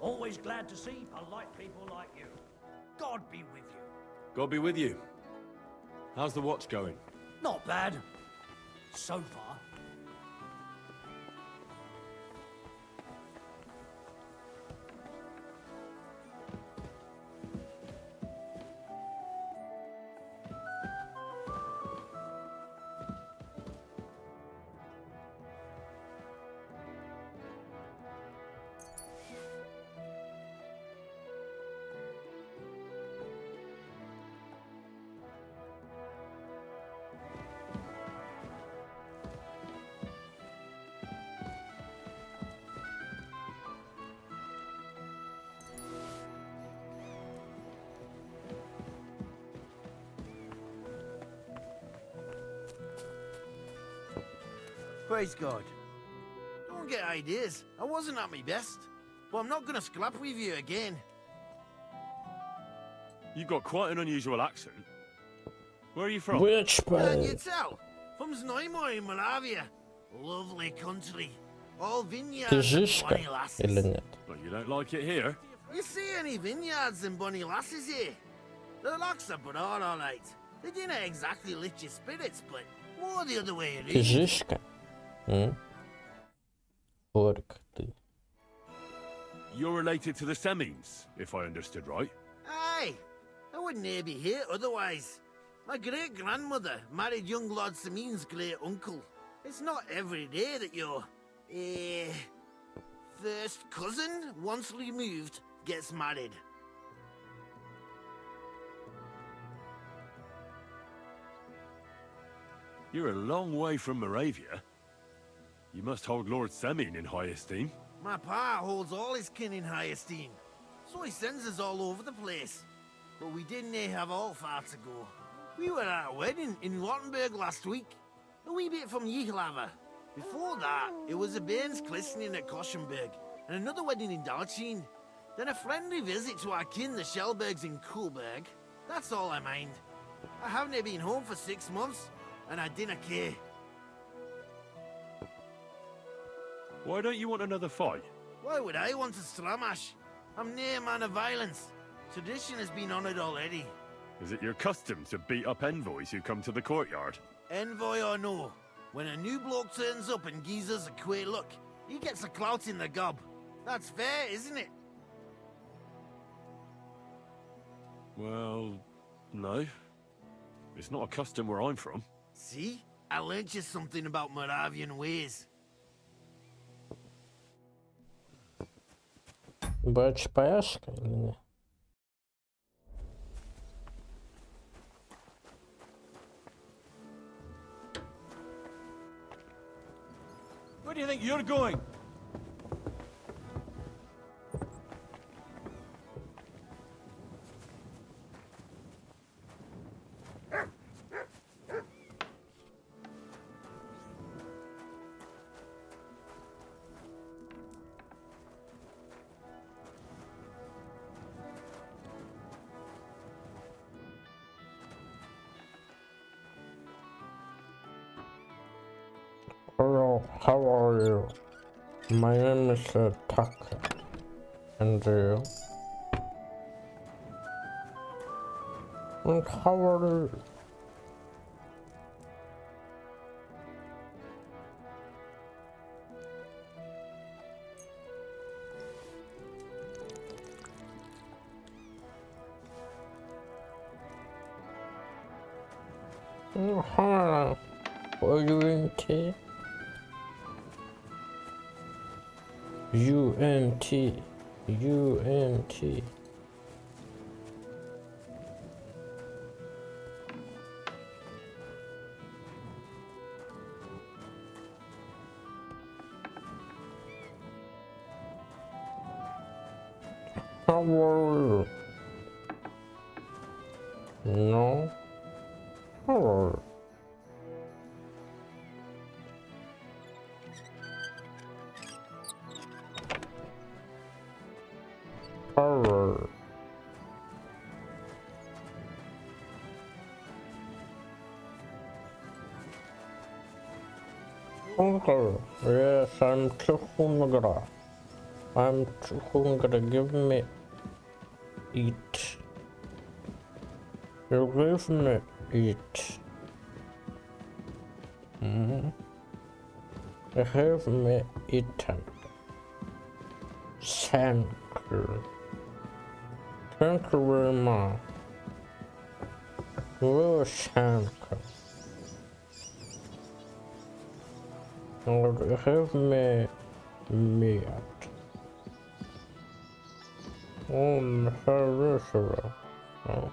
Always glad to see polite people like you. God be with you. God be with you. How's the watch going? Not bad. So far. Praise God. Don't get ideas. I wasn't at my best. But I'm not gonna scrap with you again. You've got quite an unusual accent. Where are you from? Which Can you part? tell? From Znojmo in Moravia. Lovely country. All vineyards Ты and жишка bunny lasses. или нет? But you don't like it here? You see any vineyards and bunny lasses here? The locks are broad, alright. They didn't exactly lift your spirits, but more the other way Ты around. жишка? Форк ты. You're related to the Semines, if I understood right. Aye, I wouldn't near be here otherwise. My great-grandmother married young Lord Samin's great-uncle. It's not every day that your, first cousin, once removed, gets married. You're a long way from Moravia. You must hold Lord Semine in high esteem. My pa holds all his kin in high esteem, so he sends us all over the place. But we didn't have all far to go. We were at a wedding in Rottenburg last week, a wee bit from Jihlava. Before that, it was a bairn's christening at Koschenberg, and another wedding in Dalchin. Then a friendly visit to our kin, the Shellbergs in Kuhlberg. That's all I mind. I haven't been home for 6 months, and I didn't care. Why don't you want another fight? Why would I want to stramash? I'm near a man of violence. Tradition has been honoured already. Is it your custom to beat up envoys who come to the courtyard? Envoy or no, when a new bloke turns up and gives us a queer look, he gets a clout in the gob. That's fair, isn't it? Well, no. It's not a custom where I'm from. See? I learnt you something about Moravian ways. БЧПшка или нет? Where do you think you're going? Hello, how are you? My name is Tucker. And you? And how are you? Hi. Are you in tea? UNT. UNT. How are you? No? How are you? Horror. Okay. Yes, I'm too hungry. I'm too hungry. Give me eat. You give me eat. Have me eaten. Thank you. Thank you very much. Very thank you. Lord, have me meat. Oh, sorry. Oh.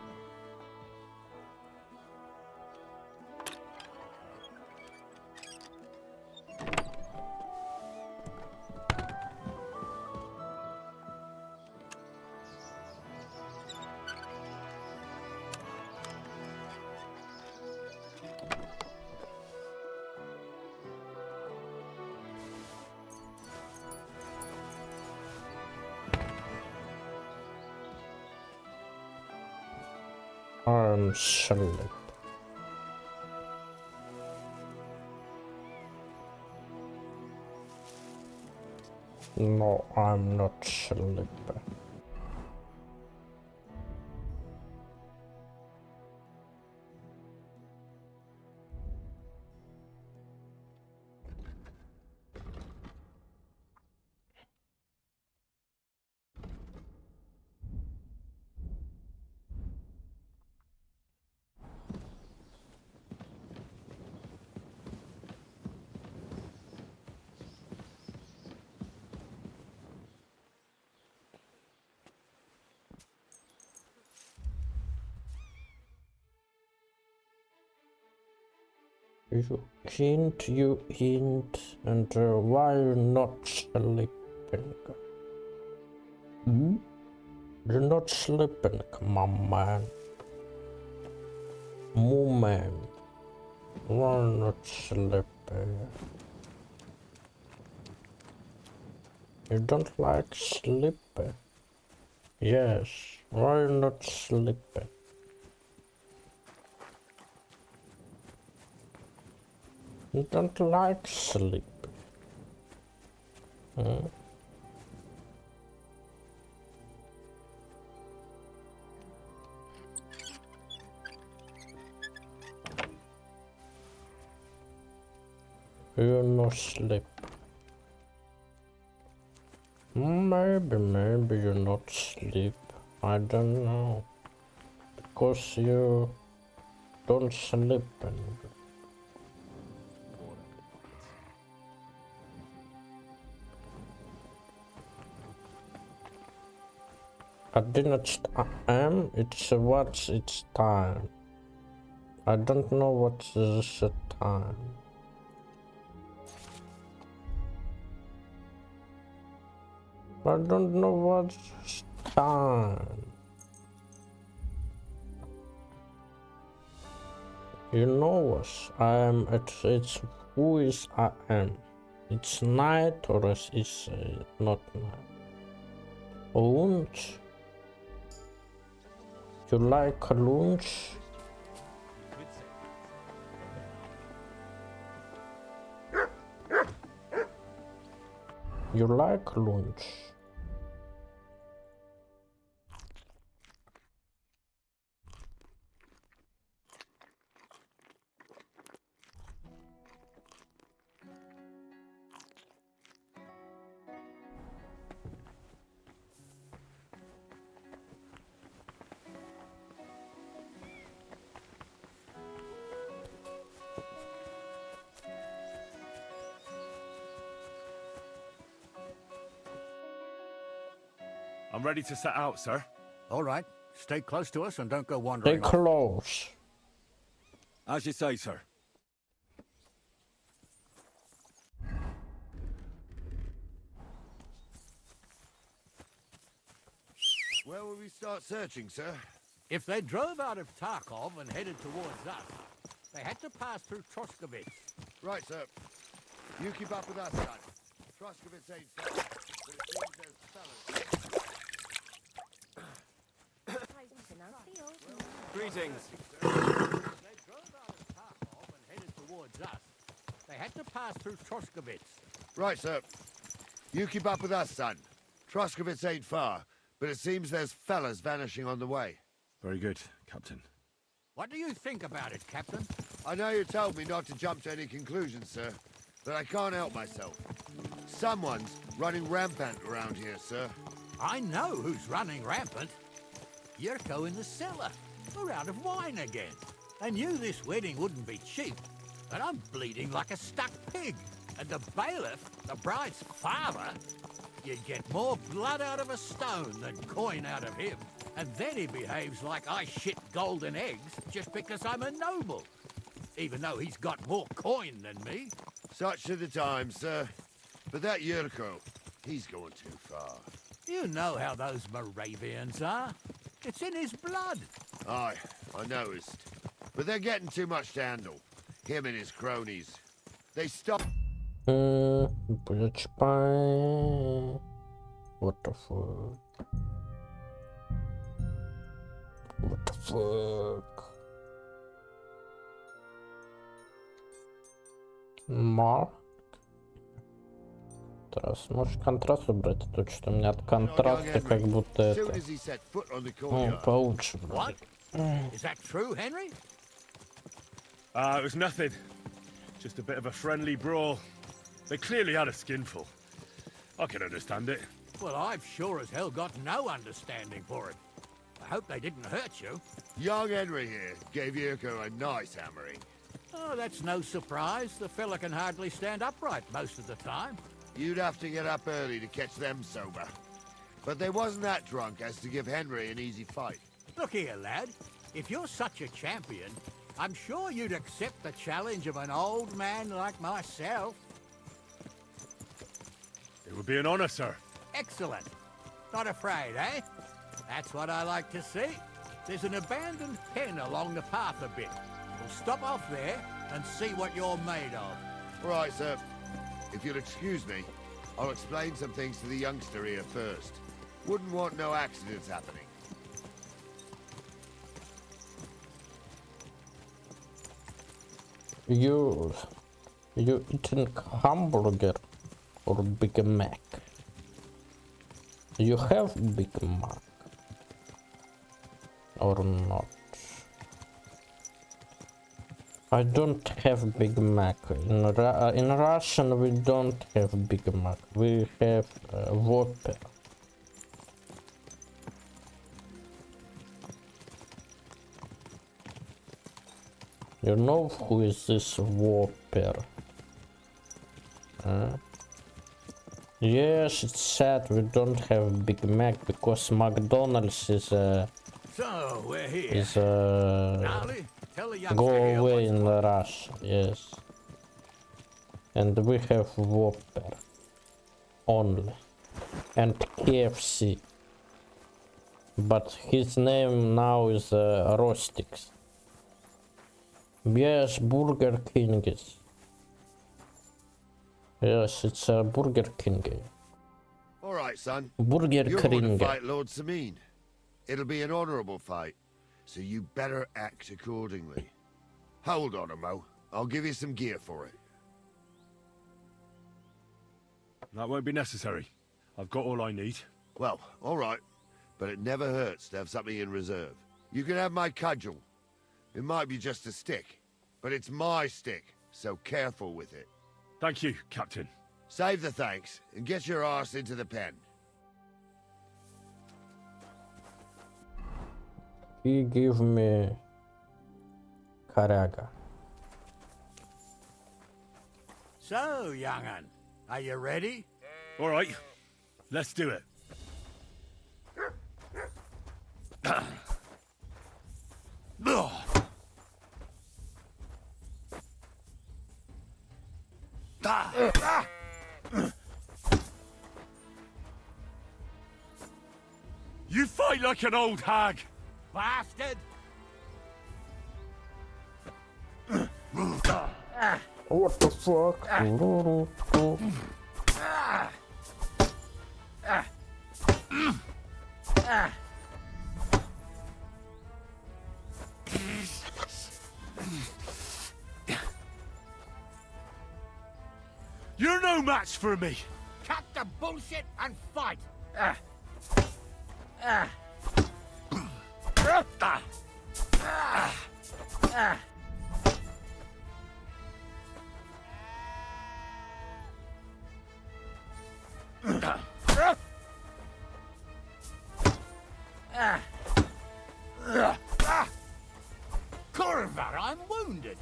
I'm asleep. No, I'm not sleeping. You hint, and why you not sleeping? Hmm? You're not sleeping, come on, man. Woman, why not sleeping? You don't like sleeping? Yes, why not sleeping? You don't like sleep. Hmm? You no sleep. Maybe you not sleep. I don't know. Because you don't sleep. I didn't it's what's its time. I don't know what is the time. I don't know what's time. You know what? I am. It's who is I am. It's night or it's not night. Lunch. You like lunch? You like lunch? I'm ready to set out, sir. All right. Stay close to us and don't go Stay wandering off. close. As you say, sir. Where will we start searching, sir? If they drove out of Tarkov and headed towards us, they had to pass through Troskowitz. Right, sir. You keep up with us, son. Troskowitz ain't far, but it seems there's fellas. Greetings. If they drove out of Tarkov and headed towards us, they had to pass through Troskowitz. Right, sir. You keep up with us, son. Troskovitz ain't far, but it seems there's fellas vanishing on the way. Very good, Captain. What do you think about it, Captain? I know you told me not to jump to any conclusions, sir, but I can't help myself. Someone's running rampant around here, sir. I know who's running rampant. Yurko in the cellar. We're out of wine again. I knew this wedding wouldn't be cheap, but I'm bleeding like a stuck pig. And the bailiff, the bride's father, you'd get more blood out of a stone than coin out of him. And then he behaves like I shit golden eggs just because I'm a noble. Even though he's got more coin than me. Such are the times, sir. But that Yurko, he's going too far. You know how those Moravians are. It's in his blood. Aye, I noticed. But they're getting too much to handle. Him and his cronies. They stop. Bridge pie. What the fuck? What the fuck? Марк. Контраст. Можешь контраст убрать, а то что у меня от контраста как будто As soon это... as he set foot on the Ну, courtyard. получше What? вроде. Is that true, Henry? It was nothing. Just a bit of a friendly brawl. They clearly had a skinful. I can understand it. Well, I've sure as hell got no understanding for it. I hope they didn't hurt you. Young Henry here gave Yurko a nice hammering. Oh, that's no surprise. The fella can hardly stand upright most of the time. You'd have to get up early to catch them sober. But they wasn't that drunk as to give Henry an easy fight. Look here, lad. If you're such a champion, I'm sure you'd accept the challenge of an old man like myself. It would be an honor, sir. Excellent. Not afraid, eh? That's what I like to see. There's an abandoned pen along the path a bit. We'll stop off there and see what you're made of. All right, sir. If you'll excuse me, I'll explain some things to the youngster here first. Wouldn't want no accidents happening. You eating hamburger or Big Mac? You have Big Mac or not? I don't have Big Mac. In Russian we don't have Big Mac. We have Whopper. You know who is this Whopper? Yes, it's sad we don't have Big Mac because McDonald's is So, we're here. Gnarly, tell the youngster go here away what's in what. Russia, yes. And we have Whopper only. And KFC. But his name now is Rostix. Yes, Burger King is. Yes, it's Burger King. All right, son. Burger You're going to King. fight Lord Samin. It'll be an honorable fight, so you better act accordingly. Hold on, Mo. I'll give you some gear for it. That won't be necessary. I've got all I need. Well, all right. But it never hurts to have something in reserve. You can have my cudgel. It might be just a stick, but it's my stick, so careful with it. Thank you, Captain. Save the thanks, and get your arse into the pen. He give me Karaga. So, young'un, are you ready? All right, let's do it. You fight like an old hag. Bastard! What the fuck? You're no match for me. Cut the bullshit and fight! Ah. Ah. Ah. Ah. Corva, I'm wounded.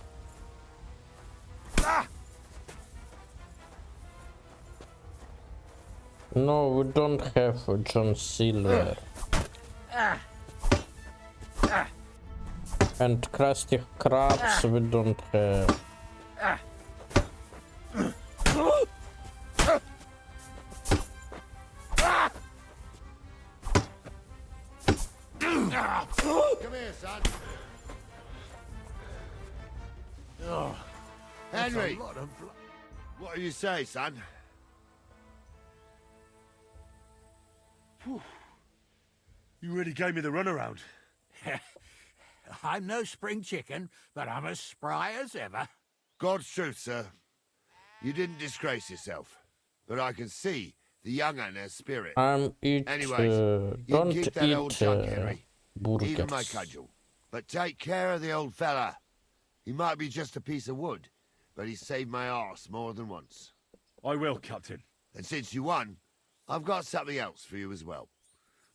No, we don't have John Silver. And Krusty Krabs we don't have. Come here, son. Oh, Henry, that's a lot of blood. what do you say, son? You really gave me the runaround. I'm no spring chicken, but I'm as spry as ever. God's truth, sir. You didn't disgrace yourself, but I can see the young un has spirit. Anyways, you can don't keep that old eat junk, Henry. Even my burgers. cudgel. But take care of the old fella. He might be just a piece of wood, but he saved my arse more than once. I will, Captain. And since you won, I've got something else for you as well.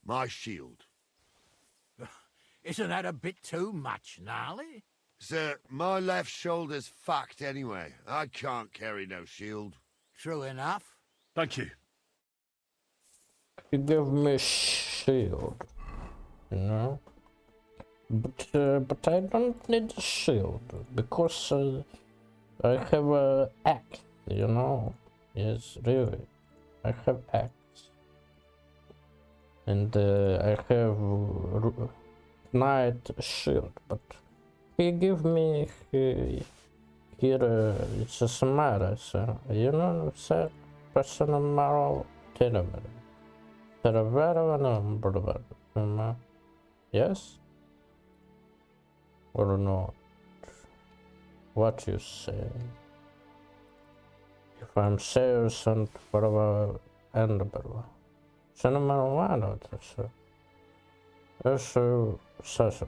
My shield. Isn't that a bit too much, Gnarly? Sir, my left shoulder's fucked anyway. I can't carry no shield. True enough. Thank you. You gave me shield, you know. But I don't need a shield because I have a axe, you know. Yes, really, I have axe, and I have knight shield. But he give me here it's a smart, so you know, sir, personal moral tenement. Yes? Or not? What you say? If I'm serious and whatever and cinema one or so. Also, such.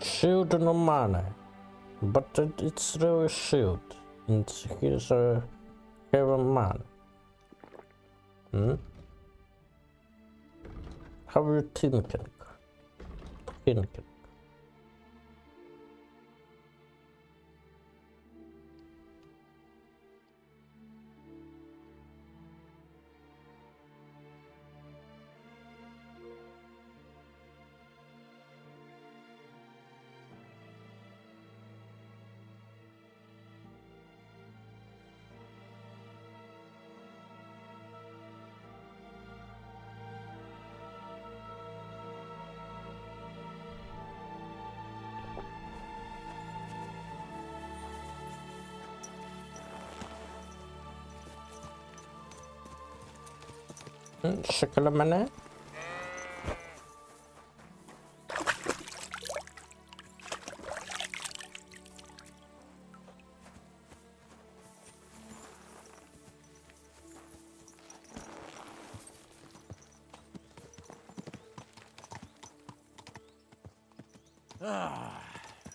Shield no money, but it's really shield. And here's a heaven man. How are you thinking? Şakalamane.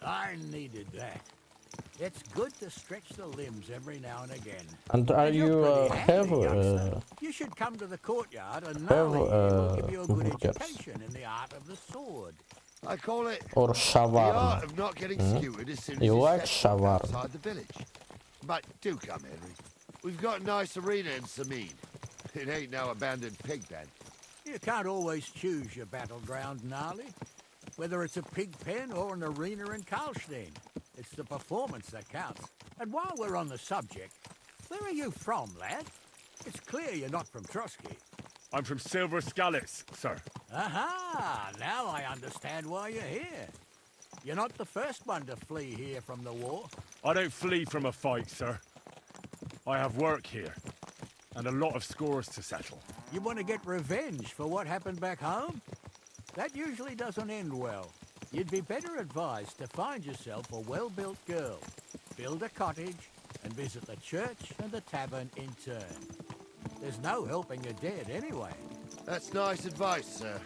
I needed that. It's good to stretch the limbs every now and again. And are you have you should come to the courtyard and Gnarly will give you a good burgers. education in the art of the sword. I call it or the art shawarma? of not getting skewered as soon as You you like step foot shawarma? outside the village. But do come, Henry. We've got a nice arena in Sameen. It ain't no abandoned pig pen. You can't always choose your battleground, Gnarly. Whether it's a pig pen or an arena in Karlstein, it's the performance that counts. And while we're on the subject, where are you from, lad? It's clear you're not from Trotsky. I'm from Silver Scallis, sir. Aha! Now I understand why you're here. You're not the first one to flee here from the war. I don't flee from a fight, sir. I have work here, and a lot of scores to settle. You want to get revenge for what happened back home? That usually doesn't end well. You'd be better advised to find yourself a well-built girl, build a cottage, and visit the church and the tavern in turn. There's no helping a dead anyway. That's nice advice, sir.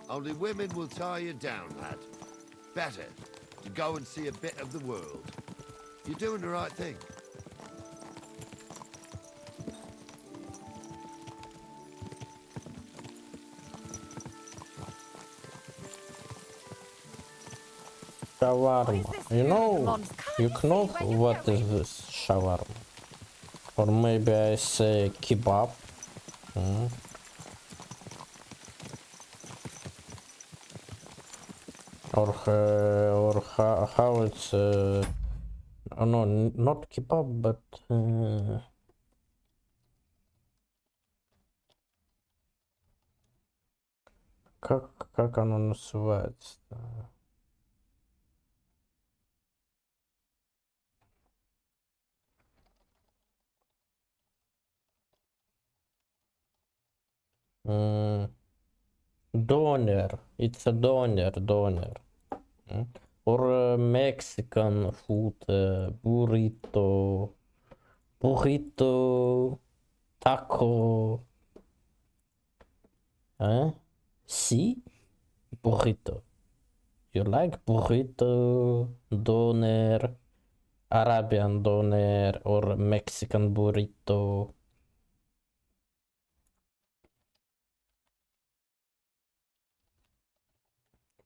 Only women will tie you down, lad. Better to go and see a bit of the world. You're doing the right thing. Shawarma. You know, what is this shawarma? Or maybe I say kebab. Or how it's oh no, not kebab, but как оно называется? Doner. It's a doner. Or Mexican food, burrito, taco. See? Burrito. You like burrito, doner, Arabian doner, or Mexican burrito?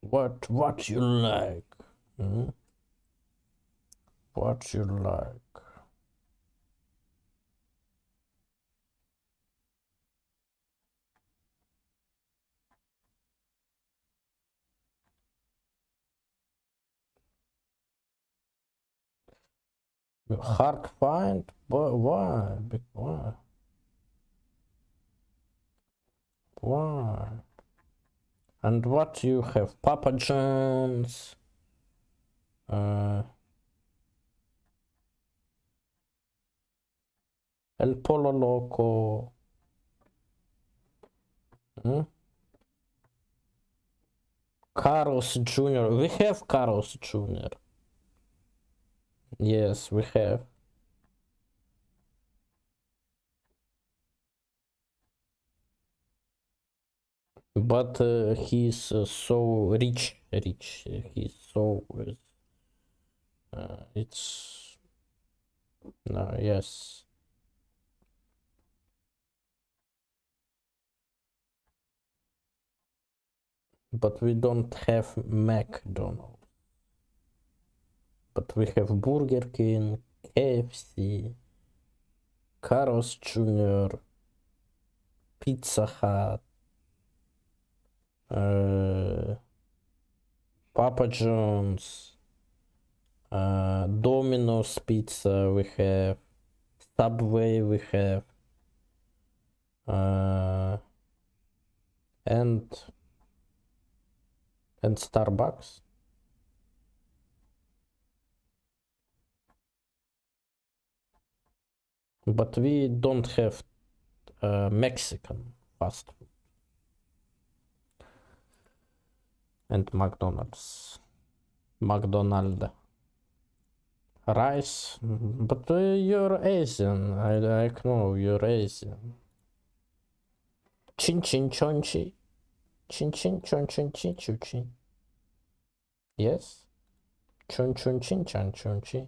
What you like? What you like? Hard find? But why? Why? Why? And what you have? Papa John's? El Polo Loco? Carl's Jr. We have Carl's Jr. Yes, we have. But he's so rich. He's so... it's... No, yes. But we don't have McDonald's. But we have Burger King, KFC, Carl's Jr., Pizza Hut, Papa John's, Domino's Pizza we have, Subway we have, and Starbucks. But we don't have Mexican fast food. And McDonald's. Rice. But you're Asian. I know you're Asian. Chin chin chonchi. Chin chin chon chin chin chu chin. Yes. Chon chon chin chan chonchi.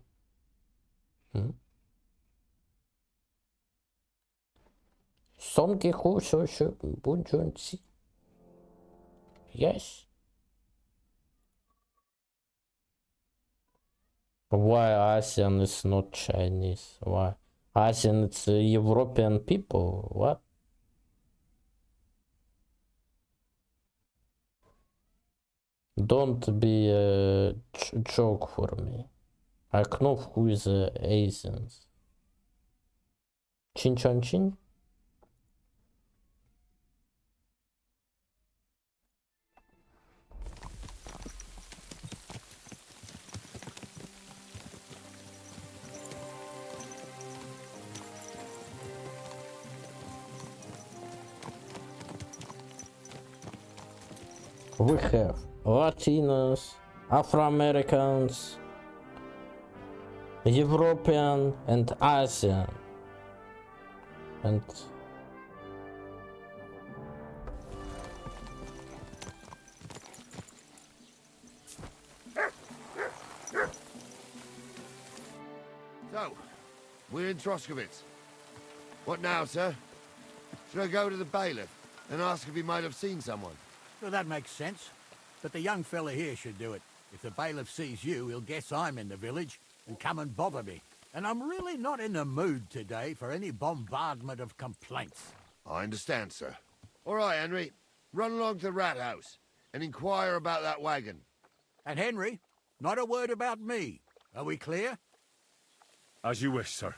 Songi hu shu shu bun chonchi. Yes. Why Asian is not Chinese? Why? Asian it's European people. What? Don't be a joke for me. I know who is Asians. Chin chan chin? we have Latinos, Afro-Americans, European and Asian. And So, we're in Troskowitz. What now, sir? Should I go to the bailiff and ask if he might have seen someone? Well, that makes sense. But the young fella here should do it. If the bailiff sees you, he'll guess I'm in the village and come and bother me. And I'm really not in the mood today for any bombardment of complaints. I understand, sir. All right, Henry. Run along to the rat house and inquire about that wagon. And Henry, not a word about me. Are we clear? As you wish, sir.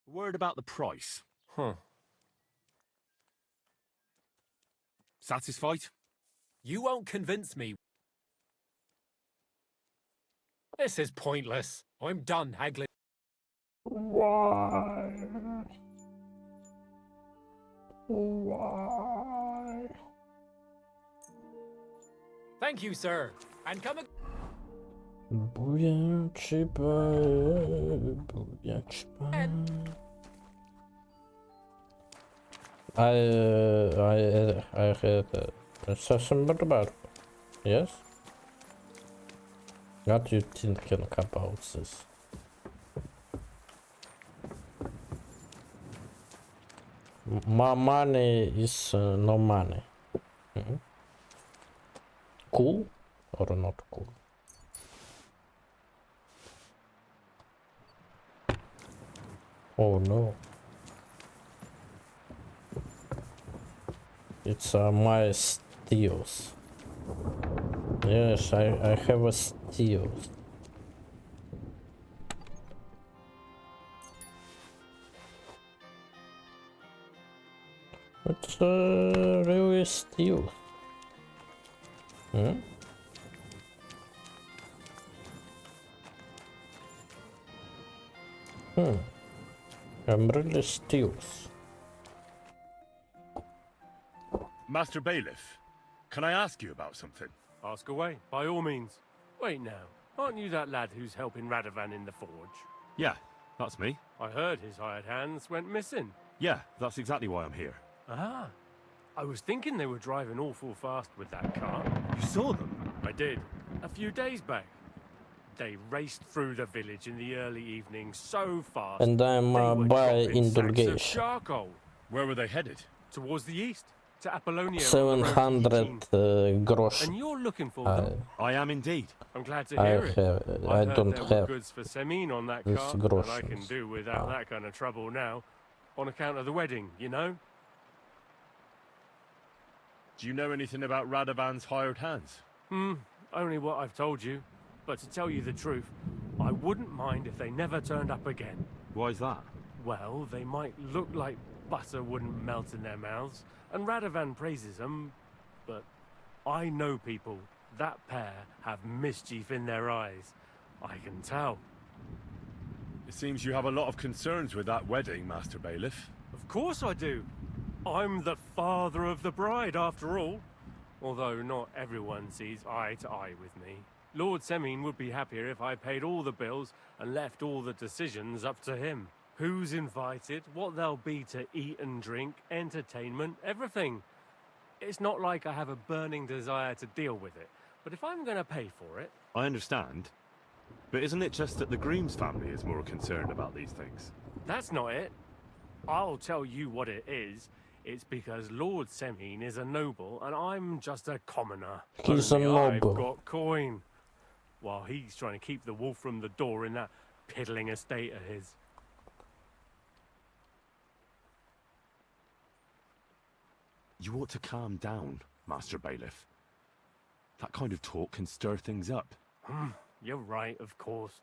Word about the price. Huh. Satisfied? You won't convince me. This is pointless. I'm done haggling. why? Why? Thank you, sir. And come again. I had a session about. Yes? What are you thinking about this? My money is no money. Cool or not cool? Oh no. It's my steels. Yes, I have a steels. It's really steals. I'm really steals. Master Bailiff, can I ask you about something? Ask away, by all means. Wait now. Aren't you that lad who's helping Radovan in the forge? Yeah, that's me. I heard his hired hands went missing. Yeah, that's exactly why I'm here. Ah. I was thinking they were driving awful fast with that car. You saw them? I did. A few days back. They raced through the village in the early evening so fast. And I'm they were by dropping sacks of indulgation. charcoal Where were they headed? towards the east to Apollonia. 700 grosh. And you're looking for them. I am indeed. I'm glad to hear it. I heard don't there were have goods for Semin on that this car, grosh. and I can do without that kind of trouble now, on account of the wedding, you know? Do you know anything about Radovan's hired hands? Only what I've told you. But to tell you the truth, I wouldn't mind if they never turned up again. Why's that? Well, they might look like butter wouldn't melt in their mouths, and Radovan praises them, but I know people. That pair have mischief in their eyes. I can tell. It seems you have a lot of concerns with that wedding, Master Bailiff. Of course I do. I'm the father of the bride, after all. Although not everyone sees eye to eye with me. Lord Semin would be happier if I paid all the bills and left all the decisions up to him. Who's invited, what there'll be to eat and drink, entertainment, everything. It's not like I have a burning desire to deal with it, but if I'm going to pay for it... I understand. But isn't it just that the Greaves family is more concerned about these things? That's not it. I'll tell you what it is. It's because Lord Semine is a noble and I'm just a commoner. He's a Only noble. I've got coin. While he's trying to keep the wolf from the door in that piddling estate of his. You ought to calm down, Master Bailiff. That kind of talk can stir things up. You're right, of course.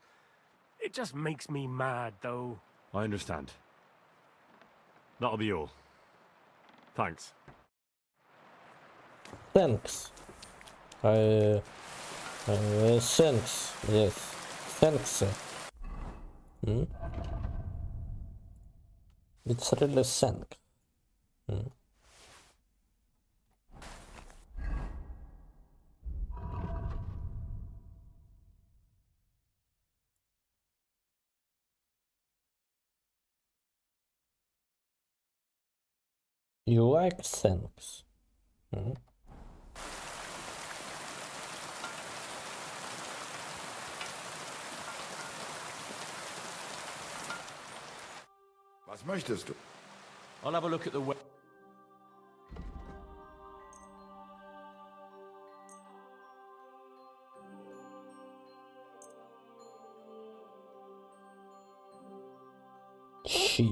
It just makes me mad, though. I understand. That'll be all. Thanks. Thanks. Thanks. Yes. Thanks. Hmm? It's really thanks. Hmm. You like thanks? Hmm? Was möchtest du? I'll have a look at the web. Shit.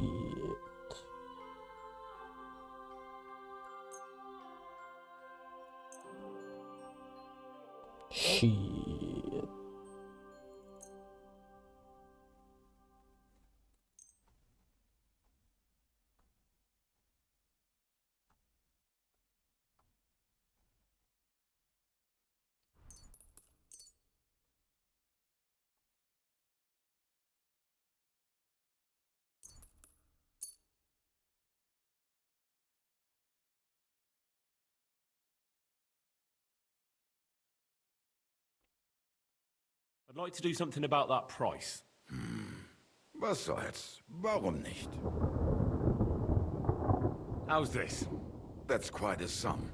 Shit. I'd like to do something about that price. Was soll's? Warum nicht? How's this? That's quite a sum.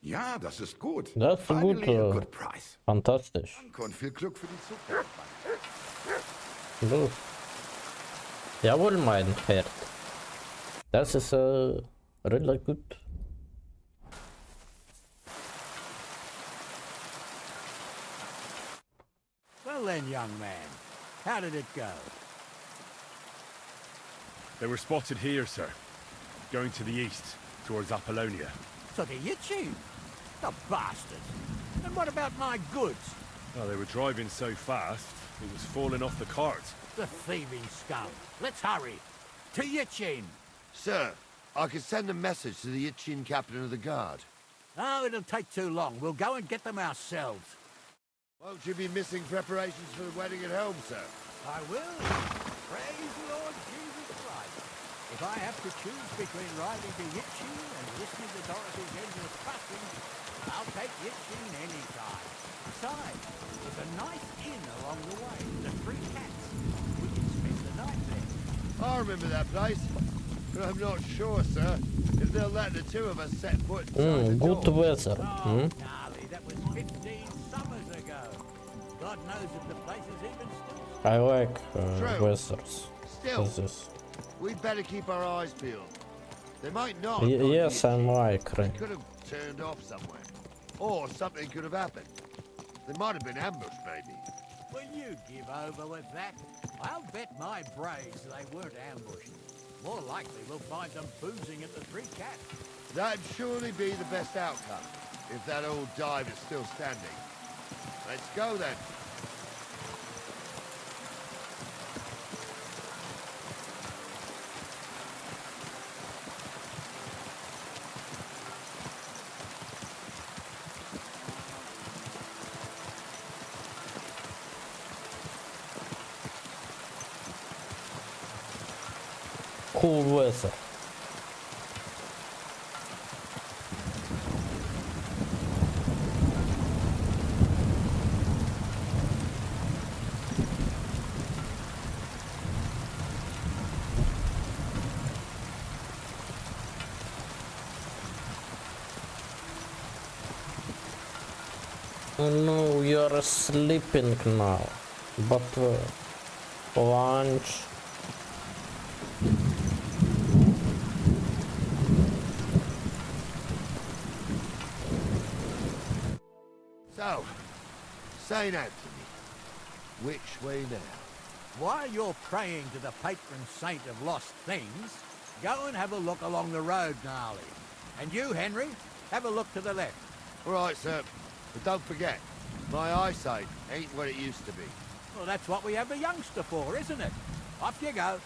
Ja, das ist gut. Das ist Finally gut, a good price. Fantastisch. Danke und viel Glück für die Zukunft. Los. Jawohl, mein Herr. Das ist really gut. Well then, young man, how did it go? They were spotted here, sir. Going to the east, towards Apollonia. So did you cheat? The bastards! And what about my goods? Well, they were driving so fast, it was falling off the cart. The thieving scum. Let's hurry. To Yichin. Sir, I could send a message to the Itchin captain of the guard. Oh, it'll take too long. We'll go and get them ourselves. Won't you be missing preparations for the wedding at home, sir? I will. Praise the Lord Jesus Christ. If I have to choose between riding to Yichin and listening to Dorothy's endless fussing, I'll take Yichin any time. Besides, there's a nice inn along the way, the Three Cats. We can spend the night there. I remember that place, but I'm not sure, sir, if they'll let the two of us set foot inside the Good door. weather. Oh, gnarly, that was 15 summers ago. God knows if the place is even still. I like True. weathers. Still, This. we'd better keep our eyes peeled. They might not. Yes, I'm like. They could have turned off somewhere. Or something could have happened. They might have been ambushed, maybe. Will you give over with that? I'll bet my brains they weren't ambushed. More likely we'll find them boozing at the Three Cats. That'd surely be the best outcome, if that old dive is still standing. Let's go then. Cool weather. Oh no, you're sleeping now. But Lunch. So, St. Anthony, which way now? While you're praying to the patron saint of lost things, go and have a look along the road, Gnarly. And you, Henry, have a look to the left. All right, sir. But don't forget, my eyesight ain't what it used to be. Well, that's what we have the youngster for, isn't it? Off you go.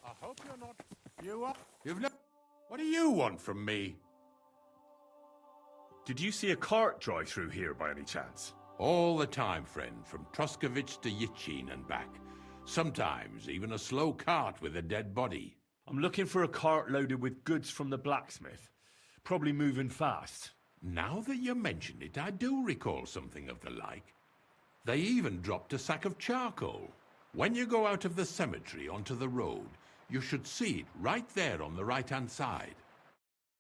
I hope you're not... You are... You've no... What do you want from me? Did you see a cart drive through here by any chance? All the time, friend, from Troskovich to Yitchin and back. Sometimes even a slow cart with a dead body. I'm looking for a cart loaded with goods from the blacksmith. Probably moving fast. Now that you mention it, I do recall something of the like. They even dropped a sack of charcoal. When you go out of the cemetery onto the road, you should see it right there on the right-hand side.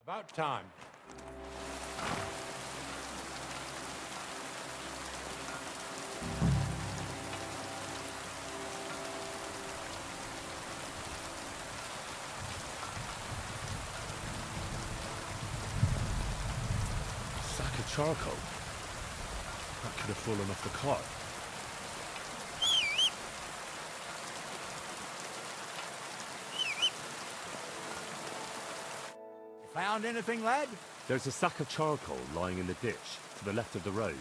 About time. Sack of charcoal. That could have fallen off the cart. Found anything, lad? There's a sack of charcoal lying in the ditch to the left of the road.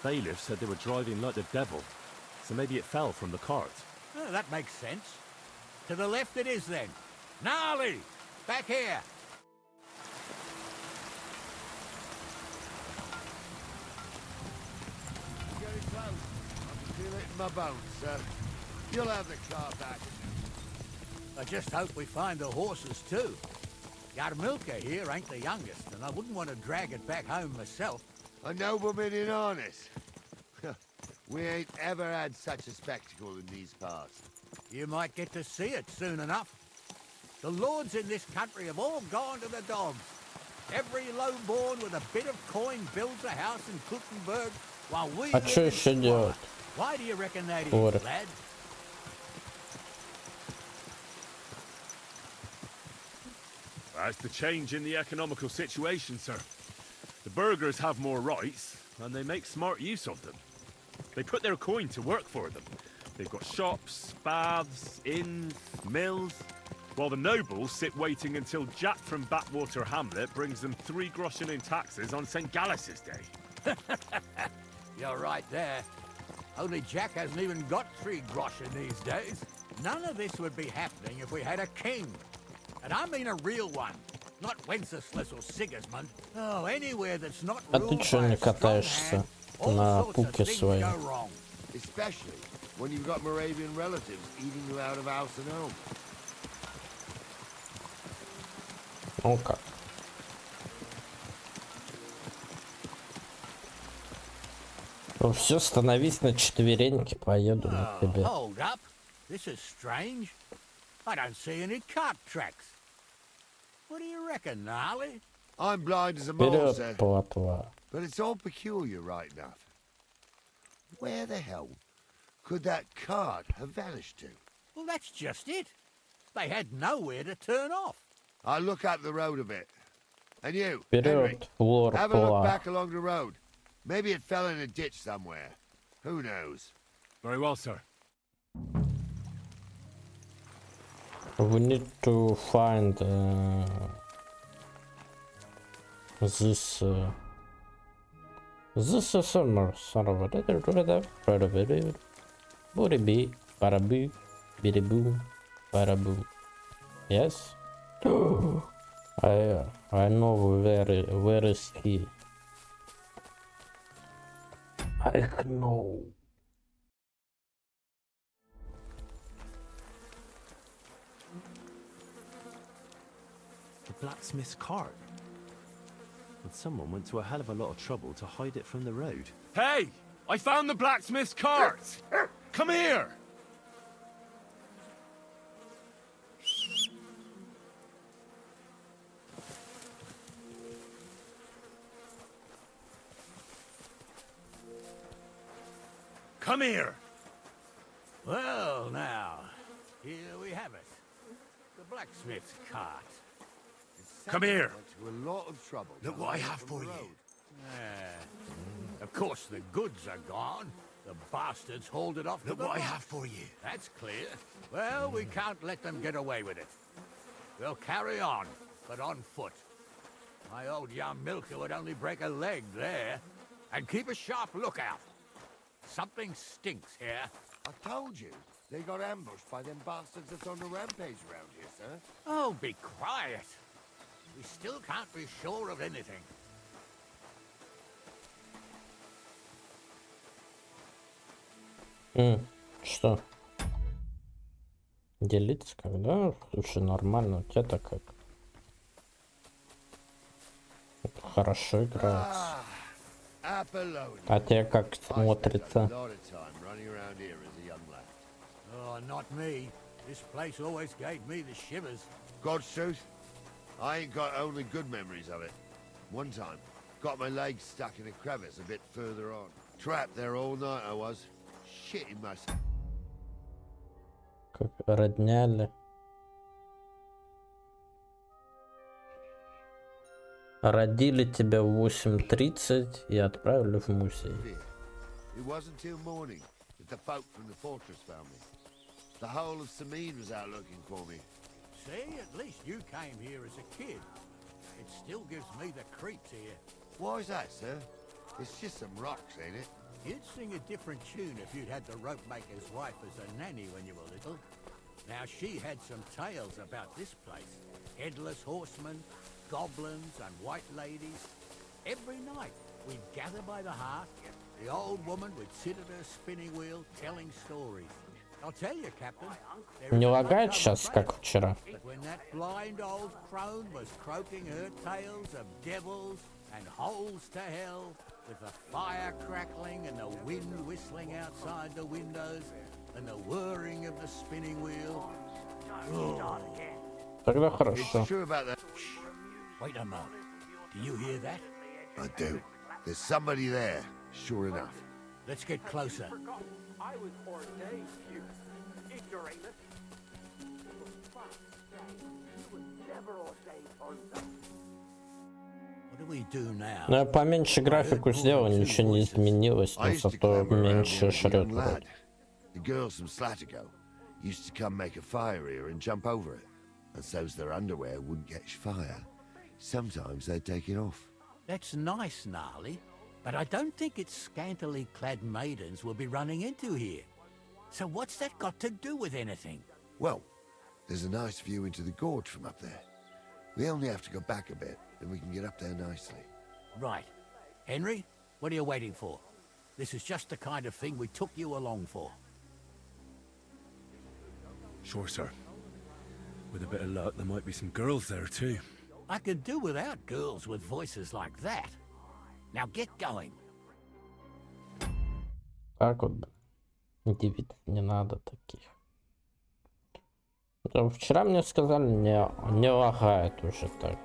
The bailiff said they were driving like the devil, so maybe it fell from the cart. Oh, that makes sense. To the left it is, then. Gnarly! Back here! Getting close. I can feel it in my bones, sir. You'll have the car back. I just hope we find the horses, too. Yarmilka here ain't the youngest, and I wouldn't want to drag it back home myself. A nobleman in harness. We ain't ever had such a spectacle in these parts. You might get to see it soon enough. The lords in this country have all gone to the dogs. Every lowborn with a bit of coin builds a house in Kuttenberg, while we А live что in еще squalor. делать? Why do you reckon that is, Говорит. lad? That's the change in the economical situation, sir. The burghers have more rights, and they make smart use of them. They put their coin to work for them. They've got shops, baths, inns, mills, while the nobles sit waiting until Jack from Backwater Hamlet brings them 3 groschen in taxes on St. Gallus's Day. You're right there. Only Jack hasn't even got 3 groschen these days. None of this would be happening if we had a king. And I mean a real one. Not Wenceslas or Sigismund. Oh, anywhere that's not А ты ruled чё by не a strong катаешься hand, all на sorts of пуке things своей? go wrong. Especially when you've got Moravian relatives eating you out of house and home. Ну как? Ну все, становись на четвереньки, поеду на Oh, тебе. hold up. This is strange. I don't see any cart tracks. What do you reckon, Gnarly? I'm blind as a mole, sir, Вперед, плотва. but it's all peculiar right enough. Where the hell could that cart have vanished to? Well, that's just it. They had nowhere to turn off. I'll look up the road a bit. And you, Henry, Вперед, Лор have a look Пла. back along the road. Maybe it fell in a ditch somewhere. Who knows? Very well, sir. We need to find this this is summer server. Buribi, barabu, biribu. Bada-boom. Yes? I know where is he. I know. The blacksmith's cart. And someone went to a hell of a lot of trouble to hide it from the road. Hey! I found the blacksmith's cart! Come here! Come here! Well, now, here we have it. The blacksmith's cart. Come here! Went to a lot of trouble. Look what I have for you. Of course, the goods are gone. The bastards hauled it off. Look what I have for you. That's clear. Well, we can't let them get away with it. We'll carry on, but on foot. My old young milker would only break a leg there. And keep a sharp lookout. Something stinks here. I told you. They got ambushed by them bastards that's on the rampage around here, sir. Oh, be quiet. We still can't be sure of anything. Что? Делиться когда? Слушай, нормально. У тебя-то как? Хорошо играется. А тебе как смотрится? Oh, not me. This place always gave me the shivers. God's truth, I ain't got only good memories of it. One time, got my legs stuck in a crevice a bit further on. Trapped there all night I was. Shitting myself. Как родняли. Родили тебя в 8:30 и отправили в музей. It wasn't till morning that the folk from the fortress found me. The whole of Sameen was out looking for me. See, at least you came here as a kid. It still gives me the creeps here. Why is that, sir? It's just some rocks, ain't it? You'd sing a different tune if you'd had the rope maker's wife as a nanny when you were little. Now, she had some tales about this place. Headless horsemen, goblins and white ladies. Every night, we'd gather by the hearth. The old woman would sit at her spinning wheel telling stories. I'll tell you, Captain. Не лагает сейчас, как вчера. But when that blind old crone was croaking her tales of devils and holes to hell, with the fire crackling and the wind whistling outside the windows and the whirring of the spinning wheel. Oh. Тогда хорошо. It's true about that. Wait a moment. Do you hear that? I do. There's somebody there, sure enough. Let's get closer. I was ordained, you ignoramus. What do we do now? Но я поменьше графику сделал, ничего не изменилось, но зато меньше шрёт. The girls from Slatigo used to come make a fire here and jump over it. And so's their underwear wouldn't catch fire. Sometimes they'd take it off. That's nice, Gnarly, but I don't think it's scantily clad maidens we'll be running into here. So what's that got to do with anything? Well, there's a nice view into the gorge from up there. We only have to go back a bit, and we can get up there nicely. Right. Henry, what are you waiting for? This is just the kind of thing we took you along for. Sure, sir. With a bit of luck, there might be some girls there too. I could do without girls with voices like that. Now get going. Так вот, девиц не надо таких. Вчера мне сказали, не лагает уже так.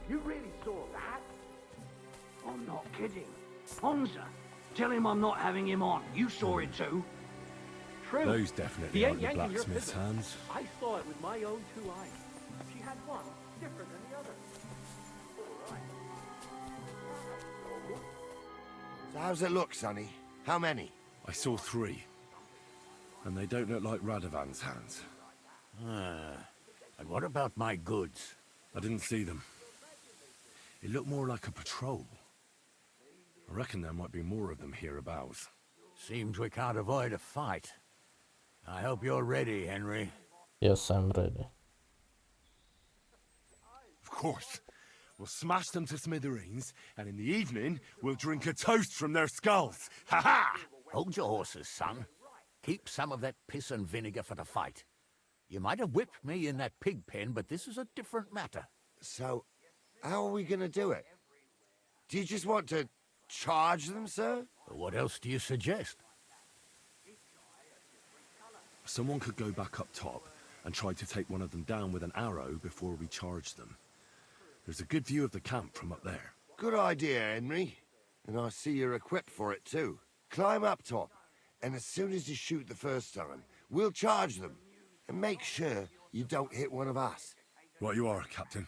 You really saw that? I'm not kidding. Ponza, tell him I'm not having him on. You saw it too. True. Those definitely He aren't ain't the yanking your blacksmith's scissors. hands. I saw it with my own two eyes. She had one different than the other. So how's it look, Sonny? How many? I saw 3. And they don't look like Radovan's hands. And what about my goods? I didn't see them. It looked more like a patrol. I reckon there might be more of them hereabouts. Seems we can't avoid a fight. I hope you're ready, Henry. Yes, I'm ready. Of course. We'll smash them to smithereens, and in the evening, we'll drink a toast from their skulls. Ha ha! Hold your horses, son. Keep some of that piss and vinegar for the fight. You might have whipped me in that pig pen, but this is a different matter. So, how are we gonna do it? Do you just want to charge them, sir? What else do you suggest? Someone could go back up top and try to take one of them down with an arrow before we charge them. There's a good view of the camp from up there. Good idea, Henry. And I see you're equipped for it, too. Climb up top, and as soon as you shoot the first time, we'll charge them. And make sure you don't hit one of us. Right you are, Captain.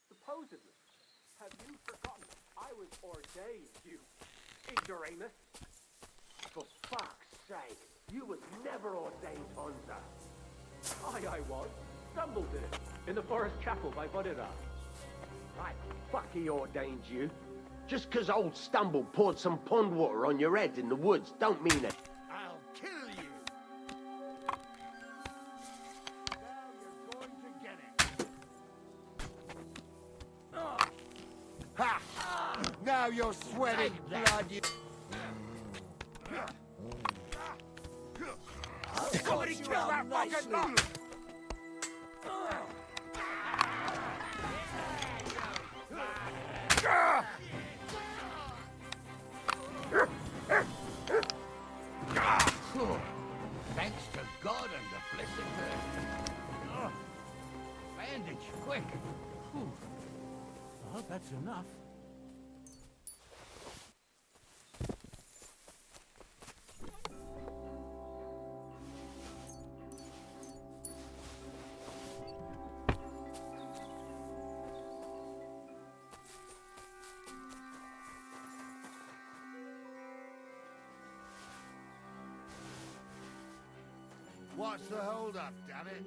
Supposedly. Have you forgotten I was ordained, you ignoramus? For fuck's sake, you was never ordained, Honza. I was. Stumble did it. In the forest chapel by Bodera. Right, fuck he ordained you. Just 'cause old Stumble poured some pond water on your head in the woods don't mean it. I'll kill you. Now you're going to get it. Ha! Now you're sweating blood, you... Somebody kill that fucking lot! Thanks to God and the blessed earth. Bandage, quick. Whew. I hope that's enough. What's the hold-up, damn it?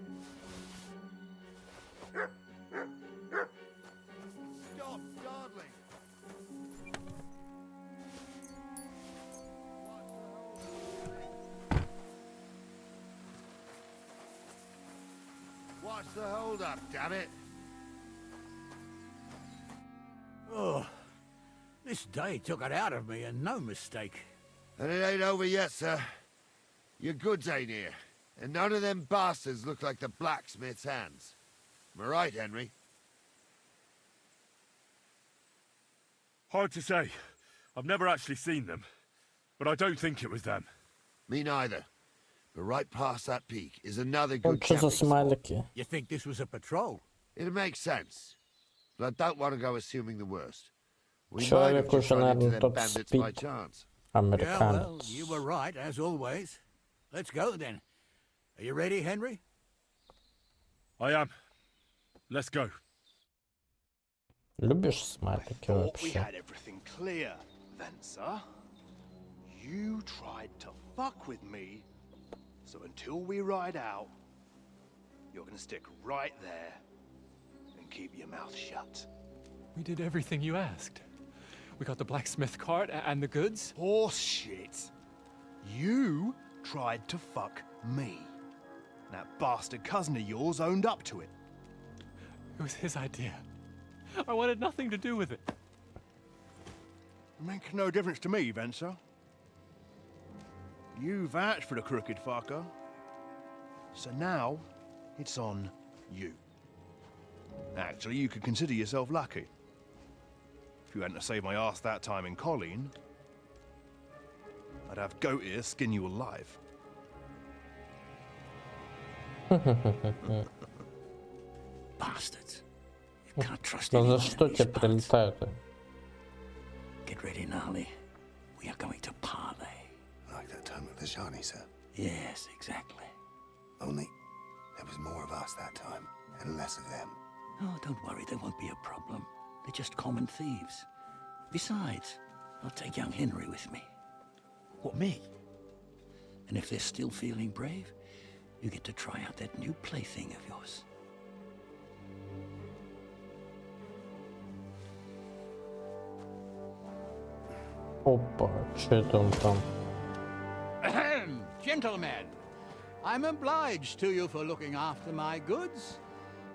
Stop dawdling! What's the hold-up, damn it? Oh, this day took it out of me, and no mistake. And it ain't over yet, sir. Your goods ain't here. And none of them bastards look like the blacksmith's hands. Am I right, Henry? Hard to say. I've never actually seen them. But I don't think it was them. Me neither. But right past that peak is another good Что за camping spot. смайлики? You think this was a patrol? It makes sense. But I don't want to go assuming the worst. We might Человек have just уже, run into наверное, them тот bandits by спит. chance. Yeah, well, Американец. you were right, as always. Let's go, then. Are you ready, Henry? I am. Let's go. Любишь смайлики Thought we вообще? had everything clear, Venser. You tried to fuck with me, so until we ride out, you're gonna stick right there and keep your mouth shut. We did everything you asked. We got the blacksmith cart and the goods. Horse shit. You tried to fuck me. That bastard cousin of yours owned up to it. It was his idea. I wanted nothing to do with it. Make no difference to me, Venser. You vouched for the crooked fucker. So now, it's on you. Actually, you could consider yourself lucky. If you hadn't saved my ass that time in Colleen, I'd have goat ear skin you alive. Bastards. You can't trust Но anyone за in что these тебе parts. прилетают? Get ready, Gnarly. We are going to parley. Like that time at the Shani, sir. Yes, exactly. Only there was more of us that time, and less of them. Oh, don't worry, there won't be a problem. They're just common thieves. Besides, I'll take young Henry with me. What, me? And if they're still feeling brave, you get to try out that new plaything of yours. Опа, что это он там? Ahem, gentlemen, I'm obliged to you for looking after my goods,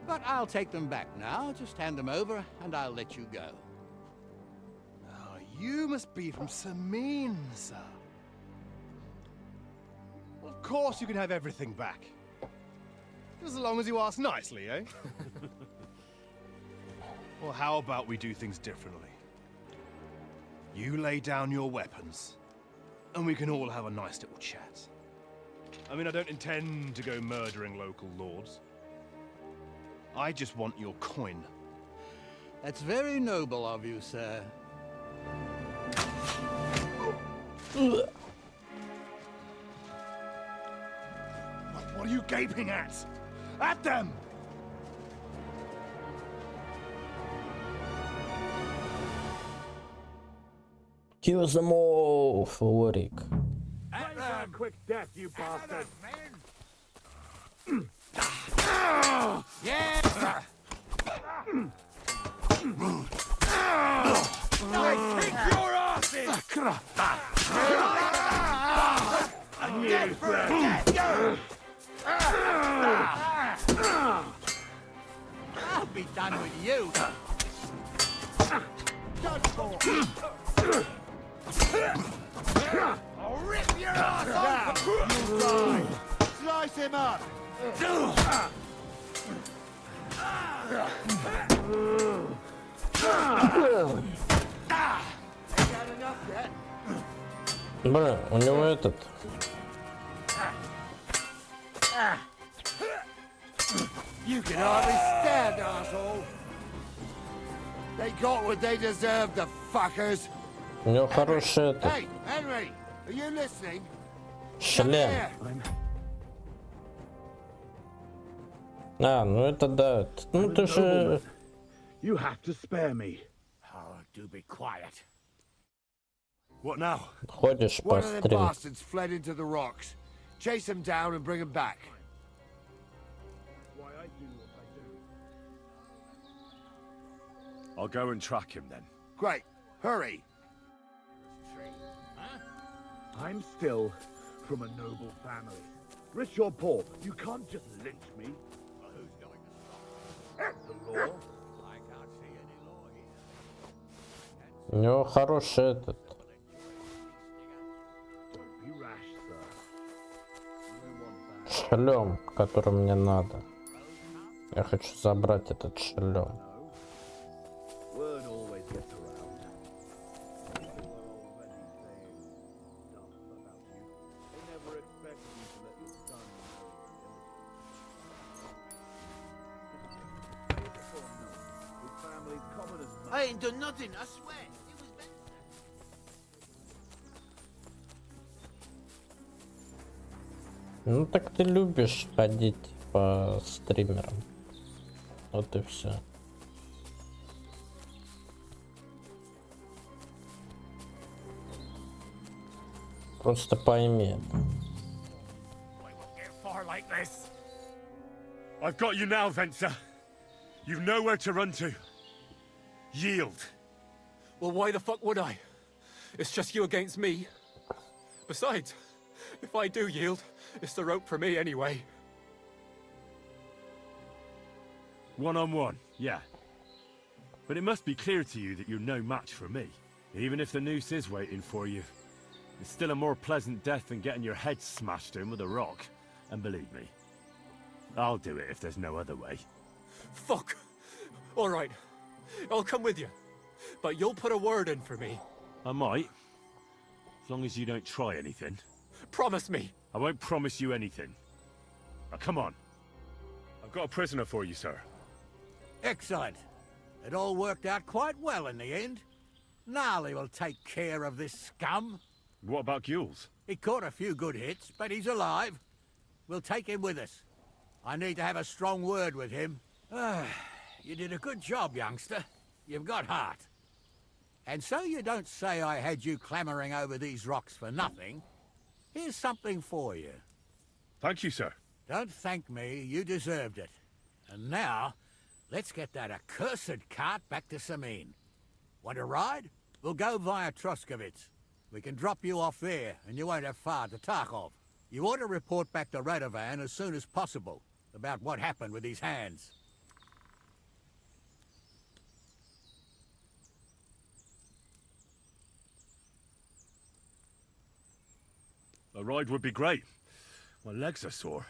but I'll take them back now. Just hand them over, and I'll let you go. Oh, you must be from Samin, sir. Well, of course you can have everything back. Just as long as you ask nicely, eh? Well, how about we do things differently? You lay down your weapons, and we can all have a nice little chat. I mean, I don't intend to go murdering local lords. I just want your coin. That's very noble of you, sir. What are you gaping at? At them! Use them all, Warwick. Quick death, you bastard! Yes! I kick your asses! I'll be done with you. I'll rip your ass off! You die! Slice him up! Бля, у него этот... You can hardly stand, asshole! They got what they deserved, the fuckers! У него хороший этот... Hey, Henry! Are you listening? Шлем. А, ну это да. Ну ты же... You have to spare me. Oh, do be quiet. What now? Ходишь по One of them стриму. bastards fled into the rocks. Chase them down and bring them back. Why I do what I do. I'll go and track him then. Great. Hurry. I'm still from a noble family. Rich or poor, you can't just lynch me. Well, who's going to stop? The law. I can't see any law here. У него хороший этот... Don't be rash, sir. You want that. Шлем, который мне надо. Я хочу забрать этот шлем. Word always gets around. People are already saying stuff about you. They never expected you to let your son know with families common as I ain't done nothing, I swear. It was meant Ну так ты любишь ходить по стримерам. Вот и все. Просто пойми это. I've got you now, Venser. You've nowhere to run to. Yield. Well, why the fuck would I? It's just you against me. Besides, if I do yield, it's the rope for me anyway. One-on-one, yeah. But it must be clear to you that you're no match for me. Even if the noose is waiting for you, it's still a more pleasant death than getting your head smashed in with a rock. And believe me, I'll do it if there's no other way. Fuck! Alright, I'll come with you. But you'll put a word in for me. I might. As long as you don't try anything. Promise me. I won't promise you anything. Now come on. I've got a prisoner for you, sir. Excellent. It all worked out quite well in the end. Gnarly will take care of this scum. What about Gules? He caught a few good hits, but he's alive. We'll take him with us. I need to have a strong word with him. You did a good job, youngster. You've got heart. And so you don't say I had you clambering over these rocks for nothing. Here's something for you. Thank you, sir. Don't thank me, you deserved it. And now, let's get that accursed cart back to Samin. Want a ride? We'll go via Troskovitz. We can drop you off there, and you won't have far to Tarkov. You ought to report back to Radovan as soon as possible about what happened with his hands. A ride would be great. My legs are sore.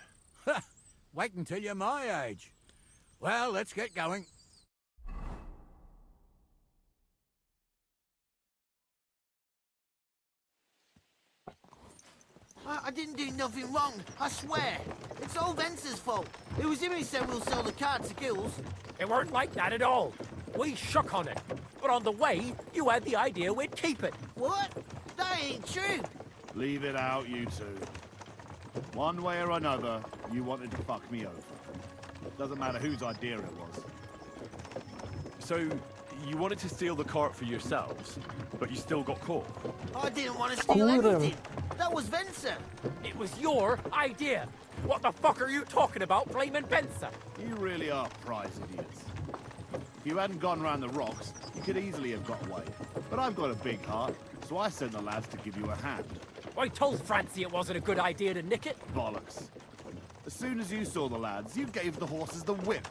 Wait until you're my age. Well, let's get going. I didn't do nothing wrong, I swear. It's all Vence's fault. It was him who said we'll sell the car to Gills. It weren't like that at all. We shook on it. But on the way, you had the idea we'd keep it. What? That ain't true. Leave it out, you two. One way or another, you wanted to fuck me over. Doesn't matter whose idea it was. So, you wanted to steal the cart for yourselves, but you still got caught? I didn't want to steal anything. That was Vencer. It was your idea. What the fuck are you talking about, flaming Benza? You really are prize idiots. If you hadn't gone round the rocks, you could easily have got away. But I've got a big heart, so I sent the lads to give you a hand. I told Francie it wasn't a good idea to nick it. Bollocks. As soon as you saw the lads, you gave the horses the whip.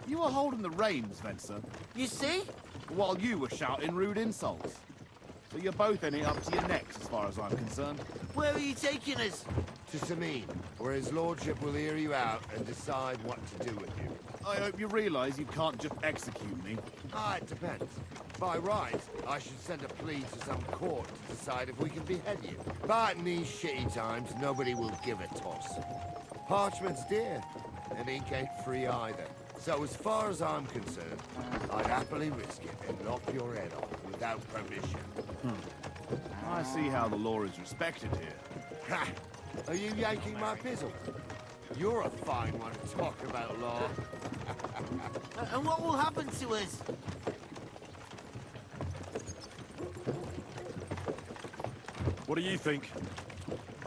You were holding the reins, Vencer. You see? While you were shouting rude insults. So you're both in it up to your necks, as far as I'm concerned. Where are you taking us? To Samin, where his lordship will hear you out and decide what to do with you. I hope you realise you can't just execute me. Ah, it depends. By right, I should send a plea to some court to decide if we can behead you. But in these shitty times, nobody will give a toss. Parchment's dear, and ink ain't free either. So as far as I'm concerned, I'd happily risk it and knock your head off without permission. I see how the law is respected here. Ha! Are you yanking my pizzle? You're a fine one to talk about law. And what will happen to us? What do you think?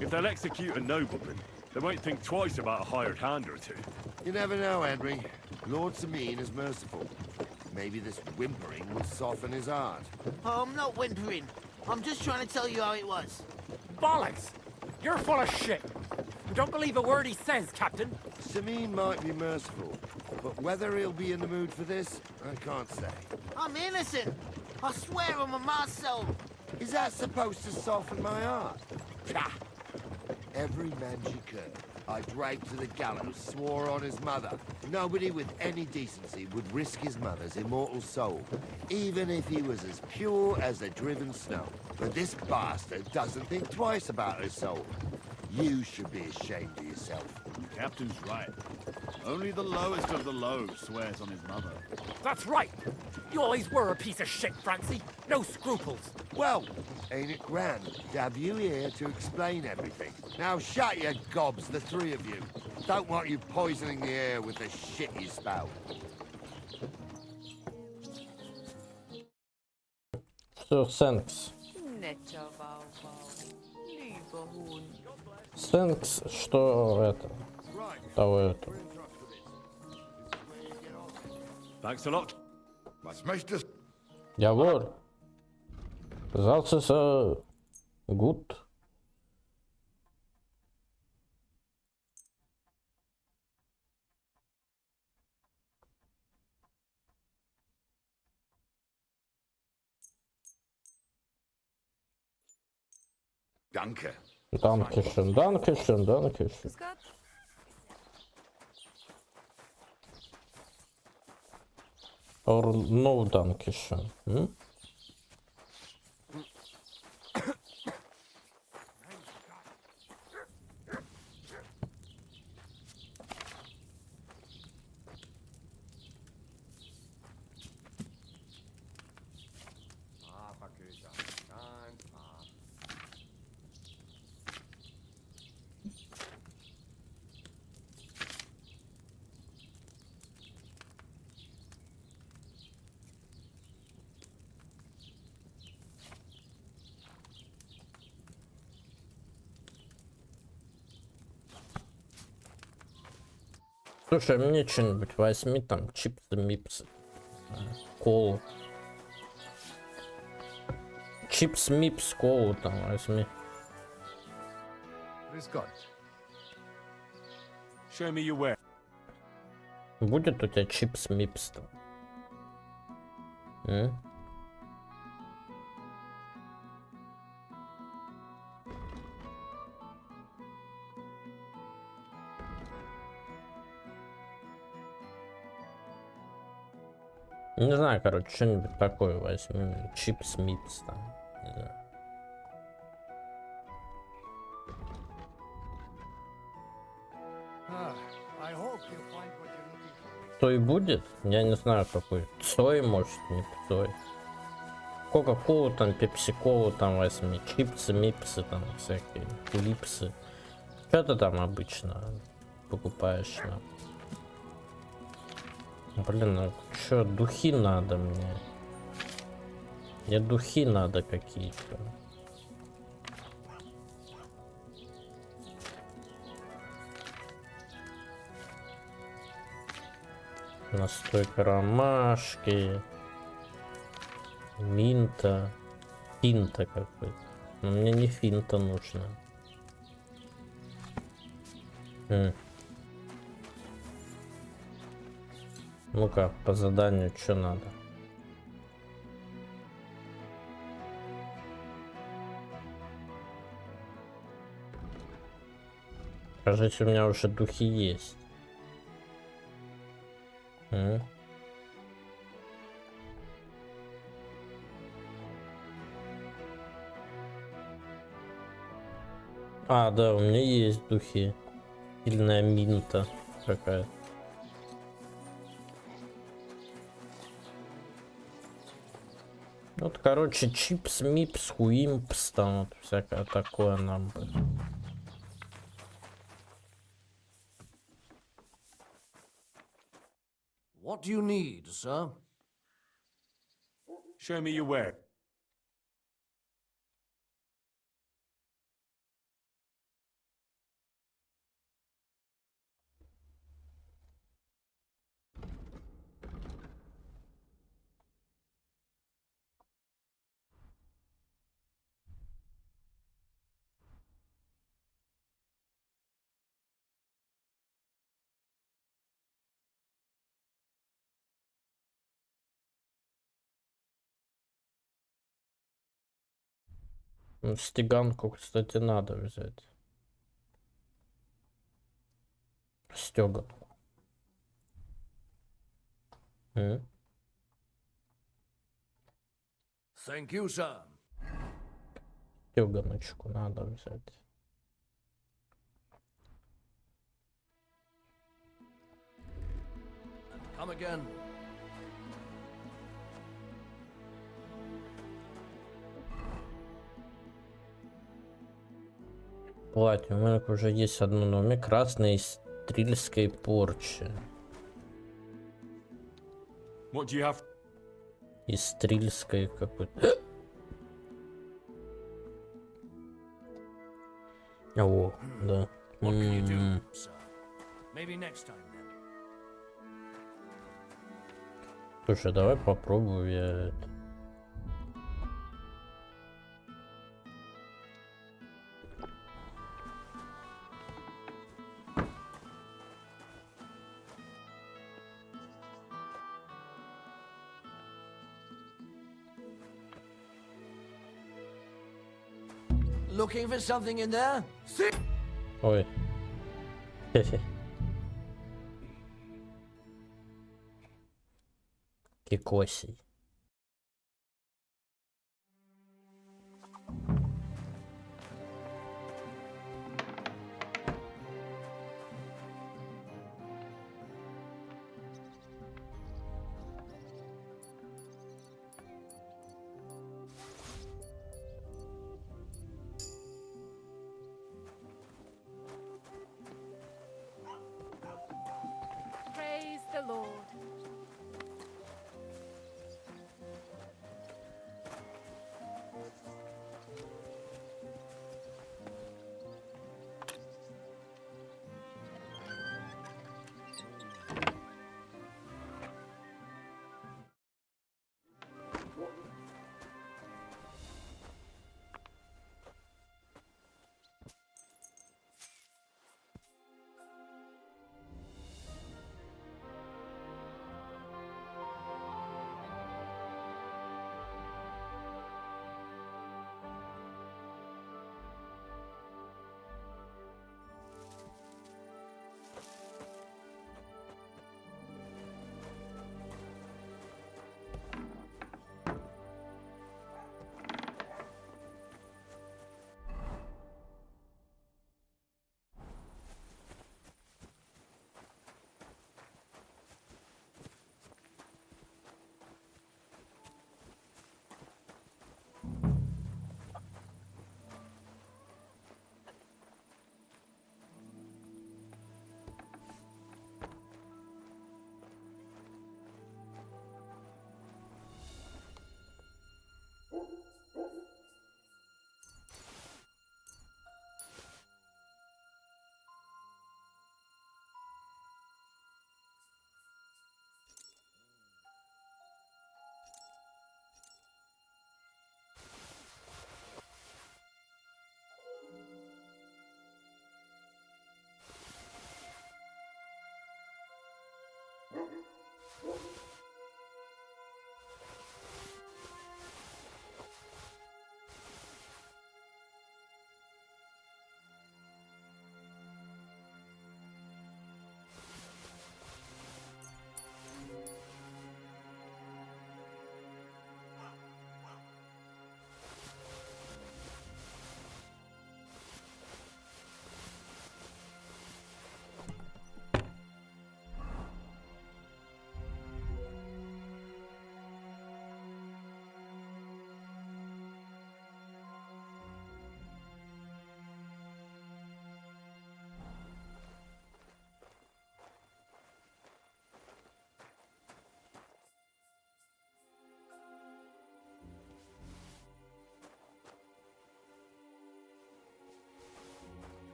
If they'll execute a nobleman, they won't think twice about a hired hand or two. You never know, Henry. Lord Samin is merciful. Maybe this whimpering will soften his heart. Oh, I'm not whimpering. I'm just trying to tell you how it was. Bollocks! You're full of shit. You don't believe a word he says, Captain. Samin might be merciful, but whether he'll be in the mood for this, I can't say. I'm innocent. I swear on my ma's soul. Is that supposed to soften my heart? Pah! Every man she could, I dragged to the gallows, swore on his mother. Nobody with any decency would risk his mother's immortal soul, even if he was as pure as the driven snow. But this bastard doesn't think twice about his soul. You should be ashamed of yourself. The captain's right. Only the lowest of the low swears on his mother. That's right. You always were a piece of shit, Francie. No scruples. Well, ain't it grand to have you here to explain everything? Now shut your gobs, the three of you. Don't want you poisoning the air with the shit you spout. Все, thanks. Thanks, что это... Того это. Thanks a lot. Jawohl. Das ist gut. Danke. Dankeschön, Dankeschön, Dankeschön. Or no Dankeschön. Hm? Слушай, мне что-нибудь возьми там, чипсы, мипсы, колу. Чипс, мипс, колу там возьми. Show me your where. Будет у тебя чипс, мипс там? Не знаю, короче, что-нибудь такое возьми. Чипс, мипс там. Не знаю. Цой будет? Я не знаю какой. Цой, может, не цой. Кока-колу там, пепси-колу там возьми. Чипсы, мипсы там всякие. Липсы. Что ты там обычно покупаешь? Блин, а что, духи надо мне? Мне духи надо какие-то. Настойка ромашки. Минта. Финта какой-то. Но мне не финта нужно. Ну-ка, по заданию что надо? Кажется, у меня уже духи есть. А, да, у меня есть духи. Сильная минта какая-то. Вот, короче, чипс, мипс, хуимпс, там вот всякое такое нам. What do you need, sir? Show me your where. Ну, стеганку, кстати, надо взять. Стеганку. Thank you, sir. Стеганочку надо взять. And come again. Платье, у меня уже есть одно, но у меня красное из стрельской порчи. What do you have? Из стрельской какой-то. О, да. What can you do, sir? Maybe next time then. Слушай, давай попробую я. Looking for something in there? See? Ой. Кикосий. Praise the Lord.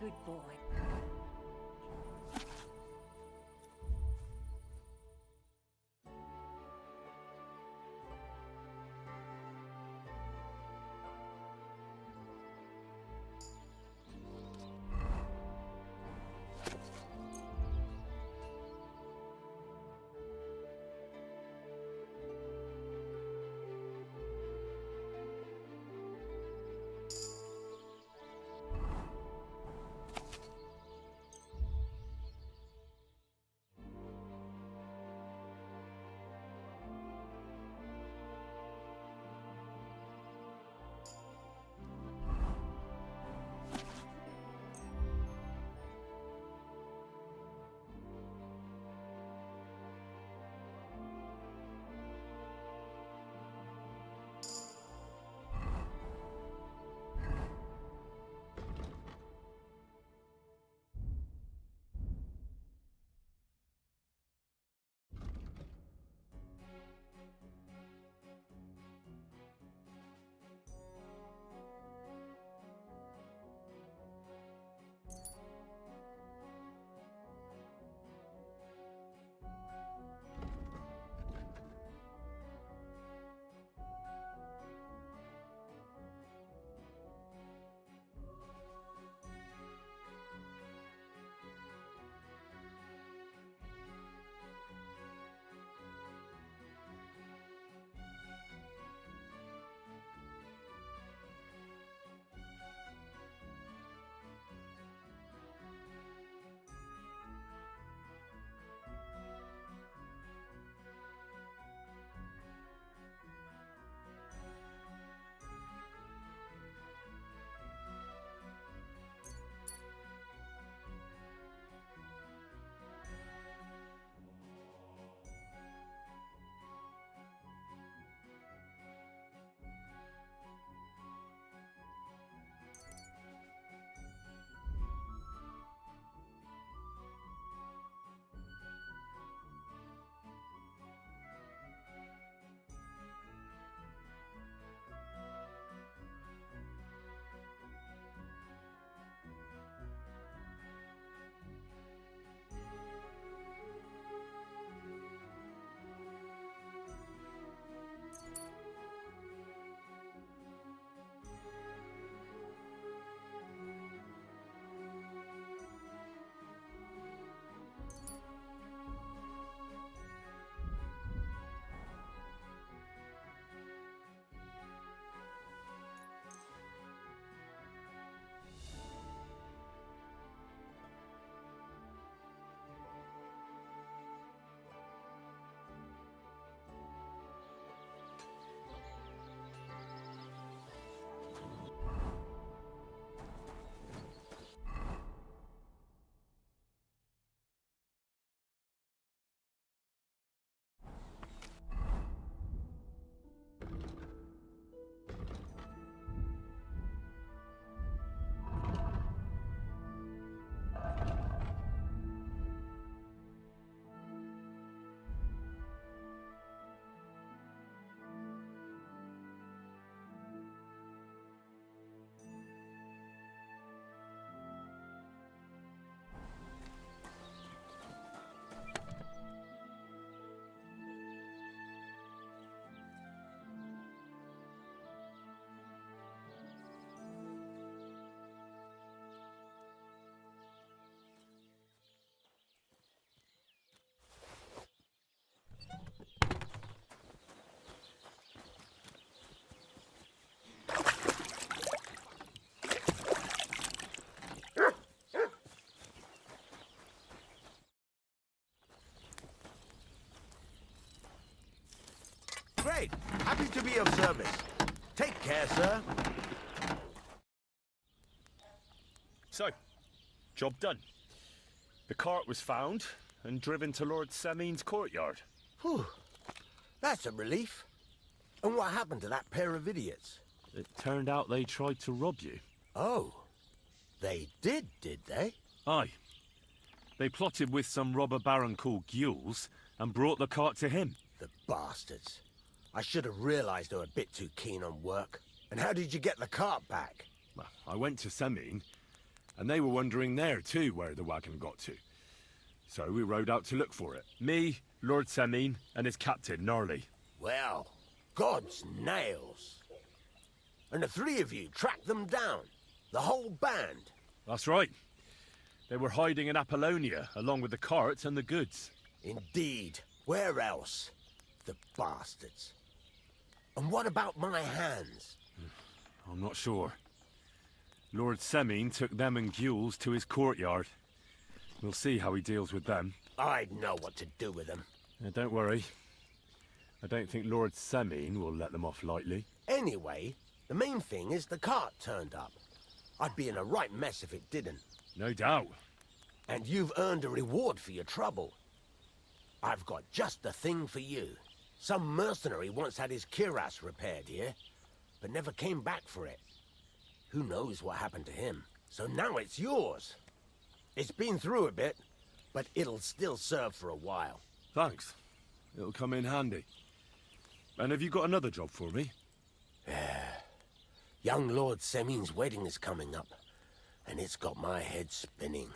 Good boy. Great. Happy to be of service. Take care, sir. So, job done. The cart was found and driven to Lord Semin's courtyard. Whew. That's a relief. And what happened to that pair of idiots? It turned out they tried to rob you. Oh. They did they? Aye. They plotted with some robber baron called Gules and brought the cart to him. The bastards. I should have realized they were a bit too keen on work. And how did you get the cart back? Well, I went to Semin. And they were wondering there too where the wagon got to. So we rode out to look for it. Me, Lord Semin, and his captain, Gnarly. Well, God's nails. And the three of you tracked them down. The whole band. That's right. They were hiding in Apollonia, along with the carts and the goods. Indeed. Where else? The bastards. And what about my hands? I'm not sure. Lord Semin took them and Gules to his courtyard. We'll see how he deals with them. I'd know what to do with them. Don't worry. I don't think Lord Semin will let them off lightly. Anyway, the main thing is the cart turned up. I'd be in a right mess if it didn't. No doubt. And you've earned a reward for your trouble. I've got just the thing for you. Some mercenary once had his cuirass repaired here, but never came back for it. Who knows what happened to him? So now it's yours. It's been through a bit, but it'll still serve for a while. Thanks. It'll come in handy. And have you got another job for me? Young Lord Semin's wedding is coming up, and it's got my head spinning.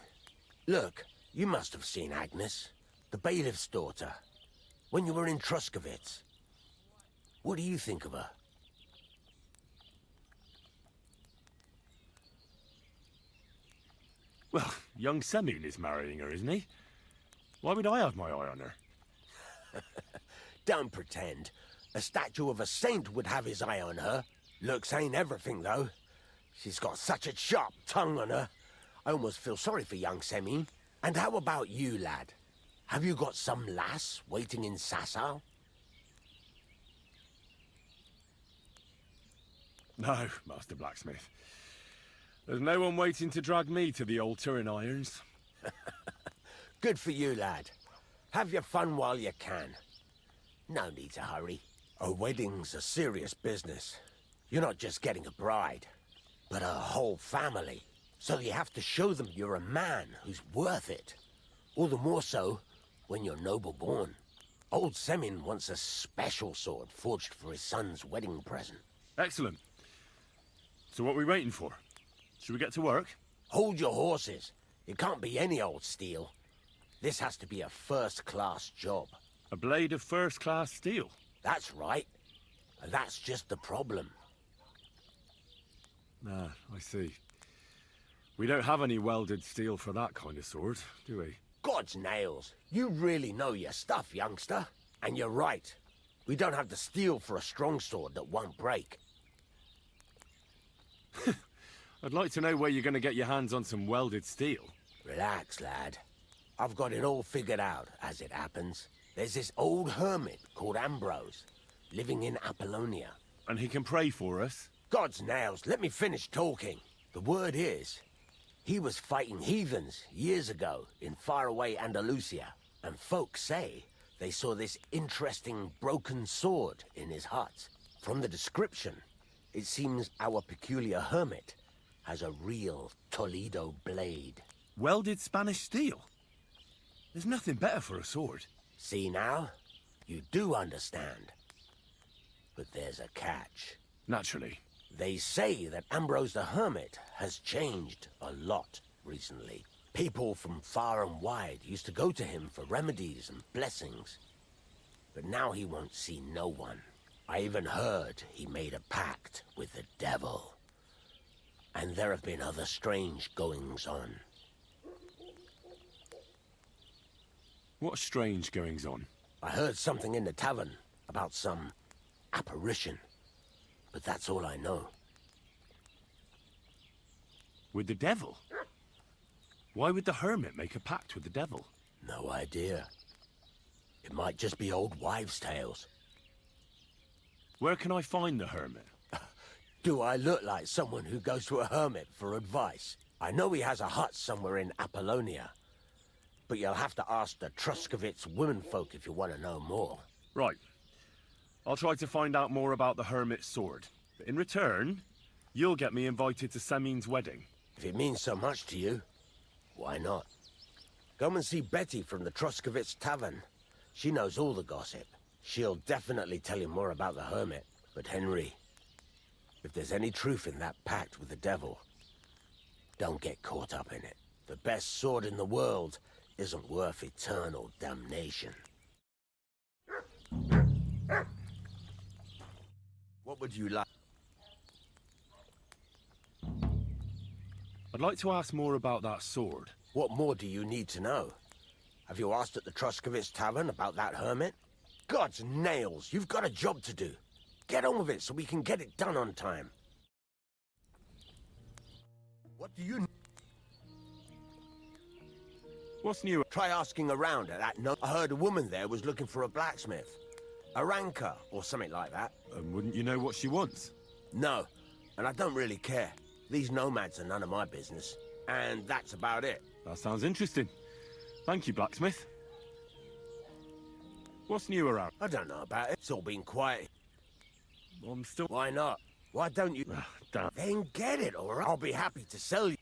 Look, you must have seen Agnes, the bailiff's daughter, when you were in Truskovitz. What do you think of her? Well, young Semin is marrying her, isn't he? Why would I have my eye on her? Don't pretend. A statue of a saint would have his eye on her. Looks ain't everything, though. She's got such a sharp tongue on her. I almost feel sorry for young Semin. And how about you, lad? Have you got some lass waiting in Sasau? No, Master Blacksmith. There's no one waiting to drag me to the altar in irons. Good for you, lad. Have your fun while you can. No need to hurry. A wedding's a serious business. You're not just getting a bride, but a whole family. So you have to show them you're a man who's worth it. All the more so when you're noble born. Old Semin wants a special sword forged for his son's wedding present. Excellent. So what are we waiting for? Should we get to work? Hold your horses. It can't be any old steel. This has to be a first-class job. A blade of first-class steel? That's right. And that's just the problem. Ah, I see. We don't have any welded steel for that kind of sword, do we? God's nails. You really know your stuff, youngster. And you're right. We don't have the steel for a strong sword that won't break. I'd like to know where you're going to get your hands on some welded steel. Relax, lad. I've got it all figured out, as it happens. There's this old hermit called Ambrose, living in Apollonia. And he can pray for us? God's nails, let me finish talking. The word is, he was fighting heathens years ago in faraway Andalusia. And folks say they saw this interesting broken sword in his hut. From the description, it seems our peculiar hermit has a real Toledo blade. Welded Spanish steel? There's nothing better for a sword. See now? You do understand. But there's a catch. Naturally. They say that Ambrose the Hermit has changed a lot recently. People from far and wide used to go to him for remedies and blessings. But now he won't see no one. I even heard he made a pact with the devil. And there have been other strange goings-on. What strange goings-on? I heard something in the tavern about some apparition. But that's all I know. With the devil? Why would the hermit make a pact with the devil? No idea. It might just be old wives' tales. Where can I find the hermit? Do I look like someone who goes to a hermit for advice? I know he has a hut somewhere in Apollonia. But you'll have to ask the Truskovitz womenfolk if you want to know more. Right. I'll try to find out more about the hermit's sword. But in return, you'll get me invited to Semin's wedding. If it means so much to you, why not? Come and see Betty from the Truskovitz Tavern. She knows all the gossip. She'll definitely tell you more about the hermit. But Henry, if there's any truth in that pact with the devil, Don't get caught up in it. The best sword in the world isn't worth eternal damnation. What would you like? I'd like to ask more about that sword. What more do you need to know? Have you asked at the Truskovitz Tavern about that hermit? God's nails, you've got a job to do. Get on with it so we can get it done on time. What do you... What's new? Try asking around at that I heard a woman there was looking for a blacksmith. A ranker, or something like that. And wouldn't you know what she wants? No, and I don't really care. These nomads are none of my business. And that's about it. That sounds interesting. Thank you, blacksmith. What's new around? I don't know about it. It's all been quiet. I'm still... Why not? Why don't you... Damn. Then get it, all right? I'll be happy to sell you.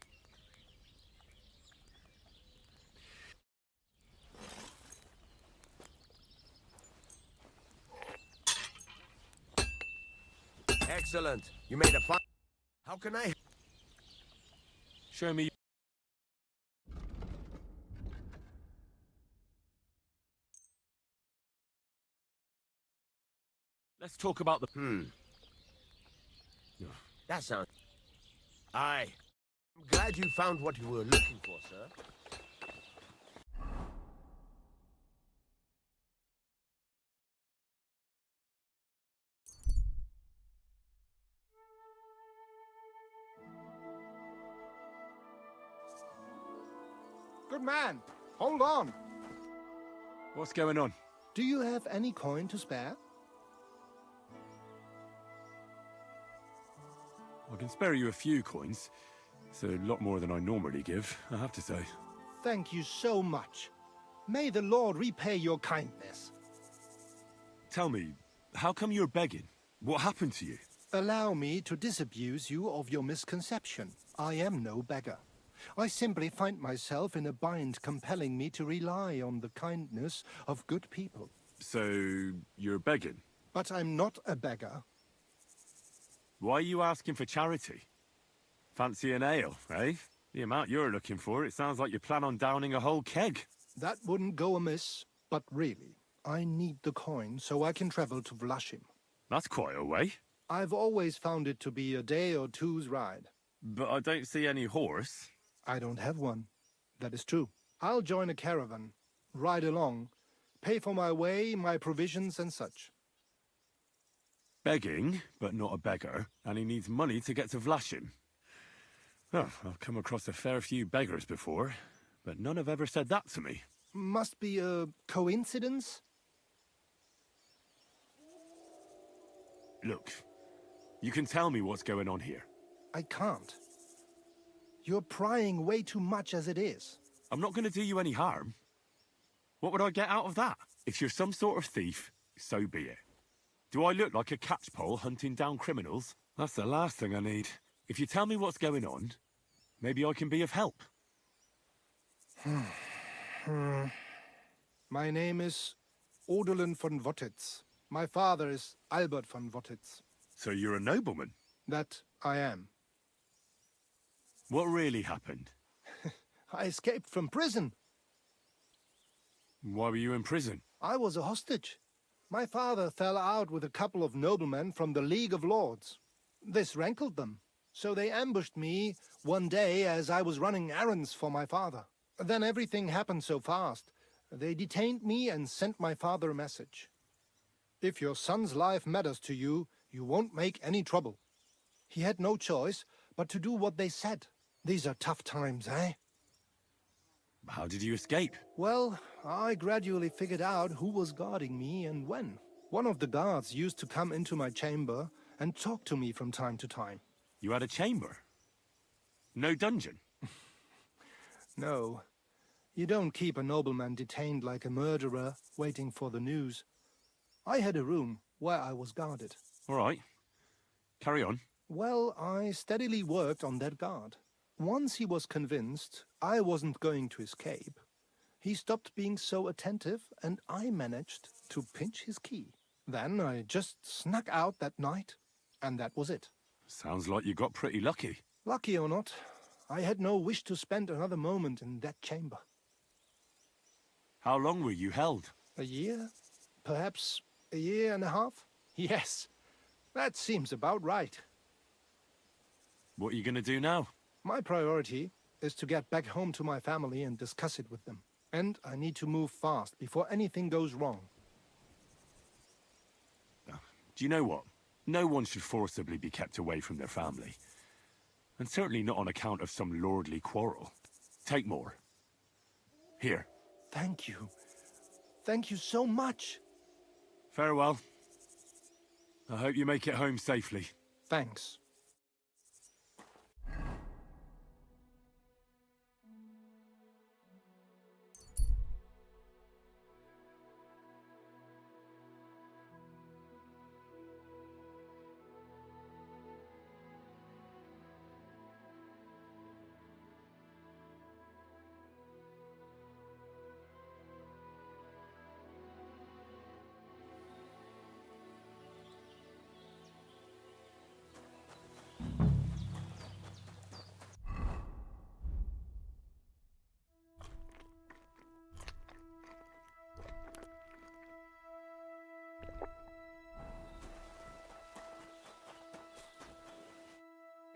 Excellent. You made a fun... How can I... Show me... Let's talk about the... That sounds... Aye. I'm glad you found what you were looking for, sir. Good man, hold on. What's going on? Do you have any coin to spare? I can spare you a few coins. It's a lot more than I normally give, I have to say. Thank you so much. May the Lord repay your kindness. Tell me, how come you're begging? What happened to you? Allow me to disabuse you of your misconception. I am no beggar. I simply find myself in a bind compelling me to rely on the kindness of good people. So, you're begging? But I'm not a beggar. Why are you asking for charity? Fancy an ale, eh? The amount you're looking for, it sounds like you plan on downing a whole keg. That wouldn't go amiss, but really, I need the coin so I can travel to Vlashim. That's quite a way. I've always found it to be a day or two's ride. But I don't see any horse. I don't have one. That is true. I'll join a caravan, ride along, pay for my way, my provisions and such. Begging, but not a beggar, and he needs money to get to Vlashim. Oh, I've come across a fair few beggars before, but none have ever said that to me. Must be a coincidence? Look, you can tell me what's going on here. I can't. You're prying way too much as it is. I'm not going to do you any harm. What would I get out of that? If you're some sort of thief, so be it. Do I look like a catchpole hunting down criminals? That's the last thing I need. If you tell me what's going on, maybe I can be of help. My name is Odolin von Wottitz. My father is Albert von Wottitz. So you're a nobleman? That I am. What really happened? I escaped from prison. Why were you in prison? I was a hostage. My father fell out with a couple of noblemen from the League of Lords. This rankled them, so they ambushed me one day as I was running errands for my father. Then everything happened so fast. They detained me and sent my father a message. If your son's life matters to you, you won't make any trouble. He had no choice but to do what they said. These are tough times, eh? How did you escape? Well, I gradually figured out who was guarding me and when. One of the guards used to come into my chamber and talk to me from time to time. You had a chamber? No dungeon? No. You don't keep a nobleman detained like a murderer, waiting for the news. I had a room where I was guarded. All right. Carry on. Well, I steadily worked on that guard. Once he was convinced I wasn't going to escape, he stopped being so attentive and I managed to pinch his key. Then I just snuck out that night, and that was it. Sounds like you got pretty lucky. Lucky or not, I had no wish to spend another moment in that chamber. How long were you held? A year? Perhaps a year and a half? Yes, that seems about right. What are you going to do now? My priority is to get back home to my family and discuss it with them. And I need to move fast before anything goes wrong. Do you know what? No one should forcibly be kept away from their family. And certainly not on account of some lordly quarrel. Take more. Here. Thank you. Thank you so much. Farewell. I hope you make it home safely. Thanks.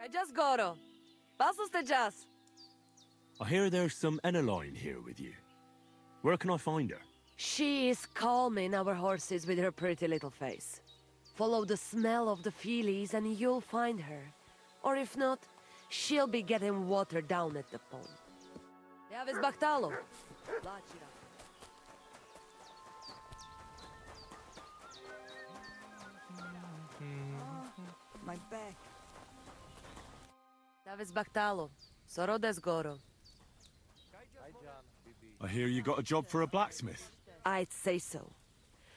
Just Goro. Pasus te jas. I hear there's some Eneline here with you. Where can I find her? She is calming our horses with her pretty little face. Follow the smell of the feelies and you'll find her. Or if not, she'll be getting water down at the pond. Javis Baktalo. My back. Javis Baktalo. Sorodes Goro. I hear you got a job for a blacksmith. I'd say so.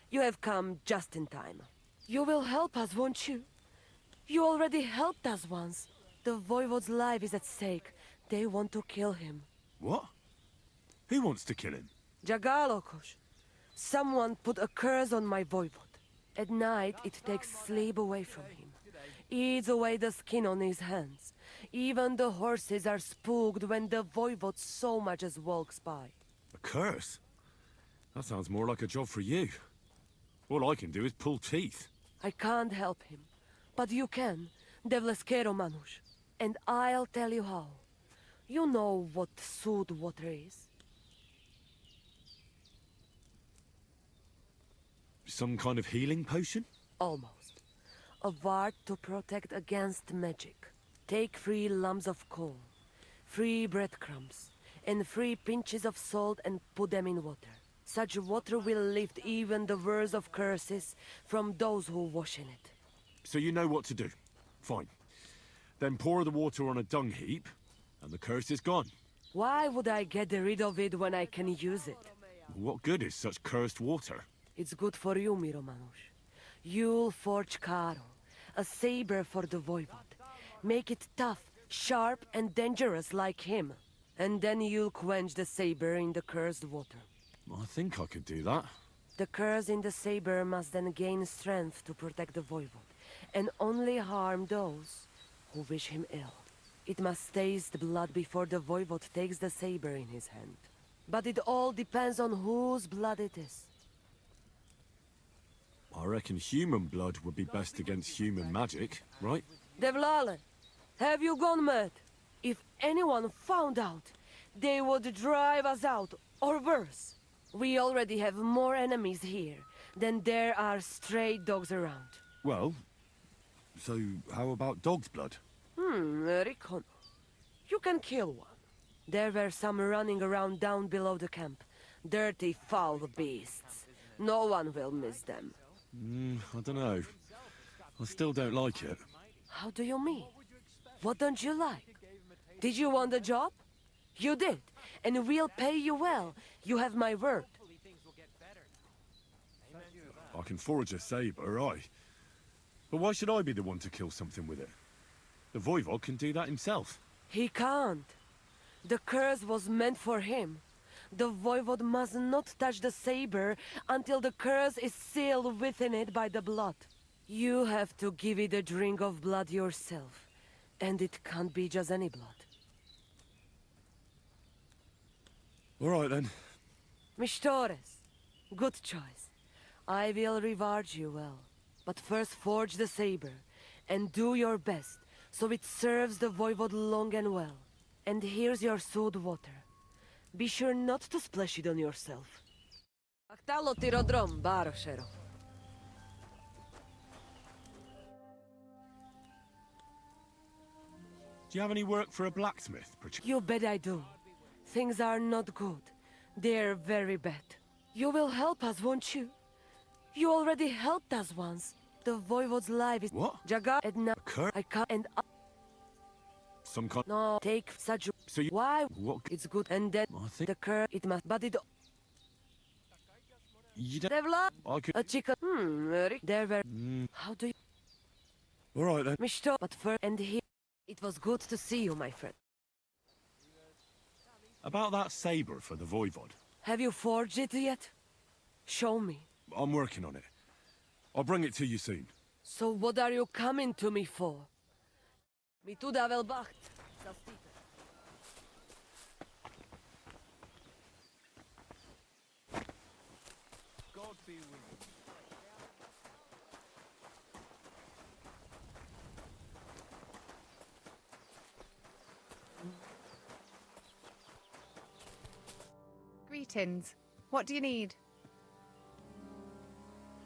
You have come just in time. You will help us, won't you? You already helped us once. The Voivode's life is at stake. They want to kill him. What? Who wants to kill him? Jagalokos. Someone put a curse on my Voivode. At night, it takes sleep away from him. Eats away the skin on his hands. Even the horses are spooked when the Voivode so much as walks by. A curse? That sounds more like a job for you. All I can do is pull teeth. I can't help him. But you can, Devleskero Manush. And I'll tell you how. You know what sooth water is? Some kind of healing potion? Almost. A ward to protect against magic. Take 3 lumps of coal, 3 breadcrumbs, and 3 pinches of salt and put them in water. Such water will lift even the worst of curses from those who wash in it. So you know what to do. Fine. Then pour the water on a dung heap, and the curse is gone. Why would I get rid of it when I can use it? What good is such cursed water? It's good for you, Miromanush. You'll forge Karo, a saber for the Voivode. Make it tough, sharp, and dangerous like him. And then you'll quench the saber in the cursed water. I think I could do that. The curse in the saber must then gain strength to protect the Voivode, and only harm those who wish him ill. It must taste blood before the Voivode takes the saber in his hand. But it all depends on whose blood it is. I reckon human blood would be best against human magic, right? Devlale, have you gone mad? If anyone found out, they would drive us out, or worse. We already have more enemies here than there are stray dogs around. Well, so how about dog's blood? Rikono. You can kill one. There were some running around down below the camp. Dirty, foul beasts. No one will miss them. I don't know. I still don't like it. How do you mean? What don't you like? Did you want the job? You did, and we'll pay you well. You have my word. I can forge a saber, aye. But why should I be the one to kill something with it? The Voivode can do that himself. He can't. The curse was meant for him. The Voivode must not touch the saber until the curse is sealed within it by the blood. You have to give it a drink of blood yourself. And it can't be just any blood. All right, then. Mistores, good choice. I will reward you well. But first forge the saber, and do your best, so it serves the voivode long and well. And here's your sewed water. Be sure not to splash it on yourself. Achtalo tirodrom, baroshero. Do you have any work for a blacksmith? You bet I do. Things are not good. They're very bad. You will help us, won't you? You already helped us once. The voivode's life is... What? Jaga Edna... Cur? I can't... And... Some kind... No, take such... So you... Why? What? It's good, and then... I think... The cur... It must... But it... You don't... Devla... I could... A chicken... There were... How do you... All right, then. Mishto... But first... And here... It was good to see you, my friend. About that saber for the voivode. Have you forged it yet? Show me. I'm working on it. I'll bring it to you soon. So what are you coming to me for? Mi tu davel bacht. God be with you. Greetings. What do you need?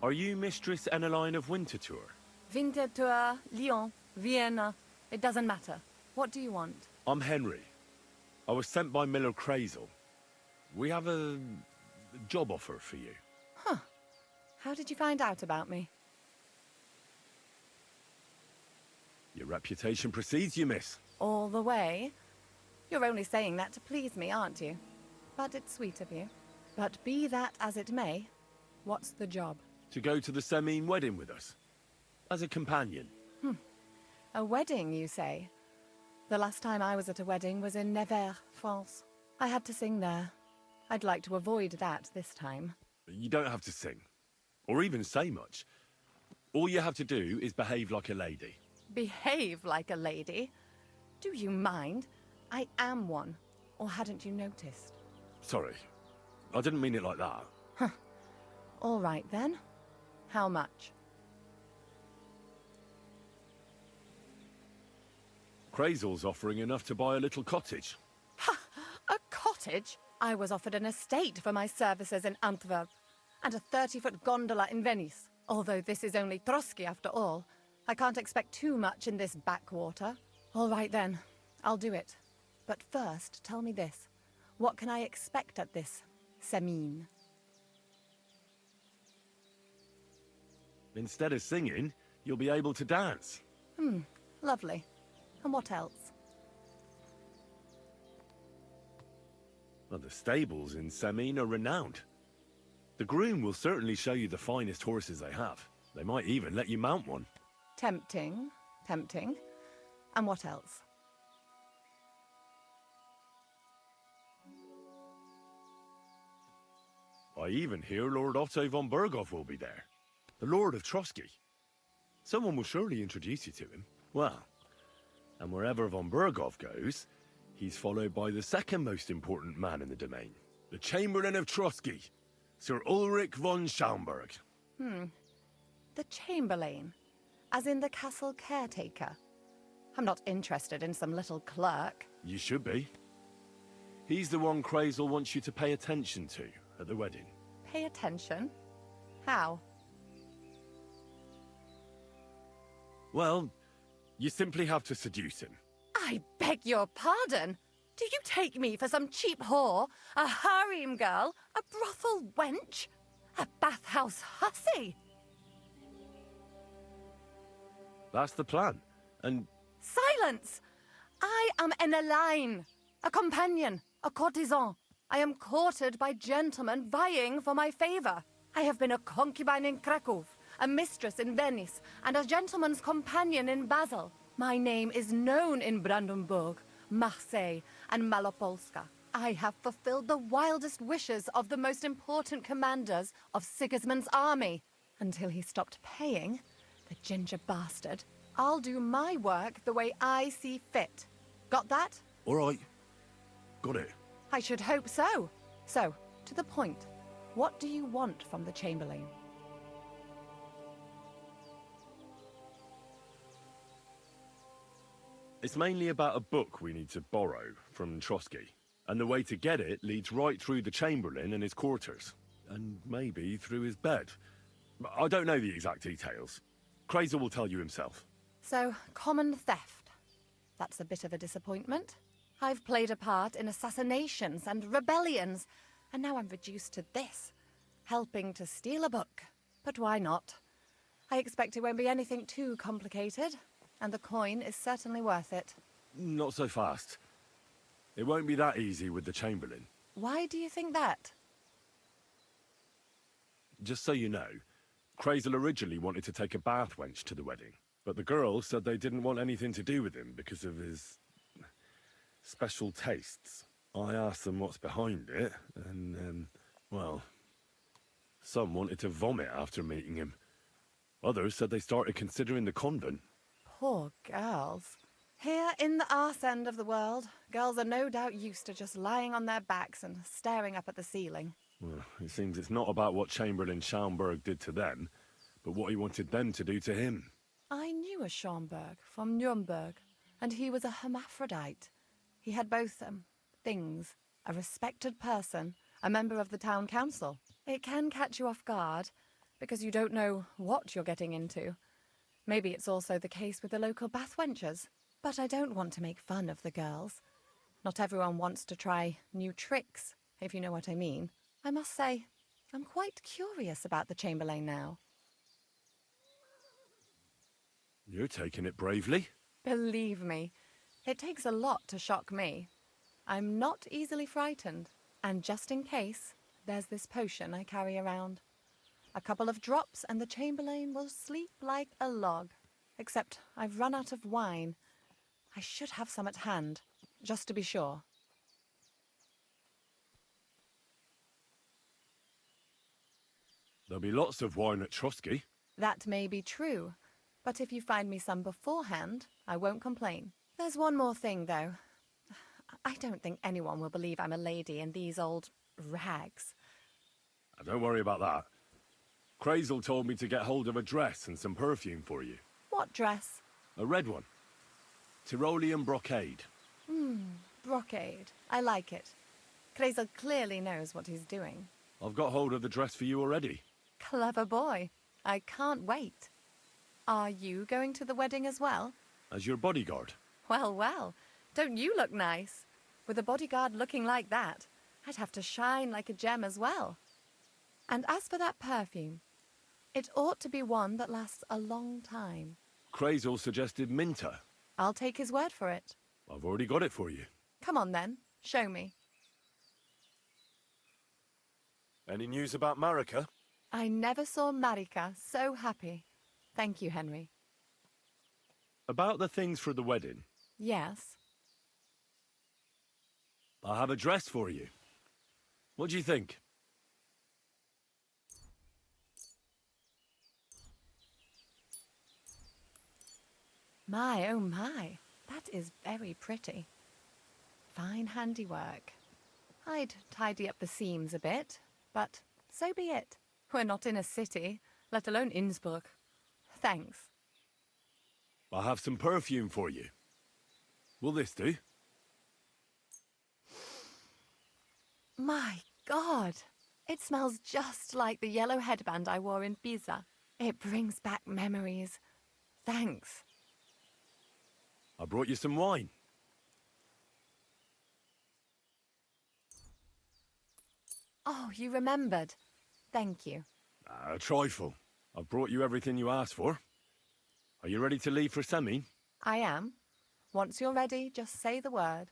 Are you Mistress Eneline of Winterthur? Winterthur, Lyon, Vienna. It doesn't matter. What do you want? I'm Henry. I was sent by Miller Crazel. We have a job offer for you. Huh. How did you find out about me? Your reputation precedes you, miss. All the way? You're only saying that to please me, aren't you? But it's sweet of you. But be that as it may, what's the job? To go to the Semine wedding with us. As a companion. A wedding, you say? The last time I was at a wedding was in Nevers, France. I had to sing there. I'd like to avoid that this time. You don't have to sing. Or even say much. All you have to do is behave like a lady. Behave like a lady? Do you mind? I am one. Or hadn't you noticed? Sorry. I didn't mean it like that. All right, then. How much? Crazel's offering enough to buy a little cottage. Ha! A cottage? I was offered an estate for my services in Antwerp, and a 30-foot gondola in Venice. Although this is only Trotsky after all, I can't expect too much in this backwater. All right then, I'll do it. But first, tell me this. What can I expect at this Semine? Instead of singing, you'll be able to dance. Lovely. And what else? Well, the stables in Semine are renowned. The groom will certainly show you the finest horses they have. They might even let you mount one. Tempting, tempting. And what else? I even hear Lord Otto von Berghoff will be there. The Lord of Trotsky. Someone will surely introduce you to him. Well, and wherever von Berghoff goes, he's followed by the second most important man in the domain. The Chamberlain of Trotsky, Sir Ulrich von Schaumburg. The Chamberlain? As in the castle caretaker? I'm not interested in some little clerk. You should be. He's the one Crazel wants you to pay attention to at the wedding. Pay attention? How? Well, you simply have to seduce him. I beg your pardon? Do you take me for some cheap whore? A harem girl? A brothel wench? A bathhouse hussy? That's the plan. And Silence! I am an Elaine, a companion, a courtesan. I am courted by gentlemen vying for my favor. I have been a concubine in Krakow, a mistress in Venice, and a gentleman's companion in Basel. My name is known in Brandenburg, Marseille, and Malopolska. I have fulfilled the wildest wishes of the most important commanders of Sigismund's army. Until he stopped paying, the ginger bastard, I'll do my work the way I see fit. Got that? all right, got it. I should hope so. So, to the point, what do you want from the Chamberlain? It's mainly about a book we need to borrow from Trotsky. And the way to get it leads right through the Chamberlain and his quarters. And maybe through his bed. I don't know the exact details. Crazel will tell you himself. So, common theft. That's a bit of a disappointment. I've played a part in assassinations and rebellions, and now I'm reduced to this. Helping to steal a book. But why not? I expect it won't be anything too complicated, and the coin is certainly worth it. Not so fast. It won't be that easy with the Chamberlain. Why do you think that? Just so you know, Crazel originally wanted to take a bath wench to the wedding, but the girls said they didn't want anything to do with him because of his special tastes. I asked them what's behind it, and, well, some wanted to vomit after meeting him. Others said they started considering the convent. Poor girls. Here in the arse end of the world, girls are no doubt used to just lying on their backs and staring up at the ceiling. Well, it seems it's not about what Chamberlain Schaumburg did to them, but what he wanted them to do to him. I knew a Schaumburg from Nuremberg, and he was a hermaphrodite. He had both, things. A respected person, a member of the town council. It can catch you off guard, because you don't know what you're getting into. Maybe it's also the case with the local bath wenchers. But I don't want to make fun of the girls. Not everyone wants to try new tricks, if you know what I mean. I must say, I'm quite curious about the Chamberlain now. You're taking it bravely. Believe me, it takes a lot to shock me. I'm not easily frightened, and just in case, there's this potion I carry around. A couple of drops and the Chamberlain will sleep like a log. Except I've run out of wine. I should have some at hand, just to be sure. There'll be lots of wine at Trotsky. That may be true, but if you find me some beforehand, I won't complain. There's one more thing, though. I don't think anyone will believe I'm a lady in these old rags. Don't worry about that. Crazel told me to get hold of a dress and some perfume for you. What dress? A red one. Tyrolean brocade. Brocade. I like it. Crazel clearly knows what he's doing. I've got hold of the dress for you already. Clever boy. I can't wait. Are you going to the wedding as well? As your bodyguard. Well, well. Don't you look nice? With a bodyguard looking like that, I'd have to shine like a gem as well. And as for that perfume, it ought to be one that lasts a long time. Crazel suggested Minter. I'll take his word for it. I've already got it for you. Come on then, show me. Any news about Marika? I never saw Marika so happy. Thank you, Henry. About the things for the wedding. Yes. I have a dress for you. What do you think? My, oh my, that is very pretty. Fine handiwork. I'd tidy up the seams a bit, but so be it. We're not in a city, let alone Innsbruck. Thanks. I have some perfume for you. Will this do? My God! It smells just like the yellow headband I wore in Pisa. It brings back memories. Thanks. I brought you some wine. Oh, you remembered. Thank you. A trifle. I've brought you everything you asked for. Are you ready to leave for Semine? I am. Once you're ready, just say the word.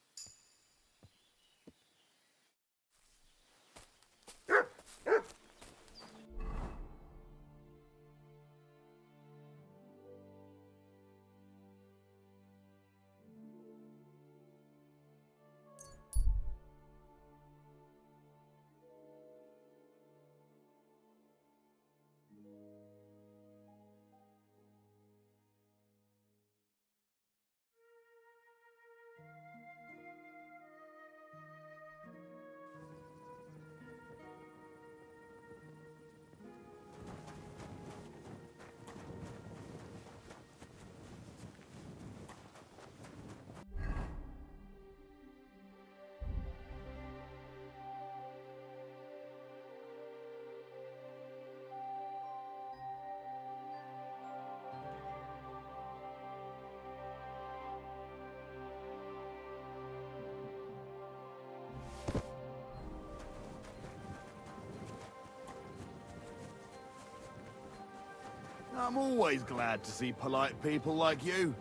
I'm always glad to see polite people like you.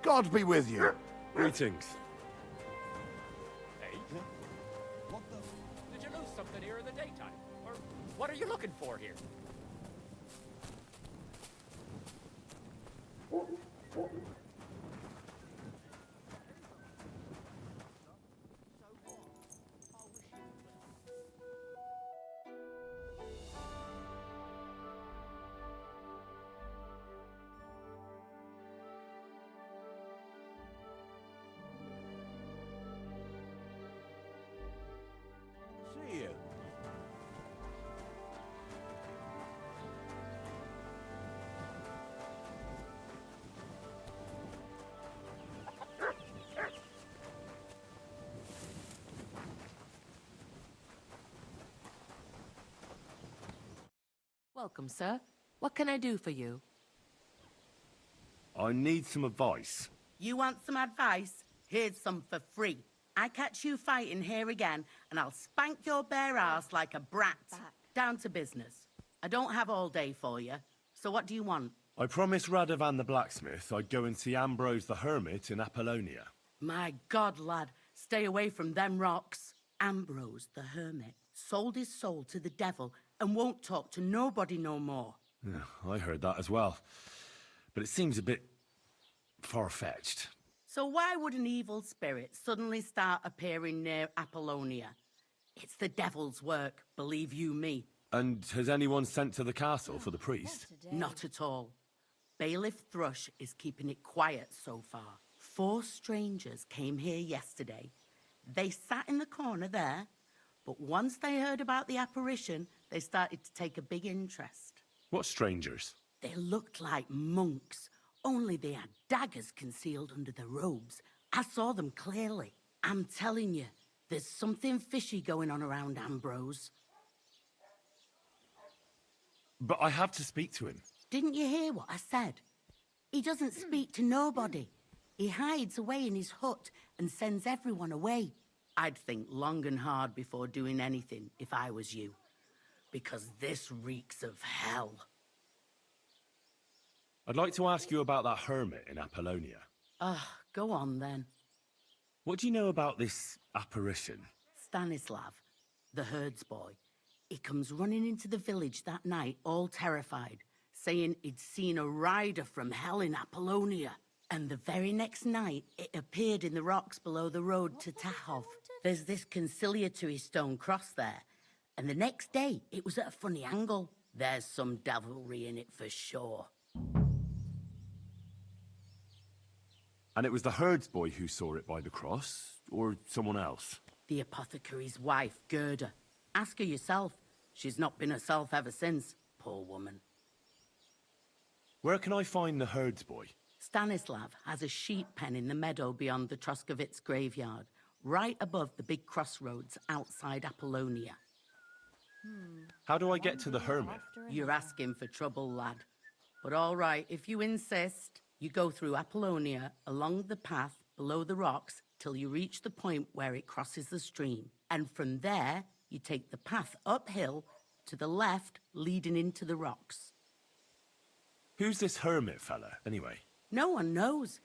God be with you. Greetings. Hey? Did you lose something here in the daytime? Or what are you looking for here? See you. Welcome, sir. What can I do for you? I need some advice. You want some advice? Here's some for free. I catch you fighting here again, and I'll spank your bare ass like a brat. Down to business. I don't have all day for you. So what do you want? I promised Radovan the blacksmith I'd go and see Ambrose the hermit in Apollonia. My God, lad, stay away from them rocks. Ambrose the hermit sold his soul to the devil and won't talk to nobody no more. Yeah, I heard that as well. But it seems a bit far-fetched. So why would an evil spirit suddenly start appearing near Apollonia? It's the devil's work, believe you me. And has anyone sent to the castle for the priest? Not at all. Bailiff Thrush is keeping it quiet so far. 4 strangers came here yesterday. They sat in the corner there, but once they heard about the apparition, they started to take a big interest. What strangers? They looked like monks, only they had daggers concealed under their robes. I saw them clearly. I'm telling you, there's something fishy going on around Ambrose. But I have to speak to him. Didn't you hear what I said? He doesn't speak to nobody. He hides away in his hut and sends everyone away. I'd think long and hard before doing anything if I was you. Because this reeks of hell. I'd like to ask you about that hermit in Apollonia. Go on then. What do you know about this apparition? Stanislav, the herds boy. He comes running into the village that night, all terrified, saying he'd seen a rider from hell in Apollonia. And the very next night, it appeared in the rocks below the road to Tahov. There's this conciliatory stone cross there. And the next day, it was at a funny angle. There's some devilry in it for sure. And it was the herds boy who saw it by the cross, or someone else? The apothecary's wife, Gerda. Ask her yourself. She's not been herself ever since, poor woman. Where can I find the herds boy? Stanislav has a sheep pen in the meadow beyond the Troskovitz graveyard, right above the big crossroads outside Apollonia. How do I get to the hermit? You're asking for trouble, lad. But all right, if you insist, you go through Apollonia, along the path below the rocks, till you reach the point where it crosses the stream. And from there, you take the path uphill to the left, leading into the rocks. Who's this hermit fella, anyway? No one knows.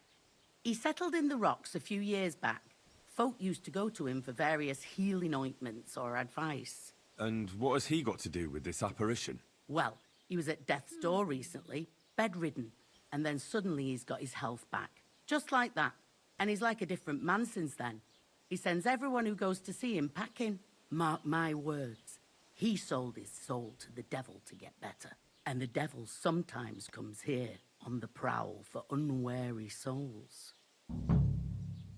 He settled in the rocks a few years back. Folk used to go to him for various healing ointments or advice. And what has he got to do with this apparition? Well, he was at death's door recently, bedridden, and then suddenly he's got his health back. Just like that. And he's like a different man since then. He sends everyone who goes to see him packing. Mark my words. He sold his soul to the devil to get better. And the devil sometimes comes here on the prowl for unwary souls.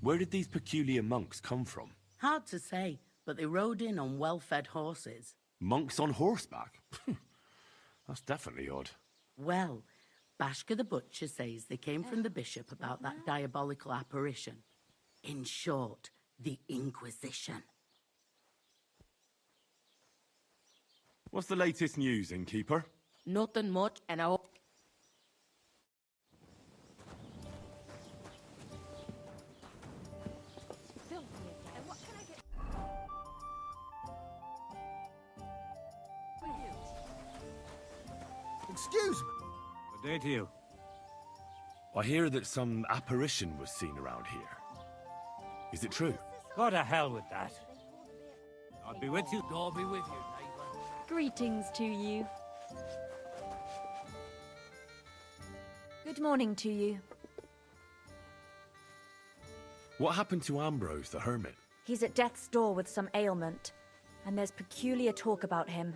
Where did these peculiar monks come from? Hard to say, but they rode in on well-fed horses. Monks on horseback? That's definitely odd. Well, Bashka the Butcher says they came from the bishop about that diabolical apparition. In short, the Inquisition. What's the latest news, innkeeper? Nothing much, and I... Excuse me, Good day to you. I hear that some apparition was seen around here. Is it true? Go to hell with that. I'll be with you. God be with you, neighbour. Greetings to you. Good morning to you. What happened to Ambrose the hermit? He's at death's door with some ailment, and there's peculiar talk about him.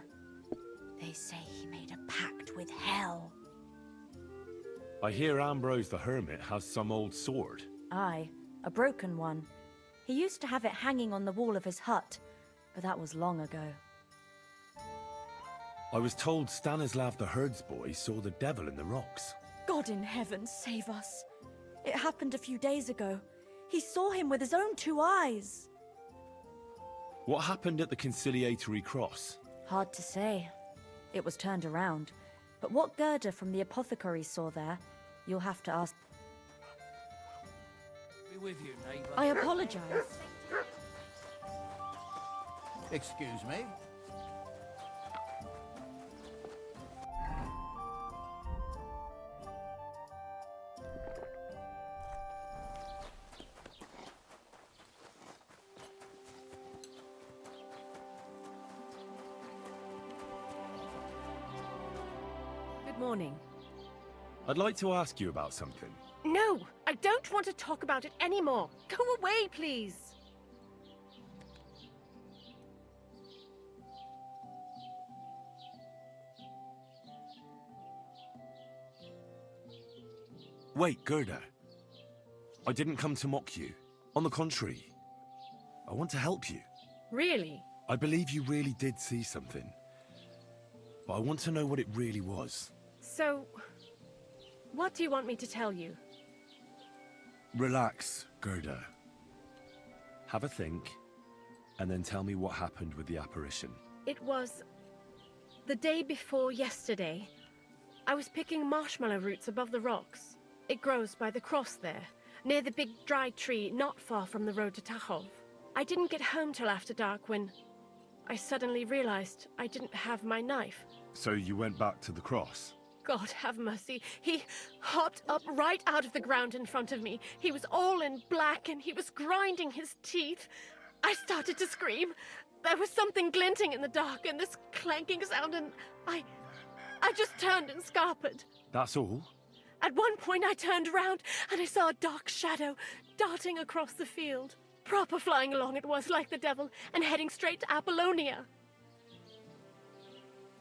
They say he made a pact with hell. I hear Ambrose the hermit has some old sword. Aye, a broken one. He used to have it hanging on the wall of his hut, but that was long ago. I was told Stanislav the herdsboy saw the devil in the rocks. God in heaven save us. It happened a few days ago. He saw him with his own 2 eyes. What happened at the conciliatory cross? Hard to say. It was turned around. But what Gerda from the apothecary saw there, you'll have to ask. Be with you, neighbour. I apologize. Excuse me. Good morning. I'd like to ask you about something. No, I don't want to talk about it anymore. Go away, please. Wait, Gerda. I didn't come to mock you. On the contrary, I want to help you. Really? I believe you really did see something. But I want to know what it really was. So, what do you want me to tell you? Relax, Gerda. Have a think, and then tell me what happened with the apparition. It was the day before yesterday. I was picking marshmallow roots above the rocks. It grows by the cross there, near the big dry tree not far from the road to Tachov. I didn't get home till after dark when I suddenly realized I didn't have my knife. So you went back to the cross? God have mercy. He hopped up right out of the ground in front of me. He was all in black and he was grinding his teeth. I started to scream. There was something glinting in the dark and this clanking sound, and I just turned and scarpered. That's all? At one point I turned around and I saw a dark shadow darting across the field. Proper flying along it was, like the devil, and heading straight to Apollonia.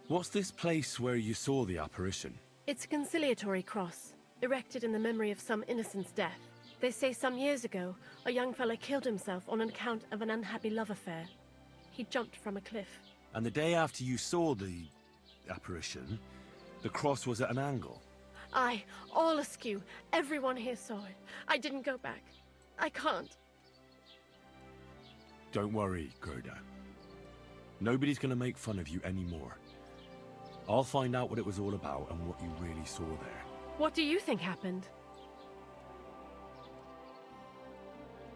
What's this place where you saw the apparition? It's a conciliatory cross, erected in the memory of some innocent's death. They say some years ago, a young fella killed himself on account of an unhappy love affair. He jumped from a cliff. And the day after you saw the apparition, the cross was at an angle? Aye, all askew. Everyone here saw it. I didn't go back. I can't. Don't worry, Gerda. Nobody's gonna make fun of you anymore. I'll find out what it was all about and what you really saw there. What do you think happened?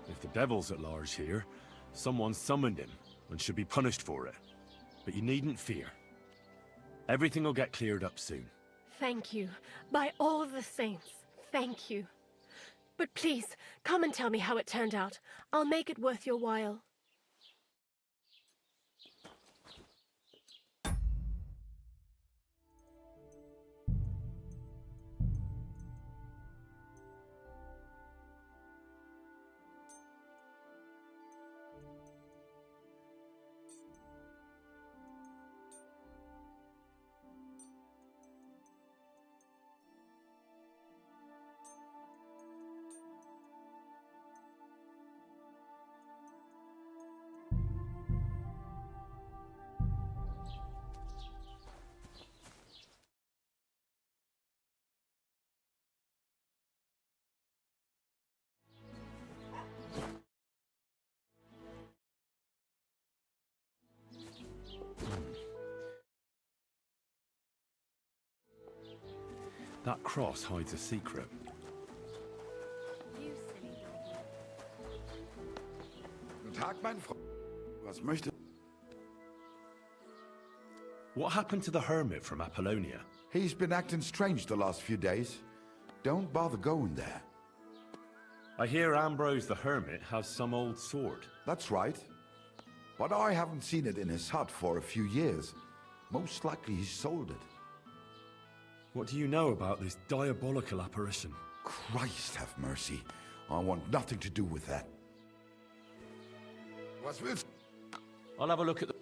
If the devil's at large here, someone summoned him and should be punished for it. But you needn't fear. Everything will get cleared up soon. Thank you. By all the saints, thank you. But please, come and tell me how it turned out. I'll make it worth your while. That cross hides a secret. Guten Tag, mein Freund. Was möchte... What happened to the hermit from Apollonia? He's been acting strange the last few days. Don't bother going there. I hear Ambrose the hermit has some old sword. That's right. But I haven't seen it in his hut for a few years. Most likely he sold it. What do you know about this diabolical apparition? Christ have mercy. I want nothing to do with that. What's this? I'll have a look at the...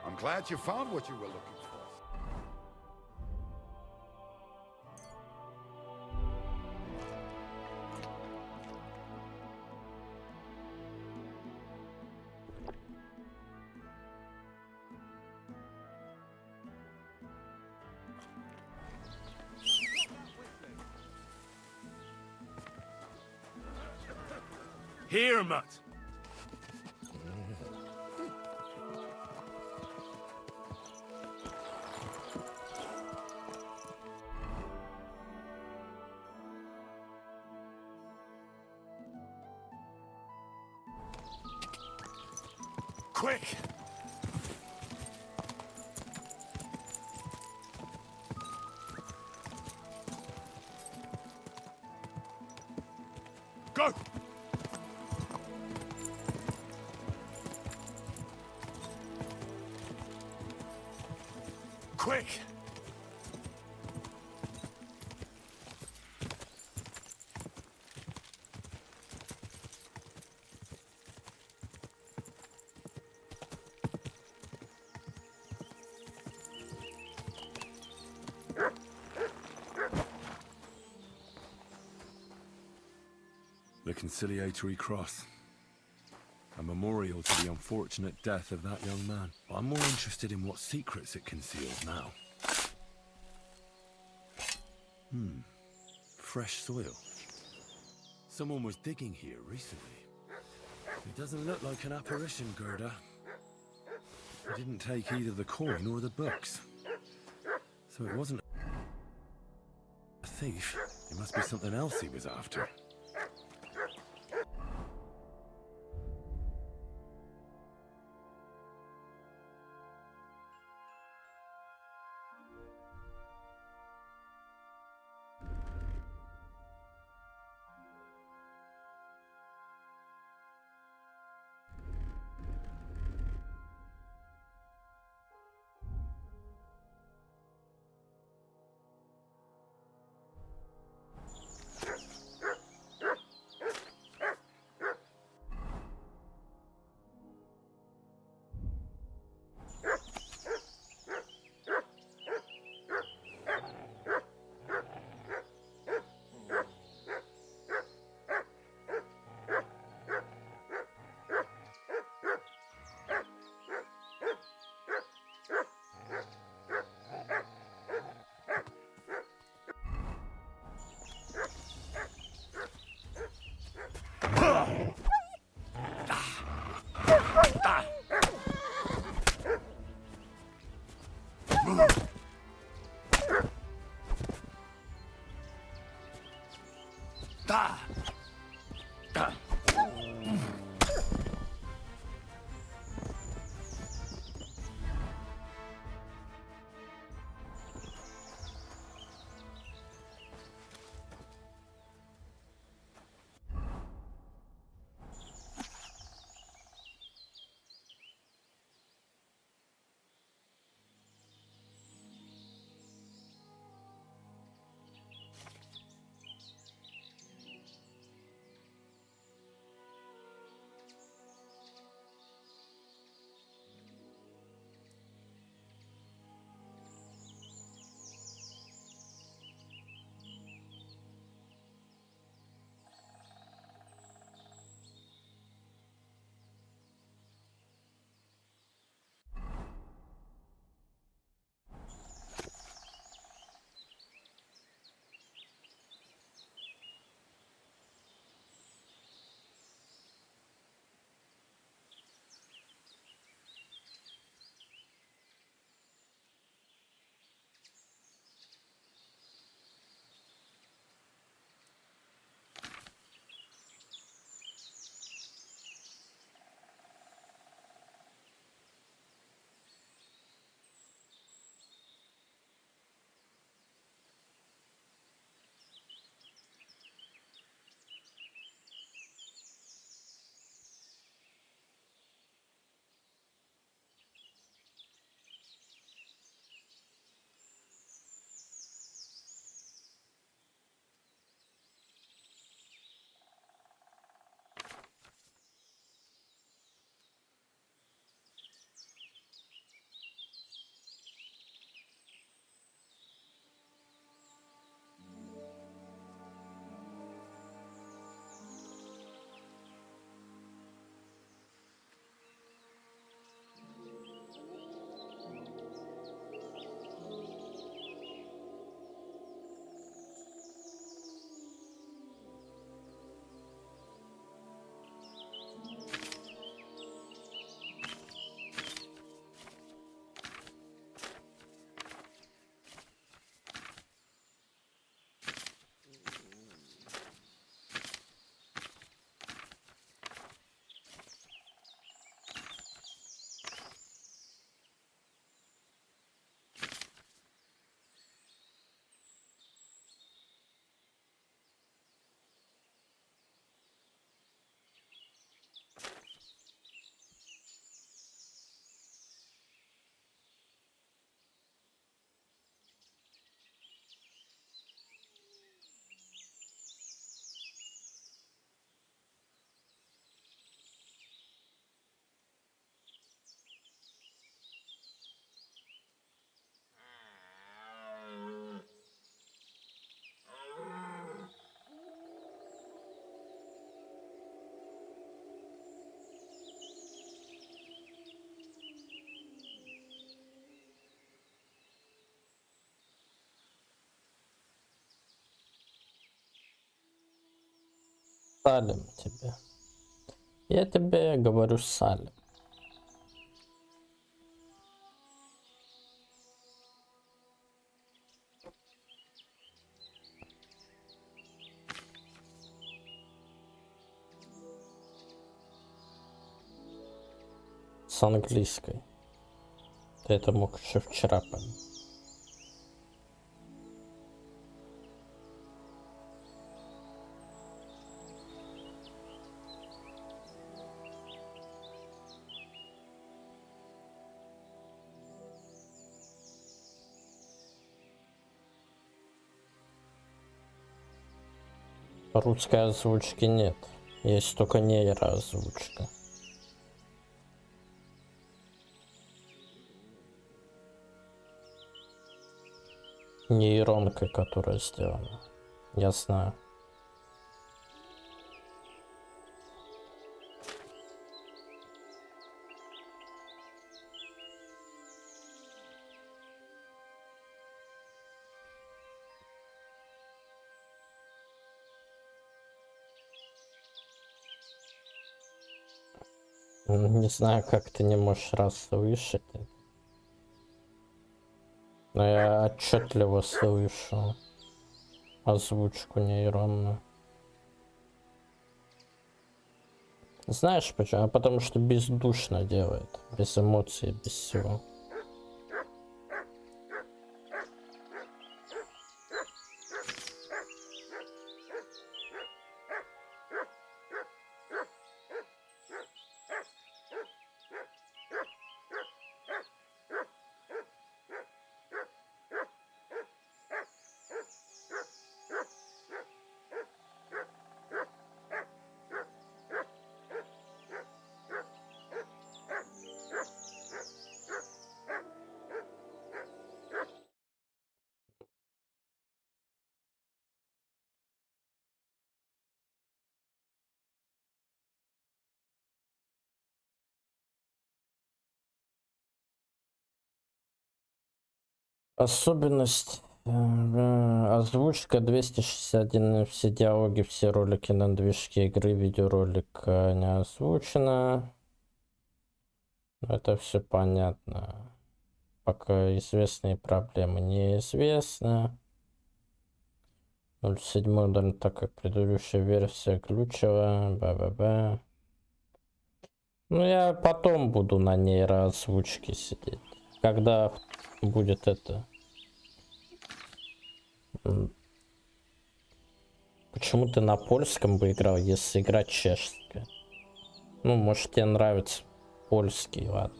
I'm glad you found what you were looking for. Here, Mutt. Quick! Go! Quick! The conciliatory cross. A memorial to the unfortunate death of that young man. I'm more interested in what secrets it conceals now. Fresh soil. Someone was digging here recently. It doesn't look like an apparition, Gerda. He didn't take either the coin or the books. So it wasn't a thief. It must be something else he was after. Салим тебе. Я тебе говорю салим. С английской. Ты это мог еще вчера понять. Русской озвучки нет. Есть только нейроозвучка. Нейронкой, которая сделана. Я знаю. Не знаю, как ты не можешь расслышать это. Но я отчетливо слышу озвучку нейронную. Знаешь почему? А потому что бездушно делает. Без эмоций, без всего. Особенность озвучка 261, все диалоги, все ролики на движке игры, видеоролик не озвучено. Это все понятно. Пока известные проблемы неизвестны. 0.7 ударно, так как предыдущая версия глючила. Б. Ну я потом буду на нейроозвучке сидеть. Когда будет это... Почему ты на польском бы играл, если игра чешская? Ну, может, тебе нравится польский, ладно.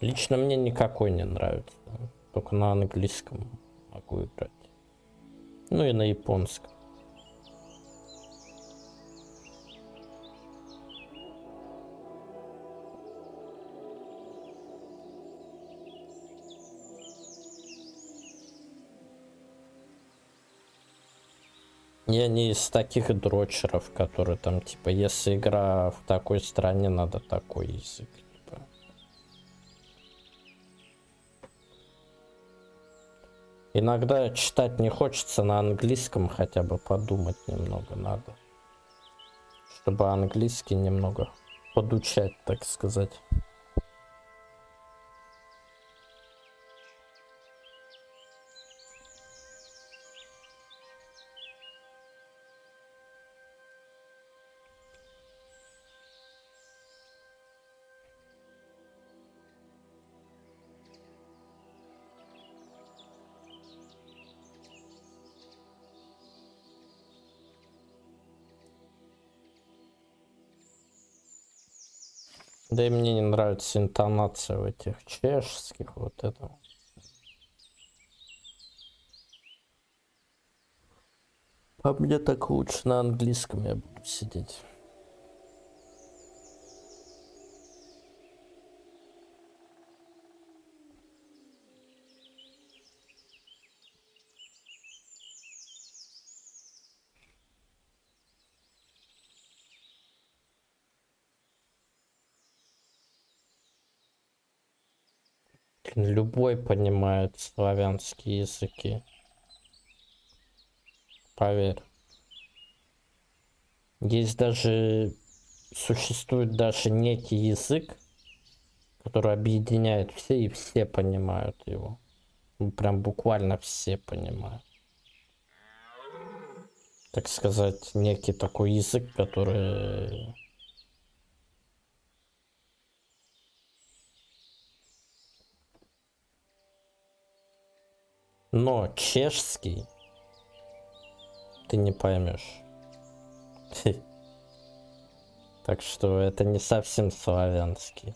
Лично мне никакой не нравится. Только на английском могу играть. Ну и на японском. Я не из таких дрочеров, которые там, типа, если игра в такой стране, надо такой язык. Типа. Иногда читать не хочется на английском, хотя бы подумать немного надо. Чтобы английский немного подучать, так сказать. Да и мне не нравится интонация в этих чешских, вот это. А мне так лучше на английском я буду сидеть. Любой понимает славянские языки. Поверь. Есть даже... Существует даже некий язык, который объединяет все, и все понимают его. Ну, прям буквально все понимают. Так сказать, некий такой язык, который... Но чешский ты не поймешь. Так что это не совсем славянский.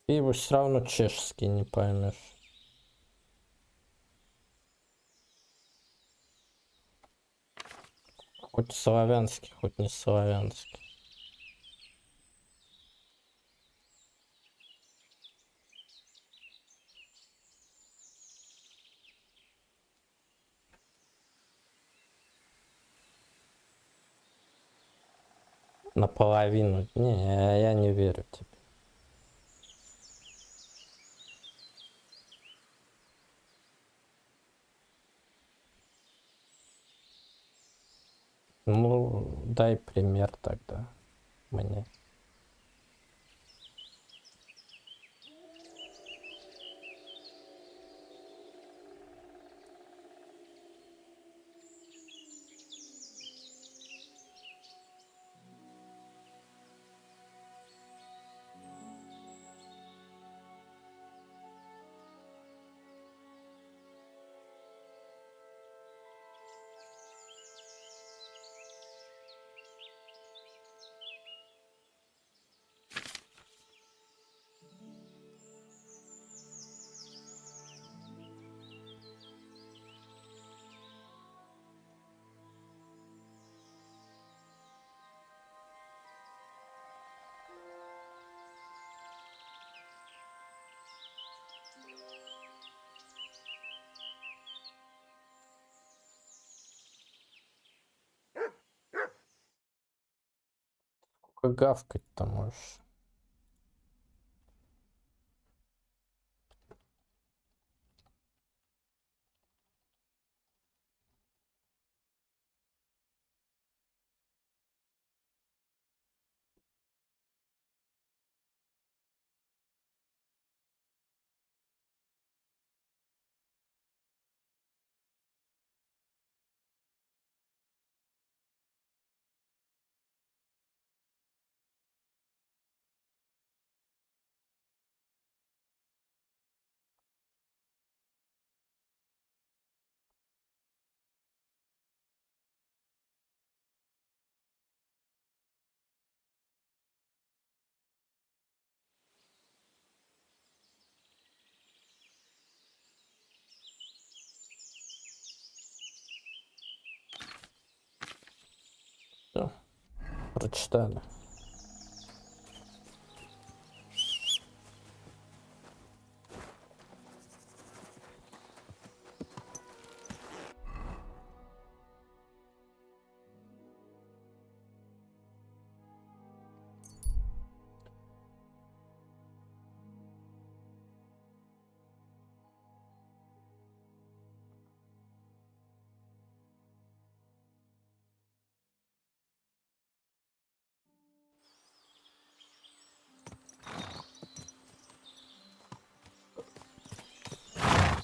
Ты его все равно чешский не поймешь. Хоть славянский, хоть не славянский. Наполовину. Не, я не верю тебе. Ну, дай пример тогда мне. Сколько гавкать-то можешь? Все, прочитали.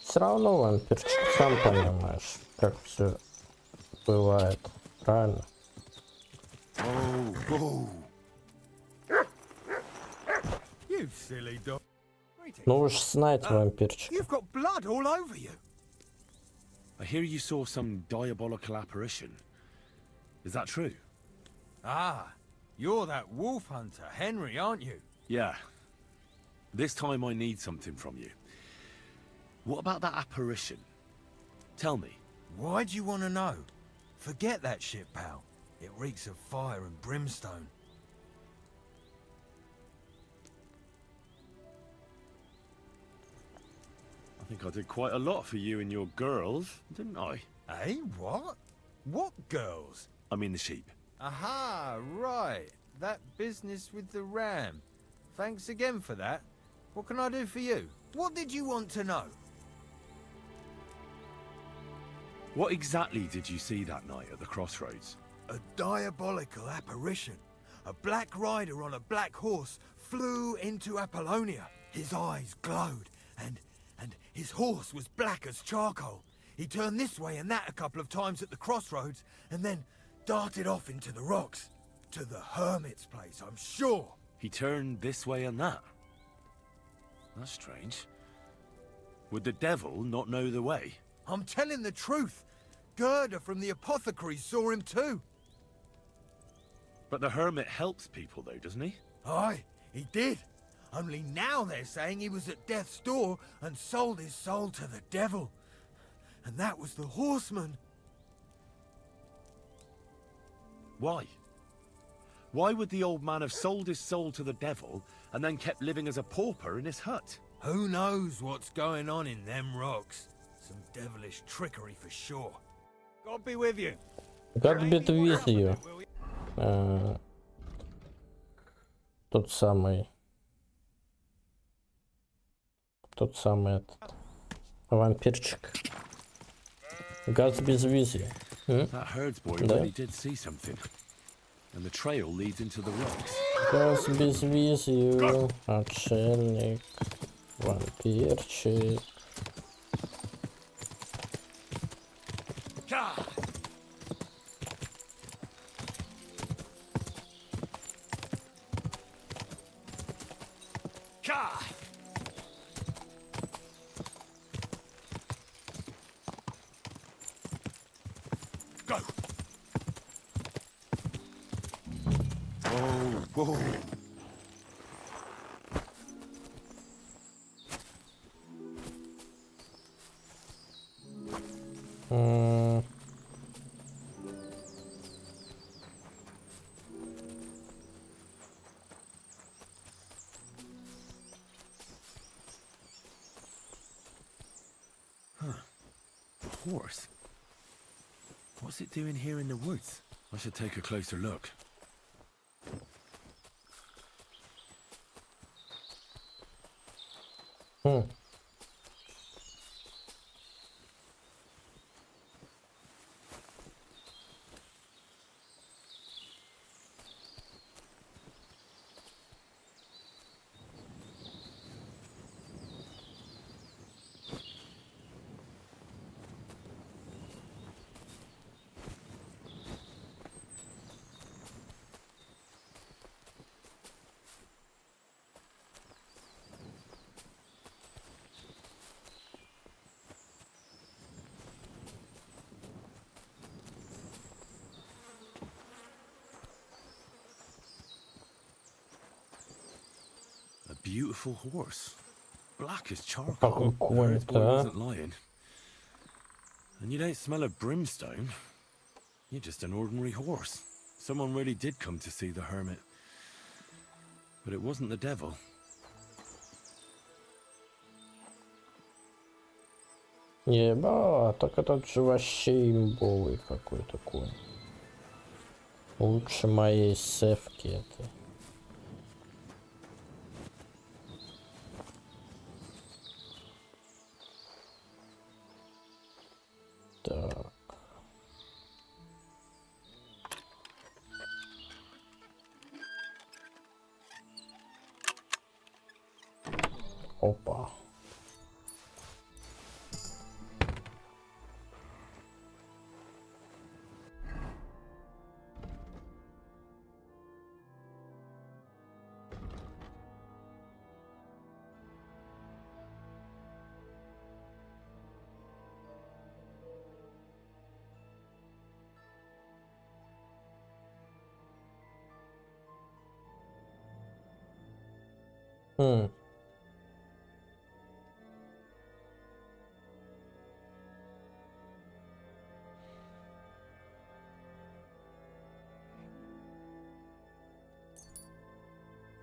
Все равно, вампирчик, сам понимаешь, как все бывает, правильно? You silly dog. Ну вы ж знаете, вампирчик. You've got blood all over you. I hear you saw some diabolical apparition. Is that true? Ah, you're that wolf hunter, Henry, aren't you? Yeah. This time I need something from you. What about that apparition? Tell me. Why do you want to know? Forget that shit, pal. It reeks of fire and brimstone. I think I did quite a lot for you and your girls, didn't I? Eh? What? What girls? I mean the sheep. Aha, right. That business with the ram. Thanks again for that. What can I do for you? What did you want to know? What exactly did you see that night at the crossroads? A diabolical apparition. A black rider on a black horse flew into Apollonia. His eyes glowed, and his horse was black as charcoal. He turned this way and that a couple of times at the crossroads, and then darted off into the rocks. To the hermit's place, I'm sure. He turned this way and that? That's strange. Would the devil not know the way? I'm telling the truth. Gerda from the apothecary saw him too. But the hermit helps people though, doesn't he? Aye, he did. Only now they're saying he was at death's door and sold his soul to the devil. And that was the horseman. Why? Why would the old man have sold his soul to the devil and then kept living as a pauper in his hut? Who knows what's going on in them rocks? Some devilish trickery for sure. God be with you. God be with you. Тот самый этот вампирчик. God's be with you. That herdsboy really did see something. And the trail leads into the rocks. God's be with you. Отшельник. Вампирчик. Go. Whoa. A horse? What's it doing here in the woods? I should take a closer look. Beautiful horse. Black as charcoal. The herdsboy wasn't lying. And you don't smell of brimstone. You're just an ordinary horse. Someone really did come to see the hermit. But it wasn't the devil. Еба, так этот же вообще имбовый какой-то конь. Лучше моей севки это. Так. Опа. Hmm.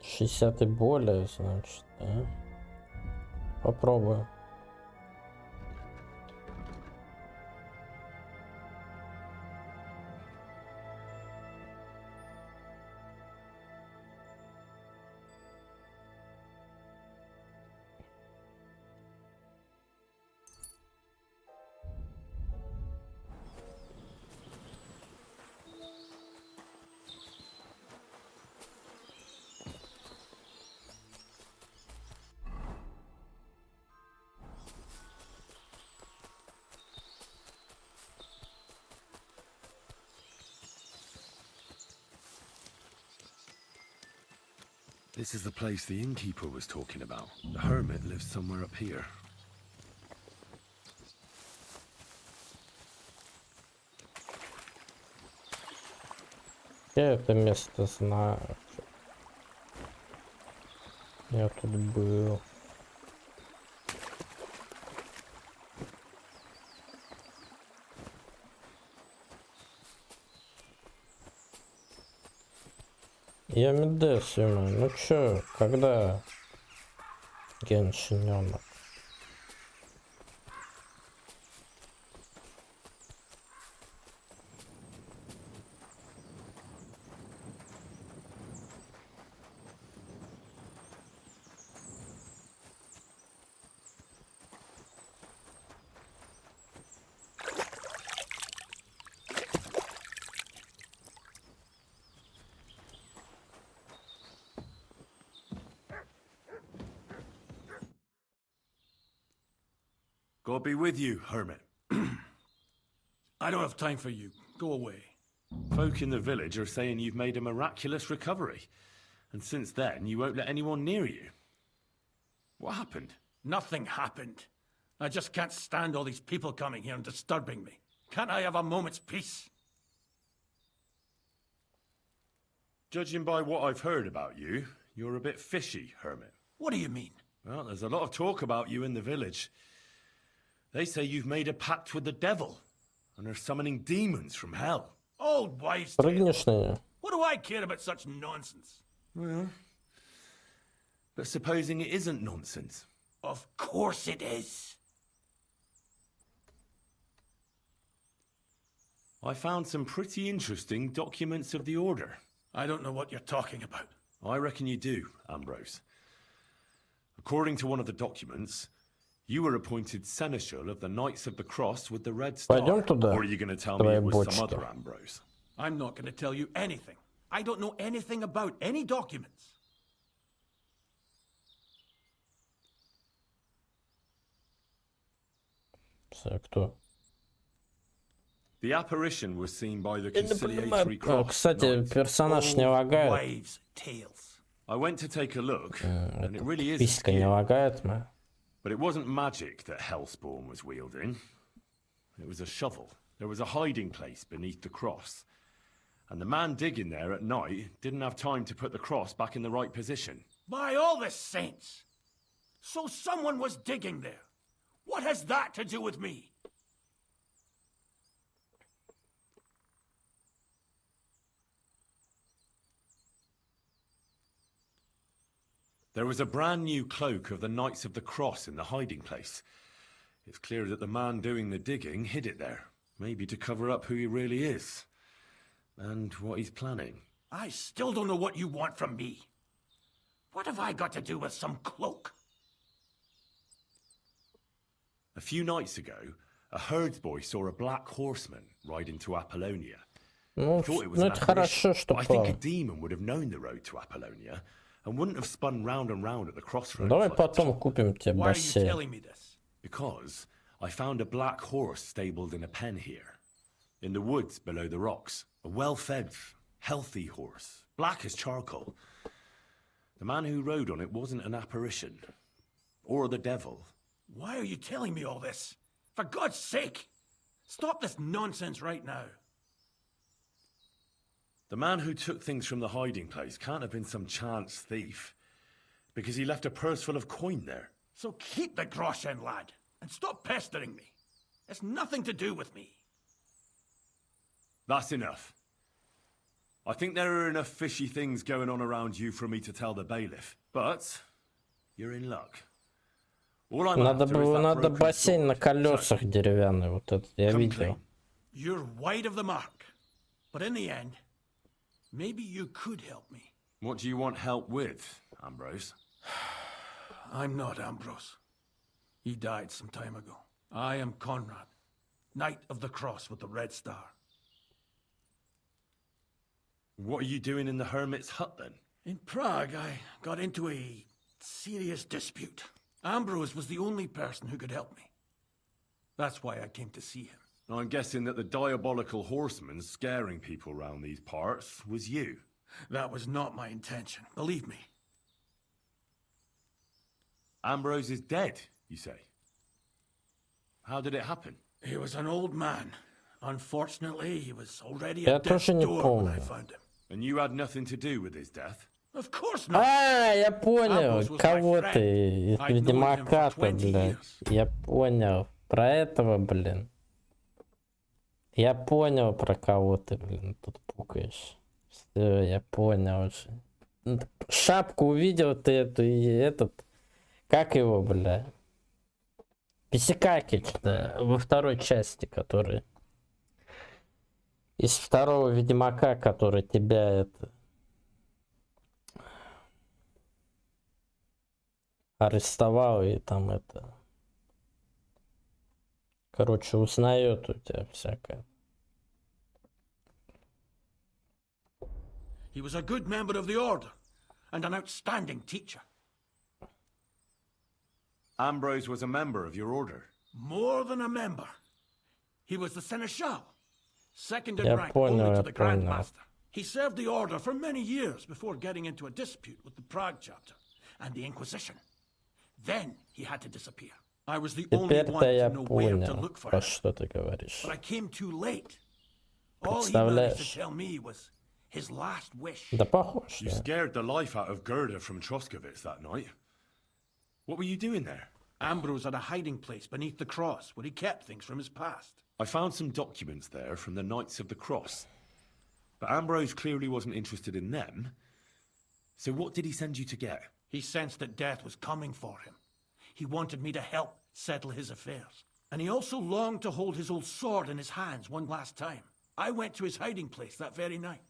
Шестьдесят и более, значит, да? Попробуем. This is the place the innkeeper was talking about. The hermit lives somewhere up here. Я это место знаю. Я тут был. Я Медес, ну чё, когда Геншинёнок? God be with you, hermit. I don't have time for you. Go away. Folk in the village are saying you've made a miraculous recovery. And since then, you won't let anyone near you. What happened? Nothing happened. I just can't stand all these people coming here and disturbing me. Can't I have a moment's peace? Judging by what I've heard about you, you're a bit fishy, hermit. What do you mean? Well, there's a lot of talk about you in the village. They say you've made a pact with the devil, and are summoning demons from hell. Old wives' Прыгнешь на неё? What do I care about such nonsense? Well, but supposing it isn't nonsense. Of course it is. I found some pretty interesting documents of the Order. I don't know what you're talking about. I reckon you do, Ambrose. According to one of the documents, you were appointed Seneschal of the Knights of the Cross with the Red Star. Пойдем туда, Or are you going to tell me it was some бочки. other Ambrose? I'm not going to tell you anything. I don't know anything about any documents. Кто? The apparition was seen by the conciliatory cross. Кстати, персонаж не лагает. Wives' tales. I went to take a look, and it really is Писька не лагает, man. But it wasn't magic that Hellspawn was wielding. It was a shovel. There was a hiding place beneath the cross. And the man digging there at night didn't have time to put the cross back in the right position. By all the saints! So someone was digging there. What has that to do with me? There was a brand new cloak of the Knights of the Cross in the hiding place. It's clear that the man doing the digging hid it there, maybe to cover up who he really is. And what he's planning. I still don't know what you want from me. What have I got to do with some cloak? A few nights ago, a herdsboy saw a black horseman ride into Apollonia. Ну, He thought it was ну an это хорошо, apparition, что but I think a по... demon would have known the road to Apollonia and wouldn't have spun round and round at the crossroads. Давай like потом купим тебе Why are you бассейн. telling me this? Because I found a black horse stabled in a pen here, in the woods below the rocks. A well-fed, healthy horse, black as charcoal. The man who rode on it wasn't an apparition, or the devil. Why are you telling me all this? For God's sake! Stop this nonsense right now. The man who took things from the hiding place can't have been some chance thief, because he left a purse full of coin there. So keep the groschen, lad, and stop pestering me. It's nothing to do with me. That's enough. I think there are enough fishy things going on around you for me to tell the bailiff, but you're in luck. All I'm Надо after is было, that надо broken бассейн на sword. колесах деревянный, вот этот я Come видел. clean. You're wide of the mark. But in the end, maybe you could help me. What do you want help with, Ambrose? I'm not Ambrose. He died some time ago. I am Conrad, Knight of the Cross with the Red Star. What are you doing in the hermit's hut then? In Prague, I got into a serious dispute. Ambrose was the only person who could help me. That's why I came to see him. I'm guessing that the diabolical horseman scaring people round these parts was you. That was not my intention, believe me. Ambrose is dead, you say? How did it happen? He was an old man. Unfortunately, he was already Я at death's тоже не door when I помню. found him. And you had nothing to do with his death? Of course not. Я понял. Ambrose was Кого my ты friend. из I'd known him for Ведьмака-то, 20 блядь. years. Я понял. Про этого, блин. Я понял, про кого ты, блин, тут пукаешь. Все, я понял уже. Шапку увидел ты эту и этот... Как его, бля? Писикакич-то во второй части, который... Из второго Ведьмака, который тебя это... Арестовал и там это... Короче, узнает у тебя всякое. He was a good member of the Order and an outstanding teacher. Ambrose was a member of your order? More than a member. He was the Seneschal, second in Я rank понял, only я to the понял. Grandmaster. He served the Order for many years before getting into a dispute with the Prague chapter and the Inquisition. Then he had to disappear. I was the only one Теперь-то я to know where to понял, look for про him. что ты говоришь. But I came too late. All he managed to Представляешь? tell me was his last wish. Да похож, You да. scared the life out of Gerda from Troskovitz that night. What were you doing there? Ambrose had a hiding place beneath the cross where he kept things from his past. I found some documents there from the Knights of the Cross. But Ambrose clearly wasn't interested in them. So what did he send you to get? He sensed that death was coming for him. He wanted me to help settle his affairs. And he also longed to hold his old sword in his hands one last time. I went to his hiding place that very night.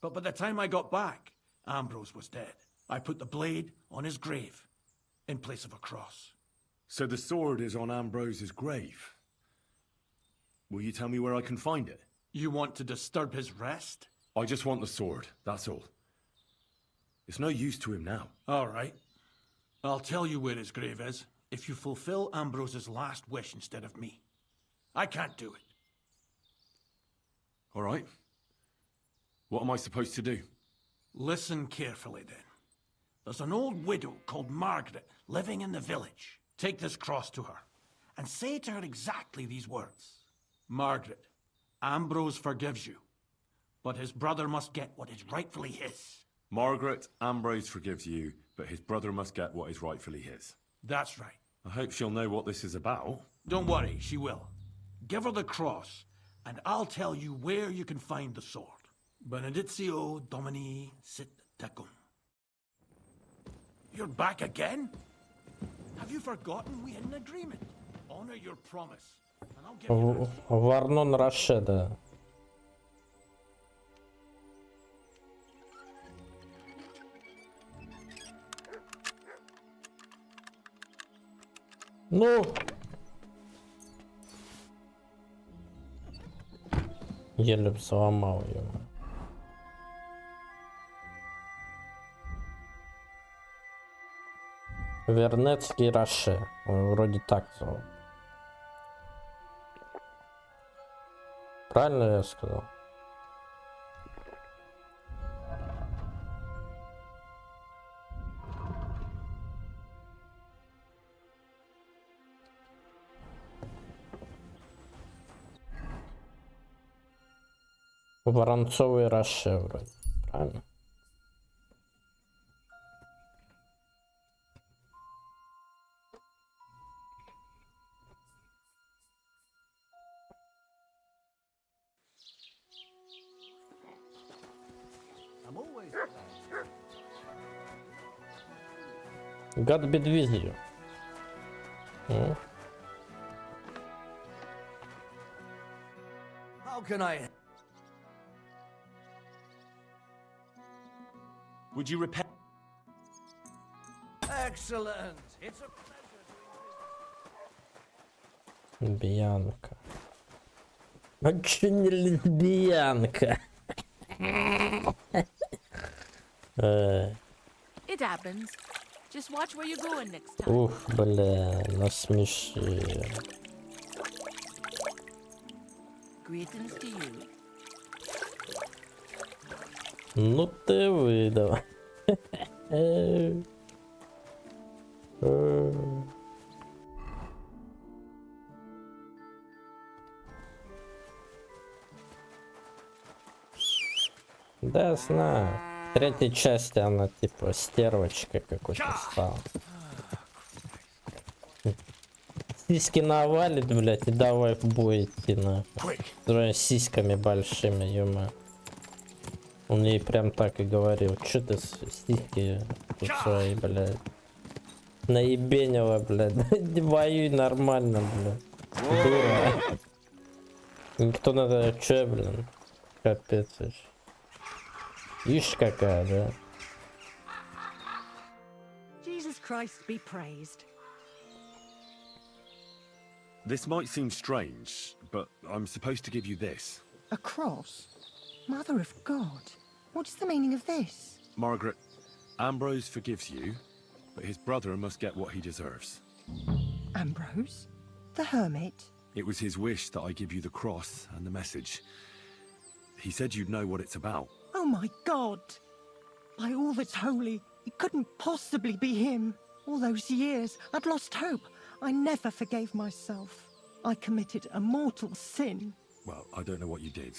But by the time I got back, Ambrose was dead. I put the blade on his grave in place of a cross. So the sword is on Ambrose's grave. Will you tell me where I can find it? You want to disturb his rest? I just want the sword, that's all. It's no use to him now. All right. I'll tell you where his grave is if you fulfill Ambrose's last wish instead of me. I can't do it. All right. What am I supposed to do? Listen carefully then. There's an old widow called Margaret living in the village. Take this cross to her and say to her exactly these words. Margaret, Ambrose forgives you, but his brother must get what is rightfully his. Margaret, Ambrose forgives you, but his brother must get what is rightfully his. That's right. I hope she'll know what this is about. Don't worry, she will. Give her the cross, and I'll tell you where you can find the sword. Benedictio Domini sit tecum. You're back again? Have you forgotten we had an agreement? Honor your promise, and I'll give you that sword. Варнон Рашеда. Ну! Еле сломал его. Вернецкий Роше. Вроде так зовут. Правильно я сказал? Воронцовый Роше вроде. Правильно? I'm always God be with you. How can I... Would you repent? Excellent. It's a Лесбиянка. Очень лесбиянка. It happens. Just watch where you're going next time. Ух, бля, насмеши. Greetings to you. Ну ты выдал. Да, знаю. В третьей части она типа стервочка какой-то стала. Сиськи навалит, блять, и давай в бой идти нахуй. С сиськами большими, ё-моё. Он ей прям так и говорил, чё ты сиськи тут свои, блядь. Наебенила, блядь. Воюй нормально, блядь. Дура. Никто надо, чё, блин. Капец. Ишь какая, да? Jesus Christ be praised. This might seem strange, but I'm supposed to give you this. A cross? Mother of God. What's the meaning of this? Margaret, Ambrose forgives you, but his brother must get what he deserves. Ambrose? The hermit? It was his wish that I give you the cross and the message. He said you'd know what it's about. Oh my God! By all that's holy, it couldn't possibly be him. All those years, I'd lost hope. I never forgave myself. I committed a mortal sin. Well, I don't know what you did.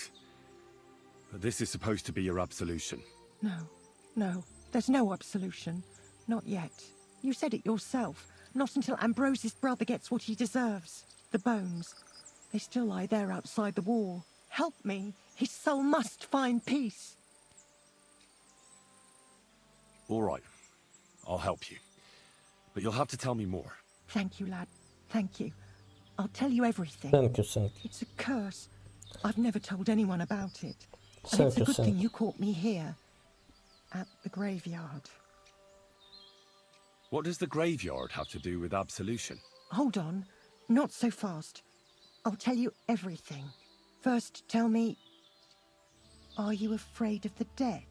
But this is supposed to be your absolution. No, there's no absolution. Not yet. You said it yourself. Not until Ambrose's brother gets what he deserves. The bones. They still lie there outside the wall. Help me. His soul must find peace. All right. I'll help you. But you'll have to tell me more. Thank you, lad. Thank you. I'll tell you everything. Thank you, thank you. It's a curse. I've never told anyone about it. And Thank it's a you, good thank thing you caught me here. At the graveyard. What does the graveyard have to do with absolution? Hold on. Not so fast. I'll tell you everything. First, tell me... Are you afraid of the dead?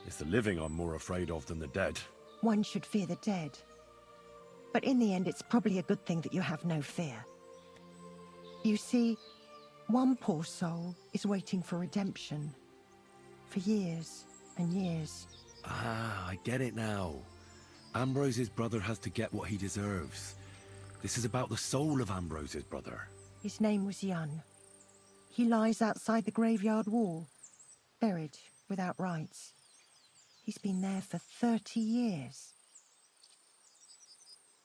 It's the living I'm more afraid of than the dead. One should fear the dead. But in the end, it's probably a good thing that you have no fear. You see, one poor soul is waiting for redemption. For years and years. Ah, I get it now. Ambrose's brother has to get what he deserves. This is about the soul of Ambrose's brother. His name was Jan. He lies outside the graveyard wall, buried without rites. He's been there for 30 years.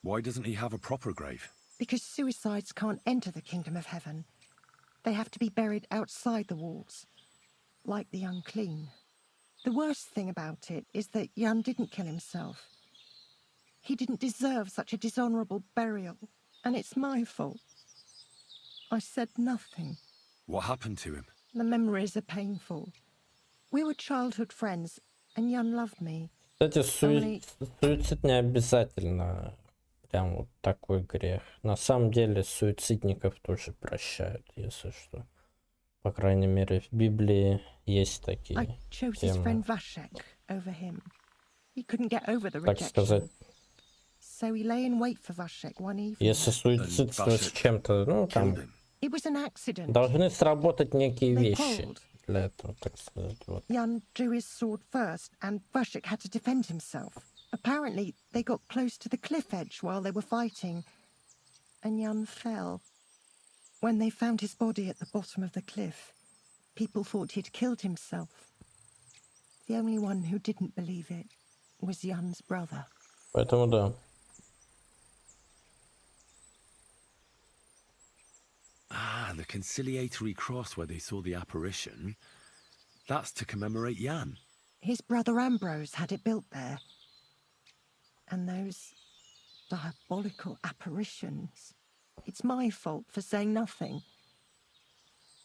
Why doesn't he have a proper grave? Because suicides can't enter the kingdom of heaven. They have to be buried outside the walls, like the unclean. The worst thing about it is that Jan didn't kill himself. He didn't deserve such a dishonorable burial, and it's my fault. I said nothing. What happened to him? The memories are painful. We were childhood friends, and Jan loved me. Кстати, суицид не обязательно прям вот такой грех. На самом деле суицидников тоже прощают, если что. По крайней мере, в Библии есть такие I chose his friend темы. Vashek over him. He couldn't get over the Так сказать, rejection. So he lay in wait for Vashek one evening. если суицидство с чем-то, ну там It was an accident. должны сработать некие They вещи quarreled. для этого, так сказать. Вот. Jan drew his sword first, and Vashek had to defend himself. Apparently, they got close to the cliff edge while they were fighting, and Jan fell. When they found his body at the bottom of the cliff, people thought he'd killed himself. The only one who didn't believe it was Jan's brother. Поэтому да. Ah, the conciliatory cross where they saw the apparition. That's to commemorate Jan. His brother Ambrose had it built there. And those diabolical apparitions. It's my fault for saying nothing.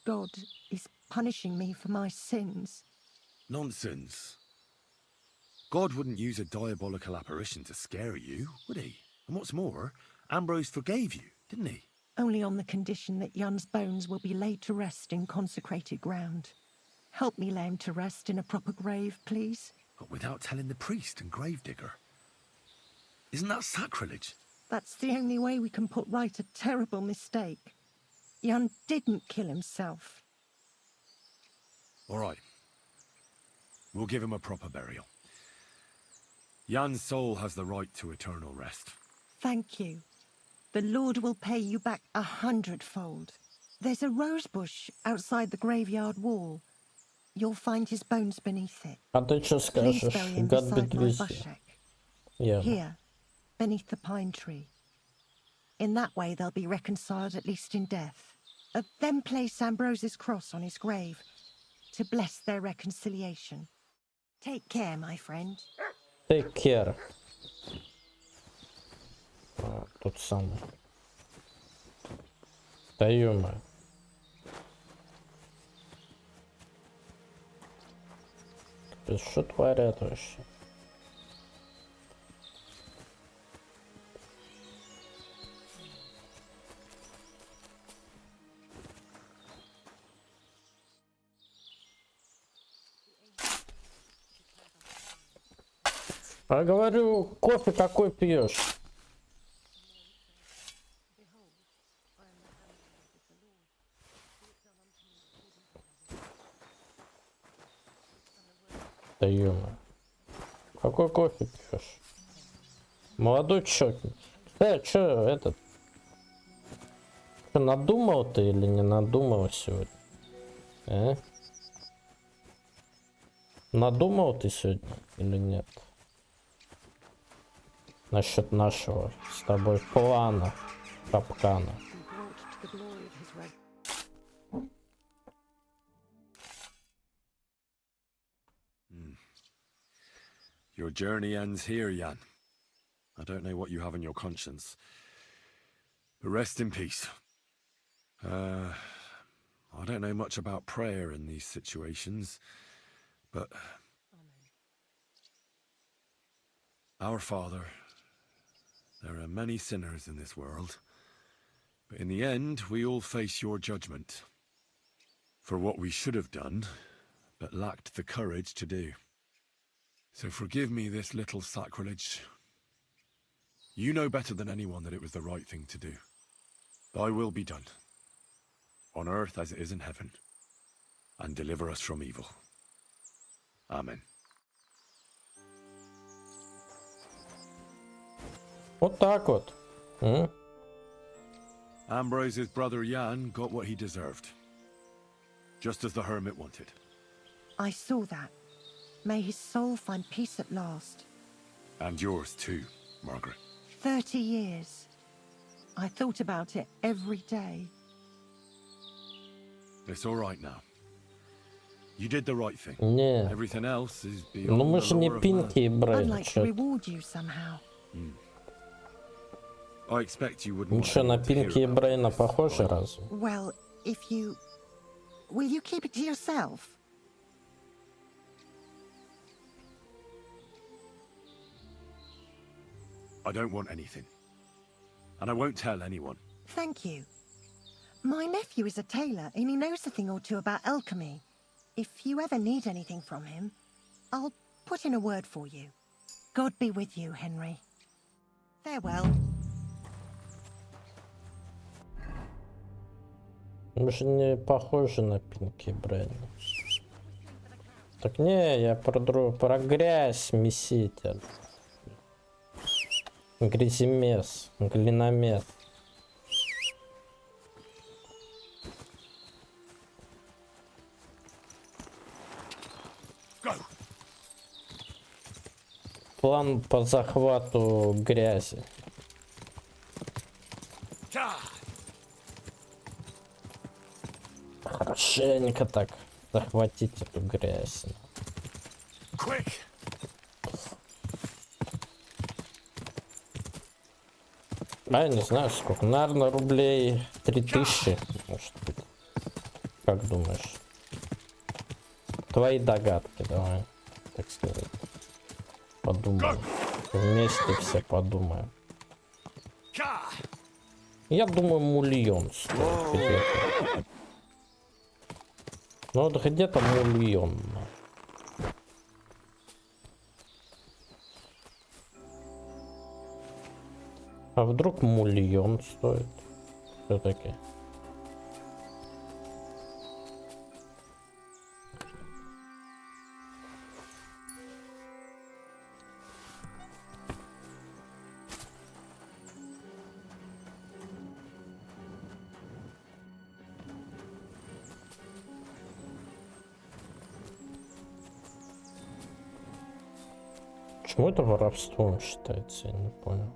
God is punishing me for my sins. Nonsense. God wouldn't use a diabolical apparition to scare you, would he? And what's more, Ambrose forgave you, didn't he? Only on the condition that Jan's bones will be laid to rest in consecrated ground. Help me lay him to rest in a proper grave, please. But without telling the priest and gravedigger. Isn't that sacrilege? That's the only way we can put right a terrible mistake. Jan didn't kill himself. All right. We'll give him a proper burial. Jan's soul has the right to eternal rest. Thank you. The Lord will pay you back 100-fold. There's a rose bush outside the graveyard wall. You'll find his bones beneath it. А ты что Please скажешь? bury him God be beside my with you. Bushek. Yeah. Here, beneath the pine tree. In that way, they'll be reconciled, at least in death. Then place Ambrose's cross on his grave to bless their reconciliation. Take care, my friend. Take care. А, тот самый. Да ё-моё. Что творят вообще? А говорю, кофе какой пьешь? Да ё-моё. Какой кофе пьешь? Молодой чёрт. Чё этот? Что, надумал ты или не надумал сегодня? Надумал ты сегодня или нет? Насчет нашего с тобой плана капкана. Your journey ends here, Jan. I don't know what you have on your conscience. But rest in peace. I don't know much about prayer in these situations, but Our Father, there are many sinners in this world, but in the end, we all face your judgment for what we should have done, but lacked the courage to do. So forgive me this little sacrilege. You know better than anyone that it was the right thing to do. Thy will be done, on earth as it is in heaven, and deliver us from evil. Amen. Вот так вот. Ambrose's brother Jan got what he deserved, just as the hermit wanted. I saw that. May his soul find peace at last. And yours too, Margaret. 30 years. I thought about it every day. It's all right now. You did the right thing. Не. Everything else is Ну beyond мы the же не lore of Пинки и man. I'd Брейн. like to reward you somehow. I expect you wouldn't want Ничего, на anyone to hear Пинки и about Брейна this, похоже right? разве? Well, if you... Will you keep it to yourself? I don't want anything. And I won't tell anyone. Thank you. My nephew is a tailor and he knows a thing or two about alchemy. If you ever need anything from him, I'll put in a word for you. God be with you, Henry. Farewell. Мы же не похожи на Пинки и Брейна. Так не, я про грязь, меситель. Гряземес, глиномет. План по захвату грязи. Хорошенько так захватить эту грязь. А я не знаю сколько, наверное, рублей 3000, может быть. Как думаешь? Твои догадки, давай, так сказать. Подумаем. Вместе все подумаем. Я думаю, мульон стоит где-то. Ну вот где-то мульон. А вдруг мульон стоит? Все-таки. Почему это воровством считается, я не понял.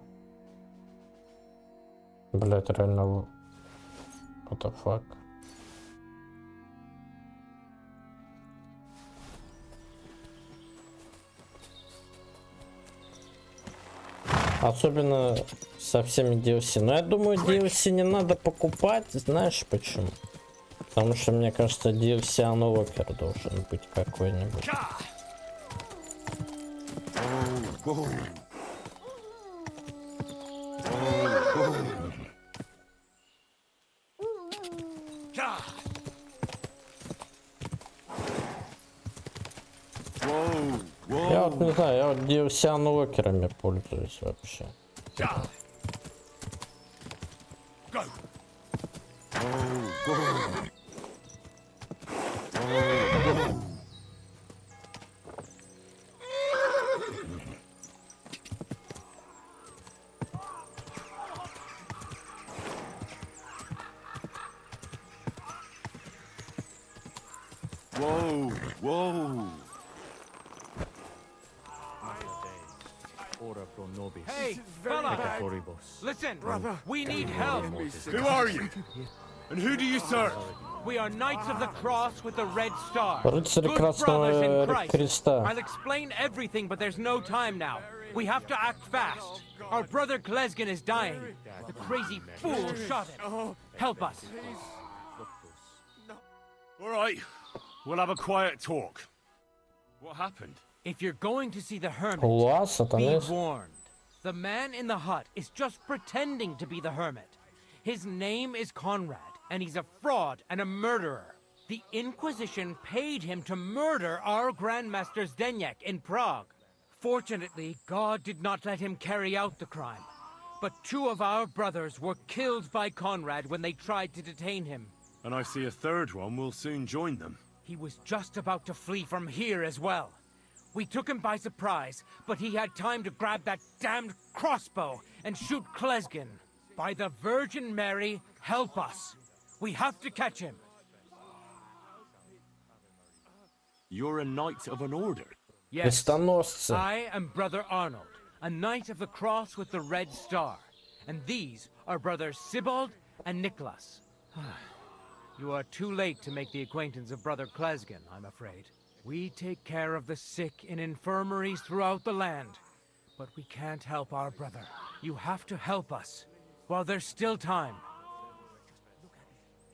Блять, реально... What the fuck? Особенно со всеми DLC. Но я думаю, DLC не надо покупать. Знаешь почему? Потому что, мне кажется, DLC Unlocker должен быть какой-нибудь. Я вот не знаю, я вот DLC Unlocker'ами пользуюсь вообще. Whoa, whoa. Hey, fella! Listen, we need help. Who are you? And who do you serve? We are Knights of the Cross with the Red Star. Рыцари Good Красного brothers in Christ. Креста. I'll explain everything, but there's no time now. We have to act fast. Our brother Glesgan is dying. The crazy fool shot him. Help us. All right, we'll have a quiet talk. What happened? If you're going to see the hermit, Луаса, там be есть? warned. The man in the hut is just pretending to be the hermit. His name is Conrad, and he's a fraud and a murderer. The Inquisition paid him to murder our Grandmaster Zdeněk in Prague. Fortunately, God did not let him carry out the crime. But 2 of our brothers were killed by Conrad when they tried to detain him. And I see a third one will soon join them. He was just about to flee from here as well. We took him by surprise, but he had time to grab that damned crossbow and shoot Klesgen. By the Virgin Mary, help us. We have to catch him. You're a knight of an order? Yes, Крестоносцы. I am Brother Arnold, a knight of the cross with the Red Star. And these are brothers Sibald and Nicholas. You are too late to make the acquaintance of Brother Klesgen, I'm afraid. We take care of the sick in infirmaries throughout the land. But we can't help our brother. You have to help us, while there's still time.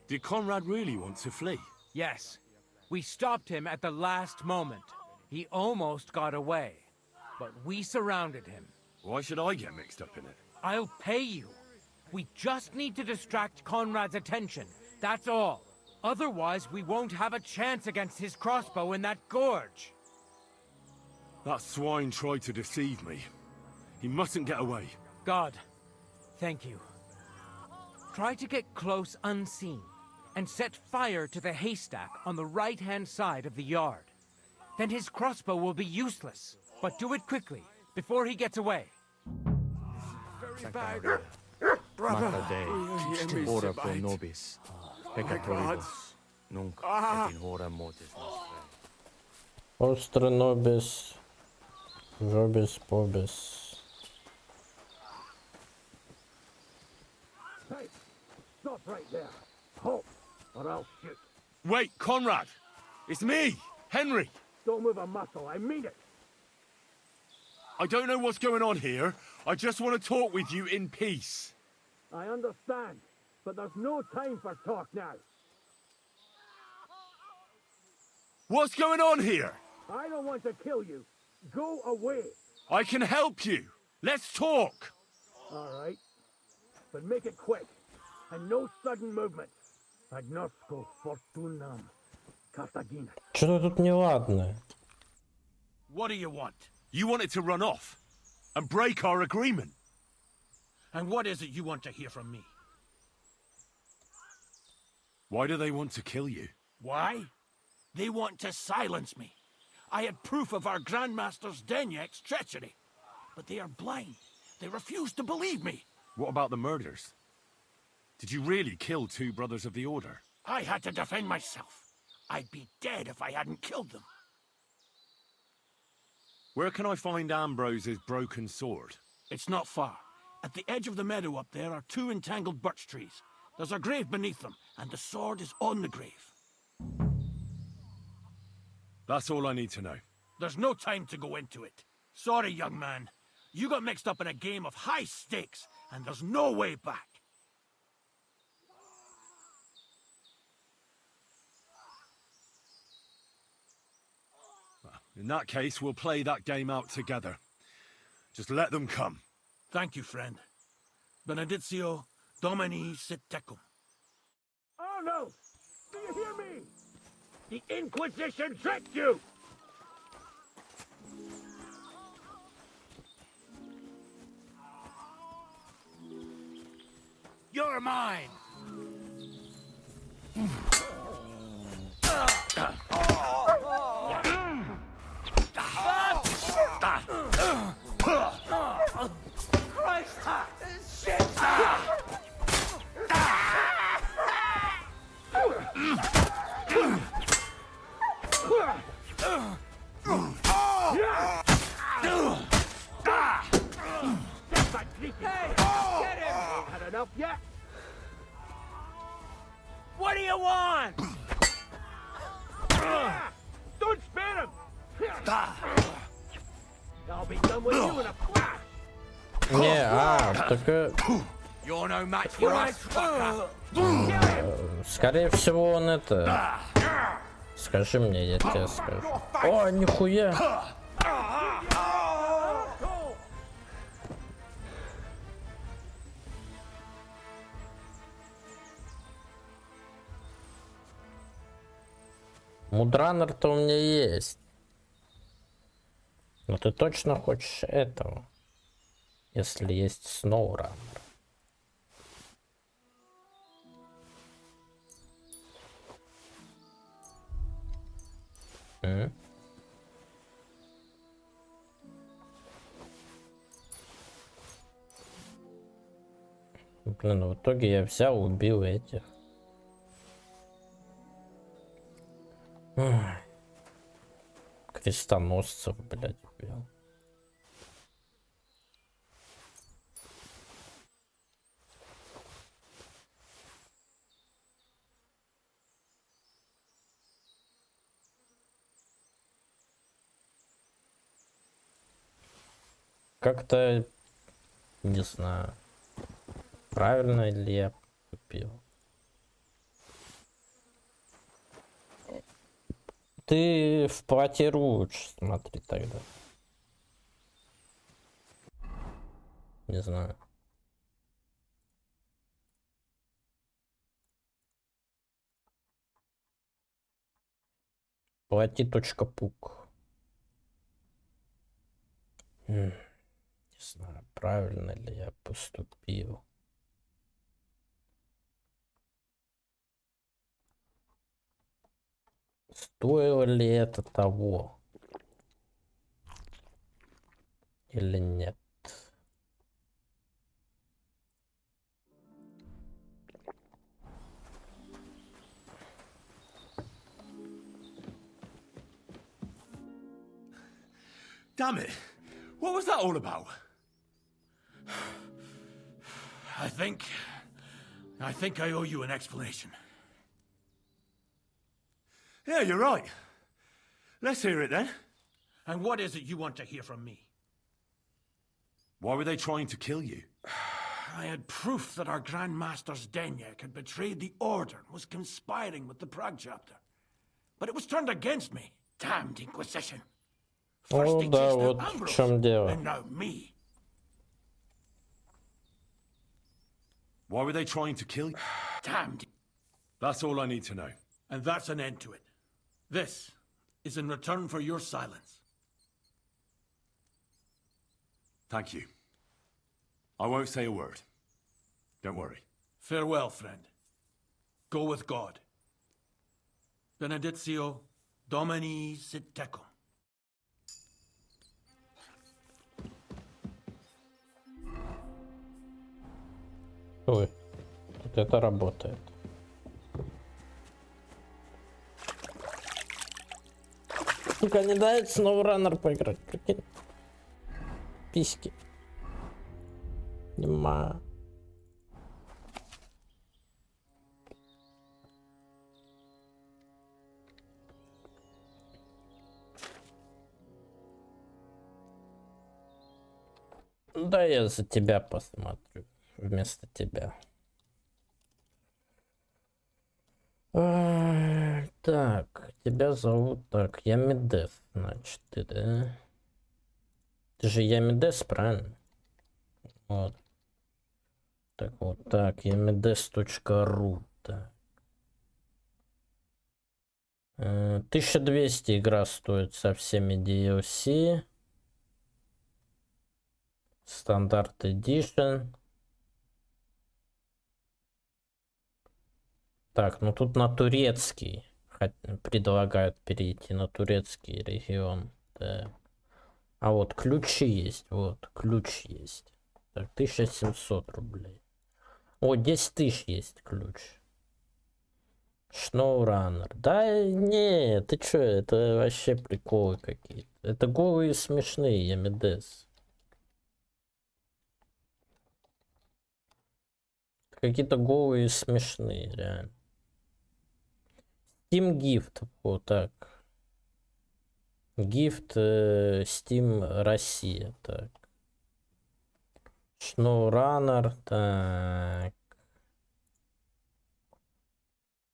Did Conrad really want to flee? Yes. We stopped him at the last moment. He almost got away. But we surrounded him. Why should I get mixed up in it? I'll pay you. We just need to distract Conrad's attention. That's all. Otherwise, we won't have a chance against his crossbow in that gorge. That swine tried to deceive me. He mustn't get away. God, thank you. Try to get close unseen, and set fire to the haystack on the right-hand side of the yard. Then his crossbow will be useless. But do it quickly, before he gets away. Very bad. Brother, ora pro nobis, peccatoribus, nunc et in hora mortis nostrae. Ostre nobis, vobis pobis. Hey, stop right there. Halt, or I'll shoot. Wait, Conrad! It's me, Henry! Don't move a muscle, I mean it. I don't know what's going on here. I just want to talk with you in peace. I understand, but there's no time for talk now. What's going on here? I don't want to kill you. Go away. I can help you. Let's talk. All right, but make it quick, and no sudden movement. Agnosco fortunam Cartagina. Что-то тут неладное. What do you want? You wanted to run off and break our agreement. And what is it you want to hear from me? Why do they want to kill you? Why? They want to silence me. I had proof of our Grandmaster Zdeněk's treachery. But they are blind. They refuse to believe me. What about the murders? Did you really kill 2 brothers of the Order? I had to defend myself. I'd be dead if I hadn't killed them. Where can I find Ambrose's broken sword? It's not far. At the edge of the meadow up there are 2 entangled birch trees. There's a grave beneath them, and the sword is on the grave. That's all I need to know. There's no time to go into it. Sorry, young man. You got mixed up in a game of high stakes, and there's no way back. In that case, we'll play that game out together. Just let them come. Thank you, friend. Benedictio Domini sit tecum. Oh no! Do you hear me? The Inquisition tricked you! You're mine! Christ! Shit! Hey, get him! Had enough yet? What do you want? Don't spare him! I'll be done with you in a flash! You're no match for us, fucker! Скорее всего, он это... Скажи мне, я тебе скажу. О, нихуя! Мудранер-то у меня есть. Но ты точно хочешь этого? Если есть сноураннер. Блин, в итоге я взял, убил этих. Крестоносцев, блядь, убил. Как-то не знаю, правильно ли я купил. Ты в платье лучше, смотри тогда. Не знаю. Плати.пук. Не знаю, правильно ли я поступил. Стоило ли это того? Или нет? Damn it! What was that all about? I think I owe you an explanation. Yeah, you're right. Let's hear it then. And what is it you want to hear from me? Why were they trying to kill you? I had proof that our Grand Master's Denyak had betrayed the Order and was conspiring with the Prague chapter. But it was turned against me. Damned Inquisition. First they chased out Ambrose, and now me. Why were they trying to kill you? Damned. That's all I need to know. And that's an end to it. This is in return for your silence. Thank you. I won't say a word. Don't worry. Farewell, friend. Go with God. Benedictio Domini sit tecum. Ой, тут это работает. Сука, не дает SnowRunner поиграть, прикинь. Письки. Нема. Да, я за тебя посмотрю. Вместо тебя. Так, тебя зовут так. Ямидес, значит, ты, да? Ты же Ямидес, правильно? Вот. Так вот, так, yamides.ru. Так. 1200 игра стоит со всеми DLC. Стандарт Edition. Так, ну тут на турецкий. Предлагают перейти на турецкий регион. Да. А вот ключи есть. Вот, ключ есть. Так, 1700 рублей. О, 10 тысяч есть ключ. SnowRunner. Да не, ты чё, это вообще приколы какие-то. Это голые смешные, Ямидес. Какие-то голые смешные, реально. Steam Gift. Вот так. Gift Steam Россия. Так. SnowRunner. Так.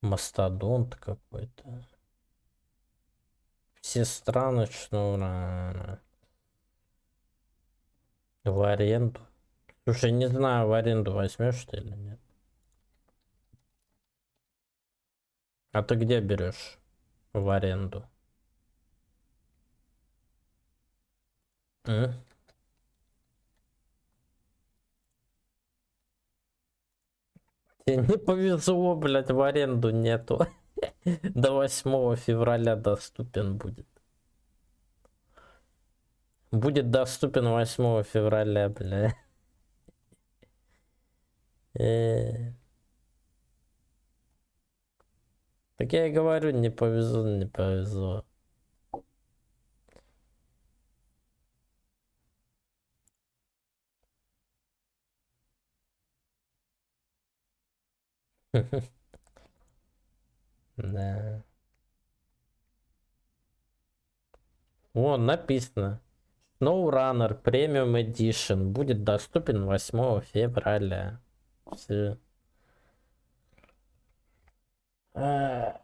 Мастодонт какой-то. Все страны SnowRunner. В аренду. Слушай, не знаю, в аренду возьмешь что или нет. А ты где берешь в аренду? Тебе не повезло, блядь, в аренду нету. До 8 февраля доступен будет. Будет доступен 8 февраля, бля. Так я и говорю, не повезло, не повезло. Да. Вон написано. SnowRunner Premium Edition будет доступен 8 февраля. Все. А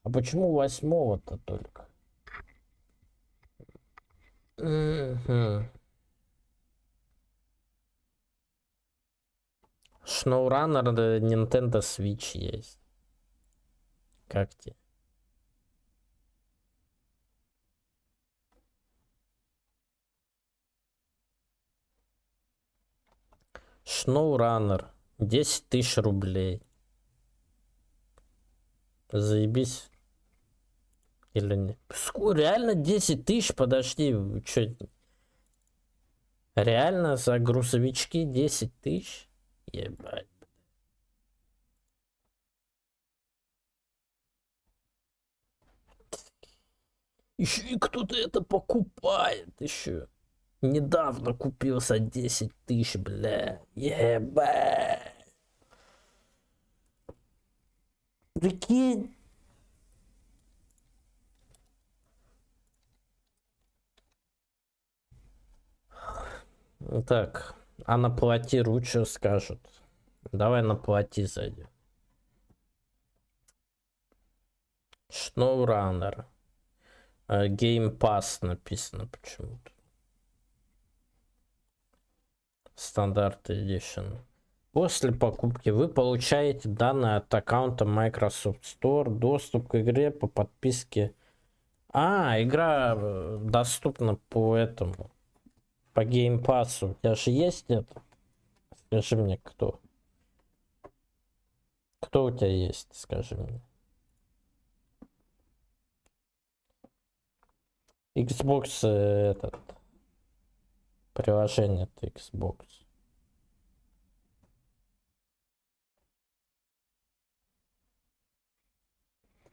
почему 8-то только? SnowRunner Nintendo Switch есть. Как тебе? SnowRunner 10 тысяч рублей. Заебись. Или нет? Реально 10 тысяч? Подожди, вы чё? Реально за грузовички 10 тысяч? Ебать. Еще и кто-то это покупает еще. Недавно купил за 10 тысяч, бля. Ебать. Прикинь. Так, а на платиру что скажут? Давай на плати зайдем. SnowRunner. Game Pass написано почему-то. Стандарт Edition. После покупки вы получаете данные от аккаунта Microsoft Store, доступ к игре по подписке. Игра доступна по этому. По Game Pass. У тебя же есть это? Скажи мне, кто? Кто у тебя есть? Скажи мне. Xbox этот. Приложение это Xbox.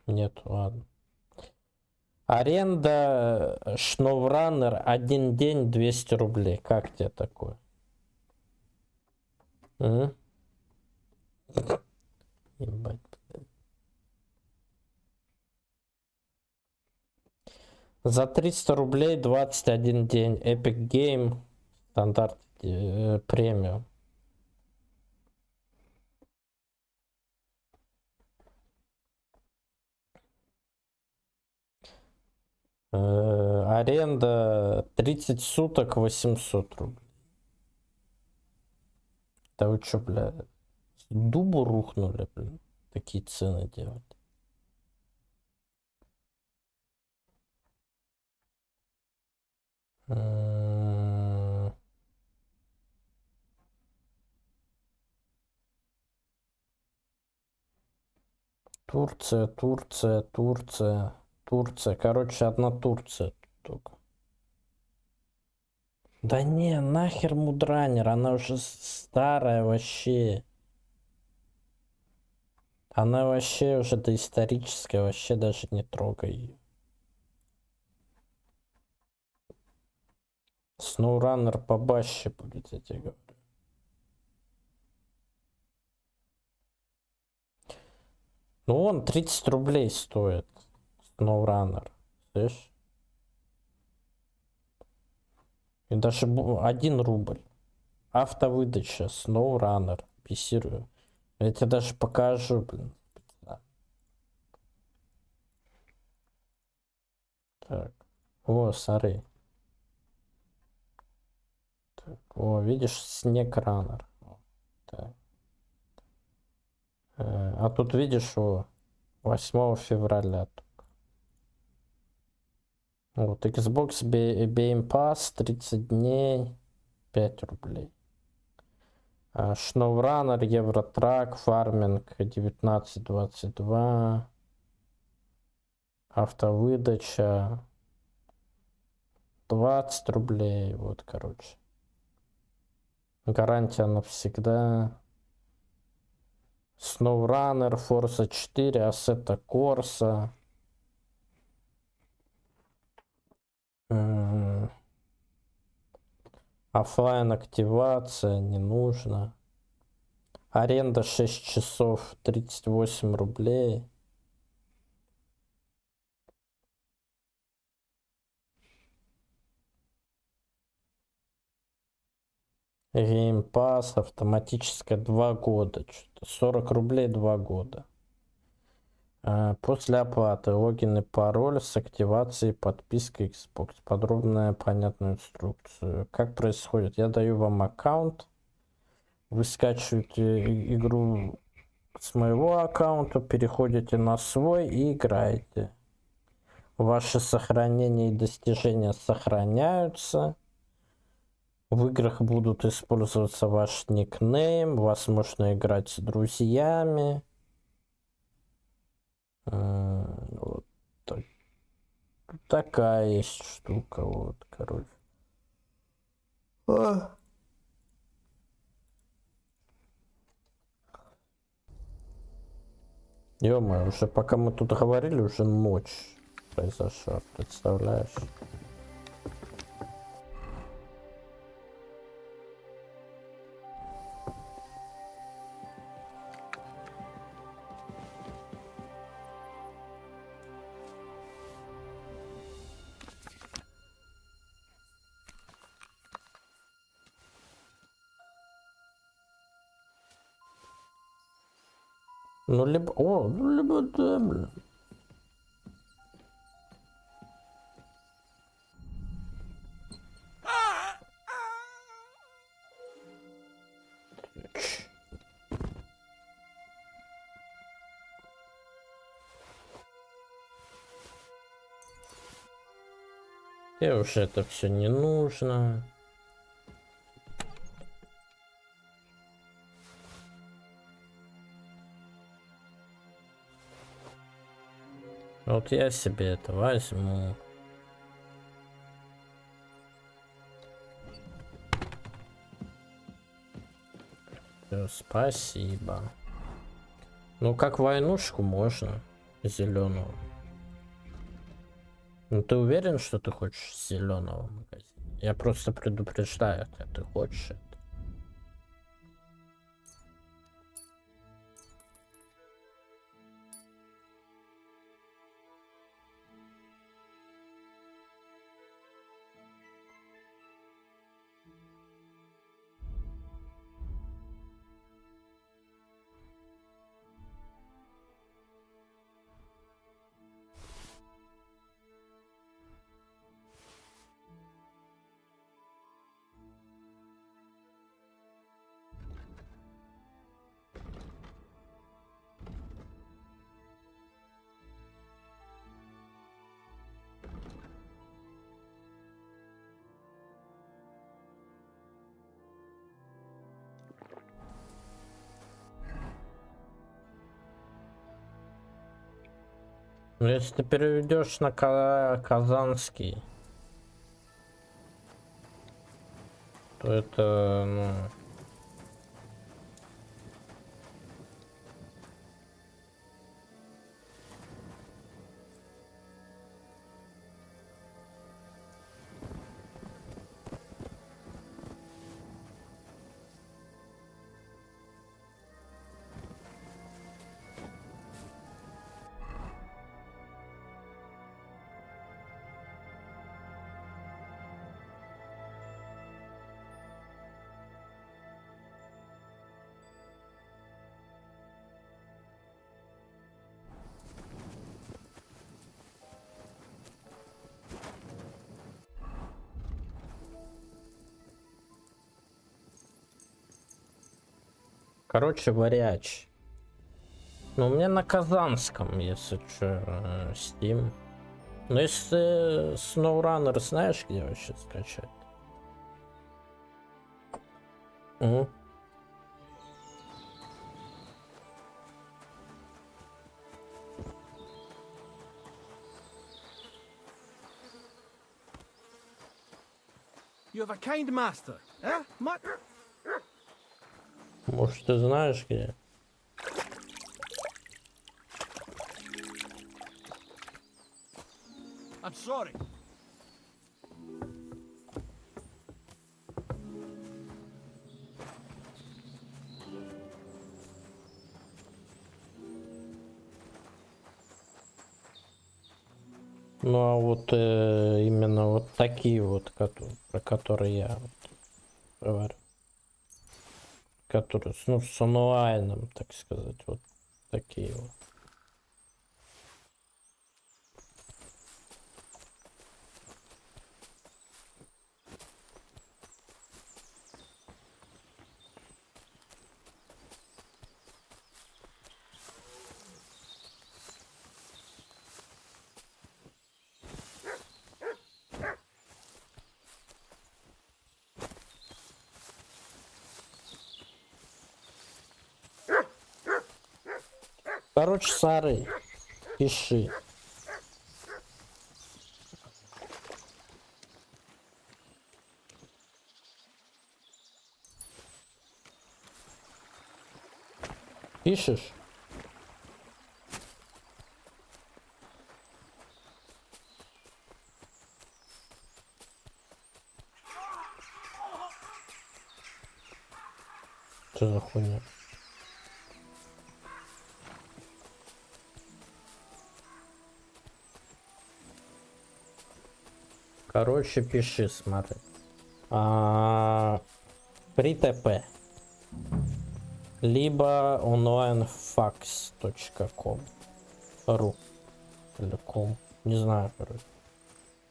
Нет, ладно. Аренда Шноураннер 1 день 200 рублей. Как тебе такое? Ебать. За 300 рублей 21 день. Epic Game. Стандарт премиум. Аренда 30 суток 800 рублей. Да вы чё, бля, с дубу рухнули, блин, такие цены делать. Турция, Турция, Турция, Турция. Короче, одна Турция только. Да не, нахер мудранер, она уже старая вообще. Она вообще уже доисторическая, вообще даже не трогай ее. Сноураннер побаще будет, я тебе говорю. Ну он 30 рублей стоит. Сноураннер. Слышишь? И даже 1 рубль. Автовыдача. Сноураннер. Писирую. Я тебе даже покажу, блин. Так. О, смотри. Так. О, видишь, снег-раннер. Так. А тут видишь, о, 8 февраля. Вот, Xbox Game Pass 30 дней 5 рублей. Шноураннер, Евротрак, Фарминг 19.22. Автовыдача 20 рублей. Вот, короче. Гарантия навсегда. Сноураннер, Forza 4, Assetto Corsa. Оффлайн активация не нужно. Аренда 6 часов 38 рублей. Game Pass автоматическая 2 года. Что-то 40 рублей 2 года. После оплаты логин и пароль с активацией подписки Xbox. Подробная понятную инструкцию. Как происходит? Я даю вам аккаунт. Вы скачиваете игру с моего аккаунта, переходите на свой и играете. Ваши сохранения и достижения сохраняются. В играх будут использоваться ваш никнейм. Вас можно играть с друзьями. Вот так. Такая есть штука, вот, короче. Ё-моё, уже пока мы тут говорили, уже ночь произошла, представляешь? Ну, либо... О, ну, либо да, блин. И уже это все не нужно. Вот я себе это возьму. Всё, спасибо. Ну как войнушку можно зеленую. Ну ты уверен, что ты хочешь зеленого магазина? Я просто предупреждаю, когда ты хочешь это. Ну, если ты переведешь на казанский, то это, ну... Короче, варяч. Ну, у меня на казанском, если что, Steam. Но если SnowRunner знаешь, где вообще скачать? Угу. You have a kind master, eh? Может, ты знаешь, где? I'm sorry. Ну, а вот именно вот такие вот, про которые я вот говорю. Которые, ну, с онлайном, так сказать, вот такие вот. Короче, Сары, пиши. Пишешь? Что за хуйня? Короче, пиши, смотри. При ТП. Либо onlinefax.com ру или ком. Не знаю, короче.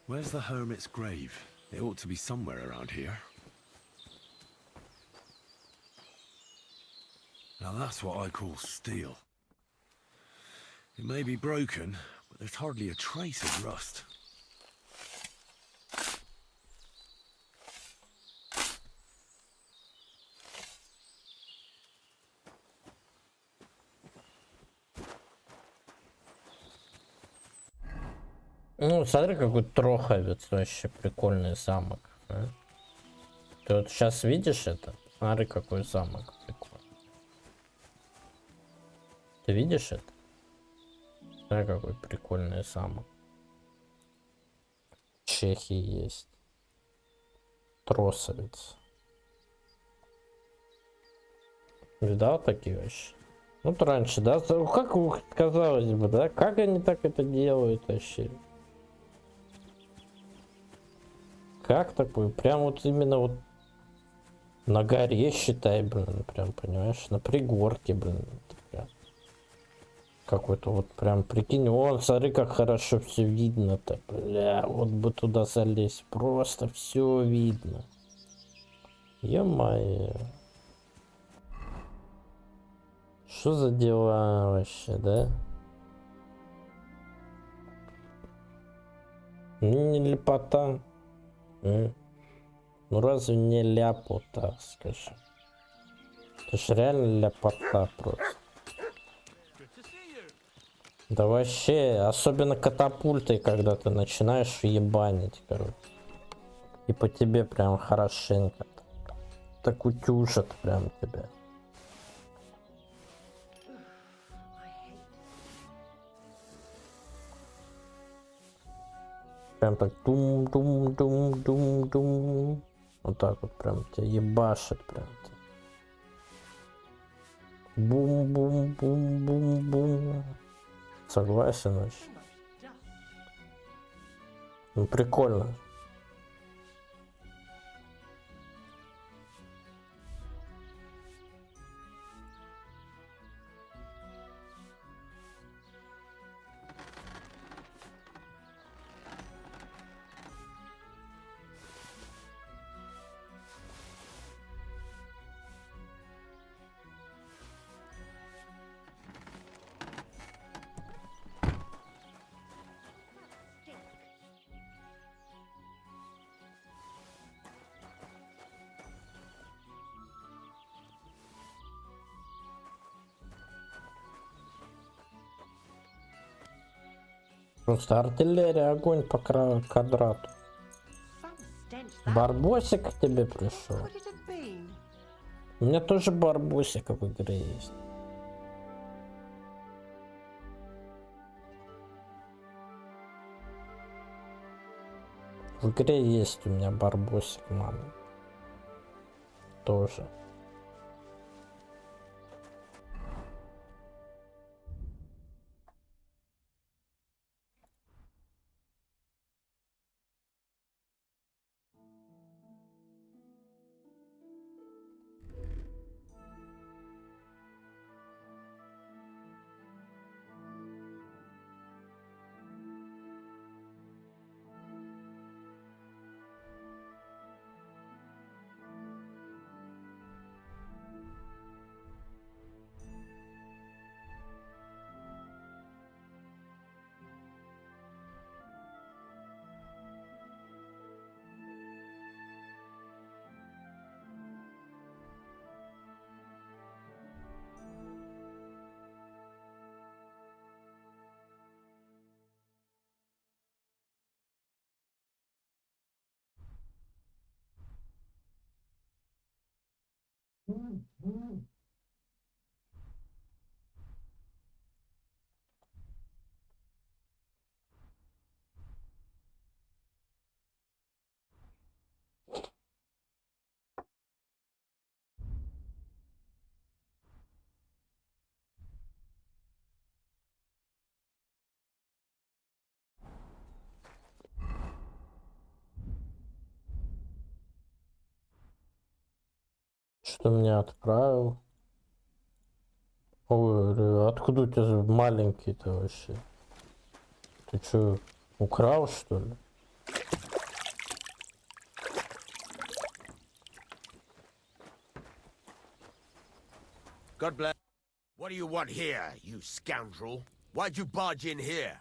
Where's the hermit's grave? It ought to be somewhere around here. Now that's what I call steel. It may be broken, but there's hardly a trace of rust. Ну, смотри, какой троховец, вообще прикольный замок. А? Ты вот сейчас видишь это? Смотри, какой замок прикольный. Ты видишь это? Смотри, какой прикольный замок. Чехии есть. Тросовец. Видал такие вообще? Вот раньше, да? Как казалось бы, да? Как они так это делают вообще? Как такое? Прям вот именно вот на горе, считай, блин, прям, понимаешь? На пригорке, блин. Прям. Какой-то вот прям, прикинь, вон, смотри, как хорошо все видно-то, бля, вот бы туда залезть, просто все видно. Ё-моё. Что за дела вообще, да? Ну, не лепота. Ну разве не ляпота, скажи? Это ж реально ляпота просто. Да вообще, особенно катапультой, когда ты начинаешь ебанить, короче. И по тебе прям хорошенько. Так утюжат прям тебя. Прям так дум-дум-дум-дум-дум. Вот так вот прям тебя ебашит прям. Бум-бум-бум-бум-бум. Согласен вообще. Ну прикольно. Просто артиллерия, огонь по квадрату. Барбосик к тебе пришел. У меня тоже барбосик в игре есть. В игре есть у меня барбосик, мама. Тоже. Что меня отправил? Ой, откуда у тебя маленький-то вообще? Ты что, украл, что ли? God bless. What do you want here, you scoundrel? Why'd you barge in here?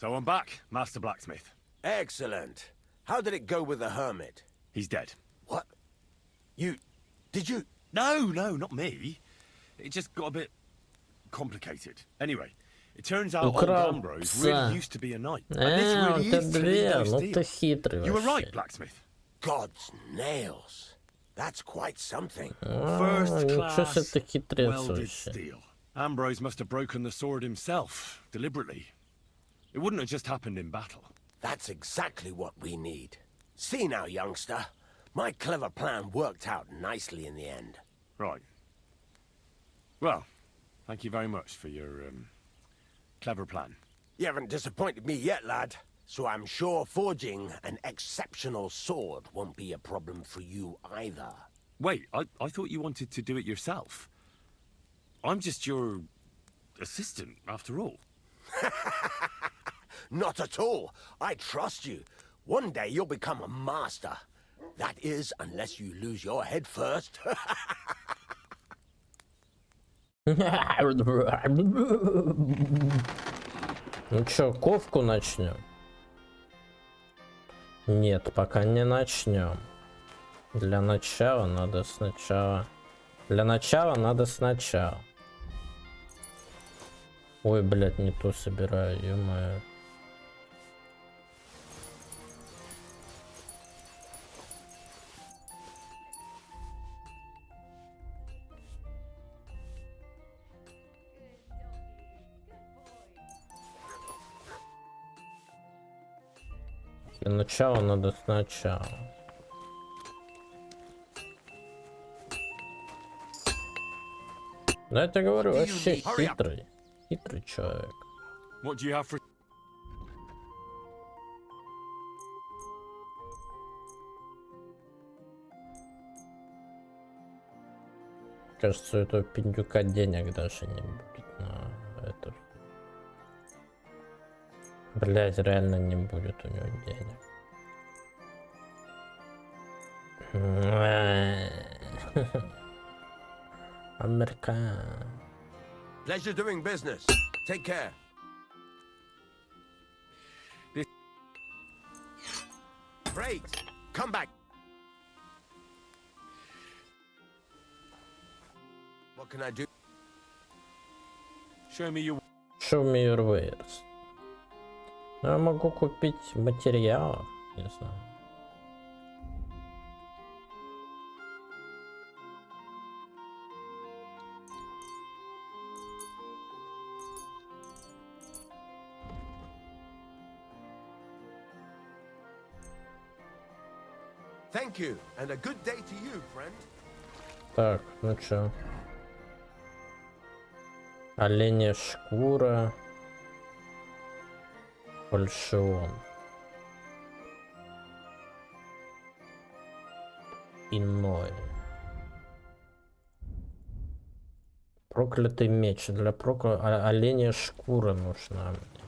So I'm back, Master Blacksmith. Excellent. How did it go with the hermit? He's dead. What? Did you? No, not me. It just got a bit complicated. Anyway, it turns out old Ambrose really used to be a knight. And this really is Toledo's deal. You were right, Blacksmith. God's nails. That's quite something. First class, welded steel. Ambrose must have broken the sword himself, deliberately. It wouldn't have just happened in battle. That's exactly what we need. See now, youngster. My clever plan worked out nicely in the end. Right. Well, thank you very much for your, clever plan. You haven't disappointed me yet, lad. So I'm sure forging an exceptional sword won't be a problem for you either. Wait, I thought you wanted to do it yourself. I'm just your assistant, after all. Not at all. I trust you. One day you'll become a master. That is, unless you lose your head first. Ну чё, ковку начнем? Нет, пока не начнем. Для начала надо сначала. Ой, блядь, не то собираю, ё-моё. Для начала надо сначала. Да, это говорю, вообще хитрый. Хитрый человек. What do you have for... Кажется, у этого пиндюка денег даже не будет на это. Блять, реально не будет у него денег. Америка. Pleasure doing business. Take care. Briggs, come back. What can I do? Show me your wares. Я могу купить материалов, не знаю. Thank you, and a good day to you, friend. Так, ну чё? Оленя шкура. Фальшион. Иной. Проклятый меч. Для оленя шкура нужна мне.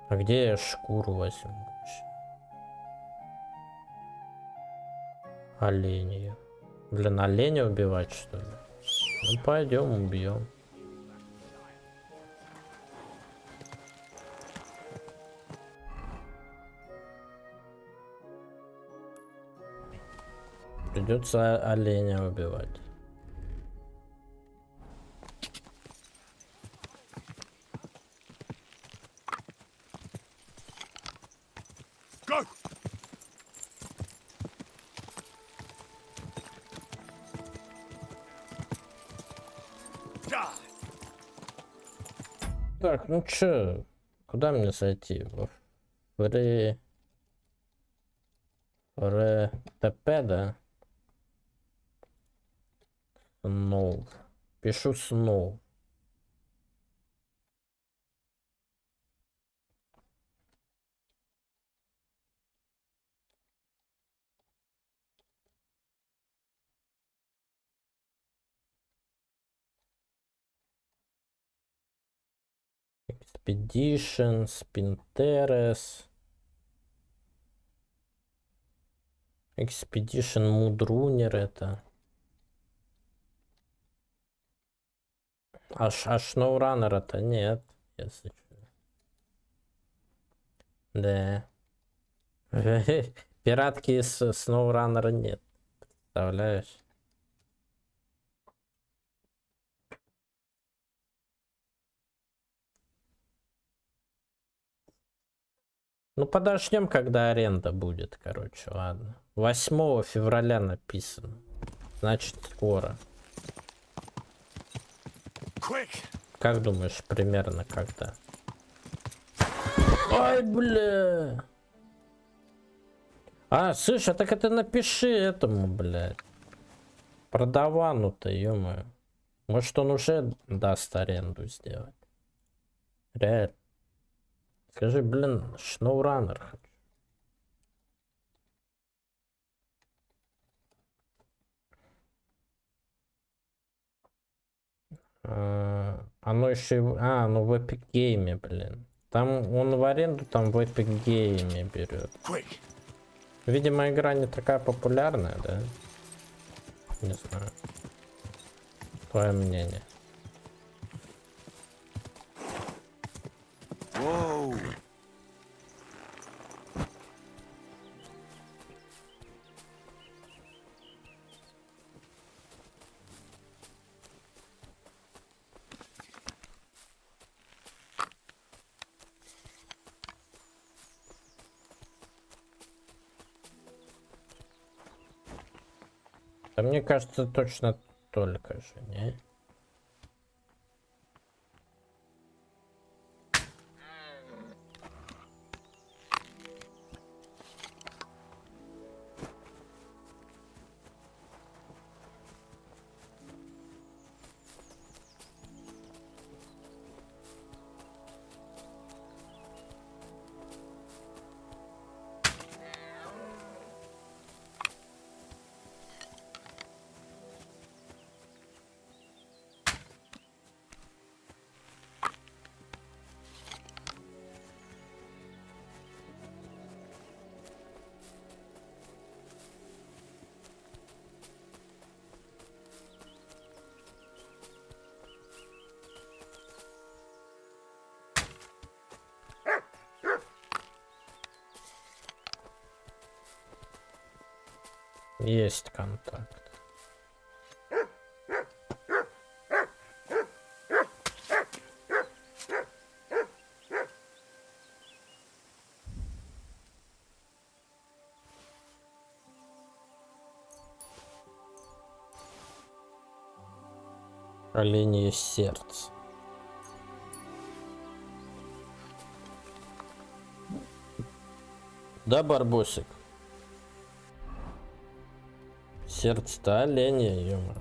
А где я шкуру возьму? Оленью. Блин, оленя убивать, что ли? Ну пойдем убьем. Придется оленя убивать. Go! Так, ну чё? Куда мне зайти? В ТП, да? Снов. Пишу снов. Expedition, Spinteres. Expedition Mudrunner это. А SnowRunner-то нет, если что. Да. Пиратки из SnowRunner нет. Представляешь? Ну подождем, когда аренда будет, короче, ладно. 8 февраля написано. Значит, скоро. Как думаешь, примерно когда? Ай, бля. А, слышь, а так это напиши этому, блядь. Продавану-то, ё-моё. Может, он уже даст аренду сделать. Реально. Скажи, блин, шноураннер хочу. Оно еще... ну в Epic Game, блин. Там он в аренду там в Epic Game берет. Видимо, игра не такая популярная, да? Не знаю. Твое мнение. Whoa. Да мне кажется, точно только же, не? Есть контакт. Оленье сердце. Да, Барбосик? Сердце-то оленя, ё-моё.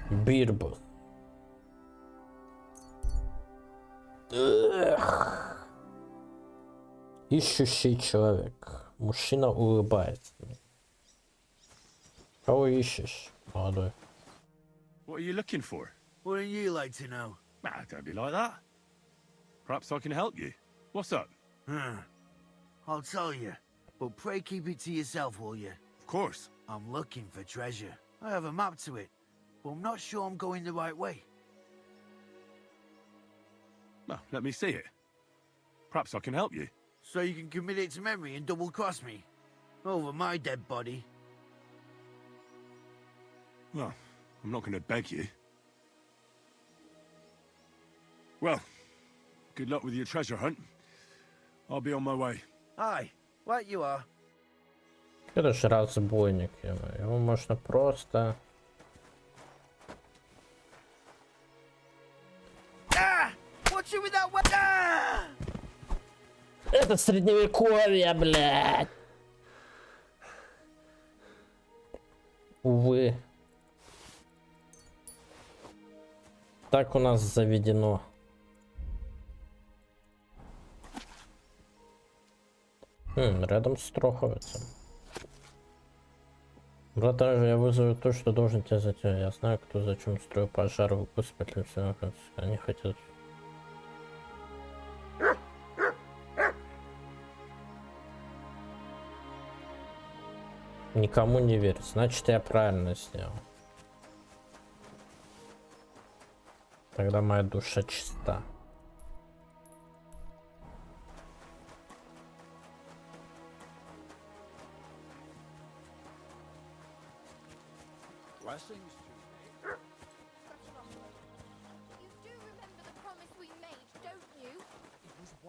Бирбус. Эх. Ищущий человек. Мужчина улыбается. Кого ищешь, молодой? What are you looking for? Wouldn't you like to know? Ah, don't be like that. Perhaps I can help you. What's up? I'll tell you, but pray keep it to yourself, will you? Of course. I'm looking for treasure. I have a map to it, but I'm not sure I'm going the right way. Well, let me see it. Perhaps I can help you. So you can commit it to memory and double-cross me? Over my dead body? Well, I'm not going to beg you. Well, good luck with your treasure hunt. I'll be on my way. Aye, right you are. Это же разбойник, его можно просто... What's you with that weapon? Это средневековье, блядь! Увы. Так у нас заведено. Рядом с Троховицем. Братан, я вызову то, что должен тебя за тебя. Я знаю, кто зачем строил пожар в госпитале. Все, они хотят... Никому не верить. Значит, я правильно сделал. Тогда моя душа чиста.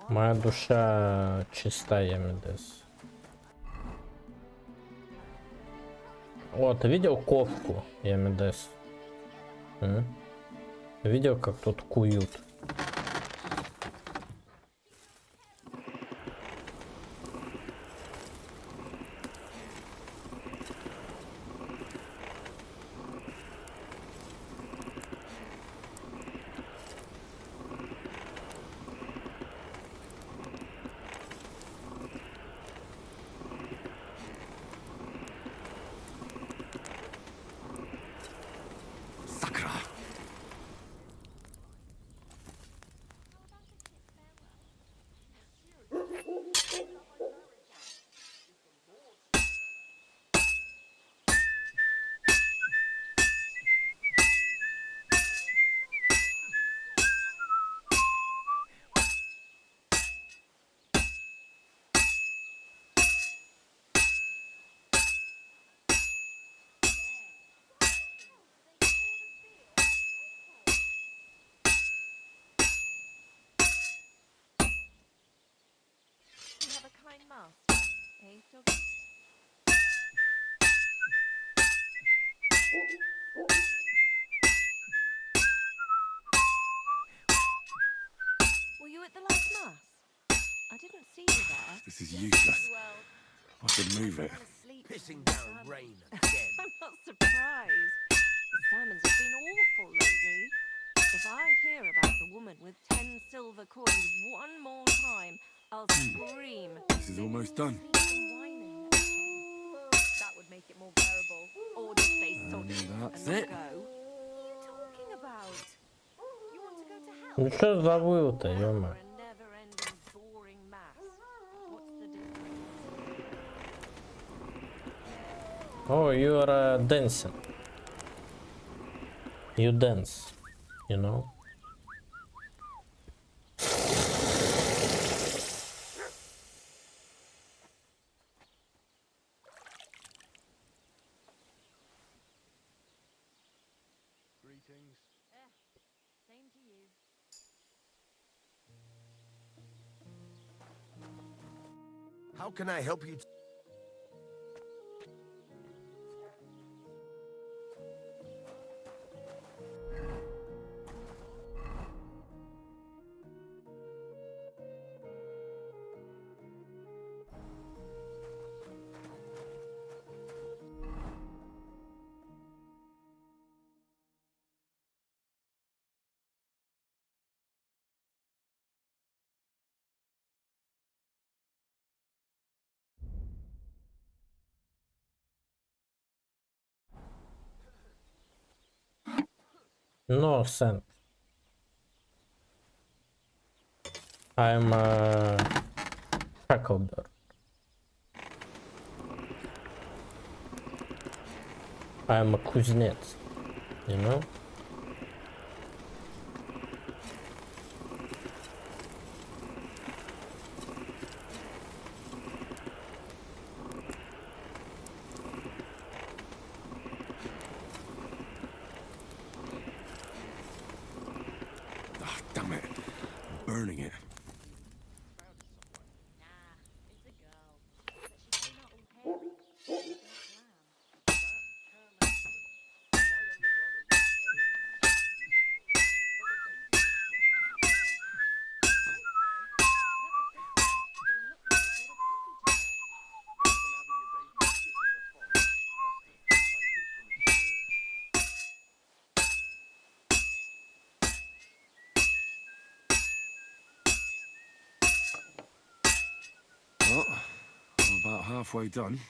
Моя душа чиста, Ямидес. О, ты видел ковку, Ямидес? Видел, как тут куют? You have a kind master, eh, Doggy? Were you at the last mass? I didn't see you there. This is useless. I should move it. Pissing down rain again. I'm not surprised. The sermons have been awful lately. If I hear about the woman with 10 silver coins one more time, I'll scream. This is almost done. That would make it more bearable. Or just stay sodden That's and it. not go. What are you talking about? You want to go to hell? Ну что забыл-то, ё-моё? For a never-ending, boring mass. What's the difference? Oh, you are dancing. You dance, you know? Greetings. Same to you. How can I help you? No sense. I'm a Huckleberry. I'm a кузнец, you know? Ah, damn it. I'm burning it. Well, I'm about halfway done.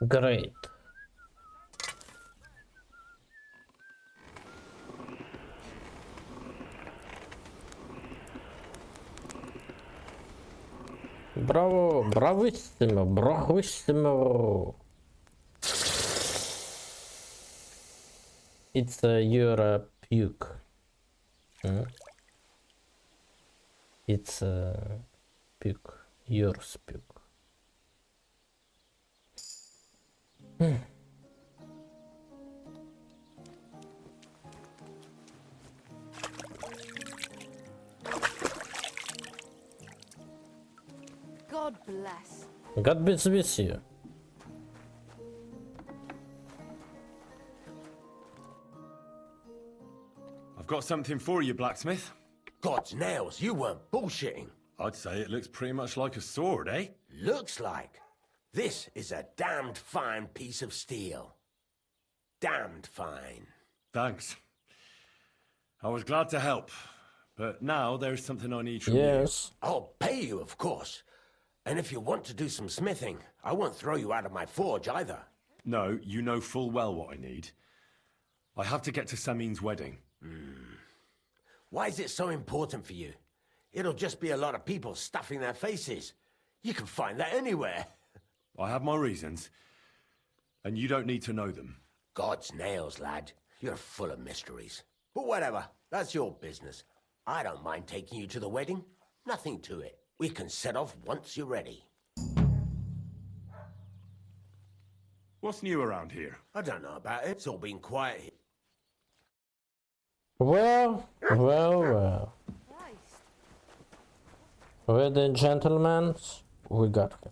Great. Браво, брависсимо, брависсимо. It's your puke. It's puke. Yours puke. God bless. God be with you. I've got something for you, blacksmith. God's nails, you weren't bullshitting. I'd say it looks pretty much like a sword, eh? Looks like. This is a damned fine piece of steel. Damned fine. Thanks. I was glad to help, but now there's something I need from Yes. you. I'll pay you, of course. And if you want to do some smithing, I won't throw you out of my forge either. No, you know full well what I need. I have to get to Samin's wedding. Why is it so important for you? It'll just be a lot of people stuffing their faces. You can find that anywhere. I have my reasons, and you don't need to know them. God's nails, lad. You're full of mysteries. But whatever, that's your business. I don't mind taking you to the wedding. Nothing to it. We can set off once you're ready. What's new around here? I don't know about it. It's all been quiet here. Well. Ladies and gentlemen, we got him.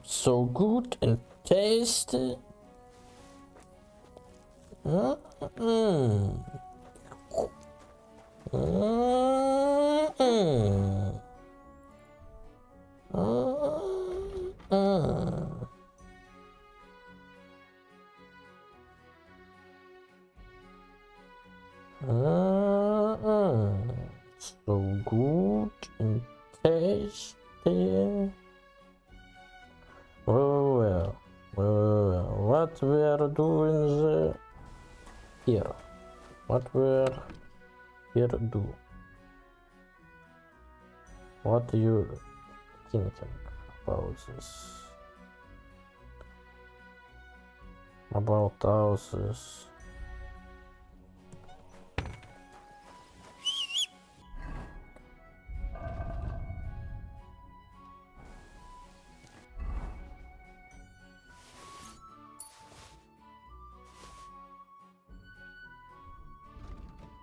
So good and tasty. So good and tasty. Well, what we are doing here? What we are here do? What are you thinking about this? About houses?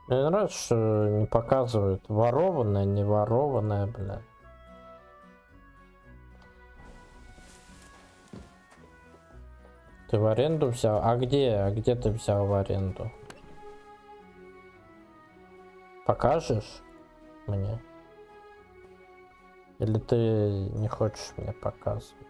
Мне нравится, что не показывают ворованное, не ворованное, блядь. Ты в аренду взял? А где ты взял в аренду? Покажешь мне? Или ты не хочешь мне показывать?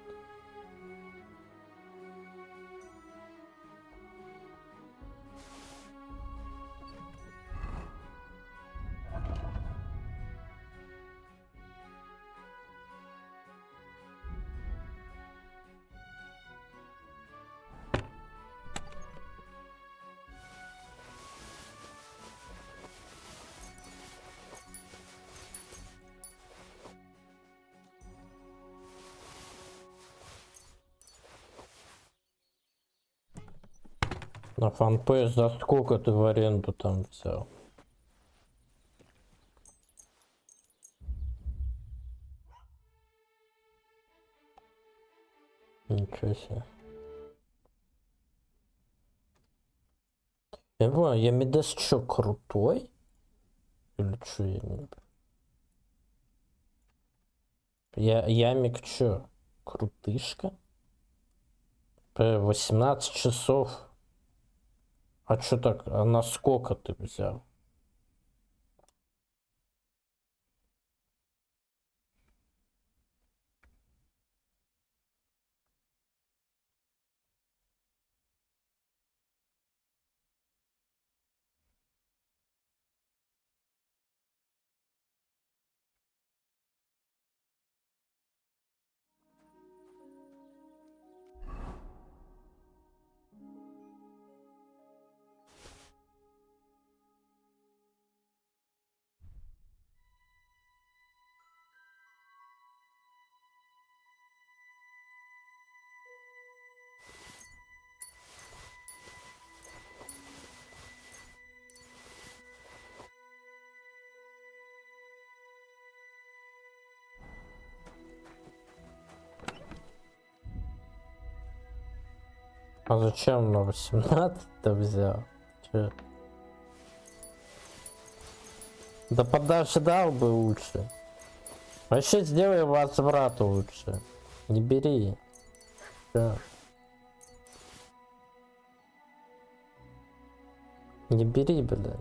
На фанпейс за сколько ты в аренду там взял? Ничего себе. Я не понял, я Медес что, крутой? Или что я не... Ямик что, крутышка? 18 часов. А что так, а на сколько ты взял? А зачем на 18-то взял? Че? Да подождал бы лучше. Вообще сделай возврат лучше. Не бери. Че? Не бери, блядь.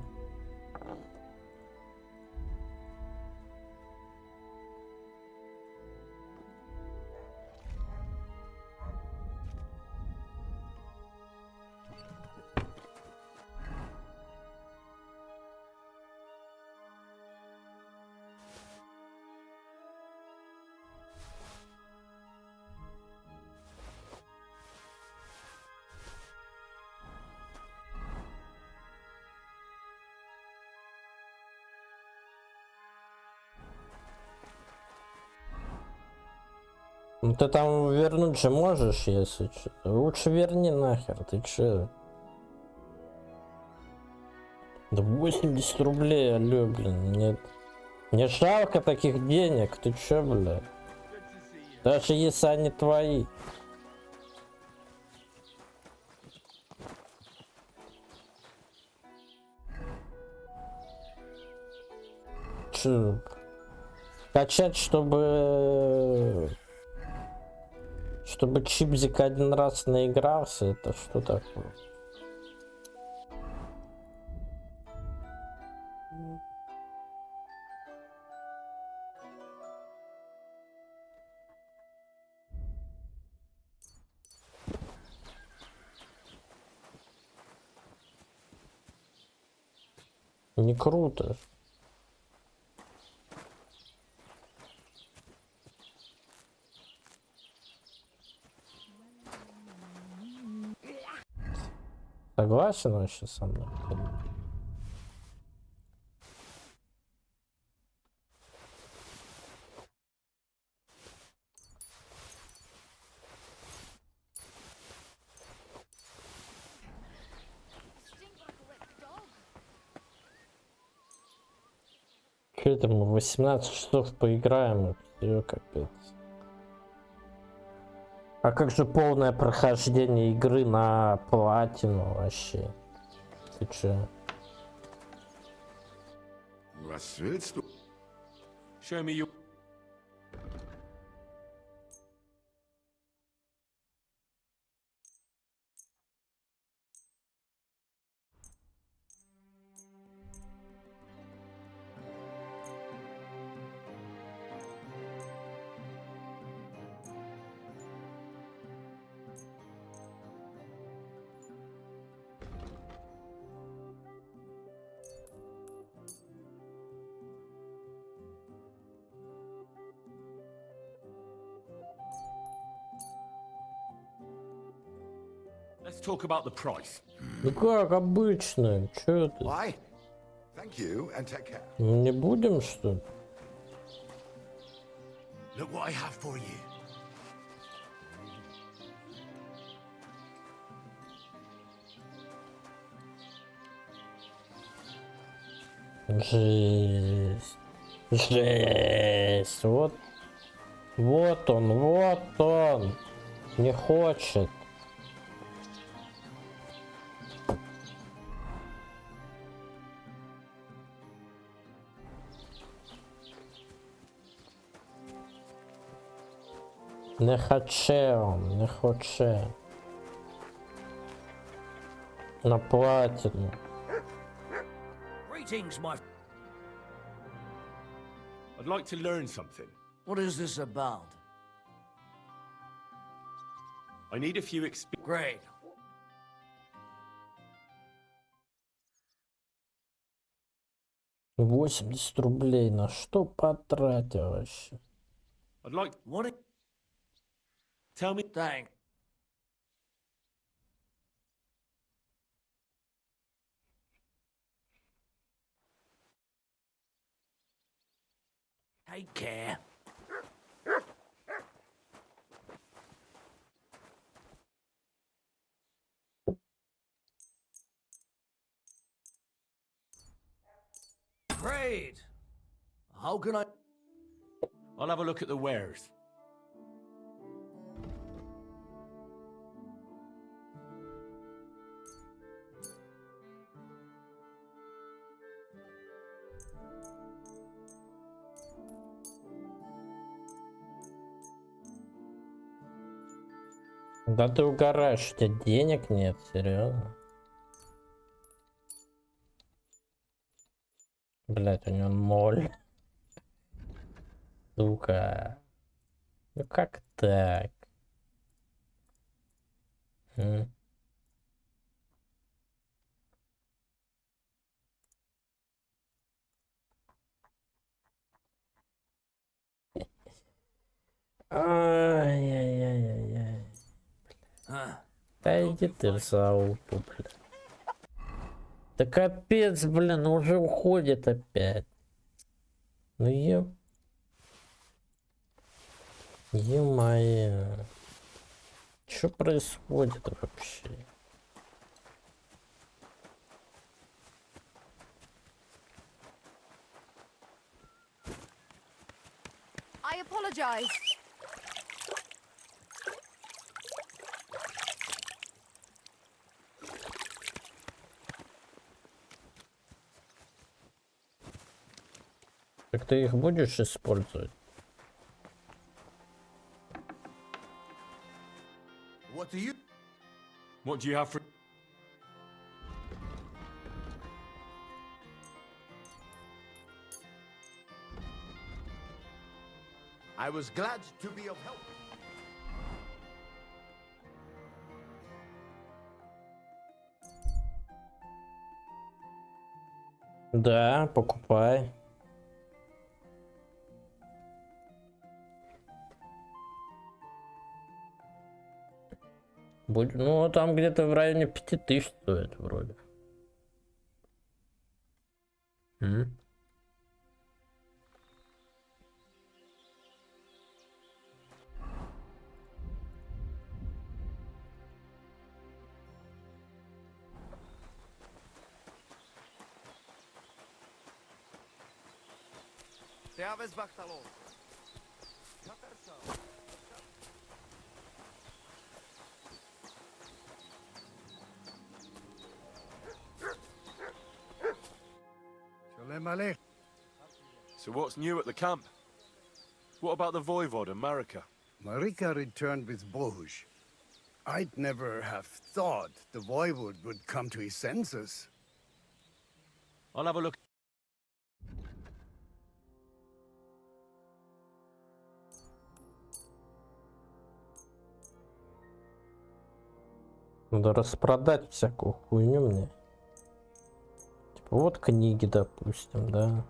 Ну ты там вернуть же можешь, если что. Лучше верни нахер, ты че? Да 80 рублей, алё, блин, нет. Мне жалко таких денег, ты че, бля? Даже если они твои. Че? Качать, чтобы чипзик один раз наигрался, это что такое? Не круто. Согласен вообще со мной? Что это мы 18 часов поиграем и все, капец. А как же полное прохождение игры на платину вообще? Ты че? Was willst du? Show me you. Let's talk about the price. Ну как обычно, чё ты? Why? Thank you and take care. Ну не будем, что ли? Look what I have for you. Жесть. Жесть. Вот он. Не хочет. Не хоче он, не хоче. На платину. Greetings, my... I'd like to learn something. What is this about? I need a few experience. Great. $80 на что потратил вообще? I'd like... What? Tell me... Thank. Take care. Great. How can I... I'll have a look at the wares. Да ты угораешь, у тебя денег нет, серьезно? Блять, у него 0. Сука. Ну как так? М? Ай-яй-яй-яй-яй. Да иди ты в залупу, бля. Да капец, блин, уже уходит опять. Ну е-мое. Что происходит вообще? I apologize. Так ты их будешь использовать? What do you... What do you have for... I was glad to be of help. Да, покупай. Ну, там где-то в районе 5000 стоит вроде. М? So what's new at the camp? What about the Voivod and Marika? Marika returned with Bohuj. I'd never have thought the Voivod would come to his senses. I'll have a look. Надо распродать всякую хуйню мне. Типа вот книги, допустим, да.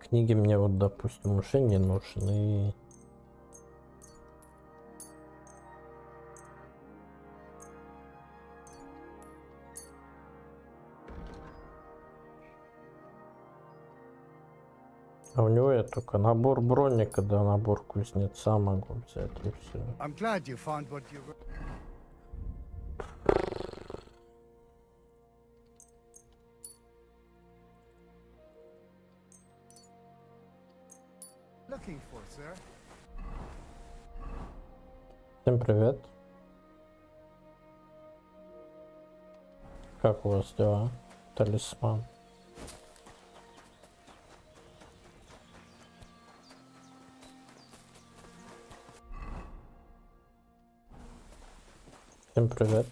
Книги мне вот, допустим, уже не нужны. А у него я только набор броника, да, набор кузнеца могу взять и все. I'm glad you found what you were looking for, sir. Всем привет. Как у вас дела, талисман? Всем привет.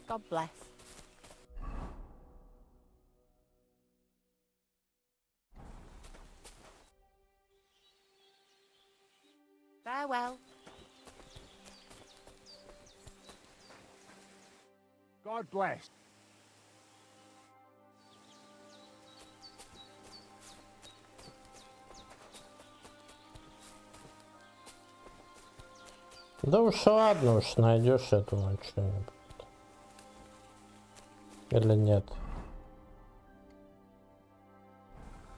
God bless. Farewell. God bless. Да уж ладно, уж найдешь, я думаю, что-нибудь. Или нет?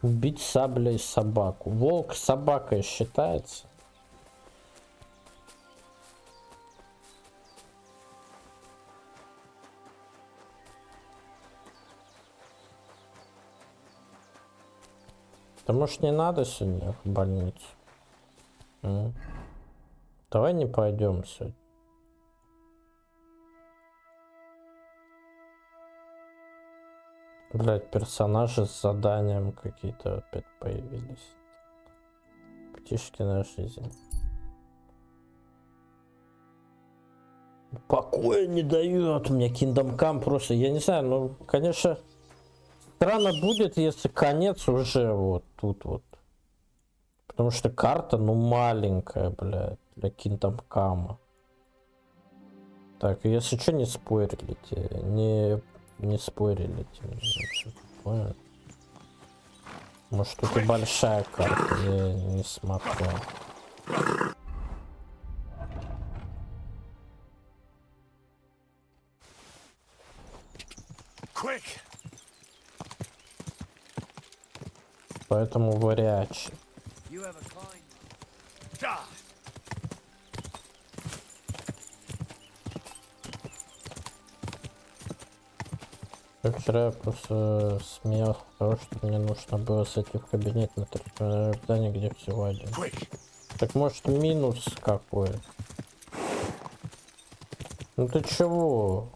Убить саблей собаку. Волк собакой считается? Да может не надо сегодня в больницу? Давай не пойдем сегодня. Блять, персонажи с заданием какие-то опять появились. Птишкина жизнь. Покоя не дает. У меня Kingdom Come просто, я не знаю, ну, конечно, странно будет, если конец уже вот тут вот. Потому что карта, ну, маленькая, блядь, для Kingdom Come. Так, если что, не спойлерите. Не спойлерите. Понял? Может, тут и большая карта, я не смотрел. Quick. Поэтому варяч. Вчера я просто смеялся, потому что мне нужно было зайти в кабинет на третьем здании, где всего один. Так может минус какой? Ну ты чего?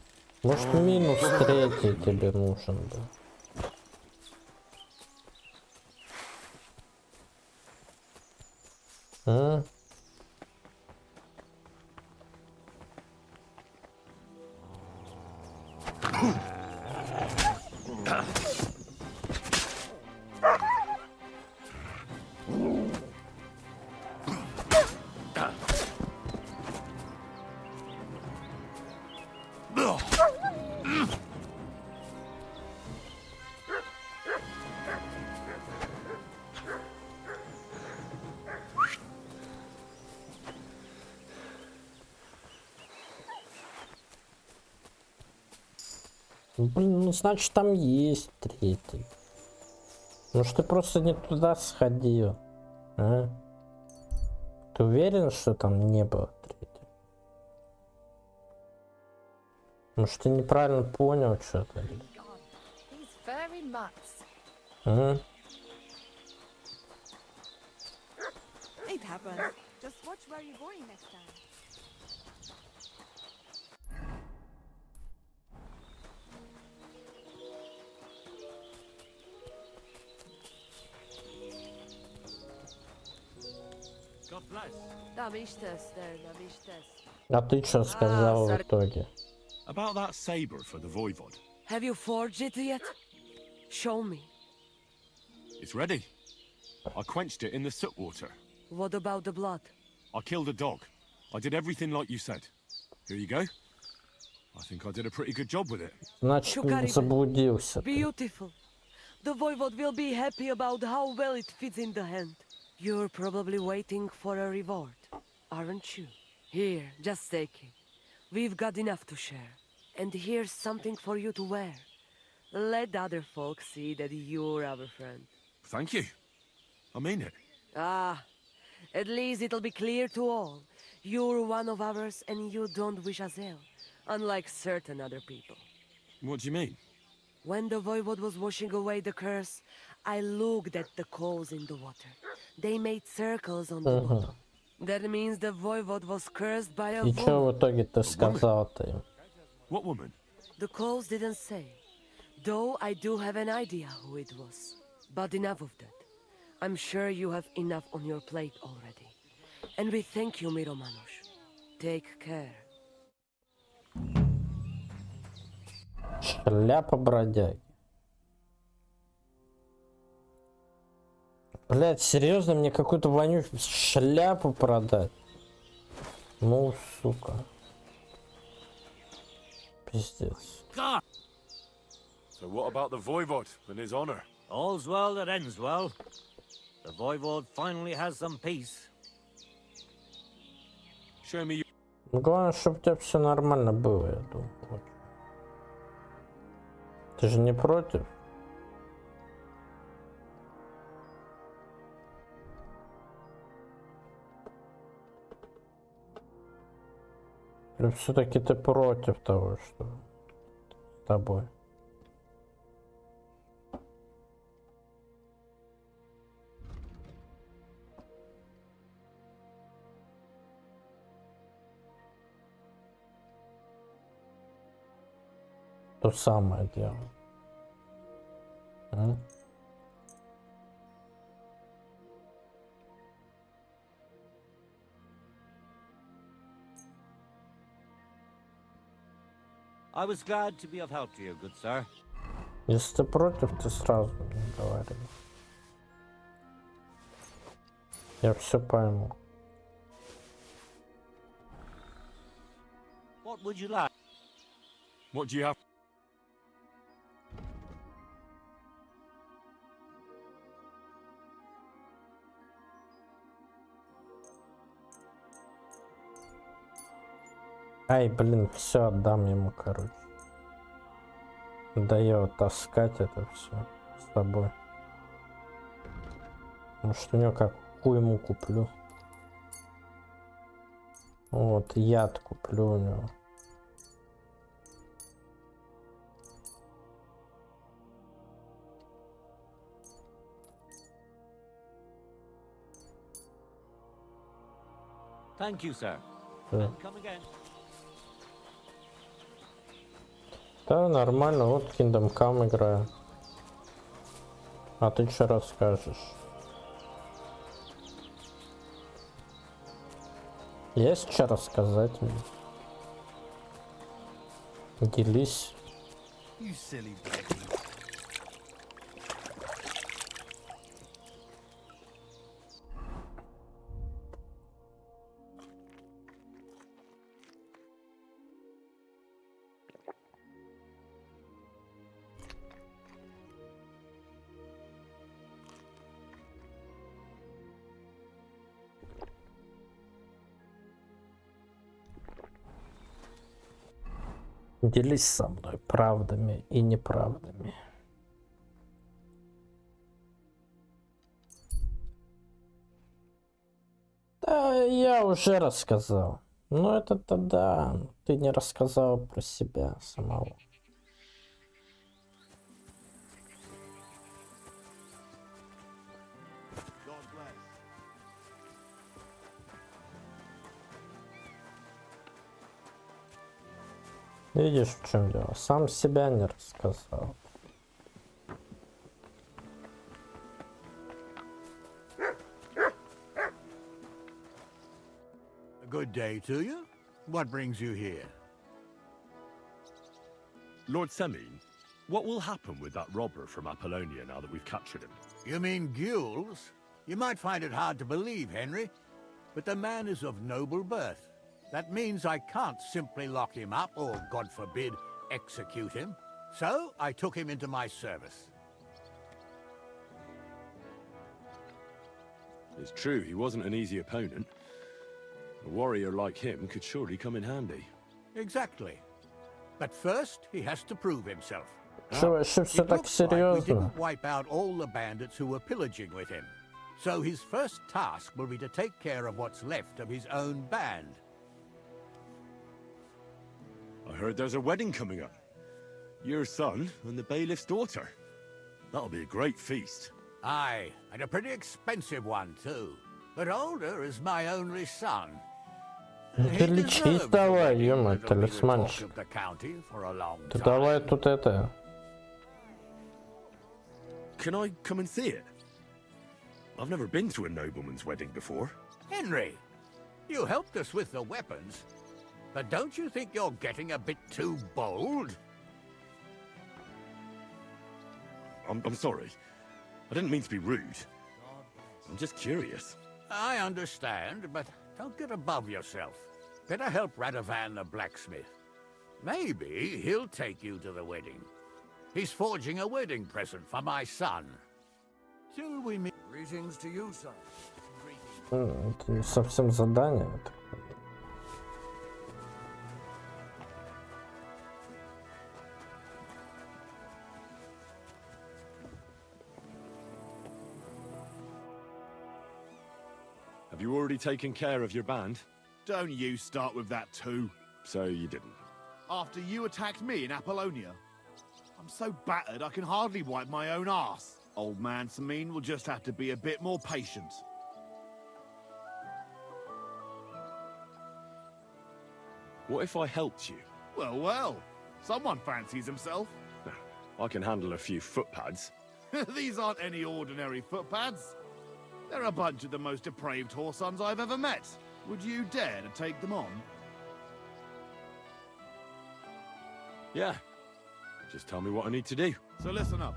Может минус третий тебе нужен был? А? Блин, ну значит там есть третий. Может ты просто не туда сходил, а? Ты уверен, что там не было третьего? Может ты неправильно понял что-то? А? It happens. Just watch where you're going next time. А ты что сказал в итоге? About that saber for the voivod. Have you forged it yet? Show me. It's ready. I quenched it in the soot water. What about the blood? I killed a dog. I did everything like you said. Here you go. I think I did a pretty good job with it. Значит, заблудился. Beautiful. The voivod will be happy about how well it fits in the hand. You're probably waiting for a reward, aren't you? Here, just take it. We've got enough to share. And here's something for you to wear. Let other folks see that you're our friend. Thank you. I mean it. Ah, at least it'll be clear to all. You're one of ours and you don't wish us ill, unlike certain other people. What do you mean? When the voivod was washing away the curse, I looked at the coals in the water. They made circles on the bottom. That means the voivod was cursed by a И что в итоге ты сказал-то им? What woman? The coals didn't say. Though I do have an idea who it was. But enough of that. I'm sure you have enough on your plate already. And we thank you, Miromanush. Take care. Шляпа бродяги. Блять, серьезно, мне какую-то вонючую шляпу продать? Ну, сука. Пиздец. So what about the voivod and his honor? All's well that ends well. The voivod finally has some peace. Show me. Ну, главное, чтобы у тебя все нормально было, я думаю. Вот. Ты же не против? Или все-таки ты против того, что с тобой? То самое дело. I was glad to be of help to you, good sir. Если ты против, ты сразу мне говори. Я все пойму. What would you like? What do you have? Ай, блин, все отдам ему, короче. Да я вот таскать это все с тобой. Может, у него как ему куплю. Вот, яд куплю у него. Thank you, sir. Да. And come again. Да, нормально, вот киндам играю. А ты что расскажешь? Есть что рассказать мне? Делись. You silly baby. Делись со мной правдами и неправдами. Да, я уже рассказал. Но это-то да, ты не рассказал про себя самого. Видишь, в чем дело? Сам себя не рассказал. A good day to you. What brings you here? Lord Semine, what will happen with that robber from Apollonia now that we've captured him? You mean Gules? You might find it hard to believe, Henry, but the man is of noble birth. That means I can't simply lock him up or, God forbid, execute him. So I took him into my service. It's true, he wasn't an easy opponent. A warrior like him could surely come in handy. Exactly. But first, he has to prove himself. Что все так We серьезно? didn't wipe out all the bandits who were pillaging with him. So his first task will be to take care of what's left of his own band. I heard there's a wedding coming up. Your son and the bailiff's daughter. That'll be a great feast. Aye, and a pretty expensive one, too. But older is my only son. Ты лечись давай, ё-моё, талисманчик. Ты давай тут это. Can I come and see it? I've never been to a nobleman's wedding before. Henry, you helped us with the weapons, but don't you think you're getting a bit too bold? I'm sorry. I didn't mean to be rude. I'm just curious. I understand, but don't get above yourself. Better help Radovan the blacksmith. Maybe he'll take you to the wedding. He's forging a wedding present for my son. Till we meet. Greetings to you, son. Это не совсем задание. Have you already taken care of your band? Don't you start with that too. So you didn't. After you attacked me in Apollonia? I'm so battered I can hardly wipe my own arse. Old man Semine will just have to be a bit more patient. What if I helped you? Well, well. Someone fancies himself. I can handle a few footpads. These aren't any ordinary footpads. They're a bunch of the most depraved whoresons I've ever met. Would you dare to take them on? Yeah. Just tell me what I need to do. So listen up.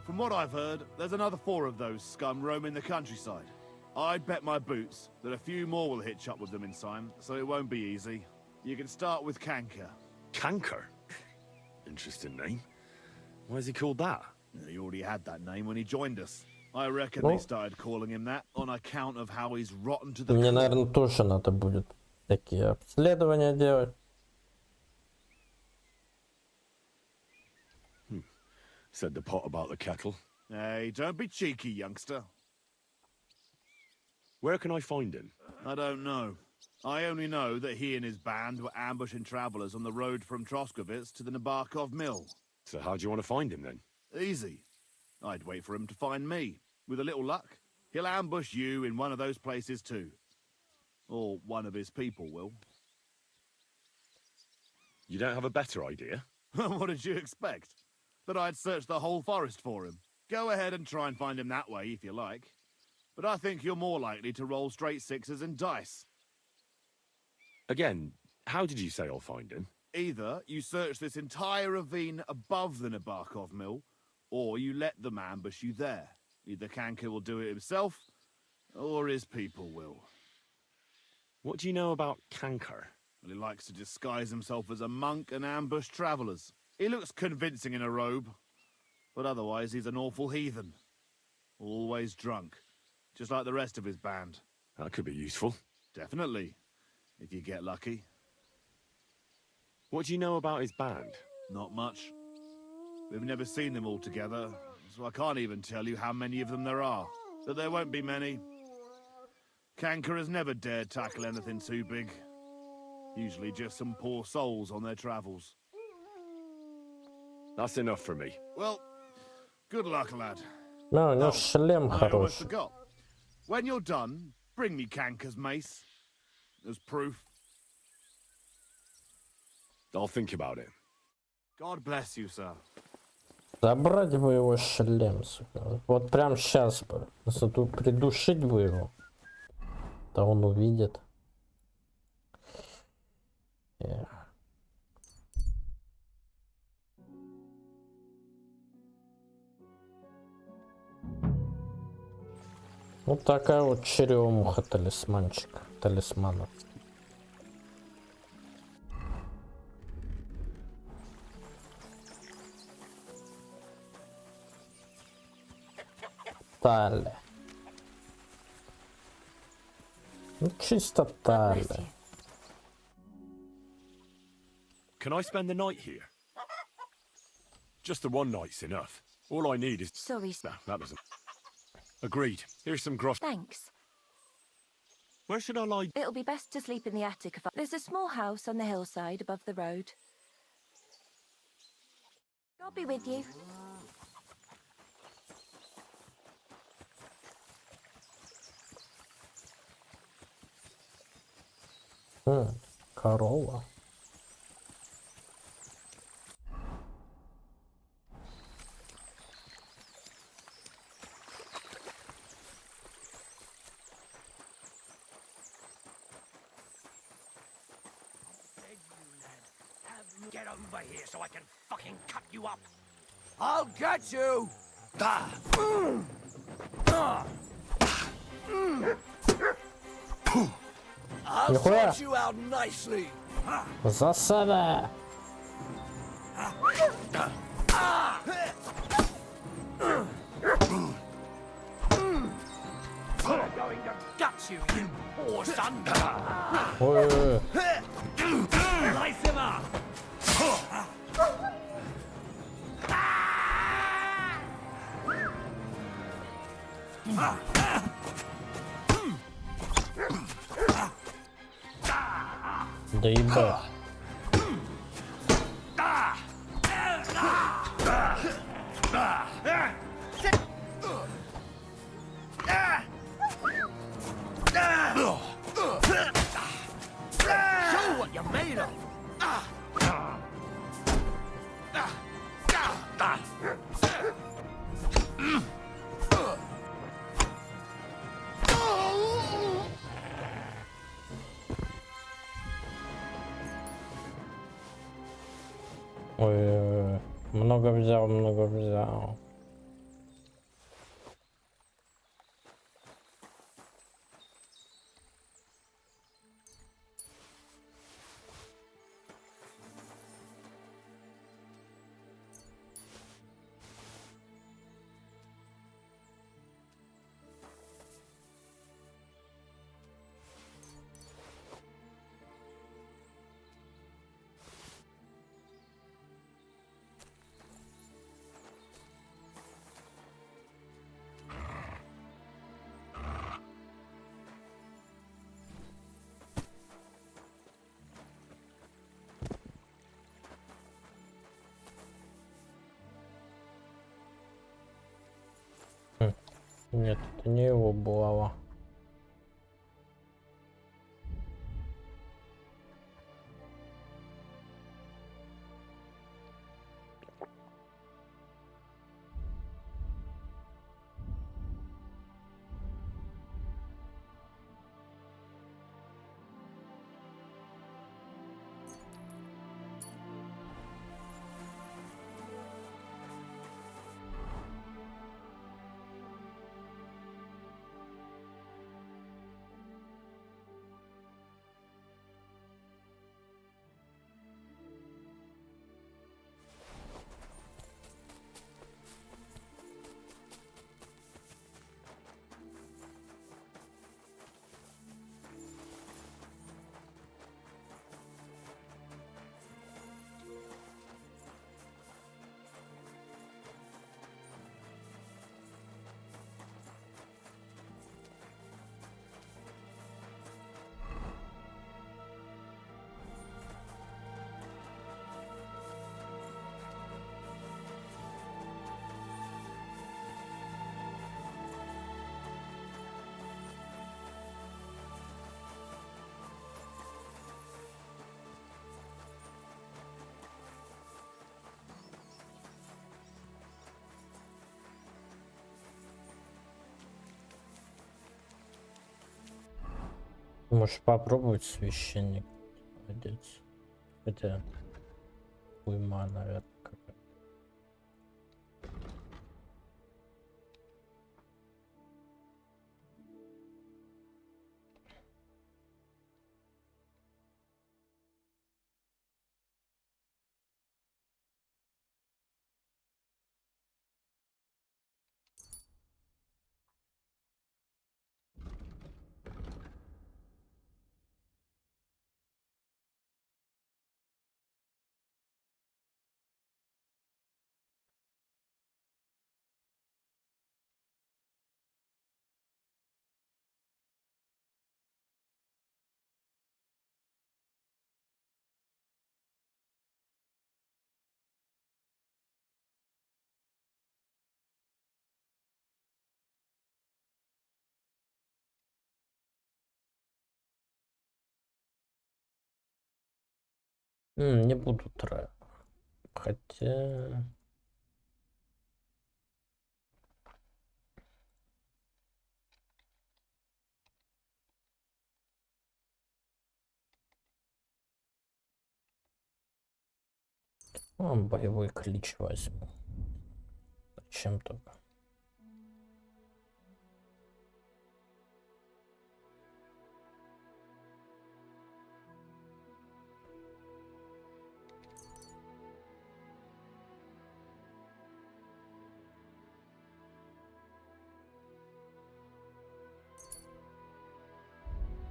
From what I've heard, there's another 4 of those scum roaming the countryside. I'd bet my boots that a few more will hitch up with them in time, so it won't be easy. You can start with Canker. Canker? Interesting name. Why is he called that? He already had that name when he joined us. I reckon they started calling him that on account of how he's rotten to the Мне, core. наверное, тоже надо будет такие обследования делать. Said the pot about the kettle. Hey, don't be cheeky, youngster. Where can I find him? I don't know. I only know that he and his band were ambushing travelers on the road from Troskowitz to the Nabarkov mill. So how do you want to find him then? Easy. I'd wait for him to find me. With a little luck, he'll ambush you in one of those places too. Or one of his people will. You don't have a better idea? What did you expect? That I'd search the whole forest for him? Go ahead and try and find him that way if you like. But I think you're more likely to roll straight 6s and dice. Again, how did you say I'll find him? Either you search this entire ravine above the Nabarkov mill, or you let them ambush you there. Either Kanker will do it himself, or his people will. What do you know about Canker? Well, he likes to disguise himself as a monk and ambush travelers. He looks convincing in a robe, but otherwise he's an awful heathen. Always drunk, just like the rest of his band. That could be useful. Definitely, if you get lucky. What do you know about his band? Not much. We've never seen them all together, so I can't even tell you how many of them there are. But there won't be many. Kanker has never dared tackle anything too big. Usually just some poor souls on their travels. That's enough for me. Well, good luck, lad. Да, у него шлем I almost хороший. forgot. When you're done, bring me Kanker's mace. As proof. I'll think about it. God bless you, sir. Забрать бы его шлем, сука. Вот прям сейчас бы. Тут придушить бы его. Да он увидит. Эх. Вот такая вот черемуха талисманчик. Талисманов. Талли. Ну, чисто талли. Can I spend the night here? Just the one night's enough. All I need is... Sorry. No, that doesn't... Agreed. Here's some gross... Thanks. Where should I lie? It'll be best to sleep in the attic. There's a small house on the hillside above the road. I'll be with you. Корова. Get over here so I can fucking cut you up. I'll get you! I'll Нихуя. sort you out nicely. Засада. I'm going to gut you, you poor son. Ой. Slice him up. Да ебать. Show what you're made of. Ой, много взял, много взял. Нет, это не его булава. Можешь попробовать священник одеть. Хотя уйма, наверное, какая-то. Не буду тратить. Хотя... боевой клич возьму. Зачем только?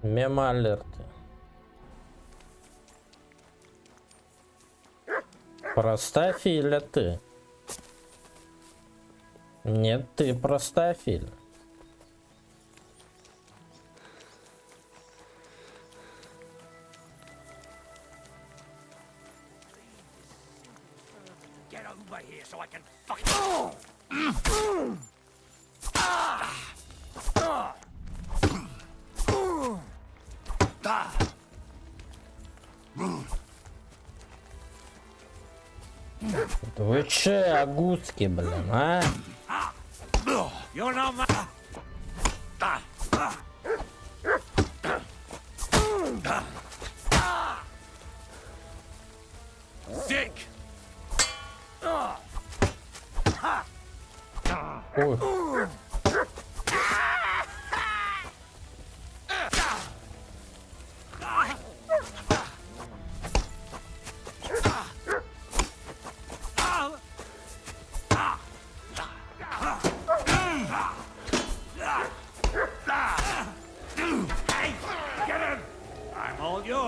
Мемо-алерты. Простофиль, а ты? Нет, ты простофиль. Get over here so I can fucking... Вы че, агутки, блин, а? You're not my... Sick!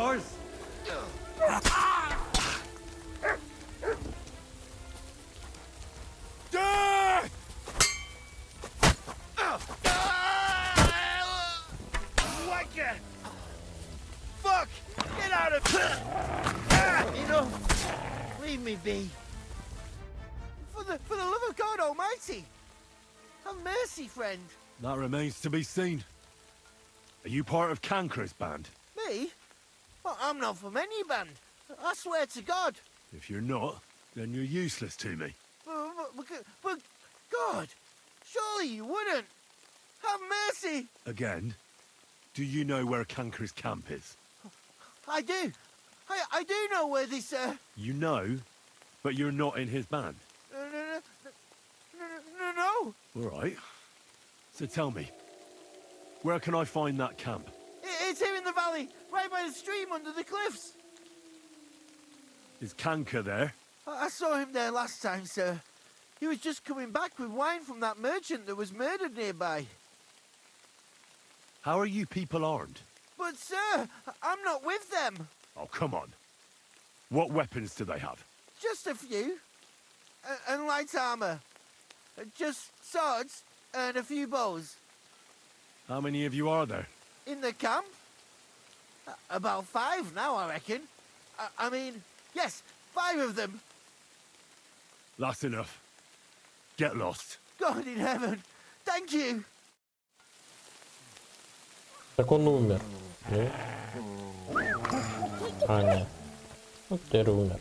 yours? Death! Wanker! Fuck! Get out of here! Leave me be. For the love of God Almighty! Have mercy, friend. That remains to be seen. Are you part of Cancra's band? Me? Well, I'm not from any band. I swear to God. If you're not, then you're useless to me. But God, surely you wouldn't. Have mercy. Again, do you know where Cancra's camp is? I do. I do know where this, You know, but you're not in his band. No. All right. So tell me, where can I find that camp? It's here in the valley, right by the stream under the cliffs. Is Cancra there? I saw him there last time, sir. He was just coming back with wine from that merchant that was murdered nearby. How are you people armed? But, sir, I'm not with them. Oh, come on. What weapons do they have? Just a few. And light armor. Just swords and a few bows. How many of you are there? In the camp? About 5 now, I reckon. I mean, yes, 5 of them. That's enough. Get lost. God in heaven, thank you. Так он умер. Ну? А, нет. Вот теперь умер.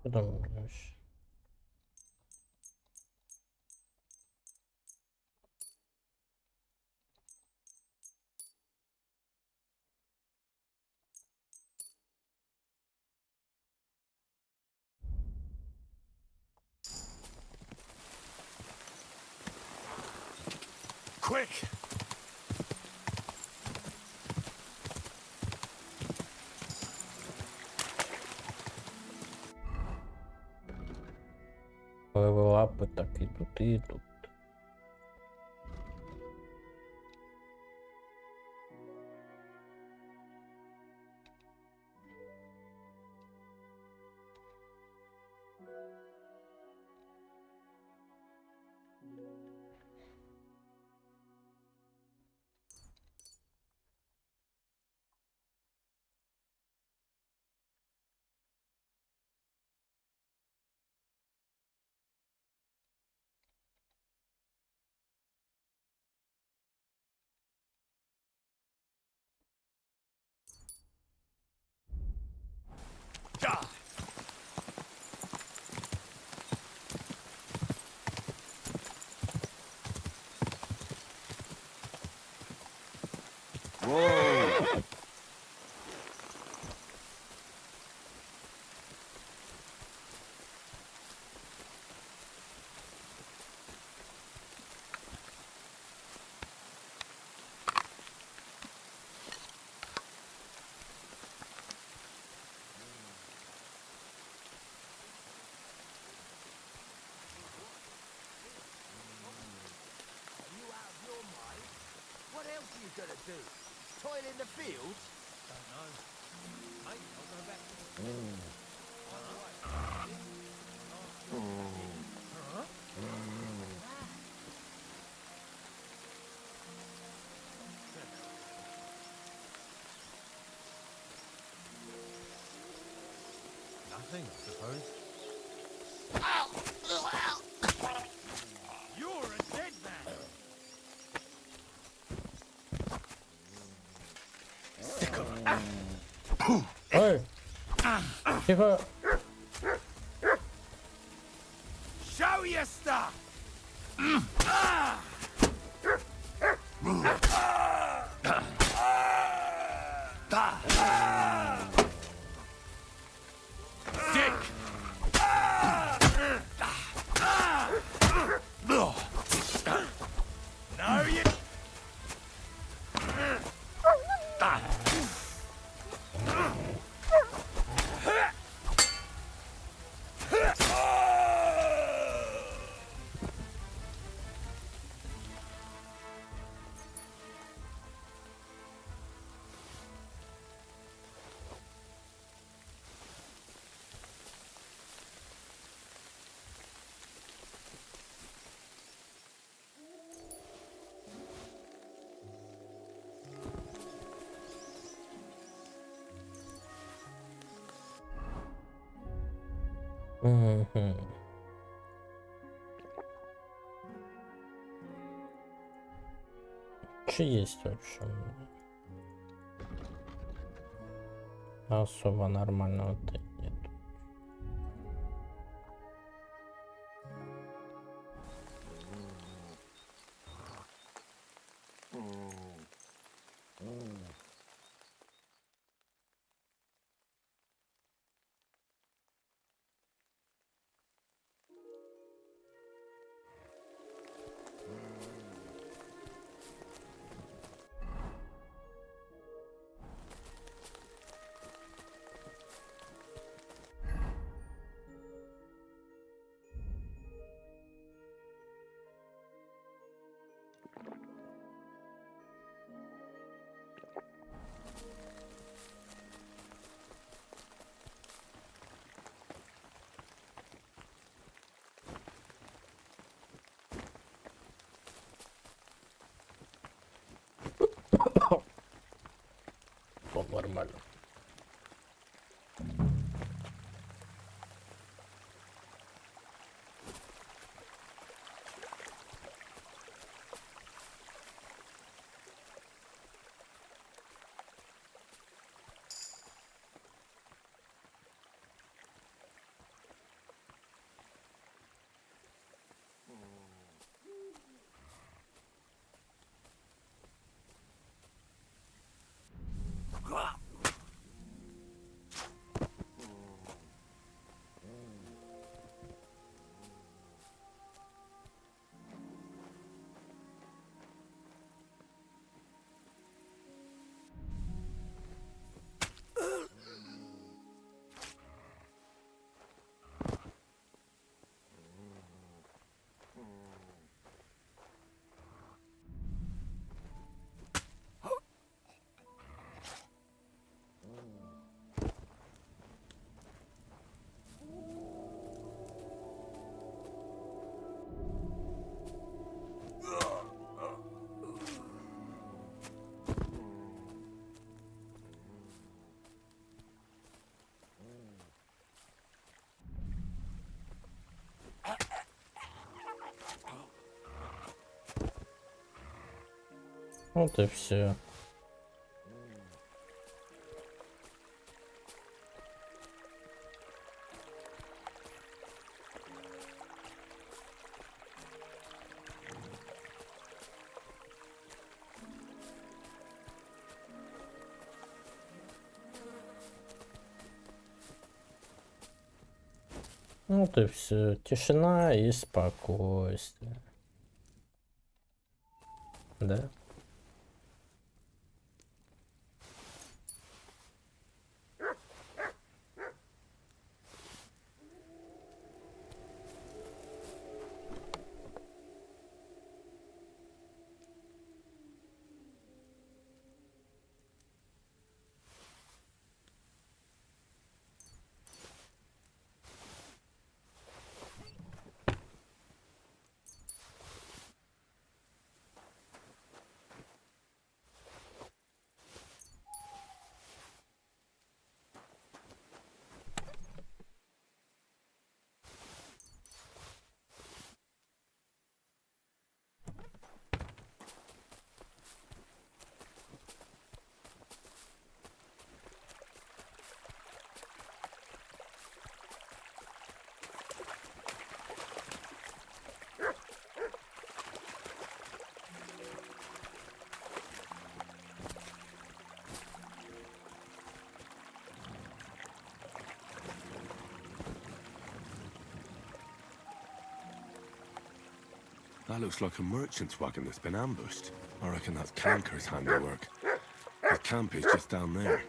Куда мы вообще? Quick! Лапы так идут и идут. Whoa! What else are you gonna do? Toil in the fields? Don't know. Mate, I'll go back to the... thing, I suppose. You're a dead man! Sick of it. Ой! Тихо! Show your stuff! Sick! No, you... Мгм. Че есть вообще? Особо нормального-то нет. Нормально. Вот и все. Вот и все. Тишина и спокойствие. Да? That looks like a merchant's wagon that's been ambushed. I reckon that's Canker's handiwork. His camp is just down there.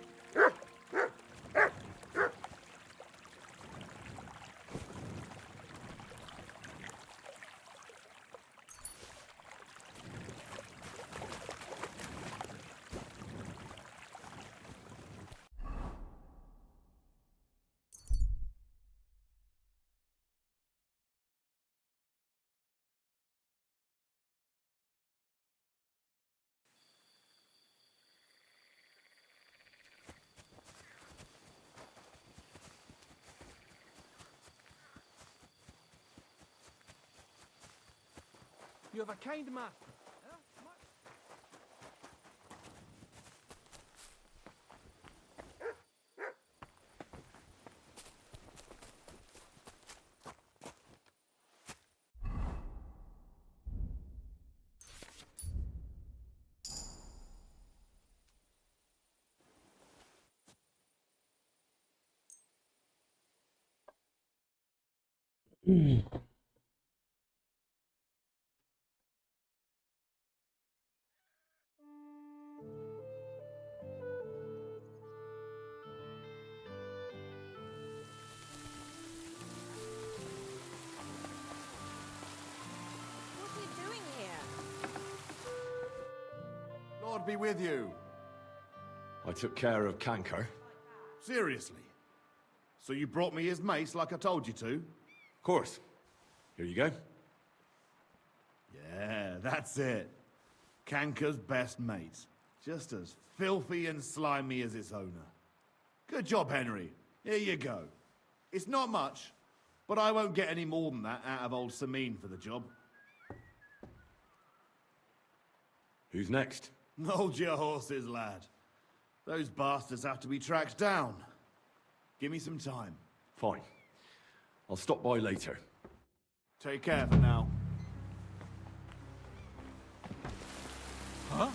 You have a kind master. What are you doing here? Lord be with you. I took care of Canker. Seriously? So you brought me his mace like I told you to? Of course. Here you go. Yeah, that's it. Canker's best mate. Just as filthy and slimy as its owner. Good job, Henry. Here you go. It's not much, but I won't get any more than that out of old Sameen for the job. Who's next? Hold your horses, lad. Those bastards have to be tracked down. Give me some time. Fine. I'll stop by later. Take care for now. Huh?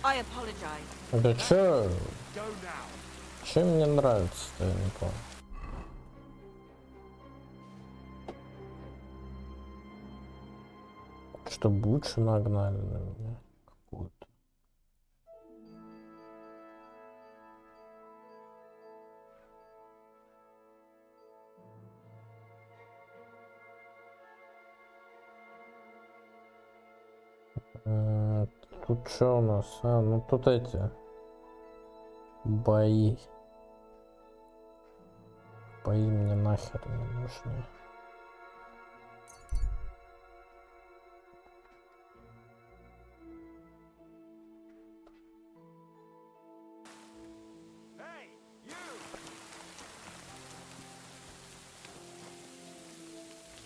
I apologize. Да чё? Go now. Чем мне нравится-то, я не помню. Что бучу нагнали на меня какую-то. Тут что у нас? А, ну тут эти бои. Бои мне нахер не нужны.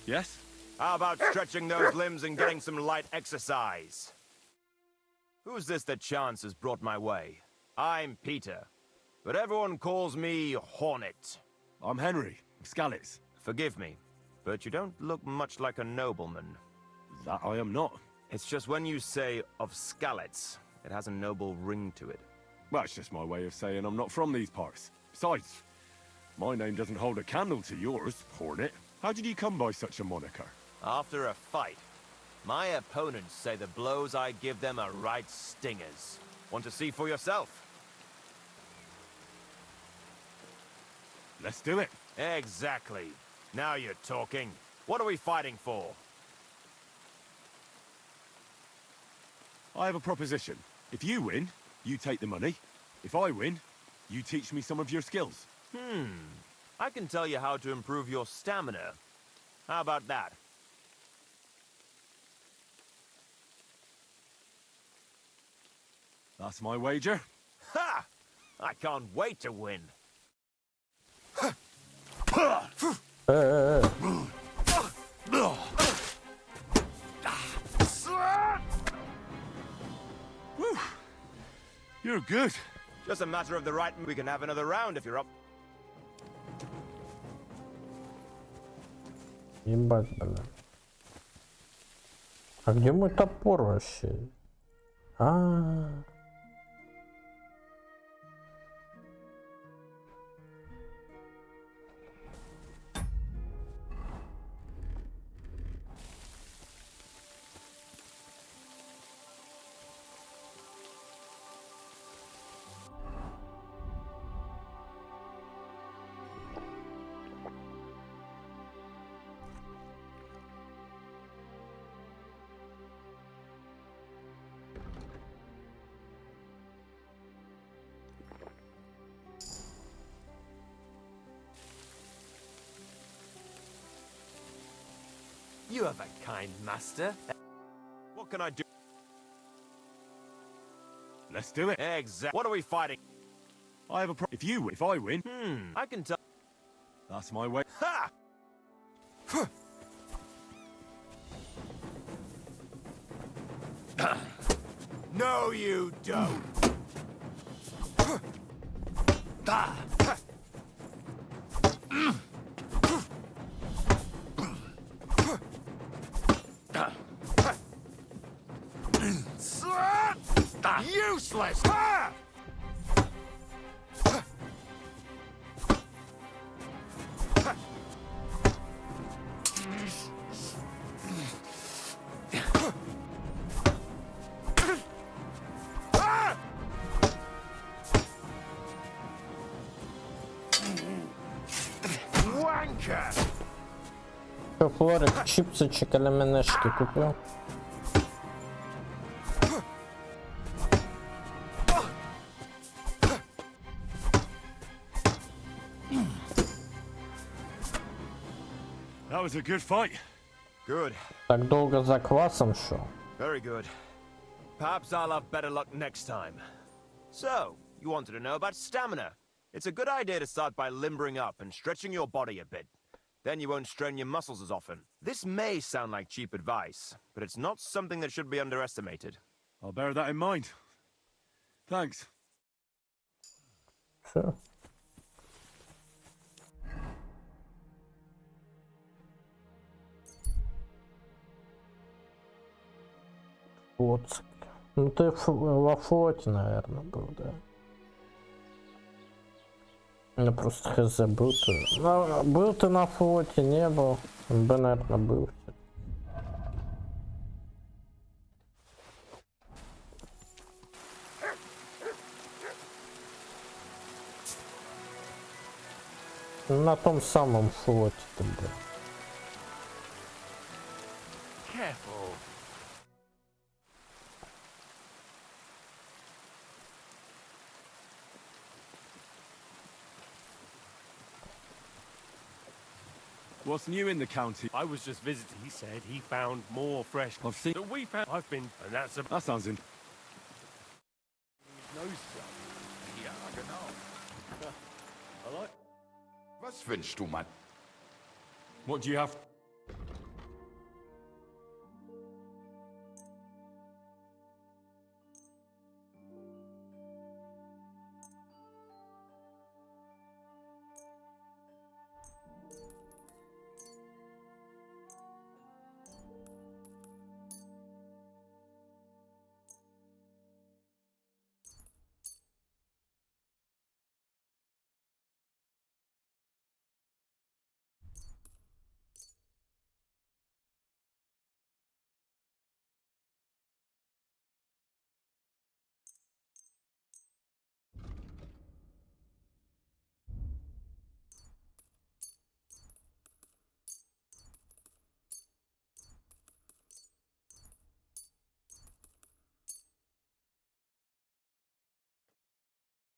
Yes? How about stretching those limbs and getting some light exercise? Who's this that chance has brought my way? I'm Peter, but everyone calls me Hornet. I'm Henry, Skalitz. Forgive me, but you don't look much like a nobleman. That I am not. It's just when you say of Skalitz, it has a noble ring to it. Well, it's just my way of saying I'm not from these parts. Besides, my name doesn't hold a candle to yours, Hornet. How did you come by such a moniker? After a fight, my opponents say the blows I give them are right stingers. Want to see for yourself? Let's do it. Exactly. Now you're talking. What are we fighting for? I have a proposition. If you win, you take the money. If I win, you teach me some of your skills. I can tell you how to improve your stamina. How about that? That's my wager. Ha! I can't wait to win. You're good. Just a matter of the right, we can have another round if you're up. Ебать, бля. А где мой топор вообще? You have a kind master. What can I do? Let's do it. Exactly. What are we fighting? I have a if I win. I can tell. That's my way. Ha! No, you don't. Useless! Wanker! Что, Флорик, чипсочек или менешки купил? That was a good fight. Good. Так долго за квасом шел. Very good. Perhaps I'll have better luck next time. So, you wanted to know about stamina. It's a good idea to start by limbering up and stretching your body a bit. Then you won't strain your muscles as often. This may sound like cheap advice, but it's not something that should be underestimated. I'll bear that in mind. Thanks. Sure. Вот. Ну ты во флоте, наверное, был, да? Я просто хз был ты. Ну, был ты на флоте, не был. Бы, наверное, был. На том самом флоте ты был. Careful. What's new in the county? I was just visiting. He said he found more fresh. I've seen. That we found. I've been, and that's a. That sounds in. No, sir. Ja, genau. I like. Was wünschst du, Mann? What do you have?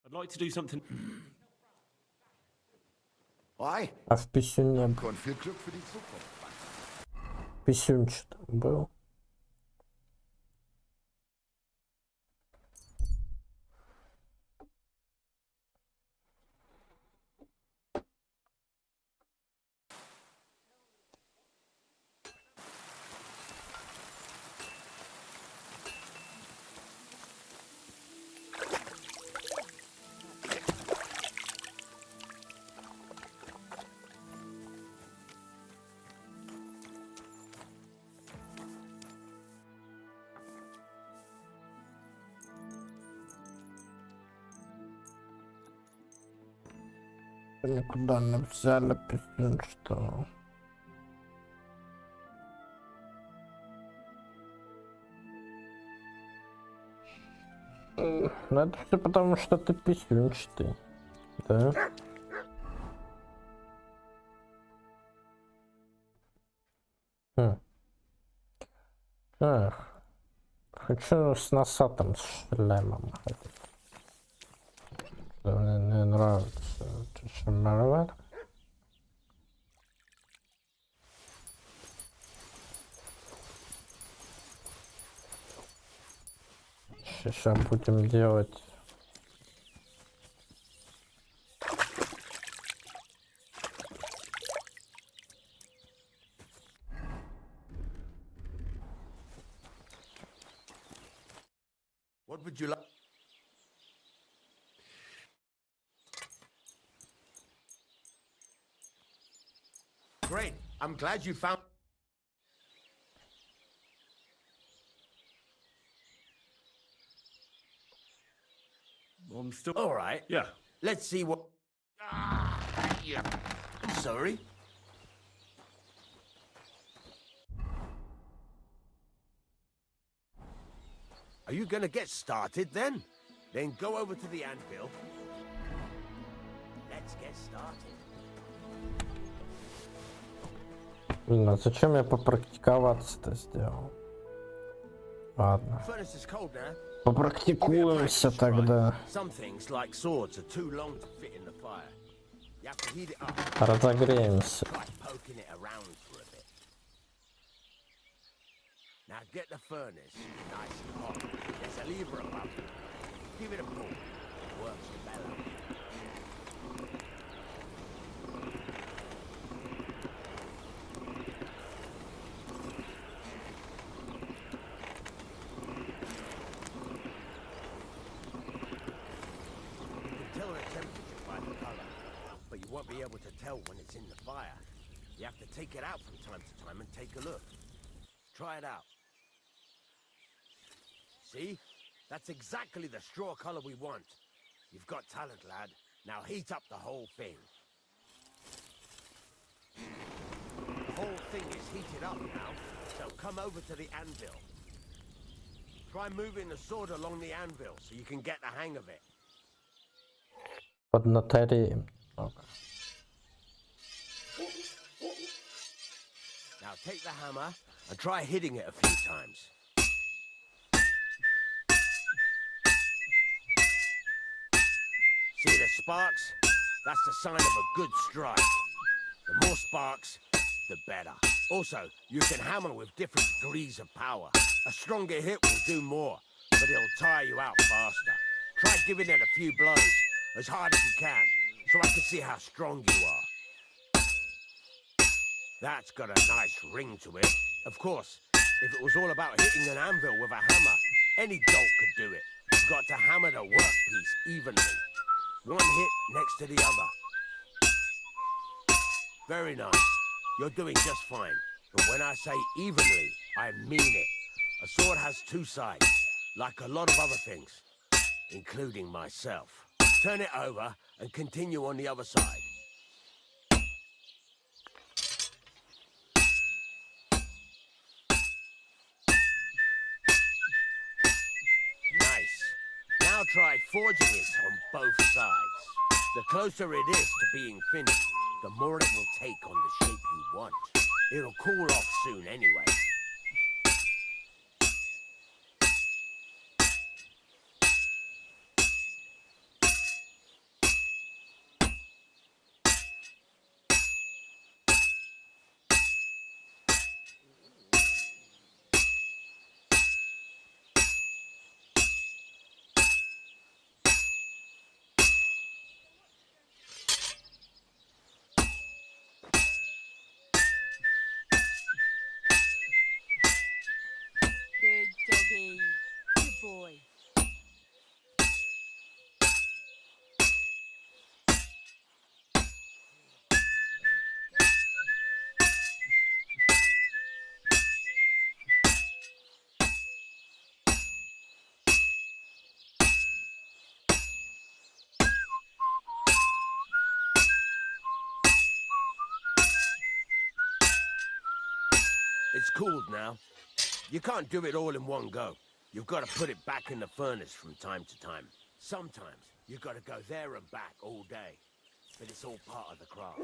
I'd like to do something. Hi. А в писюне был. Und viel Glück für die Zukunft. Писюнчик там был. Никуда не взяли писюн, что... Ну это все потому, что ты писюнчатый, да? Эх, хочу с носатым шлемом ходить. Мне не нравится это шмарвар. Сейчас будем делать. What would you like? Great. I'm glad you found... I'm still... All right. Yeah. Let's see what... Yeah. I'm sorry. Are you gonna get started then? Then go over to the anvil. Let's get started. Блин, а зачем я попрактиковаться-то сделал? Ладно. Furnace is cold now. Попрактикуемся тогда. Some things, like swords, are too long to fit in the fire. You have to heat it up. Разогреемся. Try poking it around for a bit. Now get the furnace nice and hot. There's a lever above it. Give it a pull. It works the bellow. Tell the temperature by the color, but you won't be able to tell when it's in the fire. You have to take it out from time to time and take a look. Try it out. See? That's exactly the straw color we want. You've got talent, lad. Now heat up the whole thing. The whole thing is heated up now, so come over to the anvil. Try moving the sword along the anvil so you can get the hang of it. Поднатореем. Now take the hammer and try hitting it a few times. See the sparks? That's the sign of a good strike. The more sparks, the better. Also, you can hammer with different degrees of power. A stronger hit will do more, but it'll tire you out faster. Try giving it a few blows, as hard as you can, so I can see how strong you are. That's got a nice ring to it. Of course, if it was all about hitting an anvil with a hammer, any dolt could do it. You've got to hammer the workpiece evenly. One hit next to the other. Very nice. You're doing just fine. But when I say evenly, I mean it. A sword has two sides, like a lot of other things, including myself. Turn it over and continue on the other side. Nice. Now try forging it on both sides. The closer it is to being finished, the more it will take on the shape you want. It'll cool off soon anyway. Good doggy. Good boy. It's cooled now. You can't do it all in one go. You've got to put it back in the furnace from time to time. Sometimes you've got to go there and back all day. But it's all part of the craft.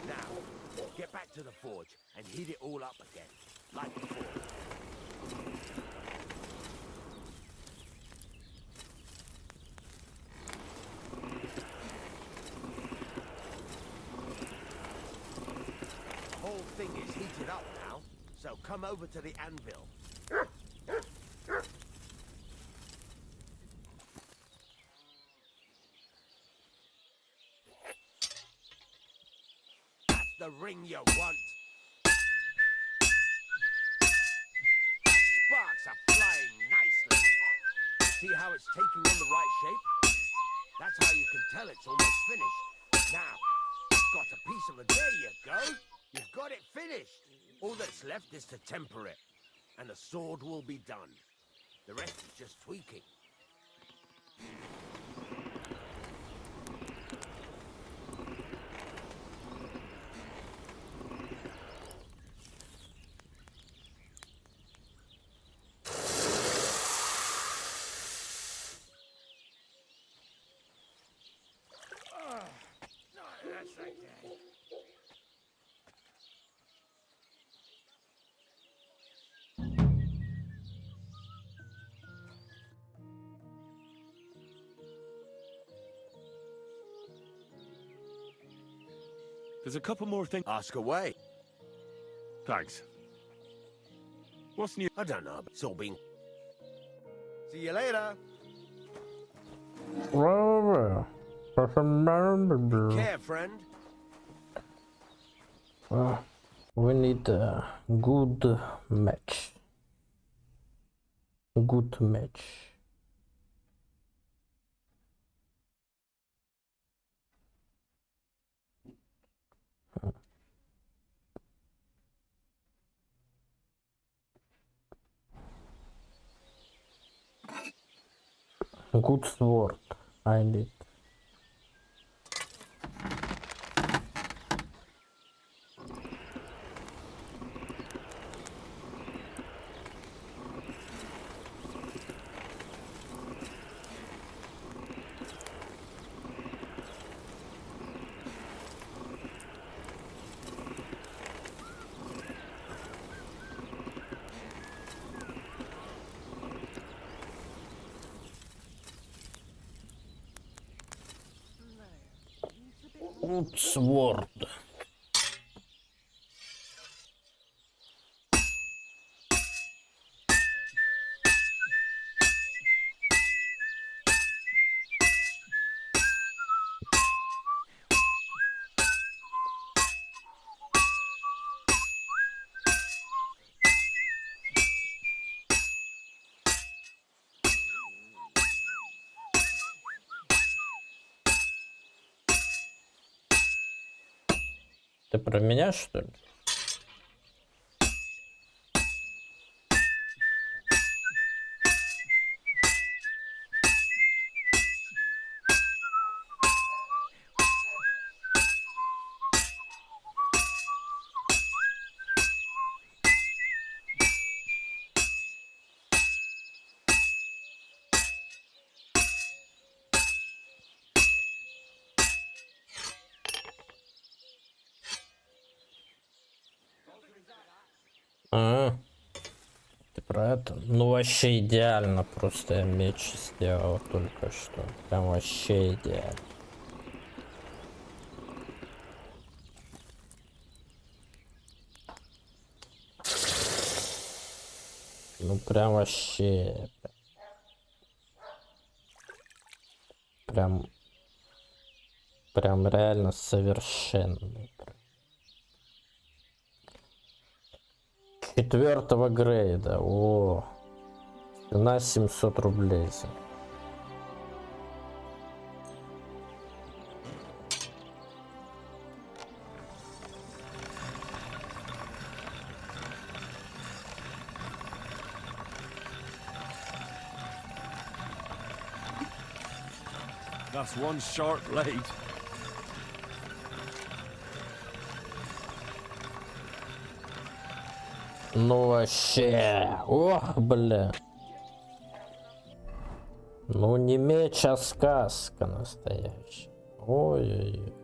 Now, get back to the forge and heat it all up again, like before. The whole thing is heated up now, so come over to the anvil. the ring you want. Sparks are flying nicely. See how it's taking on the right shape? That's how you can tell it's almost finished. Now, got a piece of it. There you go. You've got it finished. All that's left is to temper it, and the sword will be done. The rest is just tweaking. That's like that. There's a couple more things. Ask away. Thanks. What's new? I don't know, but it's all been... See you later. Care, friend. We need a good match. Good match. Good sword. I need. Good sword. Ты про меня, что ли? Ты про это? Ну вообще идеально, просто я меч сделал только что. Прям вообще идеально. Ну прям вообще. Прям реально совершенный. 4-го грейда. О, цена 700 рублей. That's one sharp blade. Ну вообще. Ох, бля. Ну не меч, а сказка настоящая. Ой-ой-ой.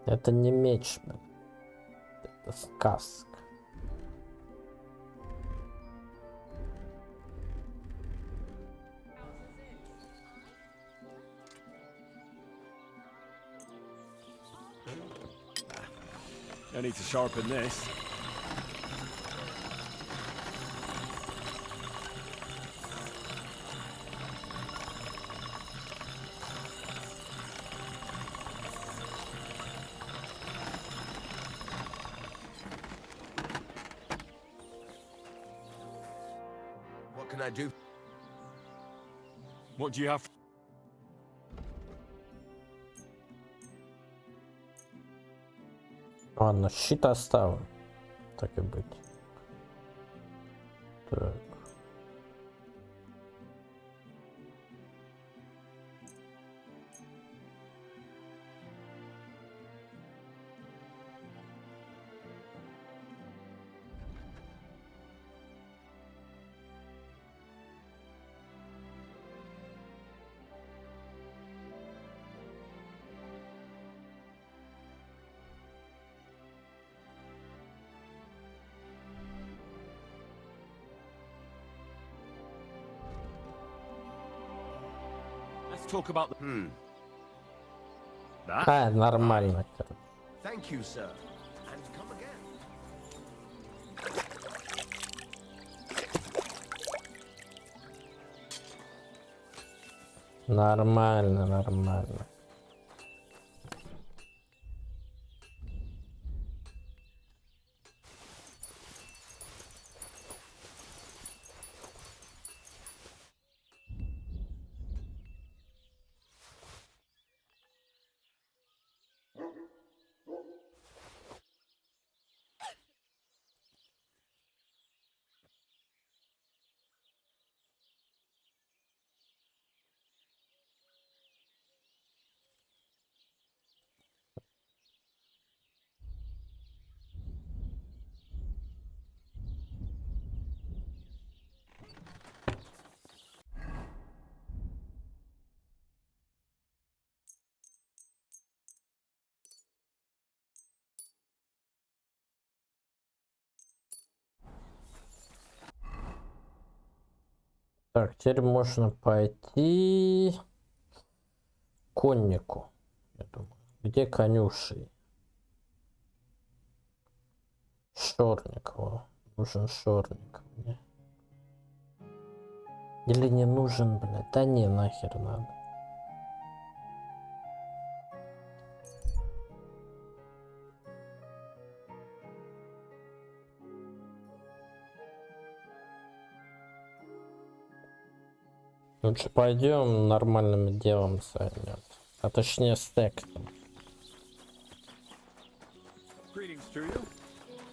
Это не меч, бля. Это сказка. I need to sharpen this. can I do? What do you have? Ладно, щит оставим. Так и быть. Так. Let's talk about the... А, нормально. Thank you, sir. And come again. Нормально, нормально. Так, теперь можно пойти к коннику, я думаю. Где конюшей? Шорник, во. Нужен шорник мне. Или не нужен, блядь? Да не, нахер надо. Лучше пойдем нормальным делом займем. А точнее стеком.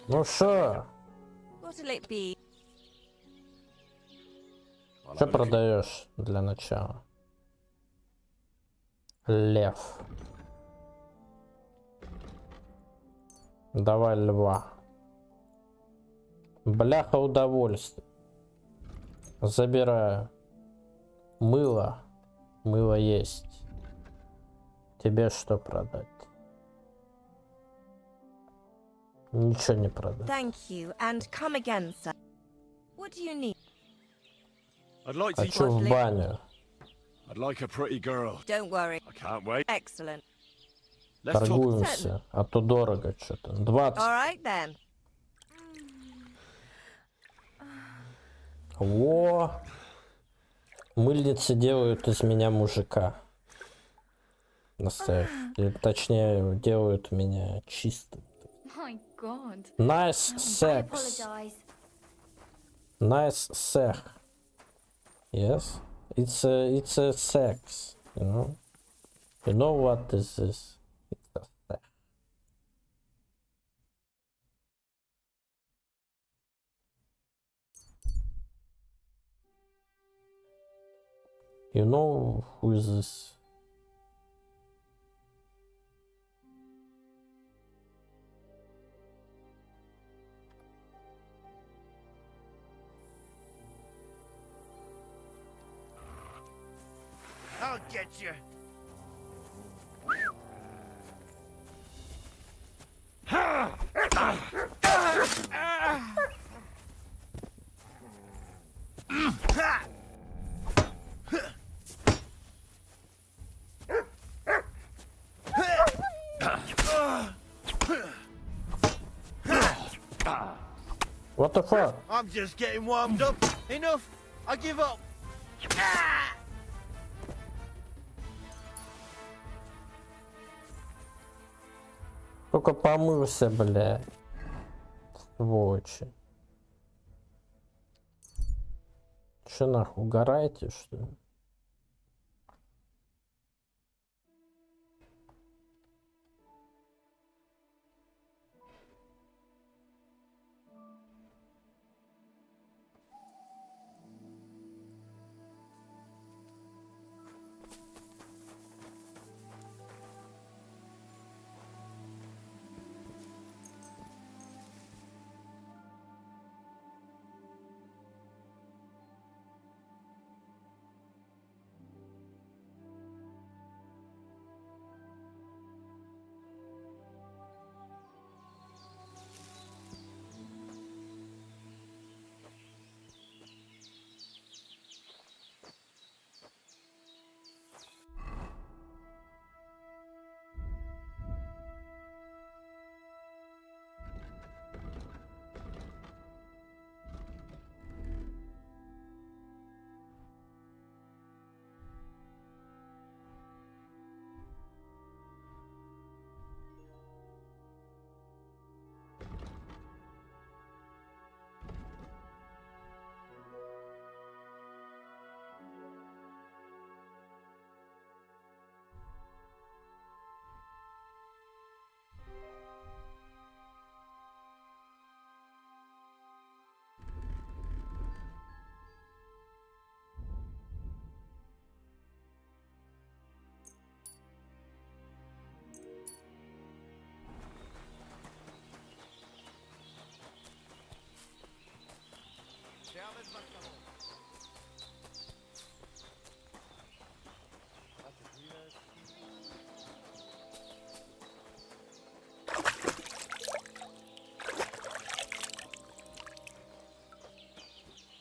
Ну шо? What'll it be? Что продаешь для начала? Лев. Давай льва. Бляха удовольствие. Забираю. Мыло. Мыло есть. Тебе что продать? Ничего не продать. Thank you, and come again, sir. What do you need? I'd like to... Хочу в баню. I'd like a pretty girl. Don't worry. I can't wait. Excellent. Торгуемся. А то дорого что-то. 20. All right then. О! Мыльницы делают из меня мужика. Настоящий. Или, точнее, делают меня чистым. My God. Nice I sex. apologize. Nice sex. Yes? It's a sex, you know? You know what this is? It's a sex. You know who is this? I'll get you. What the fuck? I'm just getting warmed up. Enough. I give up. Только помылся, бля. Сволочи. Че нахуй, угораете, что ли?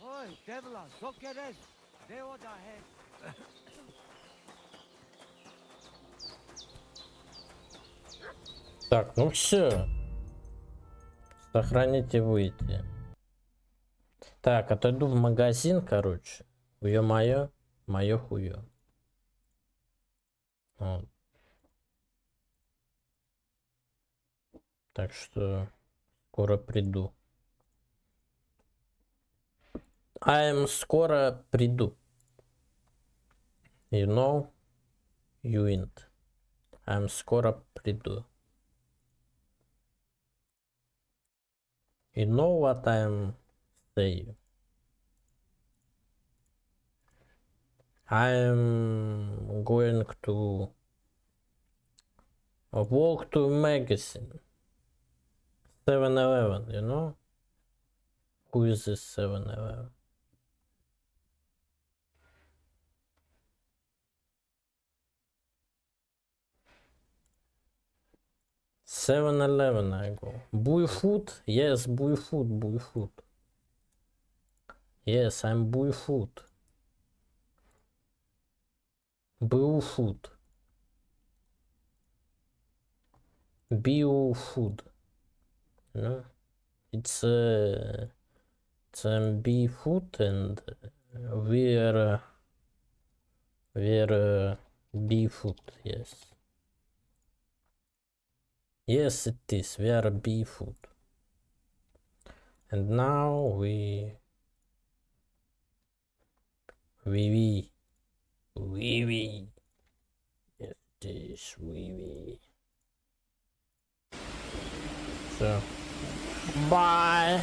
Ой, Девла, сокерез, део да хе. Так, ну все. Сохранить и выйти. Так, отойду в магазин, короче. Ё-моё, моё хуё. Вот. Так что скоро приду. Скоро приду. You know, you ain't. Скоро приду. You know what I'm saying? I'm going to walk to magazine. 7-Eleven, you know? Who is this 7-Eleven? I go. Buy food? Yes, buy food. Yes, I'm buy food. Buy food. Bio food. No? It's bee food and we're bee food, yes. Yes, it is. We are bee food. And now we yes, this so bye.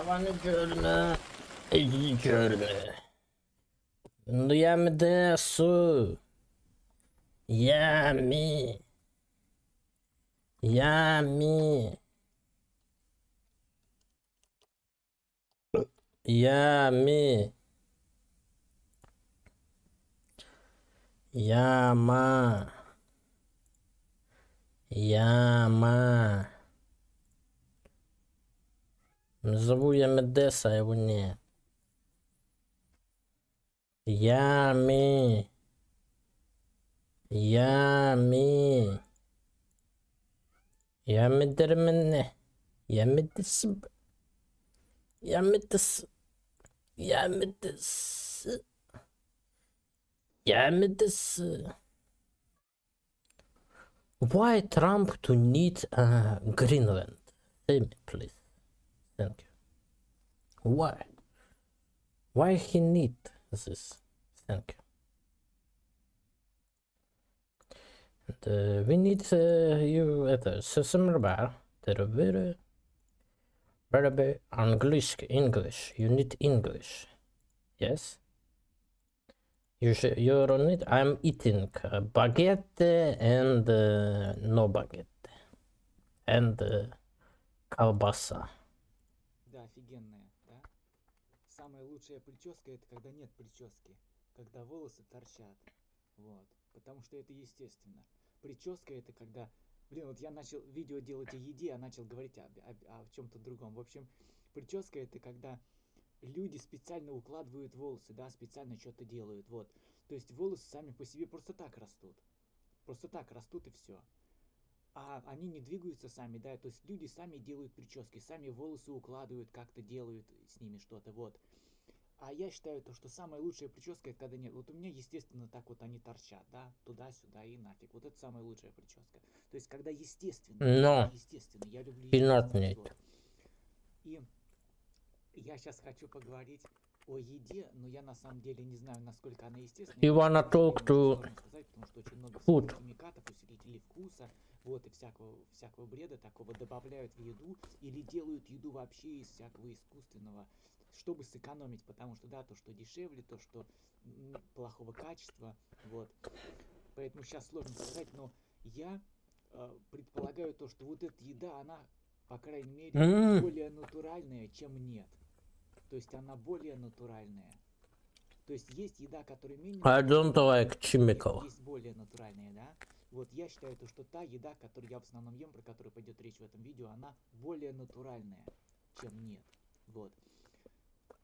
Bana görme. İyi görme. Yemde su. Yami. Yami. Yami. Яма. Яма. Назову я Медеса, а его нет. Ями. Ями. Ямидермене. Ямидес. Ямидес. Ямидес. Ямидес. Why Trump to need Greenland? Say me, please. Thank you. Why? Why he need this? Thank you. And, we need you это сэмэрбар. Very English. You need English. Yes. You don't need. I'm eating baguette and no baguette and колбаса. Да, офигенная, да? Самая лучшая прическа это когда нет прически, когда волосы торчат, вот, потому что это естественно. Прическа это когда, блин, вот я начал видео делать о еде, а начал говорить о чем-то другом. В общем, прическа это когда люди специально укладывают волосы, да, специально что-то делают, вот. То есть волосы сами по себе просто так растут и все. А они не двигаются сами, да, то есть люди сами делают прически, сами волосы укладывают, как-то делают с ними что-то, вот. А я считаю, то, что самая лучшая прическа, это когда нет, вот у меня, естественно, так вот они торчат, да, туда-сюда и нафиг, вот это самая лучшая прическа. То есть, когда естественно, естественно, я люблю естественно, вот. И я сейчас хочу поговорить о еде, но я на самом деле не знаю, насколько она естественна. You wanna talk to сказать, потому что очень много food. химикатов, усилителей вкуса, вот, и всякого бреда такого добавляют в еду или делают еду вообще из всякого искусственного, чтобы сэкономить, потому что, да, то, что дешевле, то, что плохого качества, вот. Поэтому сейчас сложно сказать, но я предполагаю то, что вот эта еда, она, по крайней мере, более натуральная, чем нет. То есть она более натуральная. То есть есть еда, которая менее I don't like chemical. есть более натуральная, да? Вот я считаю, то, что та еда, которую я в основном ем, про которую пойдет речь в этом видео, она более натуральная, чем нет. Вот.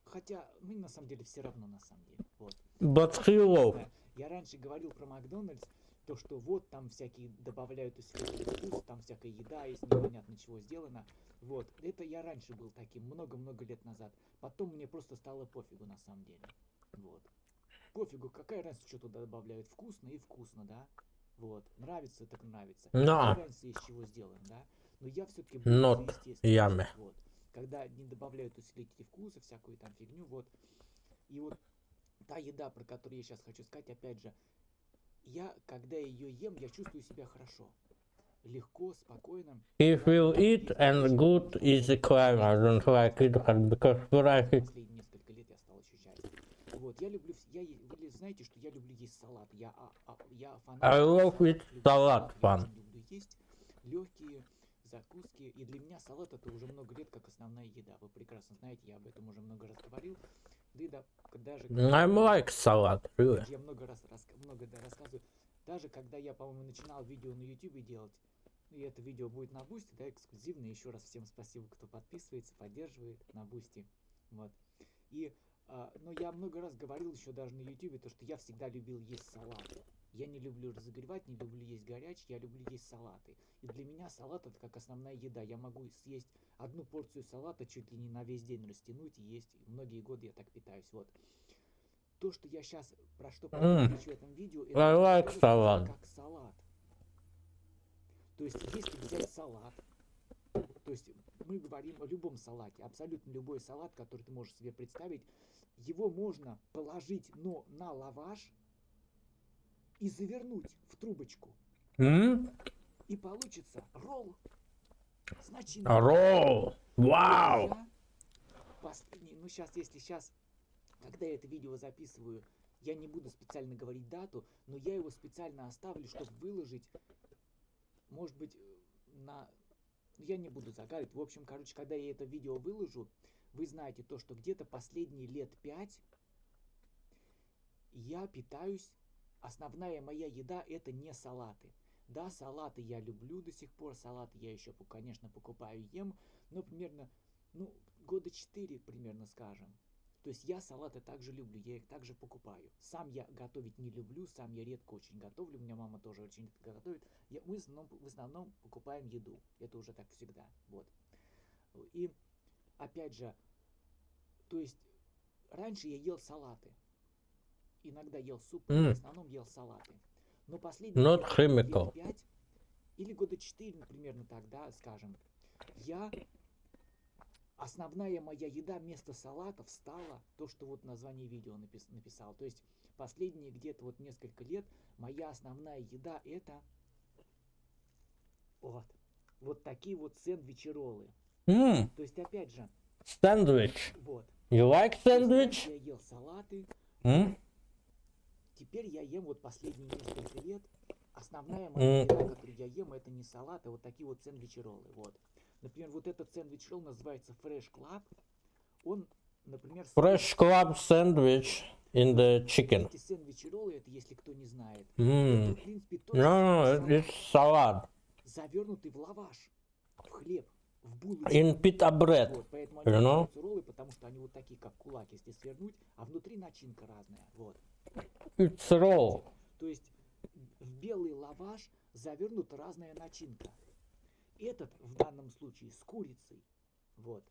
Хотя, мне на самом деле все равно, на самом деле. Вот. But hello. Я раньше говорил про Макдональдс, то, что вот там всякие добавляют усилители вкуса, там всякая еда из непонятно чего сделана. Вот. Это я раньше был таким, много-много лет назад. Потом мне просто стало пофигу, на самом деле. Вот. Пофигу, какая разница, что туда добавляют. Вкусно и вкусно, да? Вот. Нравится, так нравится. Какая разница, из чего сделано, да? Но я все-таки Not yummy. вот. Когда не добавляют усилители вкуса, всякую там фигню, вот. И вот та еда, про которую я сейчас хочу сказать, опять же, я, когда ее ем, я чувствую себя хорошо. Легко, спокойно. If you eat and good is a crime, I don't like it because Последние несколько лет я стал ощущать. Вот, я люблю, вы знаете, что я люблю есть салат. Я фанат. I love it салат, фан. Люблю есть легкие закуски. И для меня салат это уже много лет как основная еда. Вы прекрасно знаете, я об этом уже много раз говорил. Да и даже... I like салат, really. Я много рассказываю. Даже когда я, по-моему, начинал видео на YouTube делать, и это видео будет на Бусти, да, эксклюзивно. Еще раз всем спасибо, кто подписывается, поддерживает на Бусти. Вот. И, но я много раз говорил еще даже на YouTube, то, что я всегда любил есть салаты. Я не люблю разогревать, не люблю есть горячий, я люблю есть салаты. И для меня салат это как основная еда. Я могу съесть одну порцию салата чуть ли не на весь день растянуть и есть. Многие годы я так питаюсь. Вот. То, что я сейчас, про что пойду в этом видео, это салат. как салат. То есть, если взять салат, то есть мы говорим о любом салате, абсолютно любой салат, который ты можешь себе представить, его можно положить, но на лаваш и завернуть в трубочку. И получится ролл с начинкой. Ролл. Вау! Ну, сейчас, когда я это видео записываю, я не буду специально говорить дату, но я его специально оставлю, чтобы выложить, может быть, я не буду загадывать. В общем, короче, когда я это видео выложу, вы знаете то, что где-то последние лет 5 я питаюсь, основная моя еда это не салаты. Да, салаты я люблю до сих пор, салаты я еще, конечно, покупаю, ем, но примерно, года 4 примерно, скажем. То есть я салаты также люблю, я их также покупаю. Сам я готовить не люблю, сам я редко очень готовлю, у меня мама тоже очень редко готовит. Мы в основном покупаем еду, это уже так всегда, вот. И, опять же, то есть, раньше я ел салаты, иногда ел супы, в основном ел салаты. Но последние Not лет chemical. 5 или года 4, примерно так, да, скажем, основная моя еда вместо салатов стала то, что вот название видео написал. То есть последние где-то вот несколько лет моя основная еда это вот такие вот сэндвичи-роллы. То есть опять же... Сэндвич. Вот. You like sandwich? Я ел салаты. Теперь я ем вот последние несколько лет. Основная моя еда, которую я ем, это не салат, а вот такие вот сэндвичи-роллы. Вот. Например, вот этот сэндвич-ролл называется Fresh Club. Он, например... Fresh Club sandwich in the chicken. Эти сэндвичи-роллы, это если кто не знает, это, в принципе, тоже no, it's salad. Завернутый в лаваш, в хлеб, в булочку. In pita bread, вот, поэтому они называются роллы, потому что они вот такие, как кулак, если свернуть, а внутри начинка разная. Вот. It's roll. То есть в белый лаваш завернута разная начинка. Этот в данном случае с курицей. Вот.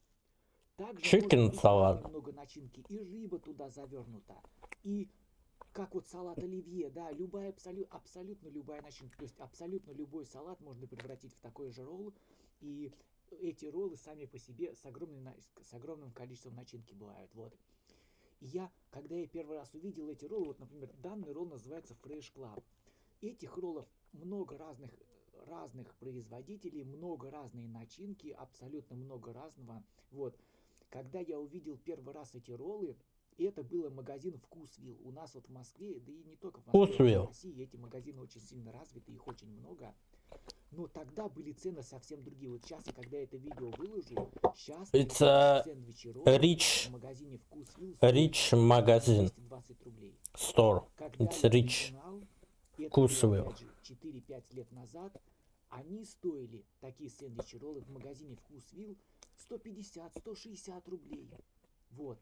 Также Chicken салат. Много начинки, и рыба туда завернута, и как вот салат оливье, да, абсолютно любая начинка, то есть абсолютно любой салат можно превратить в такой же ролл, и эти роллы сами по себе с огромным количеством начинки бывают, вот. И когда я первый раз увидел эти роллы, вот, например, данный ролл называется Fresh Club. Этих роллов много разных производителей, много разной начинки, абсолютно много разного, вот. Когда я увидел первый раз эти роллы, это был магазин Вкусвилл. У нас вот в Москве, да и не только в Москве, в России эти магазины очень сильно развиты, их очень много. Но тогда были цены совсем другие. Вот сейчас, когда это видео выложу, сейчас сэндвичи роллы в магазине Вкусвилл Rich magazine. 220 рублей. Store. Когда It's я rich. начинал, это Вкусвилл. было, опять же, 4-5 лет назад, они стоили, такие сэндвичи роллы в магазине Вкусвилл, 150-160 рублей. Вот.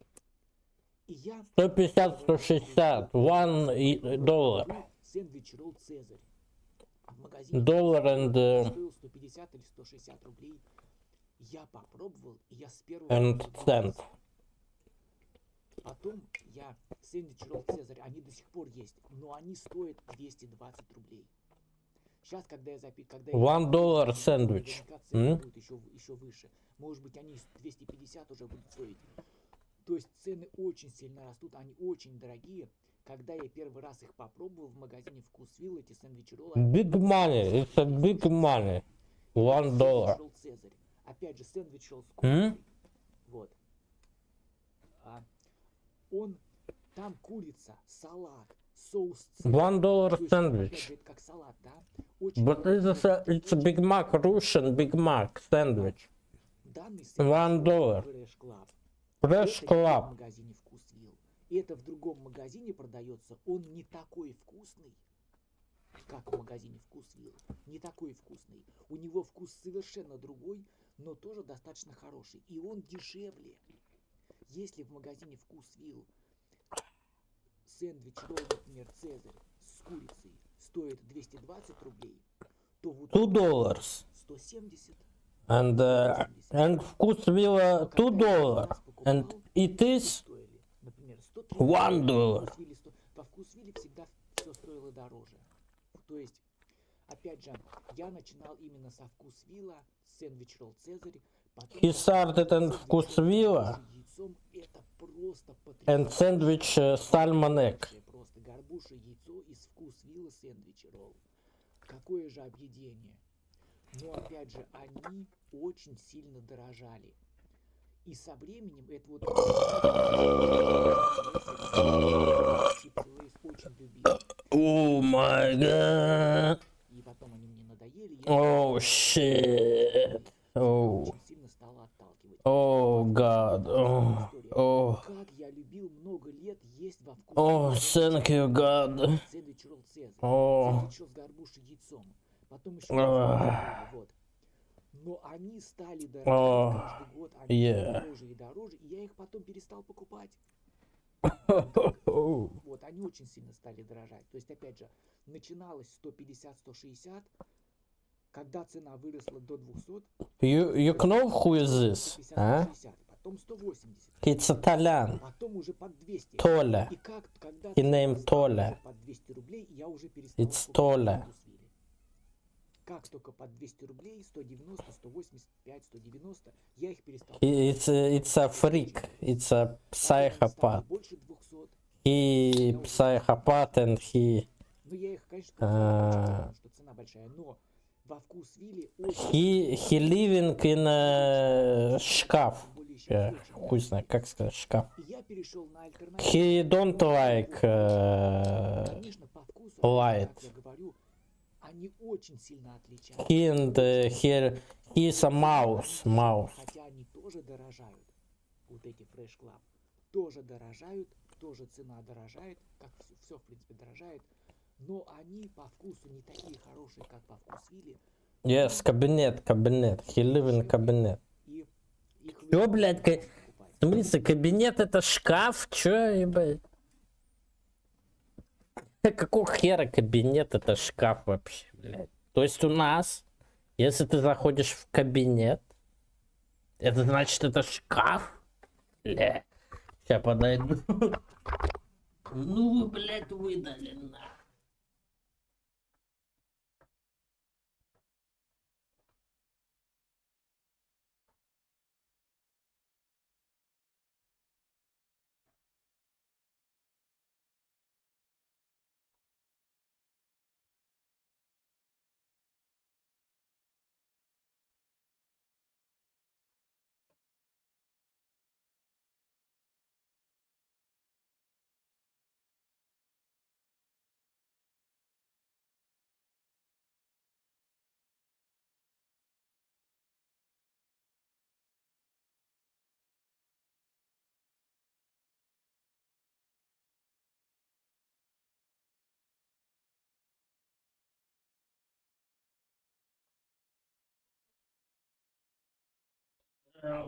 И я... 150-160. $1. Сэндвич ролл Цезарь. В магазине Доллар and... стоил 150 или 160 рублей. Я попробовал, и я с первого And cent. Потом сэндвич ролл Цезарь, они до сих пор есть, но они стоят 220 рублей. Сейчас, когда я $1 сэндвич. Будет еще выше. Может быть, они 250 уже будут стоить. То есть цены очень сильно растут, они очень дорогие. Когда я первый раз их попробовал в магазине Вкусвилл, эти сэндвичи роллы... Big money, it's a big money. $1. Сэндвич ролл Цезарь. Опять же, сэндвич ролл с курицей. Вот. Там курица, салат, соус Цезарь. $1 sandwich. Как салат, да? But it's a Big Mac, Russian Big Mac sandwich. $1. Fresh Club. В магазине Вкусвилл. И это в другом магазине продается. Он не такой вкусный, как в магазине Вкусвилл. Не такой вкусный. У него вкус совершенно другой, но тоже достаточно хороший. И он дешевле. Если в магазине Вкусвилл сэндвич ролл, например, Цезарь с курицей стоит 220 рублей, то вот $2. 170. And Вкусвилл $2. And it is $1. Во Вкусвилле всегда все стоило дороже. То есть, опять же, я начинал именно со Вкусвилла, сэндвич ролл Цезарь. He started in Вкусвилла and sandwich salmon egg. Просто горбуша, яйцо из Вкусвилла сэндвич ролл. Какое же объедение. Но опять же, они очень сильно дорожали. И со временем это вот очень любил. О май гад. И потом они мне надоели. О shit. О. Сильно стало отталкивать. О гад. О. Как я любил много лет есть во вкусе. О, thank you, God. Сэндвич ролл Цезарь. О. Сэндвич ролл с горбушей яйцом. Потом еще вот. Но они стали дороже каждый год, они дороже и дороже, и я их потом перестал покупать. Вот, они очень сильно стали дорожать. То есть, опять же, начиналось 150-160, когда цена выросла до 200. You know who is this? Huh? Потом 180. It's Italian. Потом уже под 200. Tolle. И как, когда He named Tolle. под 200 рублей, я уже перестал It's Tolle. Как только под 200 рублей, 190, 185, 190, я их перестал. It's a freak. It's a psychopath. He psychopath and he. Ну я их, конечно, что цена большая, но во вкус Вилли He living in a шкаф. Хуй знает, как сказать, шкаф. He don't like light. Они очень сильно отличаются. He and he is a mouse. Хотя они тоже дорожают. Вот эти Fresh Club тоже дорожают, тоже цена дорожает, как все в принципе дорожает. Но они по вкусу не такие хорошие, как по вкусу Вилли. Yes, кабинет. He live in кабинет. Чё, блядь, в смысле, кабинет это шкаф? Чё, ебать? Какого хера кабинет это шкаф вообще, блядь? То есть у нас, если ты заходишь в кабинет, это значит это шкаф? Бля. Сейчас подойду. Ну вы, блядь, выдали нахуй.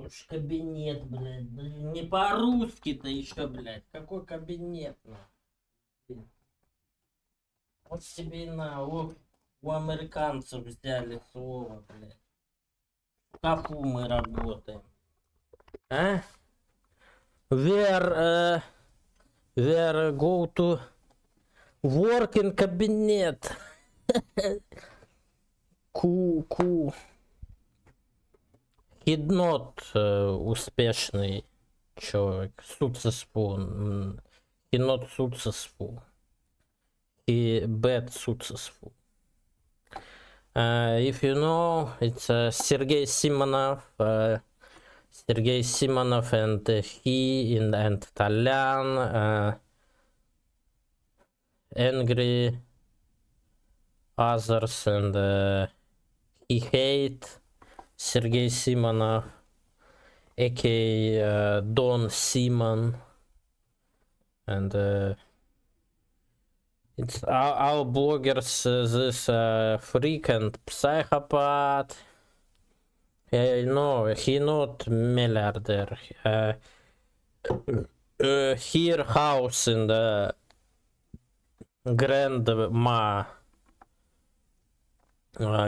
Уж кабинет, блядь. Не по-русски-то еще, блядь. Какой кабинет, нахуй? Вот себе и на. У американцев взяли слово, блядь. В шкафу мы работаем. А? Where go to work in кабинет. Ку. He not успешный человек. Successful. He not successful. He bad successful. If you know, it's Sergei Simonov. Sergei Simonov and he and Italian. Angry others and he hate Sergei Simonov, aka Don Simon, and it's our bloggers. This freak and psychopath. No, he not milliardaire. Here house in the grandma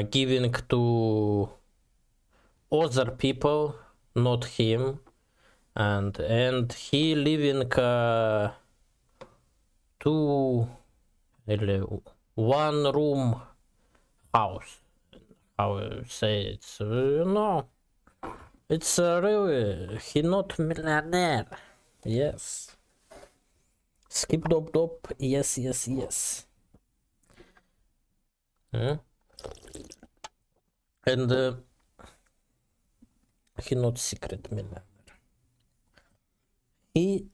giving to other people, not him, and he living one room house. How you say it's no, it's really he not millionaire. Yes. Skip dop. Yes. And he not secret millionaire. he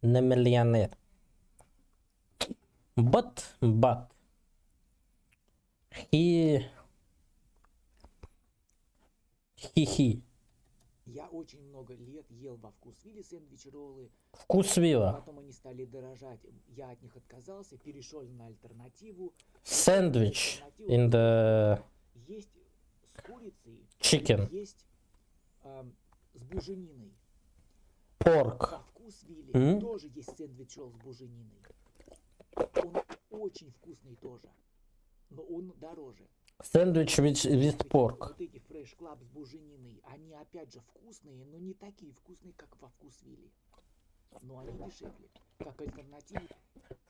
не миллионер. But he Я очень много лет ел во вкусвилле сэндвич-роллы. Вкусвилла. Потом они стали дорожать. Я от них отказался, перешел на альтернативу. Sandwich in the Есть с курицей. chicken. Есть с бужениной. Pork. Во вкусвилле тоже есть сэндвич-ролл с бужениной. Он очень вкусный тоже. Но он дороже. Сэндвич with pork. Вот эти Fresh Club с бужениной, они опять же вкусные, но не такие вкусные, как во вкусвилле. Но они дешевле. Как альтернатива.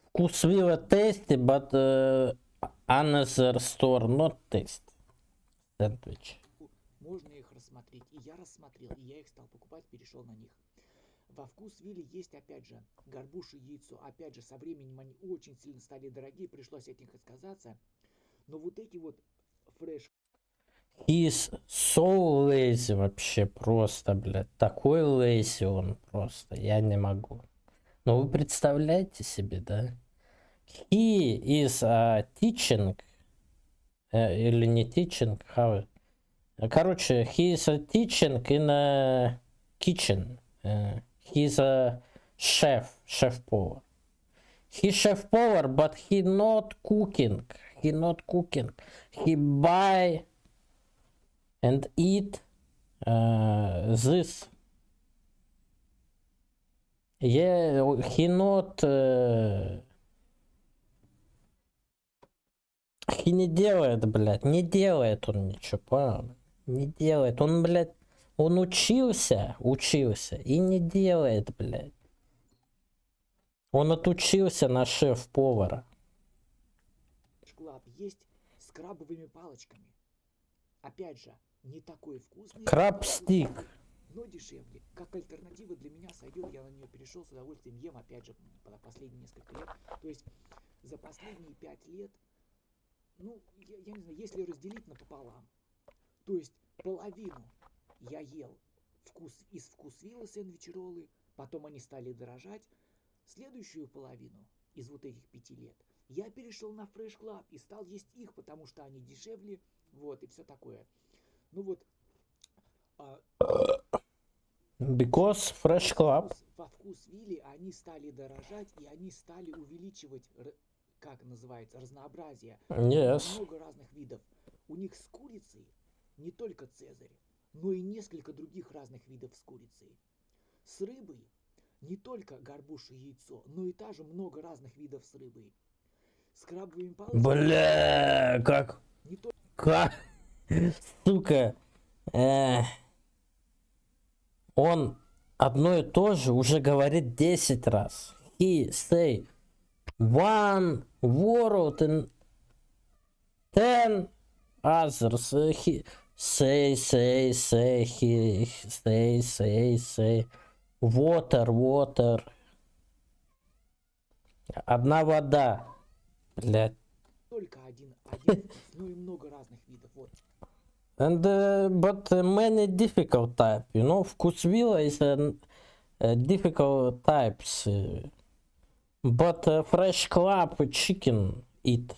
Вкусвилла tasty, but another store not tasty. Сэндвич. Можно их рассмотреть. И я рассмотрел, и я их стал покупать, перешел на них. Во вкусвилле есть, опять же, горбуш и яйцо. Опять же, со временем они очень сильно стали дорогие, пришлось от них отказаться. Но вот эти вот фреш... He is so lazy вообще, просто, блядь. Такой lazy он просто, я не могу. Но вы представляете себе, да? He is teaching, или не teaching, how... Короче, he is teaching in a kitchen. He is a chef-повар. He chef-повар, but he not cooking. He not cooking. He buy and eat this. Yeah, he not... he не делает, блядь, не делает он ничего, понял? Не делает. Он, блядь, он учился и не делает, блядь. Он отучился на шеф-повара. Есть с крабовыми палочками. Опять же, не такой вкусный. Краб-стик. Но дешевле. Как альтернатива для меня сойдет, я на нее перешел, с удовольствием ем, опять же, последние несколько лет. То есть за последние 5 лет, ну, я не знаю, если разделить напополам, то есть половину я ел из вкусвилла сэндвич-роллы, потом они стали дорожать, следующую половину из вот этих 5 лет я перешел на Fresh Club и стал есть их, потому что они дешевле, вот, и все такое. Ну вот. Because Fresh Club. Во вкусвилле они стали дорожать, и они стали увеличивать, как называется, разнообразие. Yes. Много разных видов. У них с курицей не только цезарь, но и несколько других разных видов с курицей. С рыбой не только горбуш и яйцо, но и также много разных видов с рыбой. С крабовыми палочками... Бля, как? Как? Сука. Он одно и то же уже говорит 10 раз. He say one word and 10 others. He say, he say. Water. Одна вода. Блядь. Только один, ну и много разных видов. Вот. And but many difficult type, you know. Вкусвилла is difficult types, but Fresh Club chicken eat.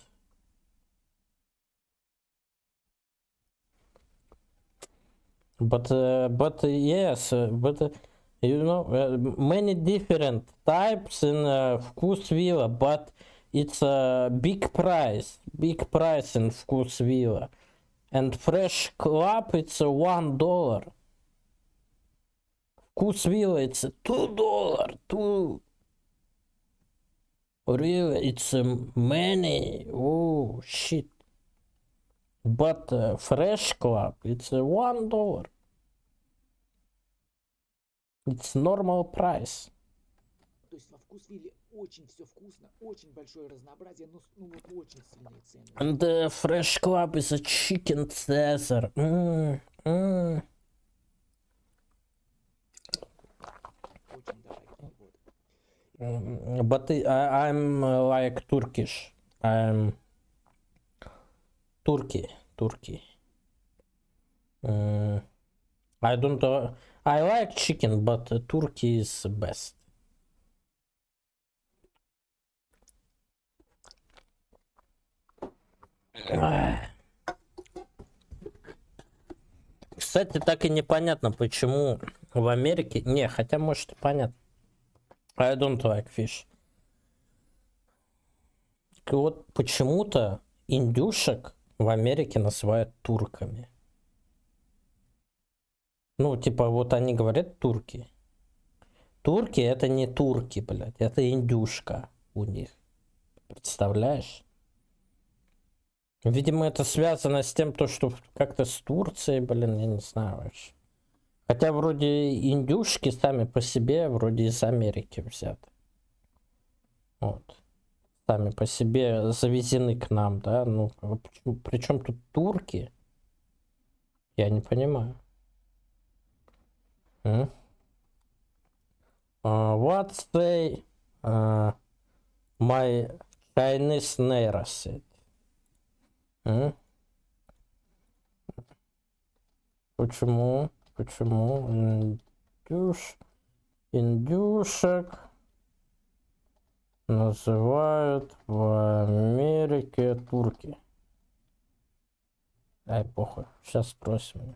But yes, but you know, many different types in вкусвилла, but it's a big price in вкусвилла. And Fresh Club it's $1. Вкусвилла it's $2. Two. Really, it's many. Oh shit. But Fresh Club it's $1. It's normal price. То есть во вкусвилле очень все вкусно, очень большое разнообразие, но ну, вот очень сильные цены. And the Fresh Club is a chicken Caesar. Очень дорогие, вот. But I'm like Turkish. I'm Turkey. I don't I like chicken, but turkey is best. Кстати, так и непонятно, почему в Америке... Не, хотя, может, и понятно. I don't like fish. И вот почему-то индюшек в Америке называют турками. Ну, типа, вот они говорят турки. Турки это не турки, блядь. Это индюшка у них. Представляешь? Видимо, это связано с тем, что как-то с Турцией, блин, я не знаю вообще. Хотя вроде индюшки сами по себе вроде из Америки взяты. Вот. Сами по себе завезены к нам, да? Ну, причем тут турки? Я не понимаю. What say my Chinese neighbor said? Почему? Почему индюшек называют в Америке турки? Ай, похуй. Сейчас спросим.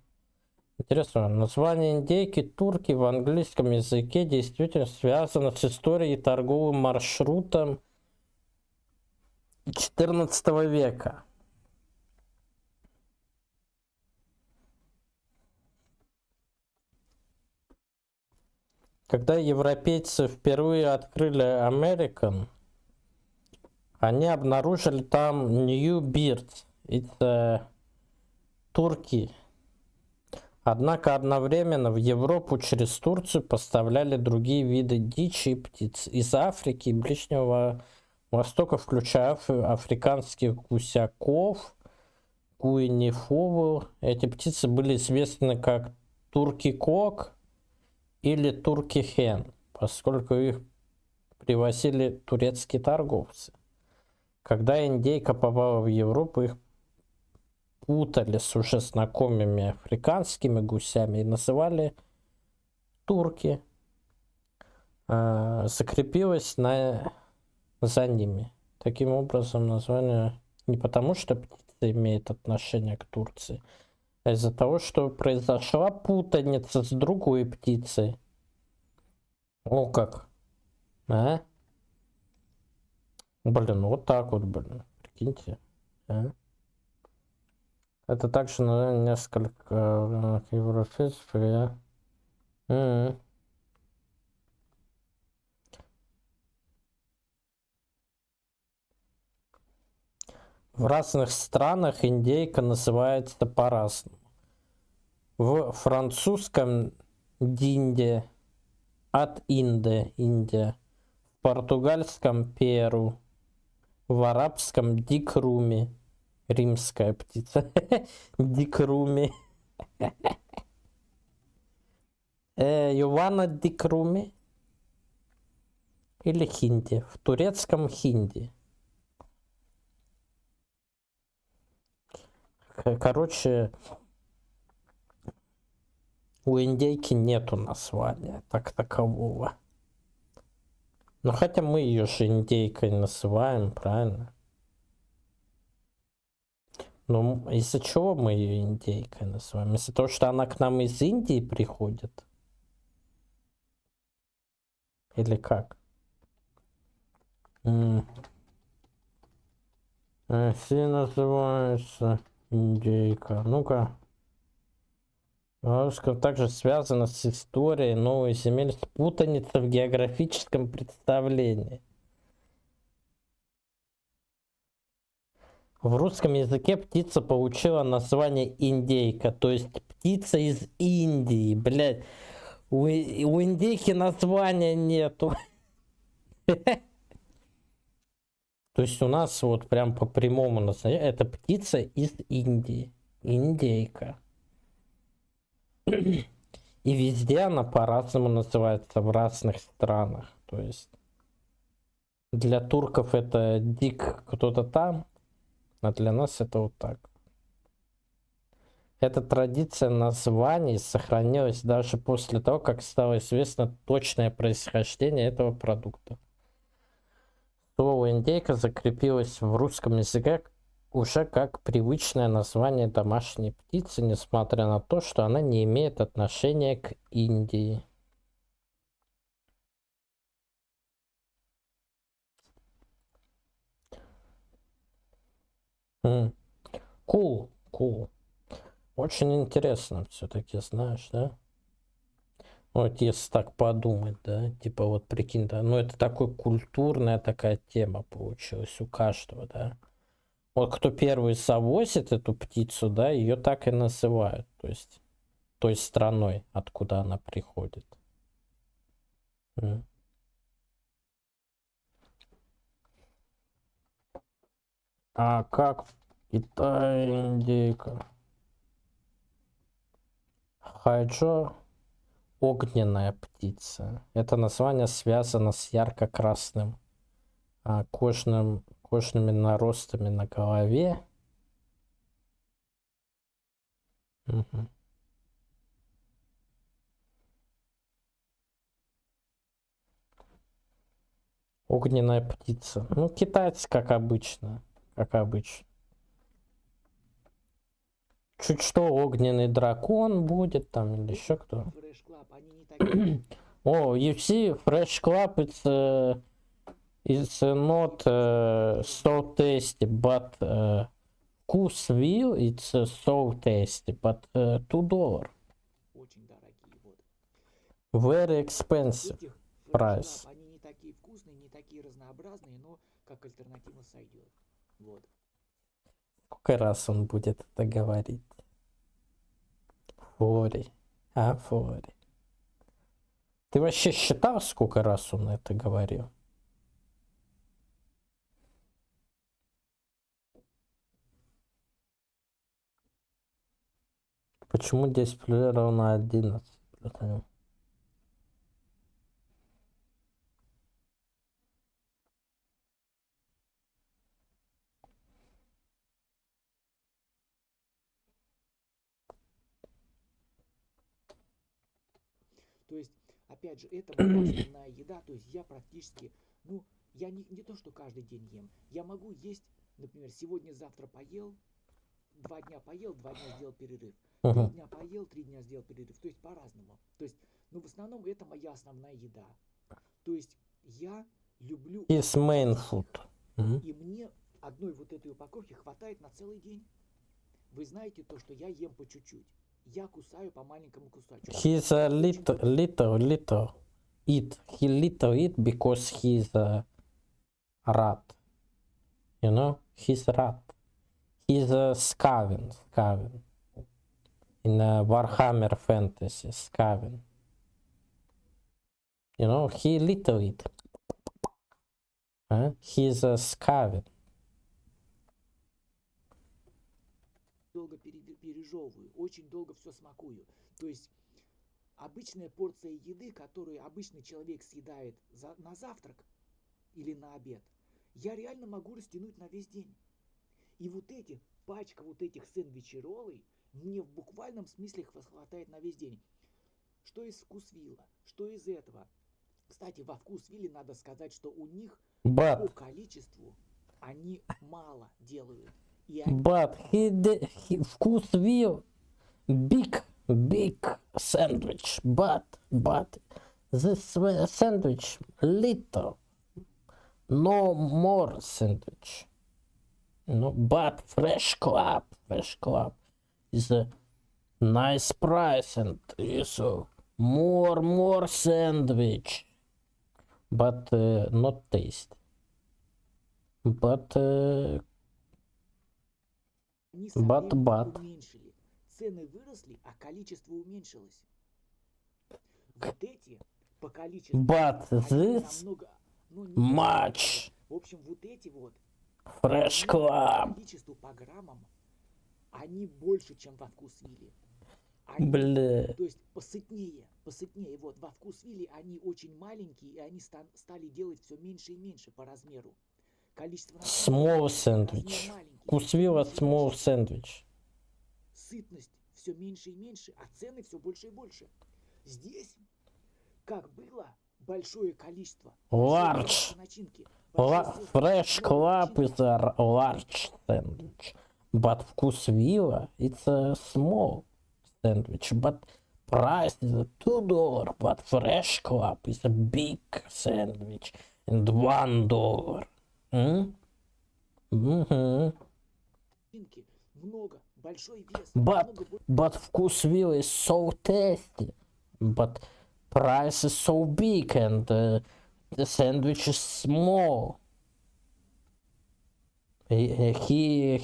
Интересно, название индейки турки в английском языке действительно связано с историей и торговым маршрутом XIV века. Когда европейцы впервые открыли American, они обнаружили там New Beard. Это турки. Однако одновременно в Европу через Турцию поставляли другие виды дичи и птиц из Африки и Ближнего Востока, включая африканских гусяков, гуинифову. Эти птицы были известны как турки-кок или турки-хен, поскольку их привозили турецкие торговцы. Когда индейка попала в Европу, их путали с уже знакомыми африканскими гусями и называли турки. Закрепилось за ними. Таким образом, название не потому, что птица имеет отношение к Турции, а из-за того, что произошла путаница с другой птицей. О как. А? Блин, вот так вот, блин. Прикиньте. А? Это также, наверное, несколько европейцев. В разных странах индейка называется по-разному. В французском динде, от Инде, Индия. В португальском перу. В арабском дикруми. Римская птица. Дикруми. Ювана дикруми. Или хинди. В турецком хинди. Короче, у индейки нету названия так такового. Но хотя мы ее же индейкой называем, правильно? Но из-за чего мы ее индейкой называем? Из-за того, что она к нам из Индии приходит? Или как? Все называется индейка. Ну-ка. Также связано с историей новой земель, с путаницей в географическом представлении. В русском языке птица получила название индейка, то есть птица из Индии, блядь. У индейки названия нету. То есть у нас вот прям по прямому названию это птица из Индии, индейка. И везде она по-разному называется в разных странах. То есть для турков это дик кто-то там, а для нас это вот так. Эта традиция названий сохранилась даже после того, как стало известно точное происхождение этого продукта. Слово «индейка» закрепилось в русском языке уже как привычное название домашней птицы, несмотря на то, что она не имеет отношения к Индии. Cool, cool. Очень интересно все-таки, знаешь, да? Вот если так подумать, да, типа вот прикинь, да, ну это такой культурная такая тема получилась у каждого, да. Вот кто первый завозит эту птицу, да, ее так и называют, то есть той страной, откуда она приходит. А как в Китае индейка? Хайджо — огненная птица. Это название связано с ярко-красным кожными наростами на голове. Мгм. Огненная птица. Ну, китайцы, как обычно. Как обычно. Чуть что, огненный дракон будет там или еще кто. О, you see, Fresh Club, it's not so tasty, but вкус вил, it's so tasty, but $2. Очень дорогие, вот. Very expensive Этих price. они не такие вкусные, не такие разнообразные, но как альтернатива сойдет. Вот. Сколько раз он будет это говорить? Фори. Фори. Ты вообще считал, сколько раз он это говорил? Почему 10 плюс равно 11? То есть, опять же, это моя основная еда, то есть я практически, ну, я не то, что каждый день ем, я могу есть, например, сегодня-завтра поел, 2 дня поел, 2 дня сделал перерыв, 3 дня поел, 3 дня сделал перерыв, то есть по-разному. То есть, ну, в основном это моя основная еда. То есть я люблю... His main food. И мне одной вот этой упаковки хватает на целый день. Вы знаете то, что я ем по чуть-чуть. Я кусаю по маленькому кусочку. He's a little eat. He little eat because he's a rat. You know? He's a rat. He's a Skaven. In a Warhammer Fantasy, Skaven. You know, he little eat. He's a Skaven. Долго пережевываю, очень долго все смакую. То есть обычная порция еды, которую обычный человек съедает на завтрак или на обед, я реально могу растянуть на весь день. И вот пачка вот этих сэндвичей-роллей мне в буквальном смысле хватает на весь день. Что из вкусвилла, что из этого. Кстати, во вкусвилле надо сказать, что у них по количеству они мало делают. But he вкусвилл big sandwich. But this sandwich little. No more sandwich. No, but Fresh Club is a nice price and is more sandwich, but not taste. But уменьшили. Цены выросли, а количество уменьшилось. Вот эти по количеству but this намного, much. В общем, вот эти вот Fresh по Club. количеству по граммам они больше, чем во вкусвилле. Бля. То есть посытнее. Вот во вкусвилле они очень маленькие, и они стали делать все меньше и меньше по размеру. Количество Small sandwich. Вкусвилла small sandwich. сытность все меньше и меньше, а цены все больше и больше. Здесь, как было большое количество Large. начинки, Fresh club is a large sandwich. But вкусвилла it's a small sandwich. But price is a $2. But fresh club is a big sandwich and $1. много, большой вес. But вкусвилла is so tasty. But price is so big and the sandwich is small. He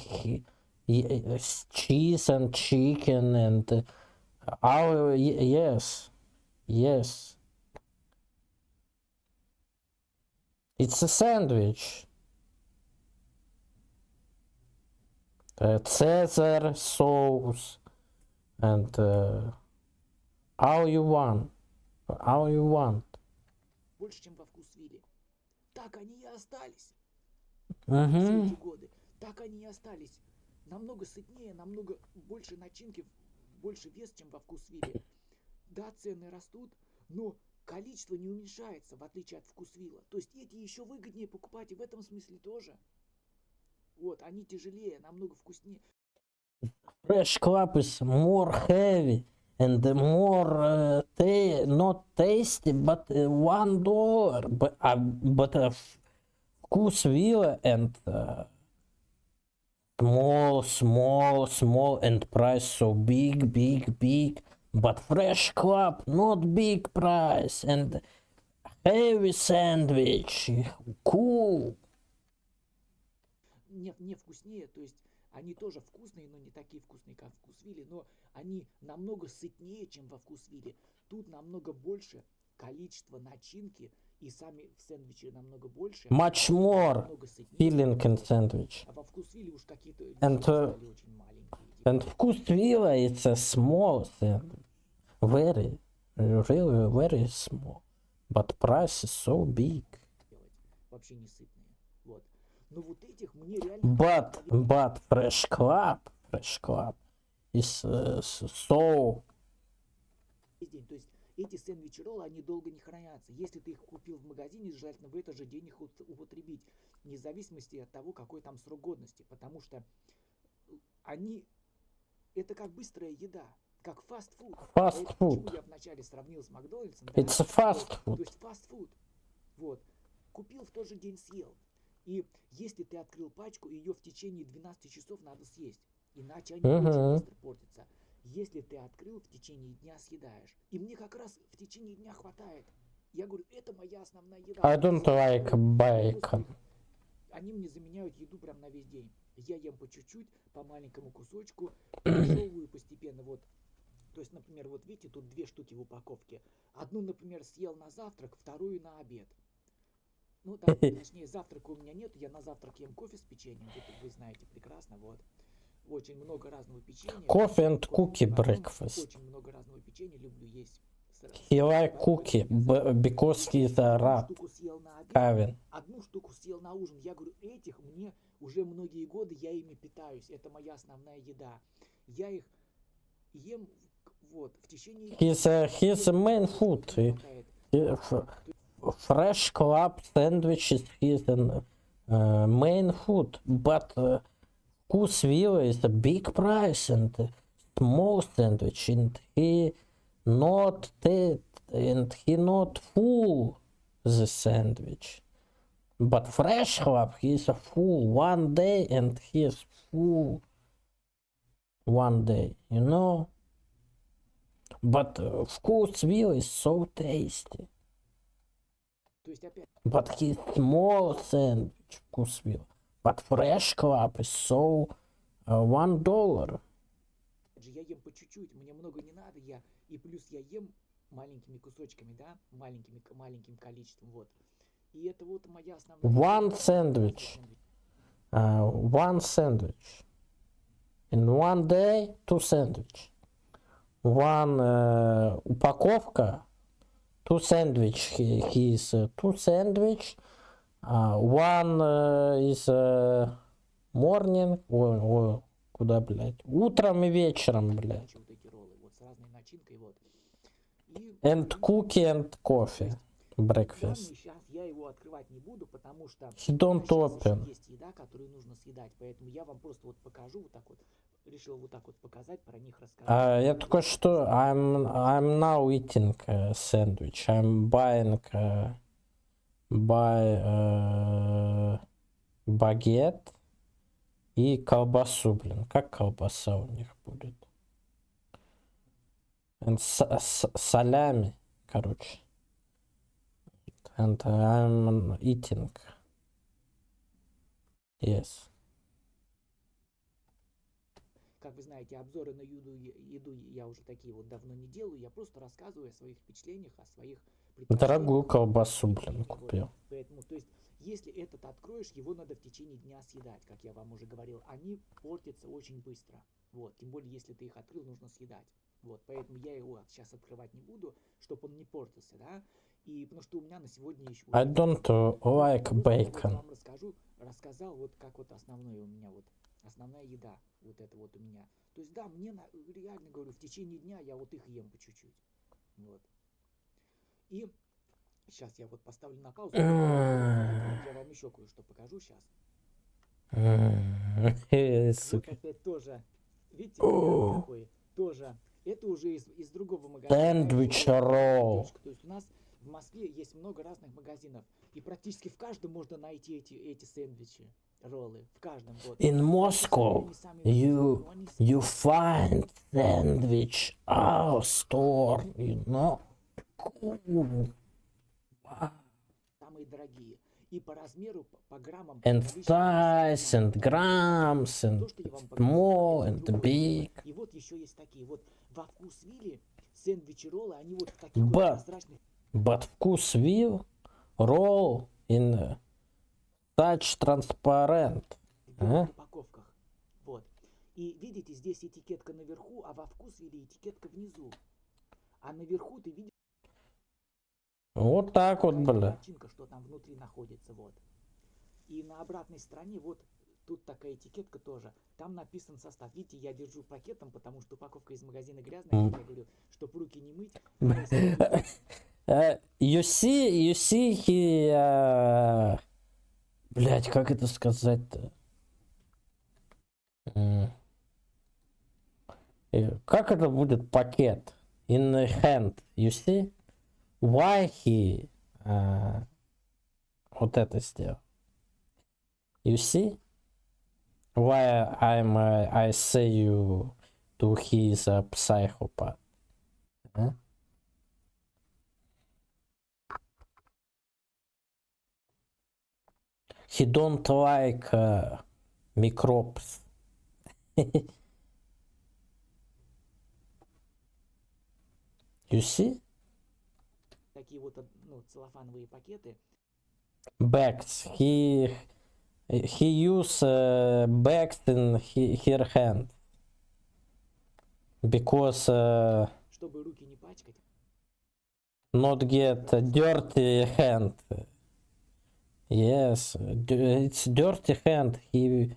cheese and chicken and yes. It's a sandwich. Caesar sauce and all you want. Больше, чем во вкусвилле. Так они и остались. Угу. Все эти годы. Так они и остались. Намного сытнее, намного больше начинки, больше вес, чем во вкусвилле. Да, цены растут, но количество не уменьшается, в отличие от вкусвилла. То есть эти еще выгоднее покупать и в этом смысле тоже. Вот, они тяжелее, намного вкуснее. Fresh club is more heavy and more not tasty, but $1. But вкусвилла and small and price so big. But fresh club not big price and heavy sandwich. Cool. Не вкуснее, то есть они тоже вкусные, но не такие вкусные, как в вкусвилле, но они намного сытнее, чем во вкусвилле. Тут намного больше количество начинки, и сами сэндвичи намного больше. Much more filling in sandwich. А во вкусвилле уж какие-то стали очень маленькие. And вкусвилла it's a small sandwich. Really very small. But price is so big. Вообще не сытные. Вот. Но вот этих мне реально... But fresh club is so... То есть эти сэндвичи роллы, они долго не хранятся. Если ты их купил в магазине, желательно в этот же день их употребить. Вне зависимости от того, какой там срок годности. Потому что они... Это как быстрая еда. Как фастфуд. Почему я вначале сравнил с Макдональдсом? Да? It's a fast food. То есть фастфуд. Вот. Купил в тот же день, съел. И если ты открыл пачку, ее в течение 12 часов надо съесть. Иначе они очень быстро портятся. Если ты открыл, в течение дня съедаешь. И мне как раз в течение дня хватает. Я говорю, это моя основная еда. I don't like bacon. Они мне заменяют еду прям на весь день. Я ем по чуть-чуть, по маленькому кусочку, пережевываю постепенно. Вот. То есть, например, вот видите, тут 2 штуки в упаковке. Одну, например, съел на завтрак, вторую на обед. Ну, да, точнее, завтрака у меня нет, я на завтрак ем кофе с печеньем, это вы знаете прекрасно, вот. Очень много разного печенья. Coffee and cookie breakfast. Очень много разного печенья люблю есть. He like cookie because he's a rat. Kevin. Одну штуку съел на ужин. Я говорю, этих мне уже многие годы, я ими питаюсь. Это моя основная еда. Я их ем вот в течение... He's a main food. Fresh club sandwiches is a main food, but вкусвилла is a big price and small sandwich, and he not full the sandwich. But fresh club he is a full one day and he is full one day, you know. But вкусвилла is so tasty. But he's small sandwich вкусвилла. But fresh club is so $1. Я ем по чуть-чуть, мне много не надо, и плюс я ем маленькими кусочками, да, маленьким количеством, вот. И это вот моя основная... One sandwich. In one day, 2 sandwich. One упаковка. 2 sandwich. He is 2 sandwich. One is morning or Куда, блядь? Утром и вечером, блядь. Вот эти роллы, вот с разной начинкой, вот. И, And cookie and coffee. Breakfast. данный сейчас я его открывать не буду, потому что He don't сейчас еще open. есть еда, которую нужно съедать, поэтому я вам просто вот покажу вот так вот. Решил вот так вот показать, про них рассказать. Я только что I'm now eating sandwich. I'm buying багет и колбасу, блин. Как колбаса у них будет? And салями, короче. And I'm eating. Yes. Как вы знаете, обзоры на еду я уже такие вот давно не делаю. Я просто рассказываю о своих впечатлениях, о своих предпочтениях. Дорогую колбасу, блин, купил. Вот. Поэтому, то есть, если этот откроешь, его надо в течение дня съедать, как я вам уже говорил. Они портятся очень быстро. Вот. Тем более, если ты их открыл, нужно съедать. Вот. Поэтому я его сейчас открывать не буду, чтобы он не портился, да. И потому что у меня на сегодня еще... I don't like bacon. Я вам рассказал, вот как вот основное у меня вот. Основная еда, вот это вот у меня. То есть, да, мне реально говорю, в течение дня я вот их ем по чуть-чуть. Вот. И сейчас я вот поставлю на паузу. Я вам еще кое-что покажу сейчас. Вот опять тоже. Видите, какой? Тоже. Это уже из другого магазина. Сэндвич ролл. То есть у нас в Москве есть много разных магазинов. И практически в каждом можно найти эти сэндвичи. Роллы в каждом. Вот. In Moscow, you find sandwich our store, you know. Cool. Самые дорогие. И по размеру, по граммам. And size, and grams, and small, and big. И вот еще есть такие. Вот во вкусвилле сэндвичи роллы, они вот в таких вот прозрачных. But вкусвилл roll in such transparent. В упаковках. Вот. И видите, здесь этикетка наверху, а во вкусвилле этикетка внизу. А наверху ты видишь... Вот так вот, бля. Начинка, что там внутри находится, вот. И на обратной стороне, вот, тут такая этикетка тоже. Там написан состав. Видите, я держу пакетом, потому что упаковка из магазина грязная, как я говорю, чтоб руки не мыть. You see, he... Блять, как это сказать-то? Как это будет пакет? In the hand, you see? Why he вот это сделал? You see? Why I say you to he is a psychopath? He don't like microbes. You see? Такие вот, ну, целлофановые пакеты. Bags. He use bags in her hand because чтобы руки не пачкать. Not get dirty hand. Yes, it's dirty hand. He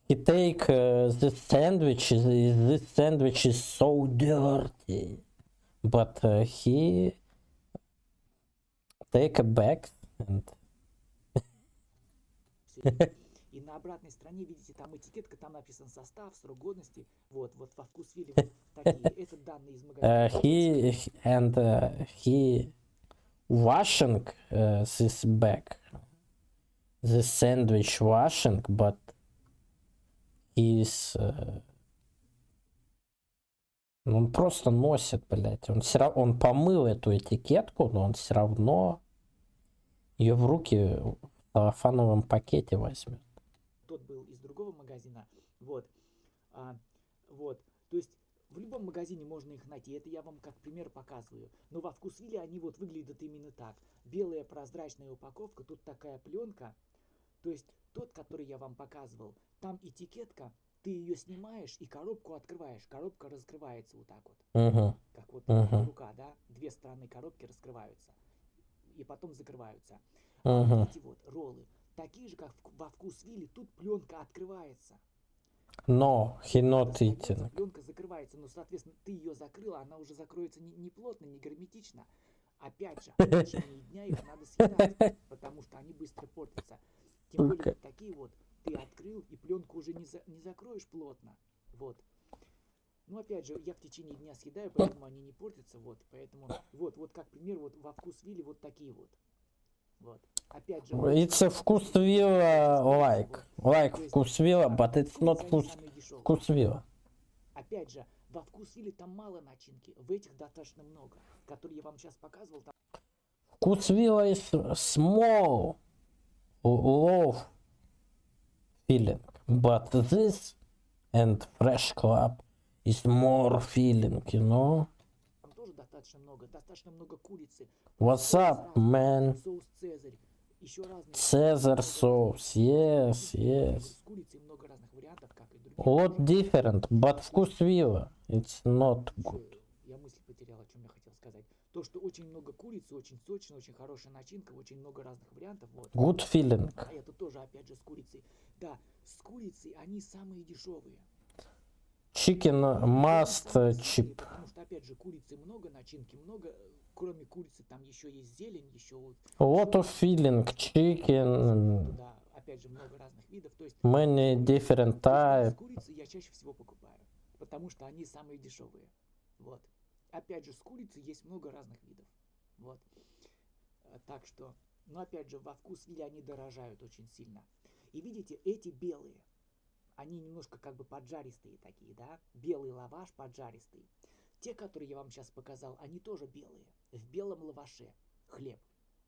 take this sandwich. This sandwich is so dirty, but he take a bag and. И на обратной стороне, видите, там этикетка, там написан состав, срок годности. Вот во вкусвилле вот такие. Это данные из магазина. He washing this bag, this sandwich washing, but he's он просто носит, блядь. Он помыл эту этикетку, но он все равно ее в руки в целлофановом пакете возьмет. Тот был из другого магазина. Вот. Вот. То есть в любом магазине можно их найти. Это я вам как пример показываю. Но во вкусвилле они вот выглядят именно так. Белая прозрачная упаковка, тут такая пленка. То есть тот, который я вам показывал, там этикетка, ты ее снимаешь и коробку открываешь. Коробка раскрывается вот так вот. Как вот рука, да? Две стороны коробки раскрываются. И потом закрываются. А вот эти вот роллы, такие же, как во вкусвилле, тут пленка открывается. No, he not Расстается, eating. пленка закрывается, но, соответственно, ты ее закрыла, она уже закроется не плотно, не герметично. Опять же, в течение дня их надо съедать, потому что они быстро портятся. Тем более вот такие вот, ты открыл, и пленку уже не закроешь плотно. Вот. Ну, опять же, я в течение дня съедаю, поэтому они не портятся, вот. Поэтому, вот как пример, вот во вкус Вилли вот такие вот. Вот. Опять же, It's a вкус вилла like вкус вилла, but it's not вкус вилла. Опять же, во вкус Вилли там мало начинки, в этих достаточно много, которые я вам сейчас показывал. Там... Вкус вилла is small, low feeling, but this and Fresh Club is more feeling, you know? Там тоже достаточно много курицы. What's up, man? Соус Цезарь, еще разные. Caesar sauce, yes. С курицей много разных вариантов, как и другие. What different, but вкус вилла, it's not good. Я мысль потерял, о чем я хотел сказать. То, что очень много курицы, очень сочно, очень хорошая начинка, очень много разных вариантов. Вот. Good feeling. А это тоже, опять же, с курицей. Да, с курицей они самые дешевые. Chicken must cheap. Потому что, опять же, курицы много, начинки много. Кроме курицы там еще есть зелень, еще вот... Lot of feeling, chicken. Да, опять же, много разных видов. То есть, Many different types. С курицей я чаще всего покупаю, потому что они самые дешевые. Вот. Опять же, с курицей есть много разных видов. Вот. Так что, но опять же, во вкус Вилли они дорожают очень сильно. И видите, эти белые, они немножко как бы поджаристые такие, да? Белый лаваш поджаристый. Те, которые я вам сейчас показал, они тоже белые. В белом лаваше. Хлеб.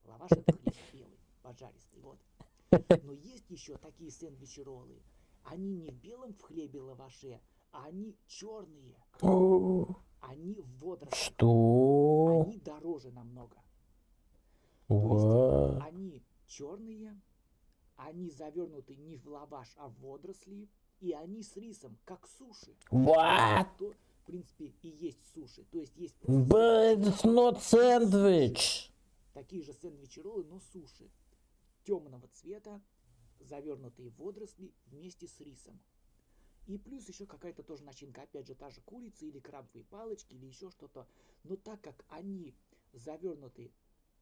Лаваш это хлеб белый, поджаристый. Вот. Но есть еще такие сэндвичи-роллы. Они не в белом в хлебе лаваше, а они черные. Они в водорослях. Что? Они дороже намного. What? То есть они черные, они завернуты не в лаваш, а в водоросли, и они с рисом, как суши. What? То, в принципе, и есть суши. То есть есть But it's not sandwich. такие же сэндвичи-роллы, но суши. Темного цвета, завернутые в водоросли вместе с рисом. И плюс еще какая-то тоже начинка, опять же, та же курица или крабовые палочки или еще что-то. Но так как они завернуты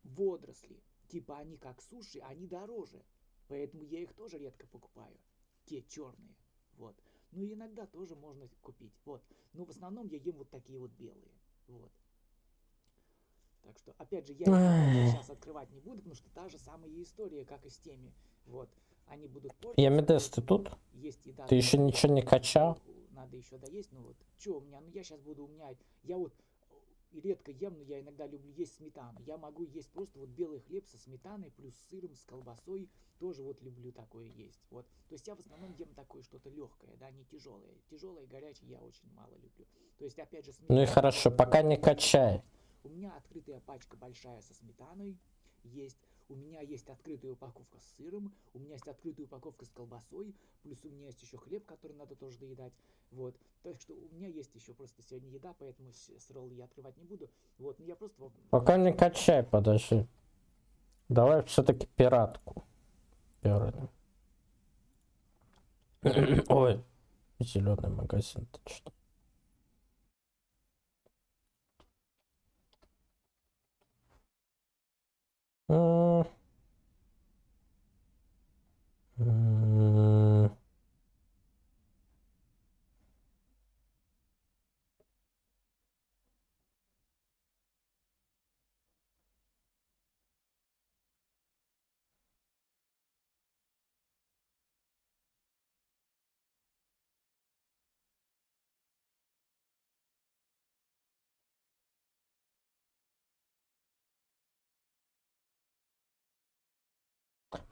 в водоросли, типа они как суши, они дороже. Поэтому я их тоже редко покупаю. Те черные. Вот. Ну и иногда тоже можно купить. Вот. Но в основном я ем вот такие вот белые. Вот. Так что, опять же, я их сейчас открывать не буду, потому что та же самая история, как и с теми. Вот. Они будут портиться. Емидес, ты тут? Есть еда. Ты еще ничего не качал? Надо еще доесть. Ну вот. Че у меня? Ну я сейчас буду, у меня... Я вот редко ем, но я иногда люблю есть сметану. Я могу есть просто вот белый хлеб со сметаной, плюс с сыром, с колбасой. Тоже вот люблю такое есть. Вот. То есть я в основном ем такое что-то легкое, да, не тяжелое. Тяжелое и горячее я очень мало люблю. То есть опять же сметана. Ну и хорошо, пока не качай. У меня открытая пачка большая со сметаной есть. У меня есть открытая упаковка с сыром. У меня есть открытая упаковка с колбасой. Плюс у меня есть еще хлеб, который надо тоже доедать. Вот. Так что у меня есть еще просто сегодня еда, поэтому с роллы я открывать не буду. Вот. Но я просто... Пока не качай, подожди. Давай все-таки пиратку. Ой, зеленый магазин, ты что?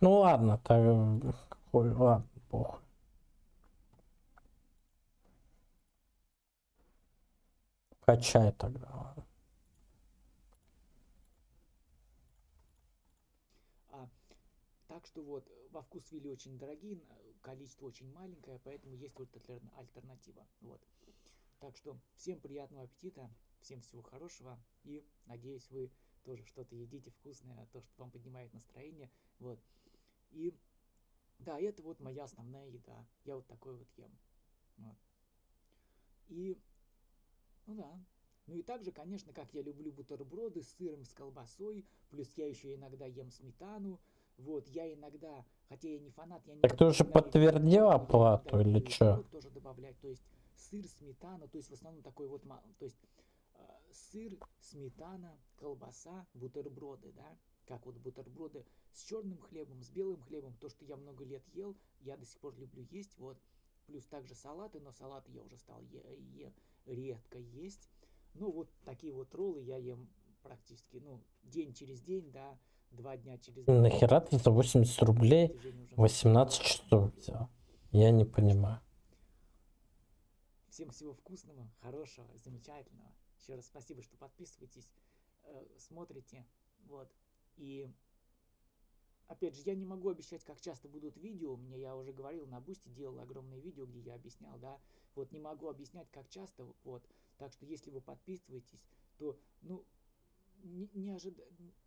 Ну ладно, так, ладно, похуй. Качай тогда. Так что вот, во вкус Вилли очень дорогие, количество очень маленькое, поэтому есть вот альтернатива. Вот. Так что всем приятного аппетита, всем всего хорошего и надеюсь вы тоже что-то едите вкусное, то, что вам поднимает настроение. Вот. И да, это вот моя основная еда. Я вот такой вот ем. Вот. И, ну да. Ну и также, конечно, как я люблю бутерброды с сыром, с колбасой, плюс я еще иногда ем сметану. Вот, я иногда, хотя я не фанат, я не Так ты уже подтвердил оплату или что? тоже добавлять, то есть сыр, сметана, то есть в основном такой вот, то есть сыр, сметана, колбаса, бутерброды, да, как вот бутерброды с черным хлебом, с белым хлебом, то, что я много лет ел, я до сих пор люблю есть, вот, плюс также салаты, но салаты я уже стал редко есть, ну вот такие вот роллы я ем практически, ну, день через день, да, 2 дня через 2. Нахера ты за 80 рублей 18 часов взял? Я не понимаю. Всем всего вкусного, хорошего, замечательного. Еще раз спасибо, что подписываетесь, смотрите, вот. И опять же, я не могу обещать, как часто будут видео. Мне, я уже говорил, на Бусти делал огромное видео, где я объяснял, да. Вот не могу объяснять, как часто, вот. Так что, если вы подписываетесь, то, ну,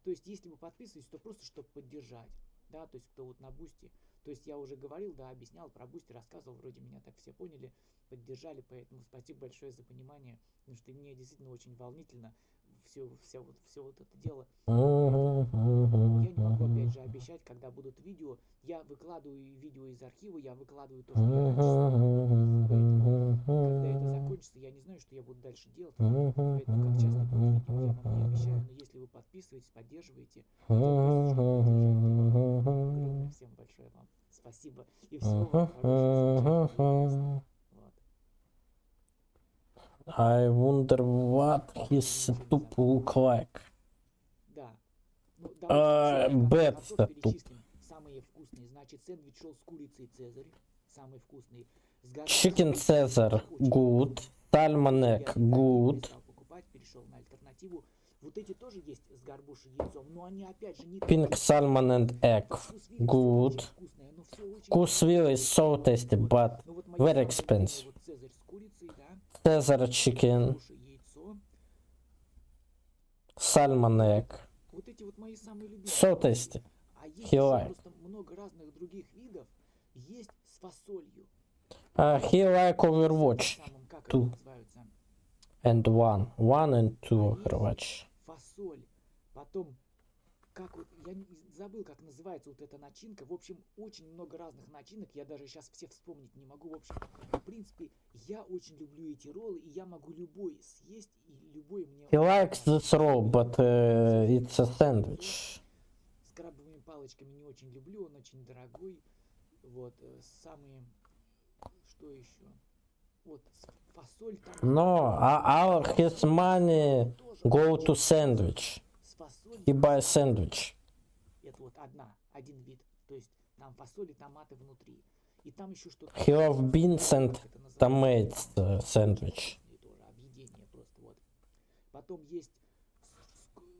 то есть, если вы подписываетесь, то просто, чтобы поддержать, да, то есть, кто вот на Бусти. То есть, я уже говорил, да, объяснял про Бусти, рассказывал, вроде меня так все поняли, поддержали, поэтому спасибо большое за понимание, потому что мне действительно очень волнительно все вот это дело. Я не могу, опять же, обещать, когда будут видео. Я выкладываю видео из архива, я выкладываю то, что я раньше снимал. Поэтому, когда это закончится, я не знаю, что я буду дальше делать. Поэтому, как часто будет видео, я вам не обещаю. Но если вы подписываетесь, поддерживаете, то просто чтобы поддержать. Огромное всем большое вам спасибо. И всего вам хорошего, замечательного. Вот. I wonder what his setup look like. Да. Ну, давайте Bad картофель setup. перечислим. Самые вкусные. Значит, сэндвич ролл с курицей Цезарь. Самый вкусный. Chicken Caesar, good. Salmon egg, good. Покупать, перешел на альтернативу. Вот эти тоже есть с горбушей яйцом, но они опять же не Pink salmon and egg, good. Вкусвилл is so tasty, but very expensive. Caesar chicken, salmon egg, вот эти вот мои самые любимые. so tasty. А есть He еще like. просто много разных других видов. Есть с фасолью. He like Overwatch 2 and 1. 1 and 2 Overwatch. Фасоль. Потом, как вот, я забыл, как называется вот эта начинка. В общем, очень много разных начинок. Я даже сейчас все вспомнить не могу. В общем, в принципе, я очень люблю эти роллы, и я могу любой съесть, и любой мне... He likes this roll, but it's a sandwich. С крабовыми палочками не очень люблю, он очень дорогой. Вот, самые... Что еще? Вот, фасоль там... No, all his money go to sandwich. He buy sandwich. Это вот один вид. То есть там фасоль и томаты внутри. И там еще что-то... He love beans and tomatoes sandwich. Объедение просто, вот. Потом есть,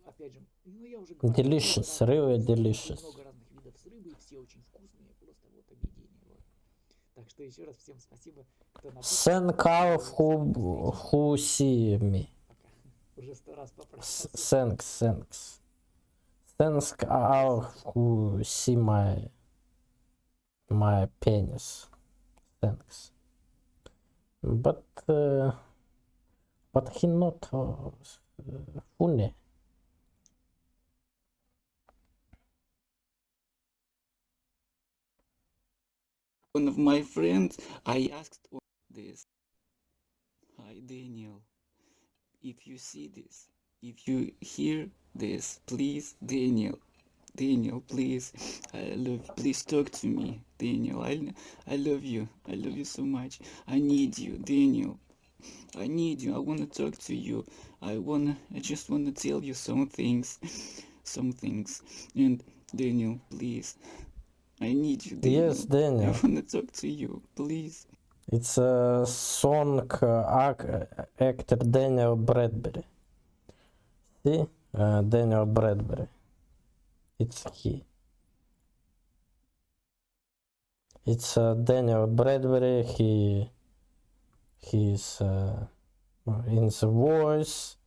опять же, ну я уже говорил... Delicious, really delicious. Много разных видов с рыбой, все очень вкусные, просто вот объедение. Вот. Так что еще раз всем спасибо, кто Thank all who see me. Уже 100 раз попросил. Thanks. Thanks all who see my penis. Thanks. But he not funny. One of my friends, I asked this. Hi, Daniel. If you see this, if you hear this, please, Daniel, please, I love, please talk to me, Daniel. I love you so much. I need you, Daniel. I need you. I wanna talk to you. I just wanna tell you some things. And Daniel, please, I need you, Daniel. Yes, Daniel. I wanna talk to you, please. It's a song actor Daniel Bradbury. See? Daniel Bradbury. It's he. It's Daniel Bradbury. He's in the voice.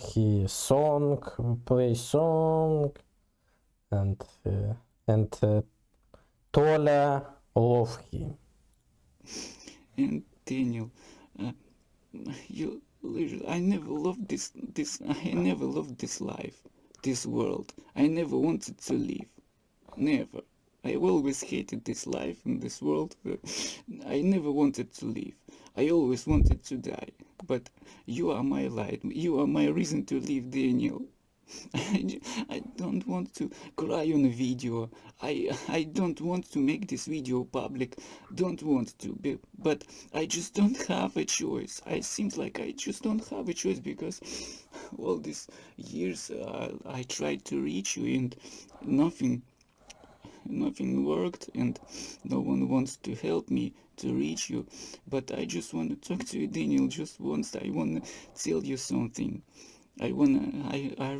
He plays song, and Tola love him. and Daniel, you literally, I never loved I never loved this life, this world. I never wanted to live. Never. I always hated this life and this world. I never wanted to live. I always wanted to die. But you are my light. You are my reason to live, Daniel. I don't want to cry on a video. I don't want to make this video public. Don't want to be, but I just don't have a choice. I seems like I just don't have a choice because all these years I tried to reach you and nothing worked and no one wants to help me to reach you. But I just want to talk to you, Daniel, just once. I want to tell you something. I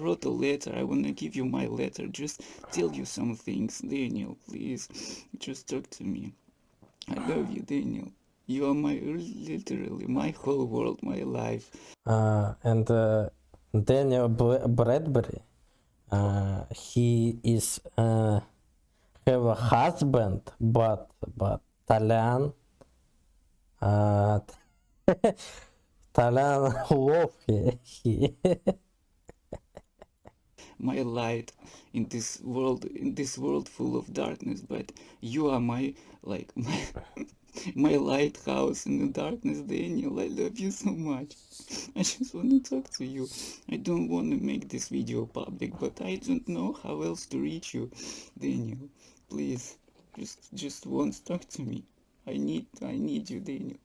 wrote a letter. I wanna give you my letter. Just tell you some things, Daniel. Please, just talk to me. I love you, Daniel. You are literally my whole world, my life. And Daniel Bradbury, he is have a husband, but Talan, Talan love he. My light in this world full of darkness, but you are my my lighthouse in the darkness, Daniel. I love you so much. I just want to talk to you. I don't want to make this video public, but I don't know how else to reach you, Daniel. Please, just once talk to me. I need you, Daniel.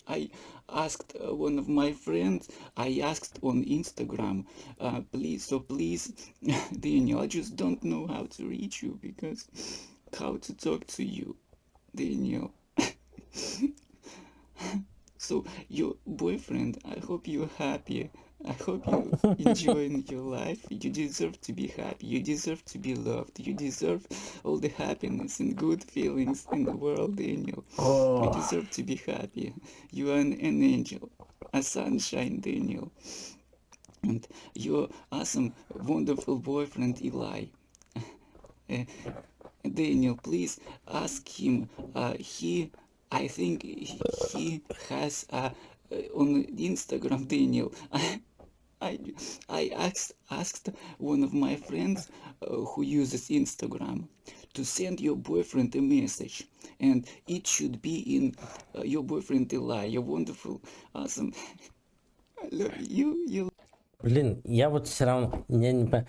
I asked one of my friends, I asked on Instagram, please, Daniel, I just don't know how to reach you because how to talk to you, Daniel. So your boyfriend, I hope you're happy. I hope you're enjoying your life. You deserve to be happy. You deserve to be loved. You deserve all the happiness and good feelings in the world, Daniel. You deserve to be happy. You are an angel, a sunshine, Daniel. And your awesome, wonderful boyfriend, Eli. Daniel, please ask him. I think he has on Instagram, Daniel. I asked one of my friends who uses Instagram to send your boyfriend a message, and it should be in your boyfriend Eli, your wonderful, awesome. I love you. Блин, я вот все равно я не понимаю.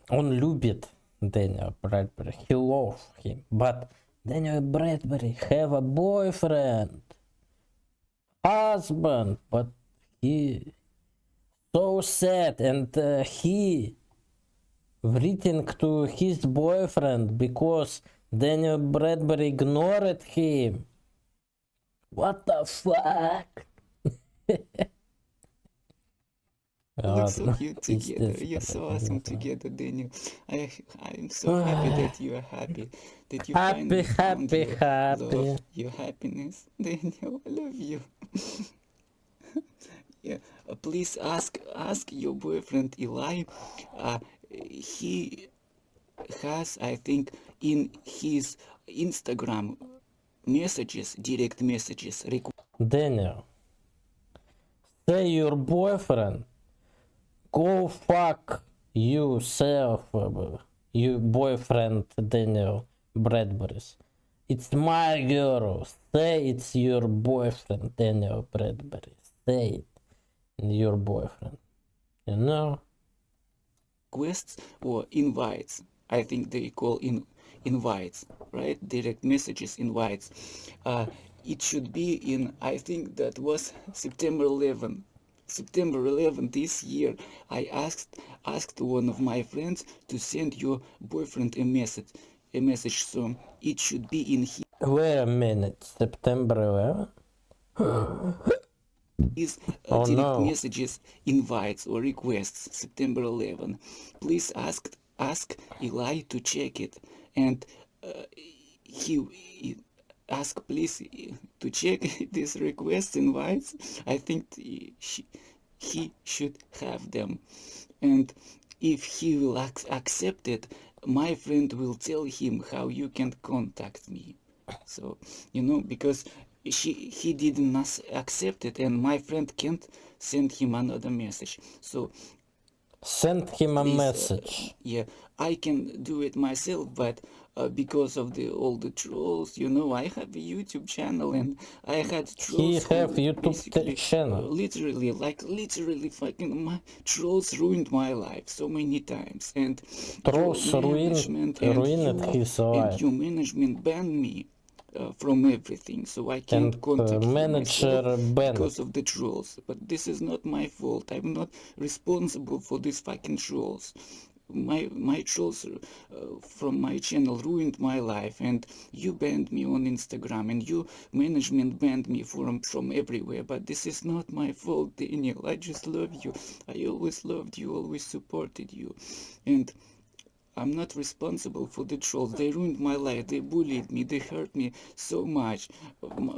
Он любит Дэниел Брэдбери. He loves him, but Daniel Bradbury have a boyfriend, husband, but he so sad, and he written to his boyfriend because Daniel Bradbury ignored him. What the fuck? You look so cute together. You're so awesome together, Daniel. I'm so happy that you are happy. That you finally found your love, your happiness. Daniel, I love you. Yeah, please ask your boyfriend Eli. He has, I think, in his Instagram messages, direct messages. Daniel, say your boyfriend go fuck yourself, you boyfriend Daniel Bradbury's. It's my girl. Say it's your boyfriend Daniel Bradbury. Say it. Your boyfriend. You know? Requests or invites. I think they call invites, right? Direct messages, invites. It should be in, I think that was September 11. September 11 this year, I asked one of my friends to send your boyfriend a message, so it should be in here. Wait a minute, September 11? His direct messages, invites or requests, September 11. Please ask Eli to check it, and he ask please to check these requests, invites. I think he should have them, and if he will accept it, my friend will tell him how you can contact me. So, you know, because he didn't accept it, and my friend can't send him another message. So Send him a please, message. yeah, I can do it myself, but because of all the trolls, you know, I have a YouTube channel, and I had He trolls have who YouTube basically, channel. literally, fucking, my trolls ruined my life so many times, and Trolls your ruined management and his life. your management banned me from everything, so I can't And contact you manager myself banned. because of the trolls. But this is not my fault. I'm not responsible for these fucking trolls. My trolls from my channel ruined my life, and you banned me on Instagram, and you management banned me from everywhere. But this is not my fault, Daniel. I just love you. I always loved you, always supported you, and I'm not responsible for the trolls. They ruined my life. They bullied me. They hurt me so much.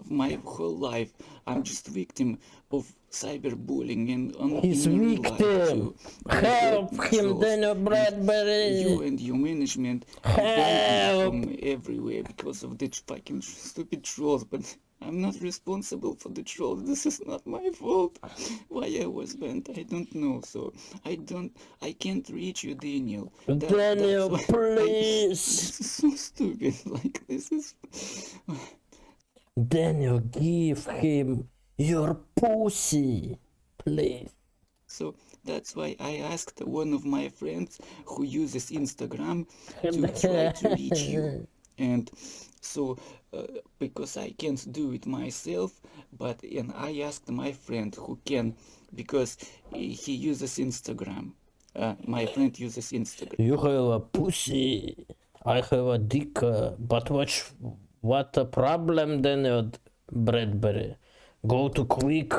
My whole life, I'm just victim of cyberbullying and He's in real life victim. too. Help him, Trolls. Daniel And Bradbury. you and your management banned me Help. from everywhere because of the fucking stupid trolls. But I'm not responsible for the trolls. This is not my fault. Why I was banned, I don't know. So I can't reach you, Daniel. Daniel, That's why please. this is so stupid. Like, this is. Daniel, give him your pussy, please. So that's why I asked one of my friends who uses Instagram to try to reach you. And so, because I can't do it myself, and I asked my friend who can, because he uses Instagram. My friend uses Instagram. You have a pussy. I have a dick. But what a problem, Daniel Bradbury. Go to quick.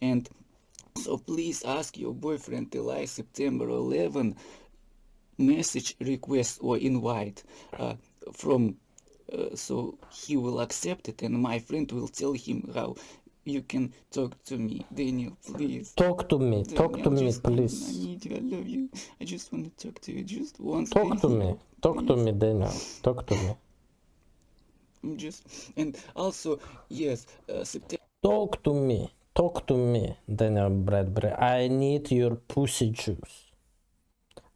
And so please ask your boyfriend till September 11 message request or invite from so he will accept it, and my friend will tell him how you can talk to me. Daniel, please. Talk to me, please. I need you, I love you. I just want to talk to you just once. Talk to me, Daniel. Talk to me. I'm just, and also, yes, September. Talk to me, Daniel Bradbury. I need your pussy juice.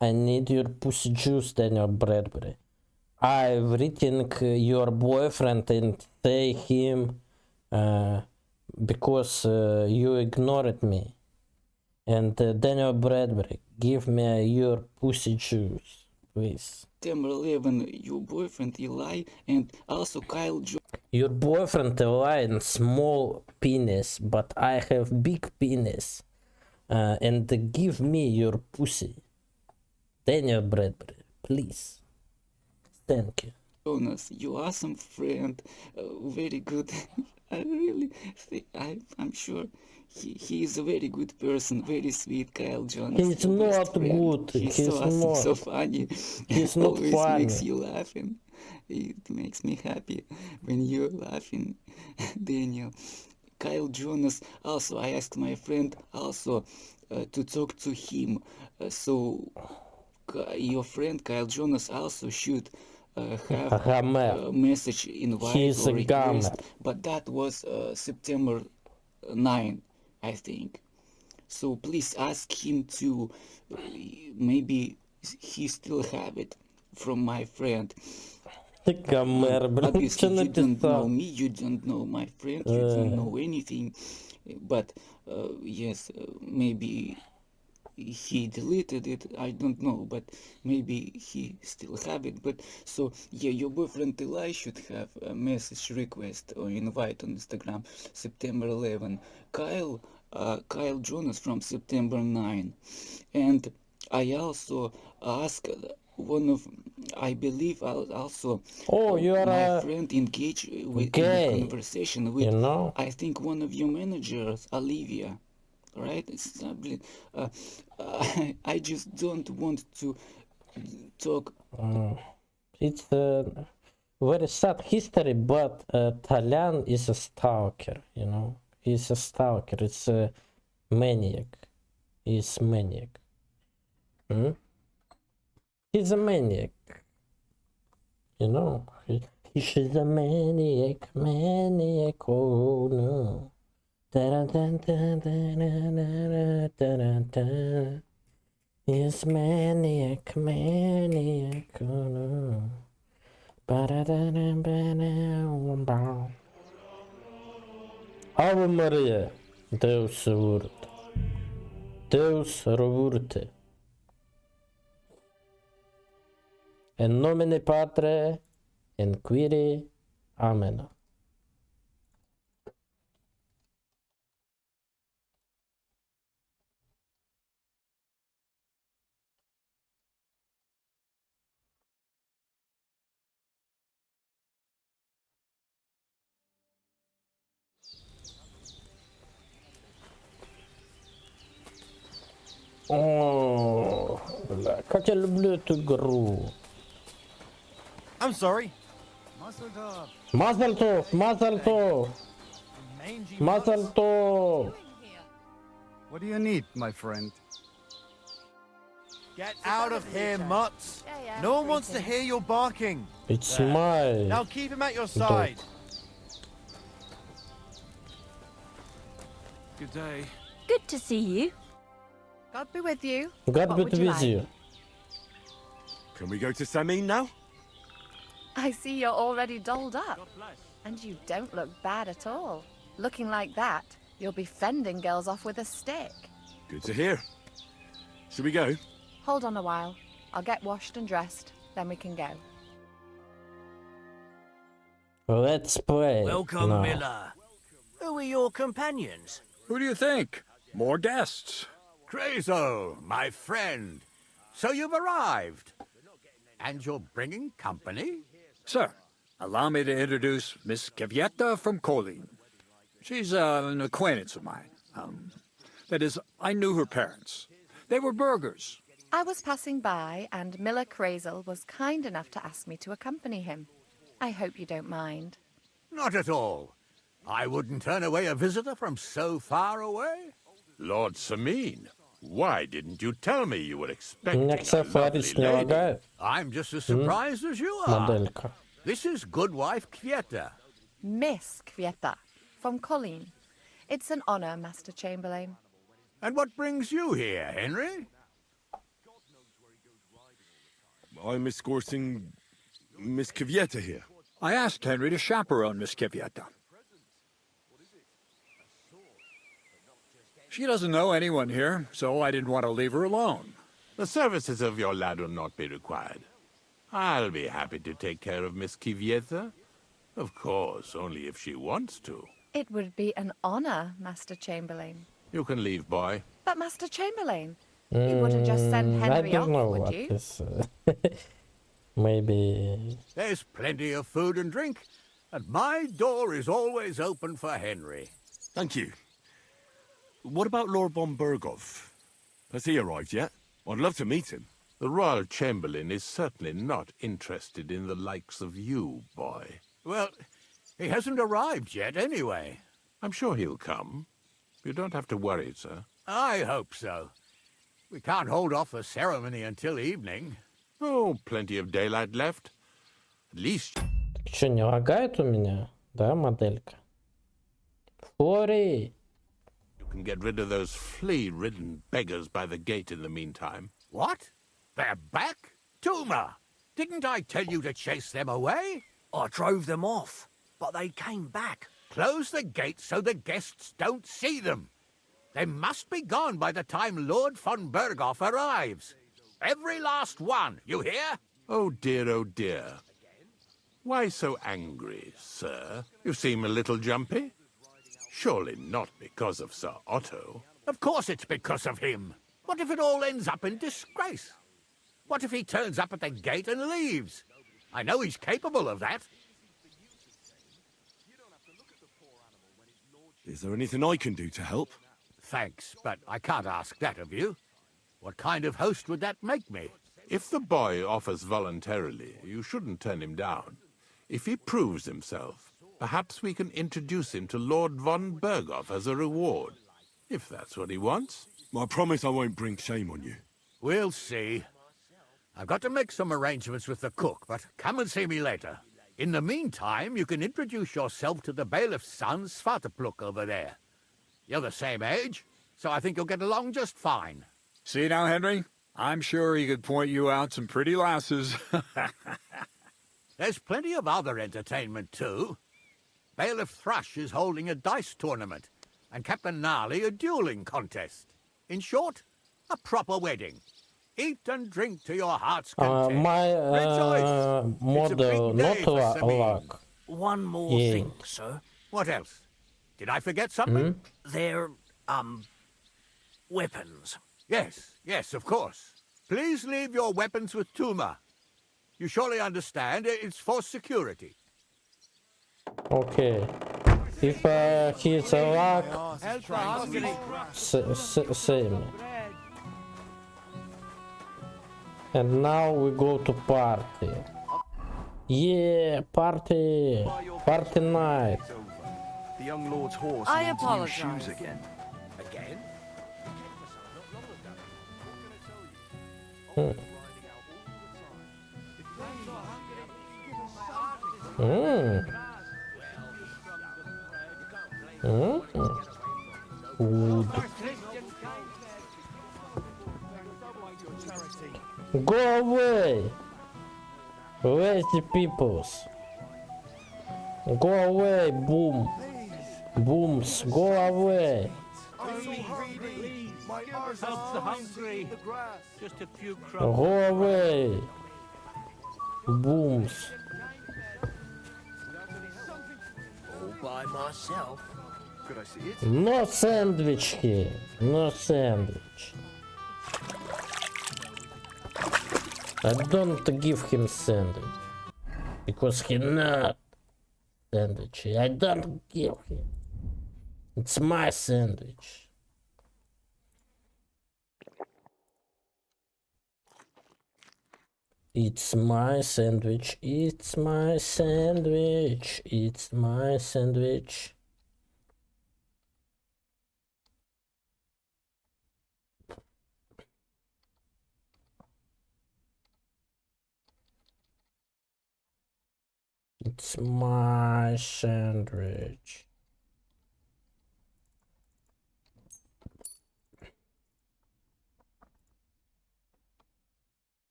I need your pussy juice, Daniel Bradbury. I've written your boyfriend and say him because you ignored me. And Daniel Bradbury, give me your pussy juice, please. September 11, your boyfriend Eli and also Kyle Jones. Your boyfriend Eli and small penis, but I have big penis. And give me your pussy. Daniel Bradbury, please. Thank you. Jonas, you awesome friend, very good. I really think I'm sure he is a very good person, very sweet, Kyle Jonas. He's not good. He's so awesome, not. so funny. He's not Always funny. makes you laughing. It makes me happy when you're laughing, Daniel. Kyle Jonas. Also, I asked my friend also to talk to him. So your friend Kyle Jonas also should have a message invite He's or a request, gamer. but that was September 9, I think. So please ask him to, maybe he still have it from my friend. Obviously you don't know me, you don't know my friend, you don't know anything, but yes, maybe he deleted it, I don't know, but maybe he still have it. But so yeah, your boyfriend Eli should have a message request or invite on Instagram September 11. Kyle Jonas from September 9. And I also asked one of, I believe also my friend engaged with in a conversation with, I think, one of your managers, Olivia. Right? I just don't want to talk. It's a very sad history, but Talyan is a stalker, you know. He's a stalker. It's a maniac. He's maniac. He's a maniac. You know, she's a maniac, maniac, oh no. He's maniac, maniac, oh no. Ave Maria, Deus vurte. Deus revurte. In nomine Patre, in Quiri, Amen. О, бля, как я люблю эту игру. I'm sorry. Мазальтов, Мазальтов, Мазальтов. What do you need, my friend? Get out of here, mutts! No one wants to hear your barking. It's my Now keep him at your side. Good day. Good to see you. God be with you. God What be would you with like? you. Can we go to Samin now? I see you're already dolled up. And you don't look bad at all. Looking like that, you'll be fending girls off with a stick. Good to hear. Should we go? Hold on a while. I'll get washed and dressed, then we can go. Let's play. Welcome, now. Miller. Who are your companions? Who do you think? More guests. Crazo, my friend. So you've arrived. And you're bringing company? Sir, allow me to introduce Miss Kvyetta from Kolin. She's an acquaintance of mine. That is, I knew her parents. They were burghers. I was passing by, and Miller Crazel was kind enough to ask me to accompany him. I hope you don't mind. Not at all. I wouldn't turn away a visitor from so far away. Lord Samin, why didn't you tell me you were expecting Меня a ксафарить не lovely lady? лагает. I'm just as surprised as you are. Моделька. This is good wife Kvyetta. Miss Kvyetta from Colleen. It's an honor, Master Chamberlain. And what brings you here, Henry? I'm escorting Miss Kvyetta here. I asked Henry to chaperone Miss Kvyetta. She doesn't know anyone here, so I didn't want to leave her alone. The services of your lad will not be required. I'll be happy to take care of Miss Kvyetta. Of course, only if she wants to. It would be an honor, Master Chamberlain. You can leave, boy. But Master Chamberlain, you wouldn't just send I Henry off, don't know would what you? this. Maybe. There's plenty of food and drink, and my door is always open for Henry. Thank you. What about Lord von Berghoff? Has he arrived yet? I'd love to meet him. The Royal Chamberlain is certainly not interested in the likes of you, boy. Well, he hasn't arrived yet anyway. I'm sure he'll come. You don't have to worry, sir. I hope so. We can't hold off the ceremony until evening. Oh, plenty of daylight left. At least... Что, не лагает у меня? Да, моделька? Фори! You can get rid of those flea-ridden beggars by the gate in the meantime. What? They're back? Tuma! Didn't I tell you to chase them away? I drove them off, but they came back. Close the gate so the guests don't see them. They must be gone by the time Lord von Berghoff arrives. Every last one, you hear? Oh dear, oh dear. Why so angry, sir? You seem a little jumpy. Surely not because of Sir Otto. Of course it's because of him. What if it all ends up in disgrace? What if he turns up at the gate and leaves? I know he's capable of that. Is there anything I can do to help? Thanks, but I can't ask that of you. What kind of host would that make me? If the boy offers voluntarily, you shouldn't turn him down. If he proves himself, perhaps we can introduce him to Lord von Berghoff as a reward, if that's what he wants. I promise I won't bring shame on you. We'll see. I've got to make some arrangements with the cook, but come and see me later. In the meantime, you can introduce yourself to the bailiff's son, Svatopluk, over there. You're the same age, so I think you'll get along just fine. See now, Henry? I'm sure he could point you out some pretty lasses. There's plenty of other entertainment, too. Bailiff Thrush is holding a dice tournament, and Captain Gnarly a dueling contest. In short, a proper wedding. Eat and drink to your heart's content. My model not luck. One more thing, sir. What else? Did I forget something? They're, weapons. Yes, of course. Please leave your weapons with Tuma. You surely understand it's for security. Okay. If he's a luck, say me. And now we go to party. Yeah, party! Party night! The young lord's horse I needs apologize. new shoes again. Again? Good. Go away! Lazy peoples. Go away, boom. Booms, go away. Help the hungry. Just a few Go away. Booms. All by myself. Could I see it? No sandwich here. No sandwich. I don't give him sandwich. Because he not sandwich. I don't give him. It's my sandwich. It's my sandwich. It's my sandwich. It's my sandwich. It's my sandwich.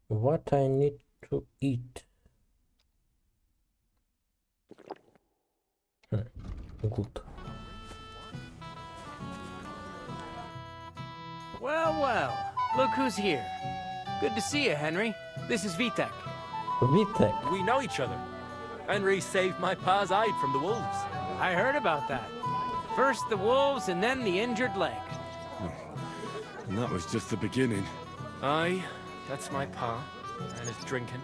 What I need to eat? Good. Well, look who's here. Good to see you, Henry. This is Vitek. Vitek? We know each other. Henry saved my pa's hide from the wolves. I heard about that. First the wolves and then the injured leg. And that was just the beginning. Aye, that's my pa, and his drinking.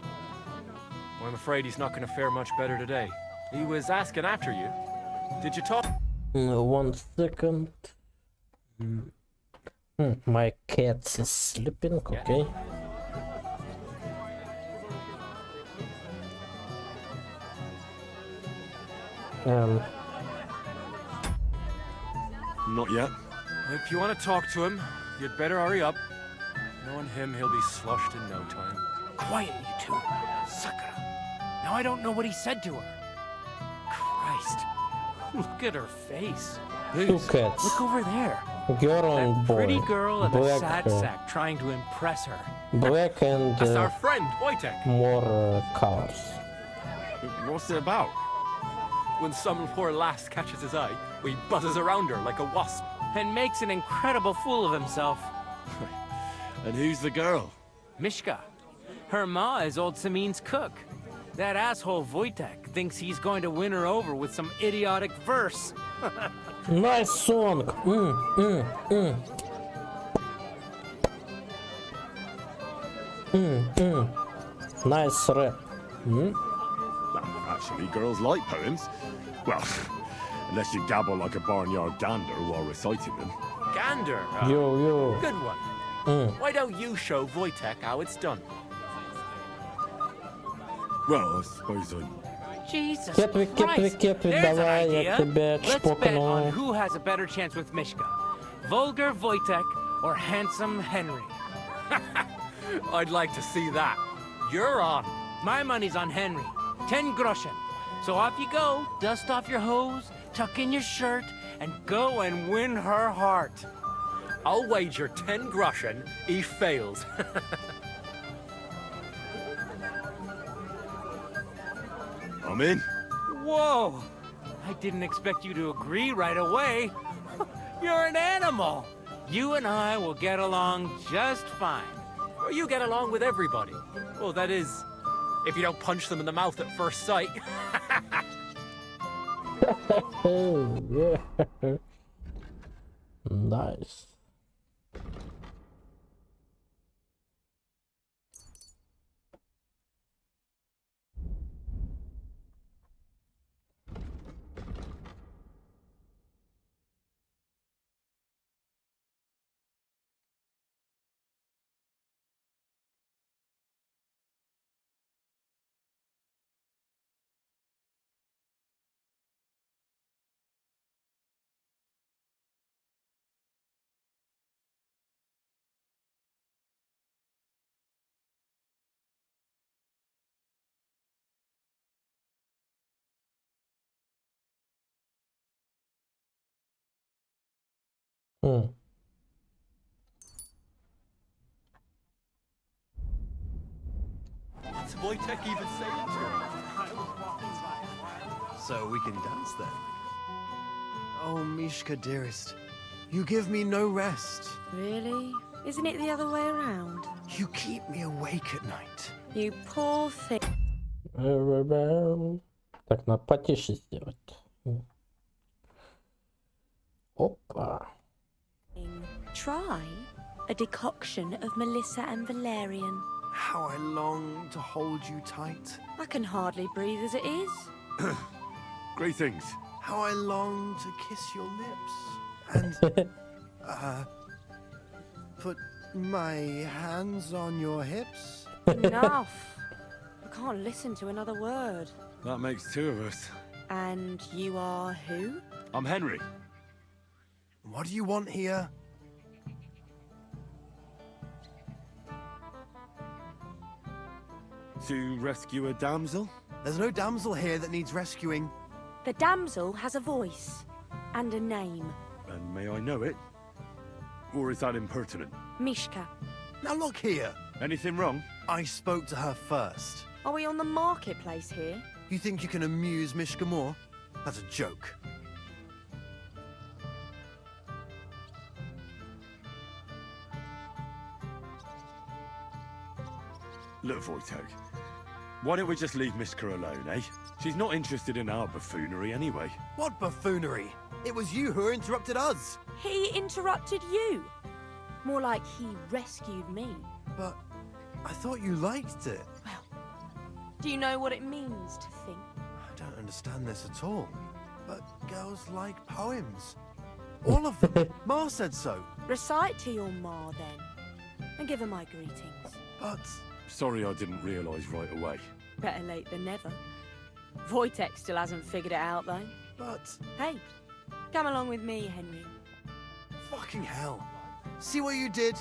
Well, I'm afraid he's not going to fare much better today. He was asking after you. Did you talk? 1 second. My cat is sleeping, okay. Not yet. If you want to talk to him, you'd better hurry up. Knowing him, he'll be sloshed in no time. Quiet, you two. Sakura. Now I don't know what he said to her. Christ. Look at her face. Two cats. Look over there. Girl and That boy. pretty girl and the Black, sad sack trying to impress her. Black and That's our friend, Wojtek. more cars. What's it about? When some poor lass catches his eye, he buzzes around her like a wasp. And makes an incredible fool of himself. And who's the girl? Mishka. Her ma is old Samin's cook. That asshole Wojtek thinks he's going to win her over with some idiotic verse. Nice song. Nice rap. Actually, girls like poems. Well, unless you gabble like a barnyard gander while reciting them. Gander. Yo. Good one. Why don't you show Wojtek how it's done? Well, I suppose Jesus Кетвик, Christ! Кетвик, There's давай, an я idea. тебя Let's bet on чпокну. who has a better chance with Mishka. Vulgar Wojtek or handsome Henry? I'd like to see that. You're on. My money's on Henry. 10 groschen. So off you go, dust off your hose, tuck in your shirt, and go and win her heart. I'll wager 10 groschen he fails. I'm in. Whoa! I didn't expect you to agree right away. You're an animal. You and I will get along just fine. Well, you get along with everybody. Well, that is, if you don't punch them in the mouth at first sight. Yeah. Nice. Hmm. What's Wojtek even saying to her? So we can dance then. Oh, Mishka, dearest. You give me no rest. Really? Isn't it the other way around? You keep me awake at night. You poor thing. Так, надо потише сделать. Опа. Try a decoction of Melissa and Valerian. How I long to hold you tight. I can hardly breathe as it is. Greetings. How I long to kiss your lips. And, put my hands on your hips. Enough. I can't listen to another word. That makes two of us. And you are who? I'm Henry. What do you want here? To rescue a damsel? There's no damsel here that needs rescuing. The damsel has a voice and a name. And may I know it? Or is that impertinent? Mishka. Now look here. Anything wrong? I spoke to her first. Are we on the marketplace here? You think you can amuse Mishka more? That's a joke. Look, Wojtek. Why don't we just leave Mishka alone, eh? She's not interested in our buffoonery anyway. What buffoonery? It was you who interrupted us. He interrupted you. More like he rescued me. But I thought you liked it. Well, do you know what it means to think? I don't understand this at all. But girls like poems. All of them. Ma said so. Recite to your ma then. And give her my greetings. But... Sorry I didn't realise right away. Better late than never. Wojtek still hasn't figured it out though. But... Hey, come along with me, Henry. Fucking hell. See what you did?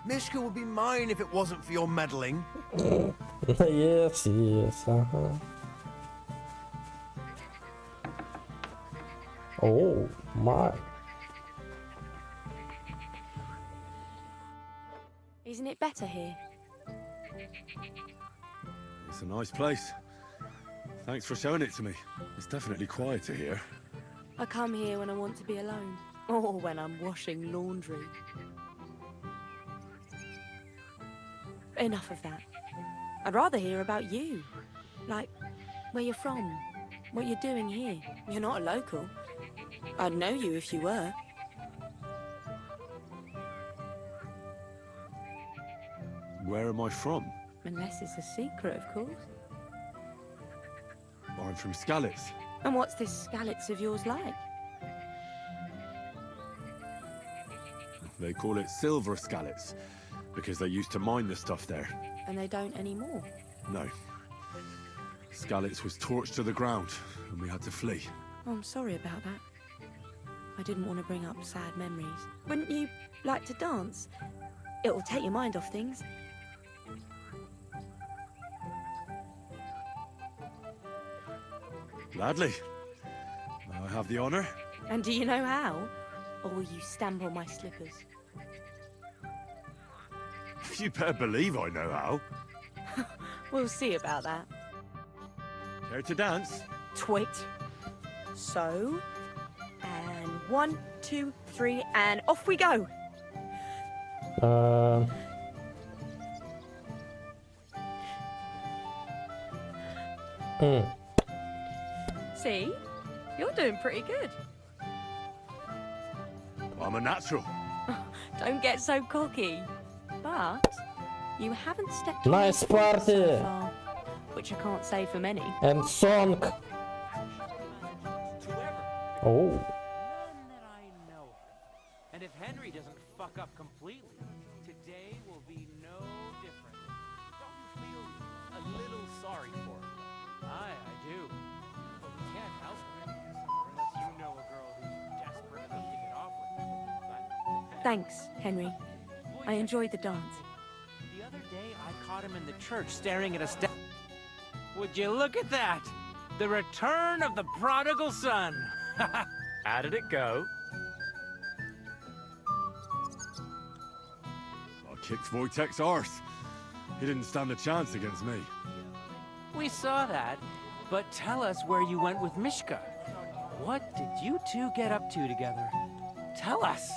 Mishka would be mine if it wasn't for your meddling. Yes, yes, Oh, my. Isn't it better here? It's a nice place. Thanks for showing it to me. It's definitely quieter here. I come here when I want to be alone. Or when I'm washing laundry. Enough of that. I'd rather hear about you. Like, where you're from. What you're doing here. You're not a local. I'd know you if you were. Where am I from? Unless it's a secret, of course. I'm from Skalitz. And what's this Skalitz of yours like? They call it Silver Skalitz, because they used to mine the stuff there. And they don't anymore. No. Skalitz was torched to the ground, and we had to flee. Oh, I'm sorry about that. I didn't want to bring up sad memories. Wouldn't you like to dance? It'll take your mind off things. Gladly. May I have the honor? And do you know how? Or will you stamp on my slippers? You better believe I know how. We'll see about that. Care to dance? Twit. So, and 1, 2, 3, and off we go. See? You're doing pretty good. I'm a natural. Don't get so cocky. But you haven't stepped Nice on my foot party. so far, which I can't say for many. And song. Oh. And if Henry doesn't fuck up completely, today will be no different. Don't you feel a little sorry for him? I do. But we can't help it unless you know a girl who's desperate enough to get off with. Thanks, Henry. I enjoyed the dance. The other day, I caught him in the church staring at us. Would you look at that? The return of the prodigal son. How did it go? I kicked Wojtek's arse. He didn't stand a chance against me. We saw that, but tell us where you went with Mishka. What did you two get up to together? Tell us.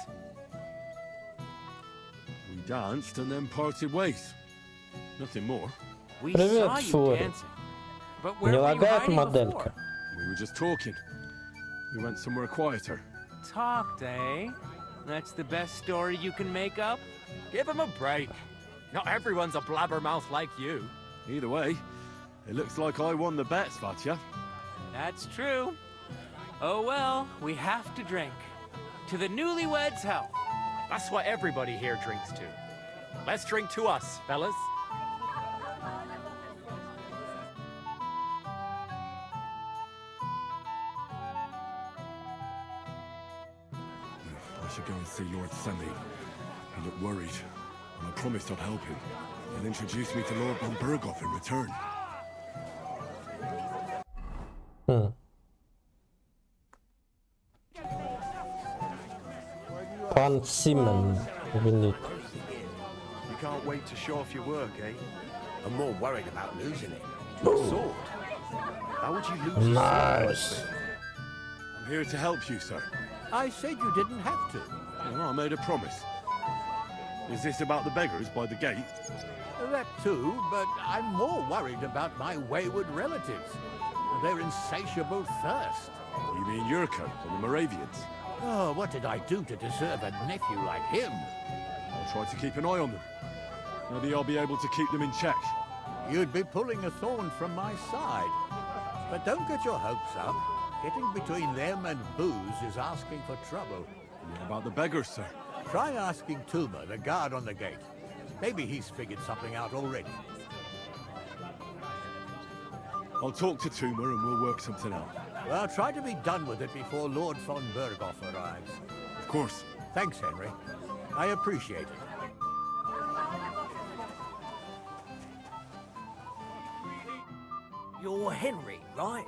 We danced and then parted ways. Nothing more. We Привет, saw you Фури. dancing. But where Не were you лагает hiding моделька? before? We were just talking. We went somewhere quieter. Talked, eh? That's the best story you can make up? Give him a break. Not everyone's a blabbermouth like you. Either way, it looks like I won the bet, Svatya. That's true. Oh well, we have to drink. To the newlyweds' health. That's what everybody here drinks to. Let's drink to us, fellas. I should go and see Lord Semi. He looked worried, and I promised I'd help him. He'll introduce me to Lord von Berghoff in return. Пан Симен Велик. You can't wait to show off your work, eh? I'm more worried about losing it. Sword? How would you lose a Nice. sword? I'm here to help you, sir. I said you didn't have to. Well, I made a promise. Is this about the beggars by the gate? That too, but I'm more worried about my wayward relatives. Their insatiable thirst. You mean Yurko and the Moravians? Oh, what did I do to deserve a nephew like him? I'll try to keep an eye on them. Maybe I'll be able to keep them in check. You'd be pulling a thorn from my side. But don't get your hopes up. Getting between them and booze is asking for trouble. What about the beggars, sir? Try asking Tuma, the guard on the gate. Maybe he's figured something out already. I'll talk to Tuma and we'll work something out. Well, try to be done with it before Lord von Berghoff arrives. Of course. Thanks, Henry. I appreciate it. You're Henry, right?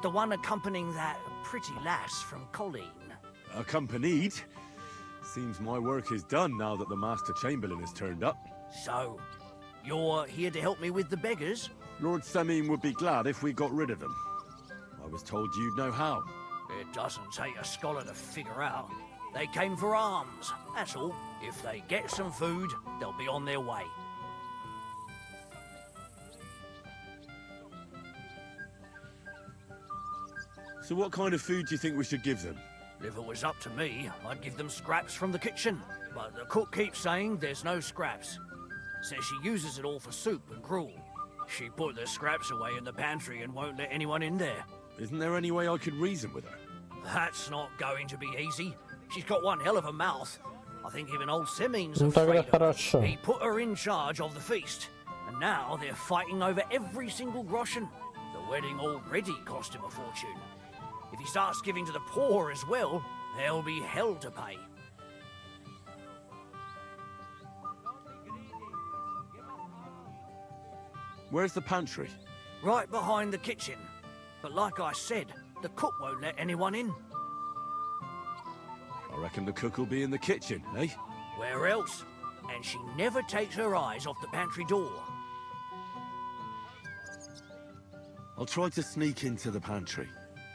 The one accompanying that pretty lass from Colleen. Accompanied? Seems my work is done now that the Master Chamberlain has turned up. So, you're here to help me with the beggars? Lord Semime would be glad if we got rid of them. I was told you'd know how. It doesn't take a scholar to figure out. They came for alms, that's all. If they get some food, they'll be on their way. So what kind of food do you think we should give them? If it was up to me, I'd give them scraps from the kitchen. But the cook keeps saying there's no scraps. Says she uses it all for soup and gruel. She put the scraps away in the pantry and won't let anyone in there. Isn't there any way I could reason with her? That's not going to be easy. She's got one hell of a mouth. I think even old Semine's Ну тогда afraid of her. хорошо. He put her in charge of the feast. And now they're fighting over every single groschen. wedding already cost him a fortune. If he starts giving to the poor as well, there'll be hell to pay. Where's the pantry? Right behind the kitchen. But like I said, the cook won't let anyone in. I reckon the cook will be in the kitchen, eh? Where else? And she never takes her eyes off the pantry door. I'll try to sneak into the pantry.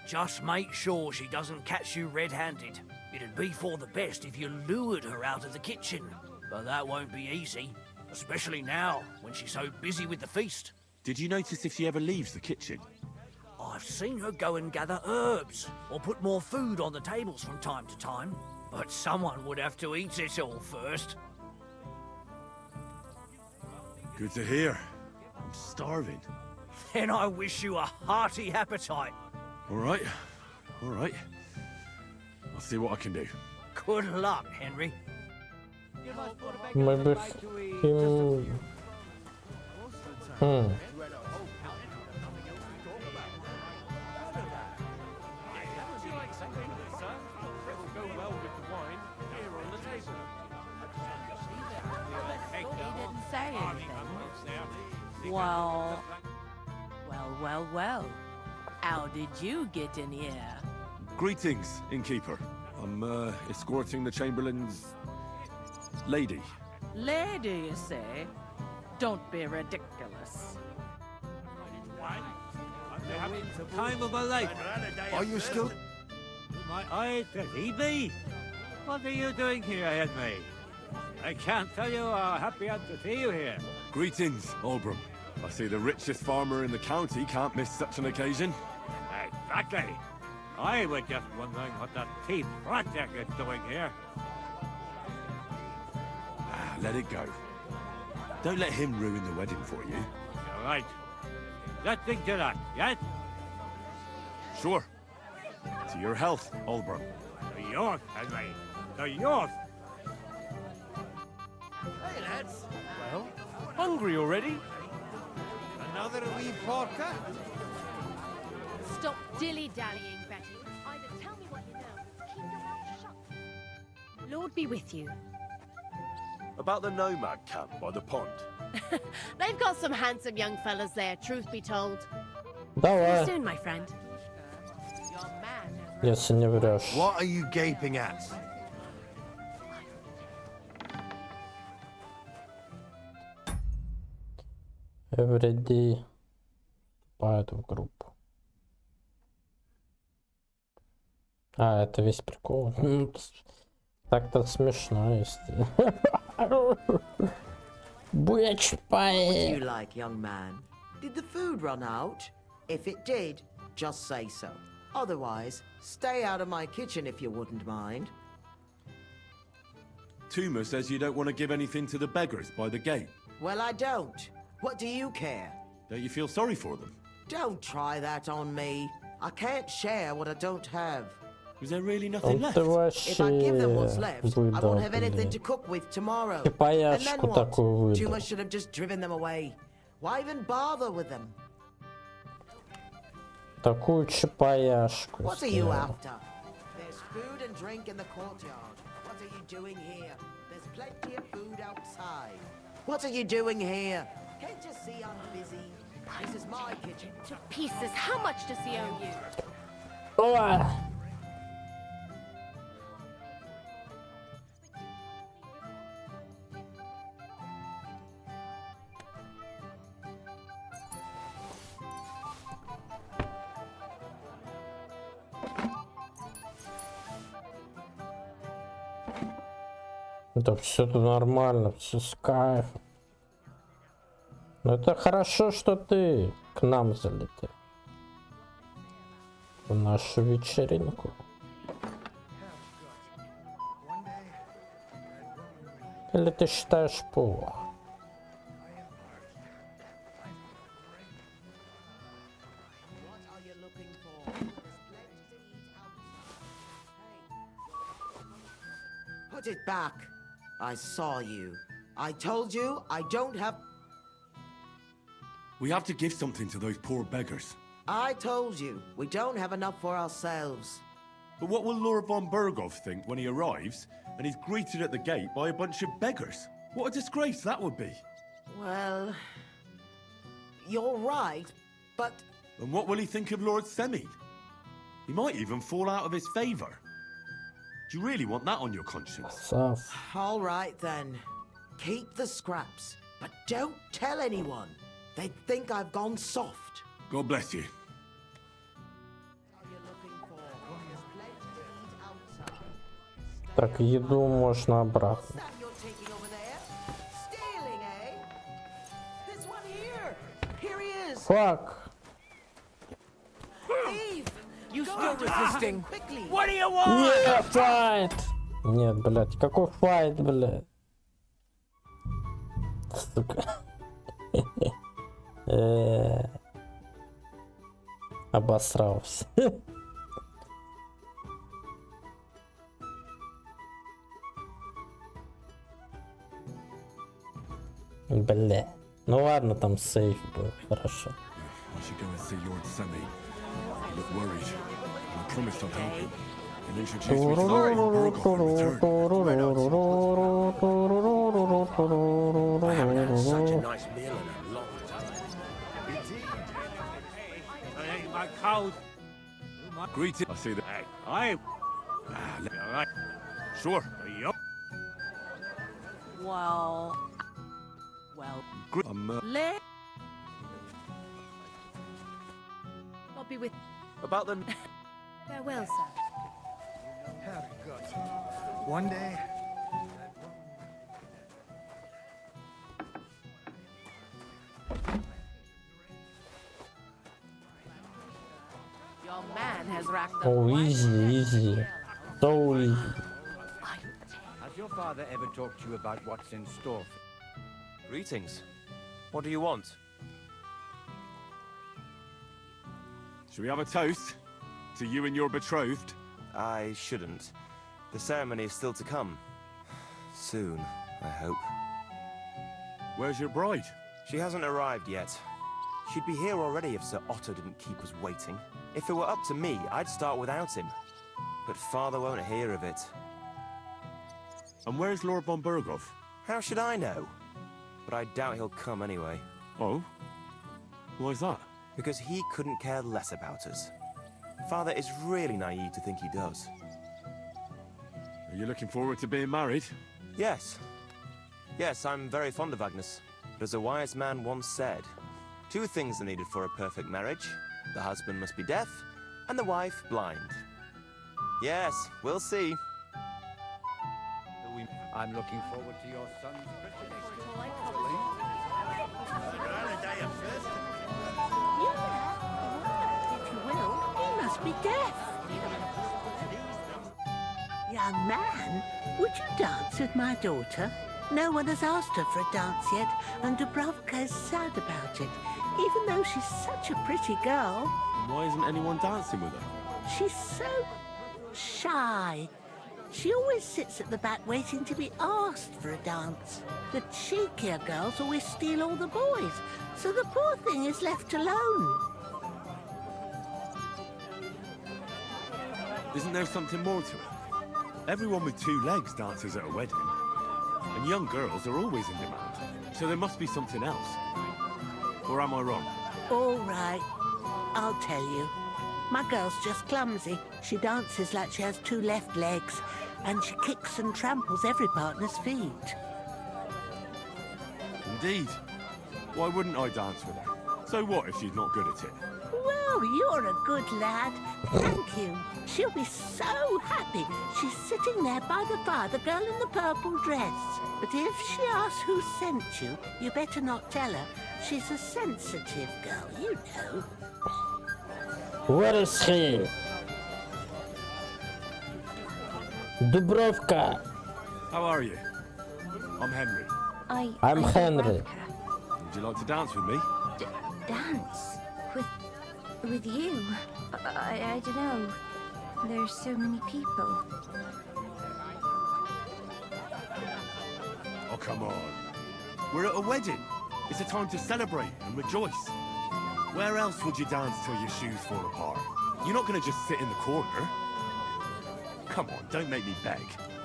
Just make sure she doesn't catch you red-handed. It'd be for the best if you lured her out of the kitchen. But that won't be easy, especially now, when she's so busy with the feast. Did you notice if she ever leaves the kitchen? I've seen her go and gather herbs, or put more food on the tables from time to time. But someone would have to eat it all first. Good to hear. I'm starving. Then I wish you a hearty appetite. All right. All right. I'll see what I can do. Good luck, Henry. Maybe him... Well. How did you get in here? Greetings, innkeeper. I'm escorting the Chamberlain's lady. Lady, you say? Don't be ridiculous. Time of my life. Are you still? My eyes deceive me. What are you doing here, Henry? I can't tell you how happy I'm to see you here. Greetings, Albram. I see the richest farmer in the county can't miss such an occasion. Exactly. I was just wondering what that tea project is doing here. Let it go. Don't let him ruin the wedding for you. You're right. Let's think to that, yes? Sure. To your health, Albram. To yours, Henry. To yours. Hey, lads. Well, hungry already? Another wee porker? Stop dilly-dallying, Betty. Either tell me what you know, or keep your mouth shut. Lord be with you. About the nomad camp by the pond. They've got some handsome young fellas there, truth be told. Давай. Soon, my friend. Если не врешь. What are you gaping at? Everyday вступает в группу. Это весь прикол. Так-то смешно, если... What do you like, young man? Did the food run out? If it did, just say so. Otherwise, stay out of my kitchen if you wouldn't mind. Tuma says you don't want to give anything to the beggars by the gate. Well, I don't. What do you care? Don't you feel sorry for them? Don't try that on me. I can't share what I don't have. Is there really nothing left? If I give them what's left, I won't have anything to cook with tomorrow. And then what? Tuma should have just driven them away. Why even bother with them? Такую чапаяшку. What are you after? There's food and drink in the courtyard. What are you doing here? There's plenty of food outside. What are you doing here? Can't you see I'm busy? This is my kitchen. To pieces. How much does he owe you? Oh. Да все тут нормально, все с кайфом. Но это хорошо, что ты к нам залетел. В нашу вечеринку. Или ты считаешь плохо? Put it back. I saw you. I told you I don't have... We have to give something to those poor beggars. I told you, we don't have enough for ourselves. But what will Lord von Berghoff think when he arrives and he's greeted at the gate by a bunch of beggars? What a disgrace that would be. Well, you're right, but... And what will he think of Lord Semine? He might even fall out of his favour. Do you really want that on your conscience? All right, then. Keep the scraps, but don't tell anyone. They'd think I've gone soft. God bless you. Так, еду можно обратно. Fuck. You still resisting? What do you want? Yeah, fight! Нет, блядь, какой файт, блядь? Сука. Обосрался. Бля. Ну ладно, там сейф был, хорошо. I should go and see Lord Semine. He looked worried, and I promised I'd help him. And introduce me to Lord Berghoff in return. I haven't had such a nice meal in a long time. I ain't my cold. Greeting. I see that. Hey, I. Alright. Sure. Well. Let. I'll be with. About the... Farewell, sir. Very good. One day. Your man has racked up. Oh, easy. So easy. Has your father ever talked to you about what's in store? Greetings. What do you want? Shall we have a toast? To you and your betrothed? I shouldn't. The ceremony is still to come. Soon, I hope. Where's your bride? She hasn't arrived yet. She'd be here already if Sir Otto didn't keep us waiting. If it were up to me, I'd start without him. But Father won't hear of it. And where's Lord von Berghoff? How should I know? But I doubt he'll come anyway. Oh? Why's that? Because he couldn't care less about us. Father is really naive to think he does. Are you looking forward to being married? Yes. Yes, I'm very fond of Agnes. But as a wise man once said, 2 things are needed for a perfect marriage. The husband must be deaf, and the wife blind. Yes, we'll see. I'm looking forward to your son's Christmas. If you will, he must be deaf. Young man, would you dance with my daughter? No one has asked her for a dance yet, and Dubrovka is sad about it, even though she's such a pretty girl. Why isn't anyone dancing with her? She's so shy. She always sits at the back waiting to be asked for a dance. The cheekier girls always steal all the boys, so the poor thing is left alone. Isn't there something more to it? Everyone with 2 legs dances at a wedding. And young girls are always in demand. So there must be something else. Or am I wrong? All right, I'll tell you. My girl's just clumsy. She dances like she has 2 left legs, and she kicks and tramples every partner's feet. Indeed. Why wouldn't I dance with her? So what if she's not good at it? Well, you're a good lad. Thank you. She'll be so happy. She's sitting there by the fire, the girl in the purple dress. But if she asks who sent you, you better not tell her. She's a sensitive girl, you know. Where is he? Dubrovka. How are you? I'm Henry. I'm Henry. Would you like to dance with me? Dance? With you? I don't know. There's so many people. Oh, come on. We're at a wedding. It's a time to celebrate and rejoice. Where else would you dance till your shoes fall apart? You're not gonna just sit in the corner. Come on, don't make me beg.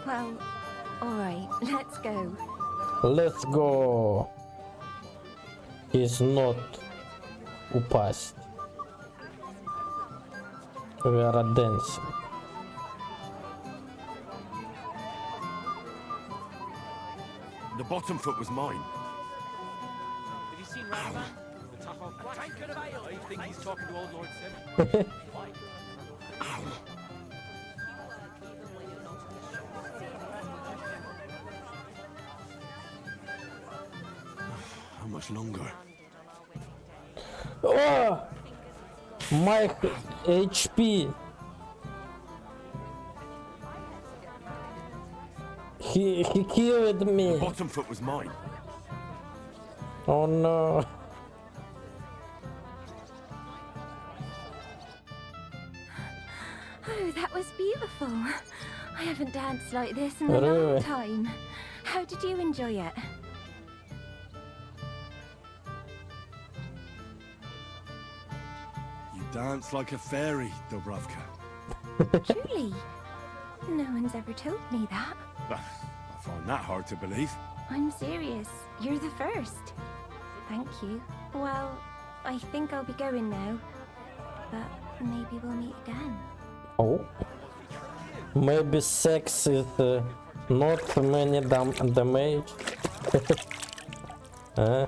Well, all right, let's go. Let's go. He's not упасть. We are dancing. The bottom foot was mine. Have you seen Radaman? The top of tankard of ale. I think he's talking to old Lord Sim. How much longer? Oh! My HP. He killed me. The bottom foot was mine. Oh no. Oh, that was beautiful. I haven't danced like this in a Really? long time. How did you enjoy it? You dance like a fairy, Dobravka. Truly. No one's ever told me that. I find that hard to believe. I'm serious. You're the first. Thank you. Well, I think I'll be going now. But maybe we'll meet again. Oh. Maybe sex is not many damage. Huh?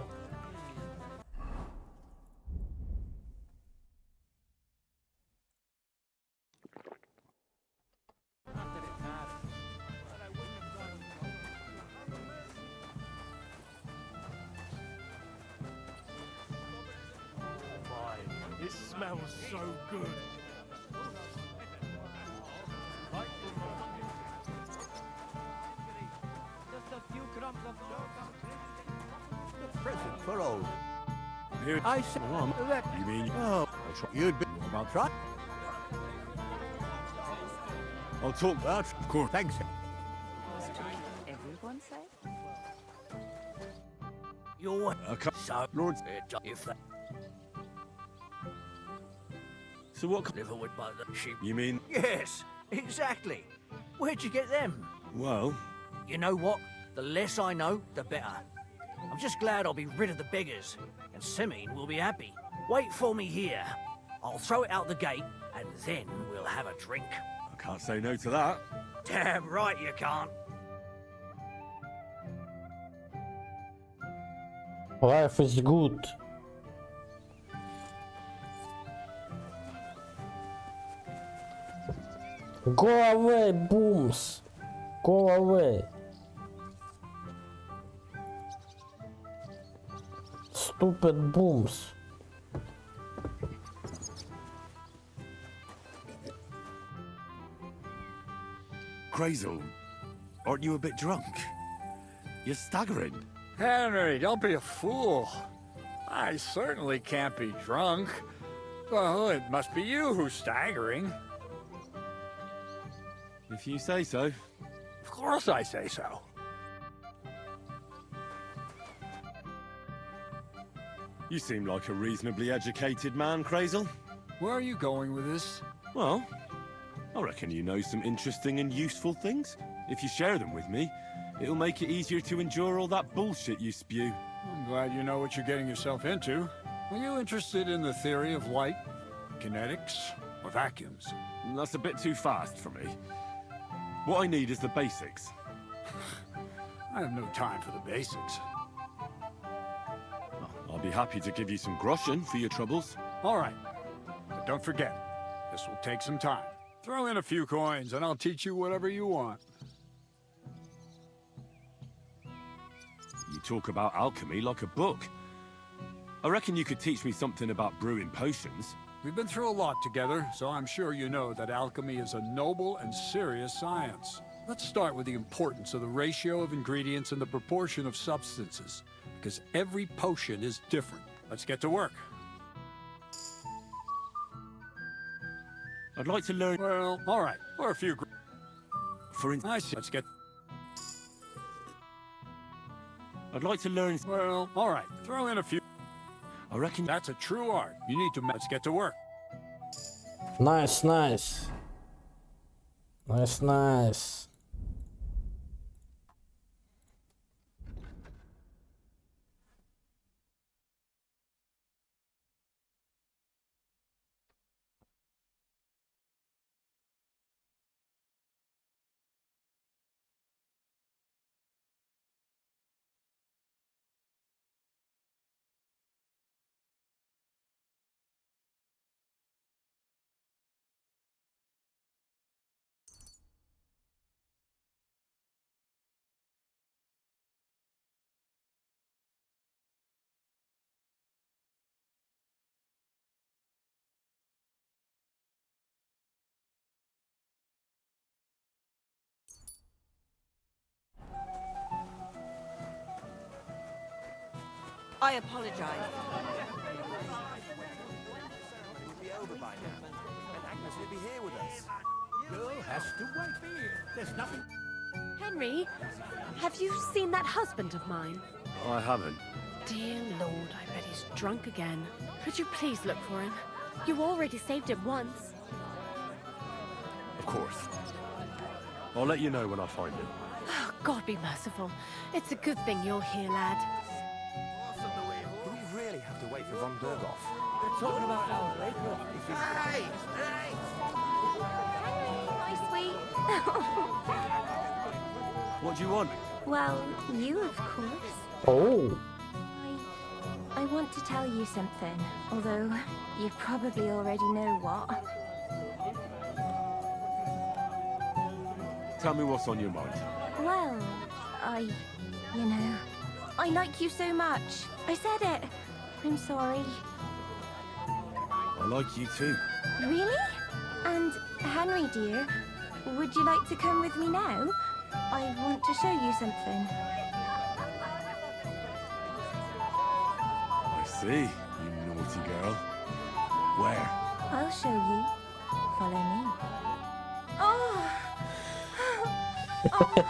It smells so good. Present for old. Here, I said that. You mean? Oh, you'd be about right. I'll talk. That's Of course. Thanks. Everyone say? You're so Lord. if that So what? liverwood by the sheep. You mean? Yes, exactly. Where'd you get them? Well, You know what? The less I know, the better. I'm just glad I'll be rid of the beggars, and Simine will be happy. Wait for me here. I'll throw it out the gate, and then we'll have a drink. I can't say no to that. Damn right you can't. Life is good. Go away, booms. Go away. Stupid booms. Crazel, aren't you a bit drunk? You're staggering. Henry, don't be a fool. I certainly can't be drunk. Well, it must be you who's staggering. If you say so. Of course I say so. You seem like a reasonably educated man, Crazel. Where are you going with this? Well, I reckon you know some interesting and useful things. If you share them with me, it'll make it easier to endure all that bullshit you spew. I'm glad you know what you're getting yourself into. Are you interested in the theory of light, kinetics, or vacuums? That's a bit too fast for me. What I need is the basics. I have no time for the basics. I'll be happy to give you some groschen for your troubles. All right, but don't forget, this will take some time. Throw in a few coins and I'll teach you whatever you want. You talk about alchemy like a book. I reckon you could teach me something about brewing potions. We've been through a lot together, so I'm sure you know that alchemy is a noble and serious science. Let's start with the importance of the ratio of ingredients and the proportion of substances, because every potion is different. Let's get to work. I'd like to learn... Well, all right, or a few... For instance... I see. Let's get... I'd like to learn... Well, all right, throw in a few... I reckon that's a true art. You need to... Let's get to work. Nice, nice. Nice, nice. I apologize. It will be over by now, and Agnes will be here with us. Girl has to wait here. There's nothing... Henry, have you seen that husband of mine? I haven't. Dear Lord, I bet he's drunk again. Could you please look for him? You already saved him once. Of course. I'll let you know when I find him. Oh, God be merciful. It's a good thing you're here, lad. Do we really have to wait for Von Durgoff? They're talking about our later. Hey! Hey! My sweet. What do you want? Well, you, of course. Oh. I want to tell you something, although you probably already know what. Tell me what's on your mind. Well, you know, I like you so much. I said it. I'm sorry. I like you too. Really? And Henry, dear, would you like to come with me now? I want to show you something. I see, you naughty girl. Where? I'll show you. Follow me. Oh! Oh!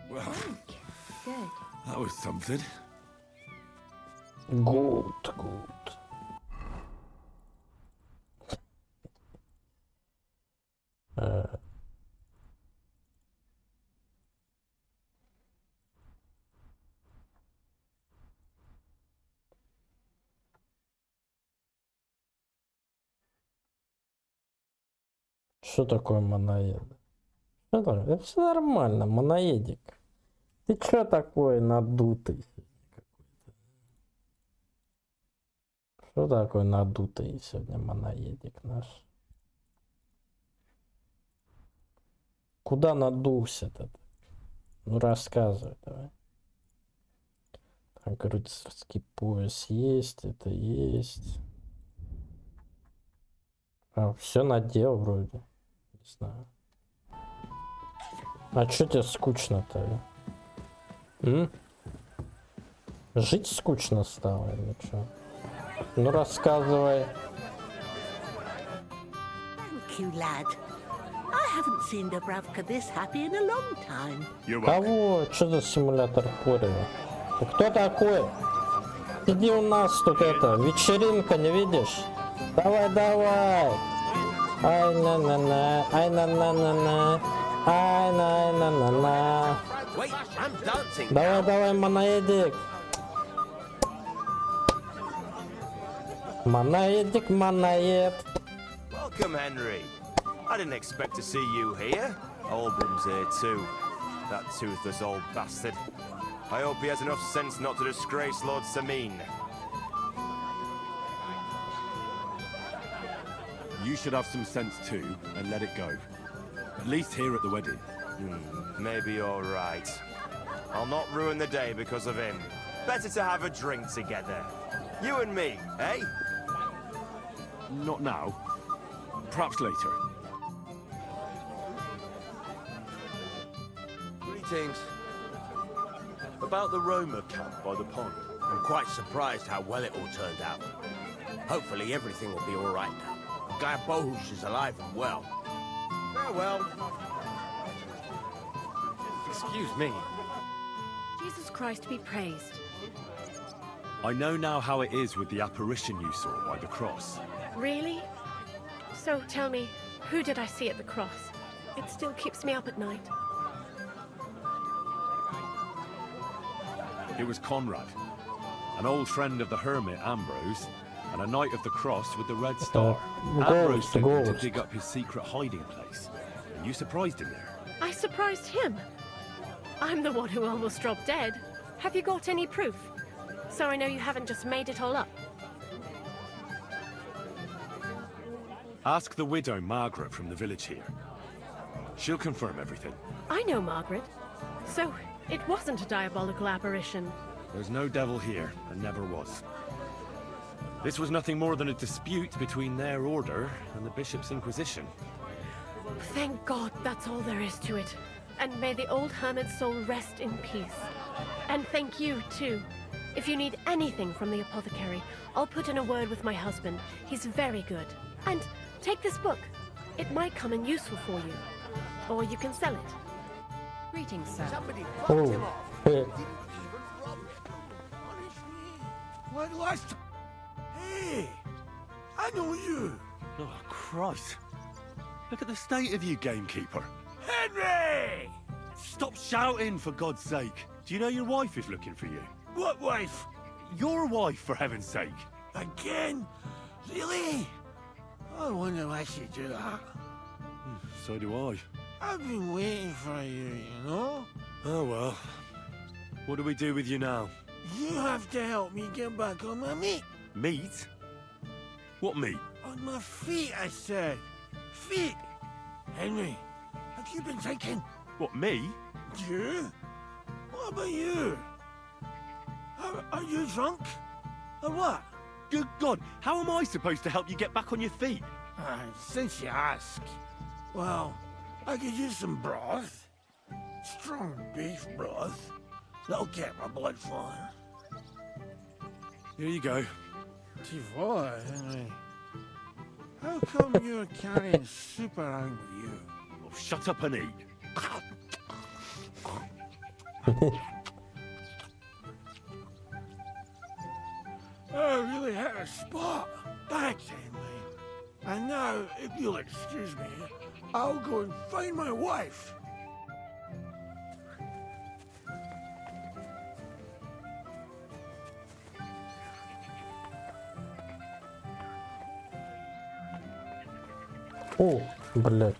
Well, Good. that was something. Good, good. Что такое моноед? Что такое? Это все нормально, моноедик. Ты чё такой надутый? Что такое надутый сегодня моноедик наш? Куда надулся-то? Ну рассказывай давай. Так, рыцарский пояс есть, это есть. А, все надел вроде. Не знаю. А чё тебе скучно-то? Жить скучно стало или чё? Ну рассказывай. Thank you, lad. I haven't seen Dubravka this happy in a long time. Кого? Что за симулятор порева? Ты кто такой? Иди, у нас тут это, вечеринка, не видишь? Давай, давай! Ай на на на, ай на на на на, ай на на на. Wait, I'm dancing. Давай, давай, моноедик. Моноедик, моноед. Welcome, Henry. I didn't expect to see you here. Olbram's here too. That toothless old bastard. I hope he has enough sense not to disgrace Lord Samin. You should have some sense too, and let it go. At least here at the wedding. Maybe you're right. I'll not ruin the day because of him. Better to have a drink together. You and me, eh? Not now. Perhaps later. Greetings. About the Roma camp by the pond. I'm quite surprised how well it all turned out. Hopefully everything will be all right now. I'm glad Bohush is alive and well. Farewell. Excuse me. Jesus Christ be praised. I know now how it is with the apparition you saw by the cross. Really? So tell me, who did I see at the cross? It still keeps me up at night. It was Conrad, an old friend of the hermit Ambrose, and a knight of the cross with the red star. Ambrose sent him to dig up his secret hiding place, and you surprised him there. I surprised him. I'm the one who almost dropped dead. Have you got any proof? So I know you haven't just made it all up. Ask the widow Margaret from the village here. She'll confirm everything. I know Margaret. So it wasn't a diabolical apparition. There's no devil here, and never was. This was nothing more than a dispute between their order and the Bishop's Inquisition. Thank God that's all there is to it. And may the old hermit's soul rest in peace. And thank you, too. If you need anything from the apothecary, I'll put in a word with my husband. He's very good. And take this book. It might come in useful for you. Or you can sell it. Greetings, sir. Somebody fucked him off. Didn't even rob him. What last? Hey, I know you. Oh, Christ. Look at the state of you, gamekeeper. Henry! Stop shouting, for God's sake. Do you know your wife is looking for you? What wife? Your wife, for heaven's sake. Again? Really? I wonder why she'd do that. So do I. I've been waiting for you, you know? Oh, well. What do we do with you now? You have to help me get back on my meat. Meat? What meat? On my feet, I said. Feet! Henry, have you been drinking? What, me? You? What about you? Are you drunk? Or what? Good God, how am I supposed to help you get back on your feet? Since you ask. Well, I could use some broth. Strong beef broth. That'll get my blood flowing. Here you go. Tivor, Henry. How come you're carrying soup around with you? Oh, shut up and eat. I really had a spot. Thanks, Henry. And now, if you'll excuse me, I'll go and find my wife. О, блядь.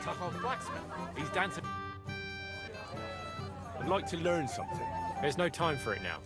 Tahov blacksmith. He's dancing. I'd like to learn something. There's no time for it now.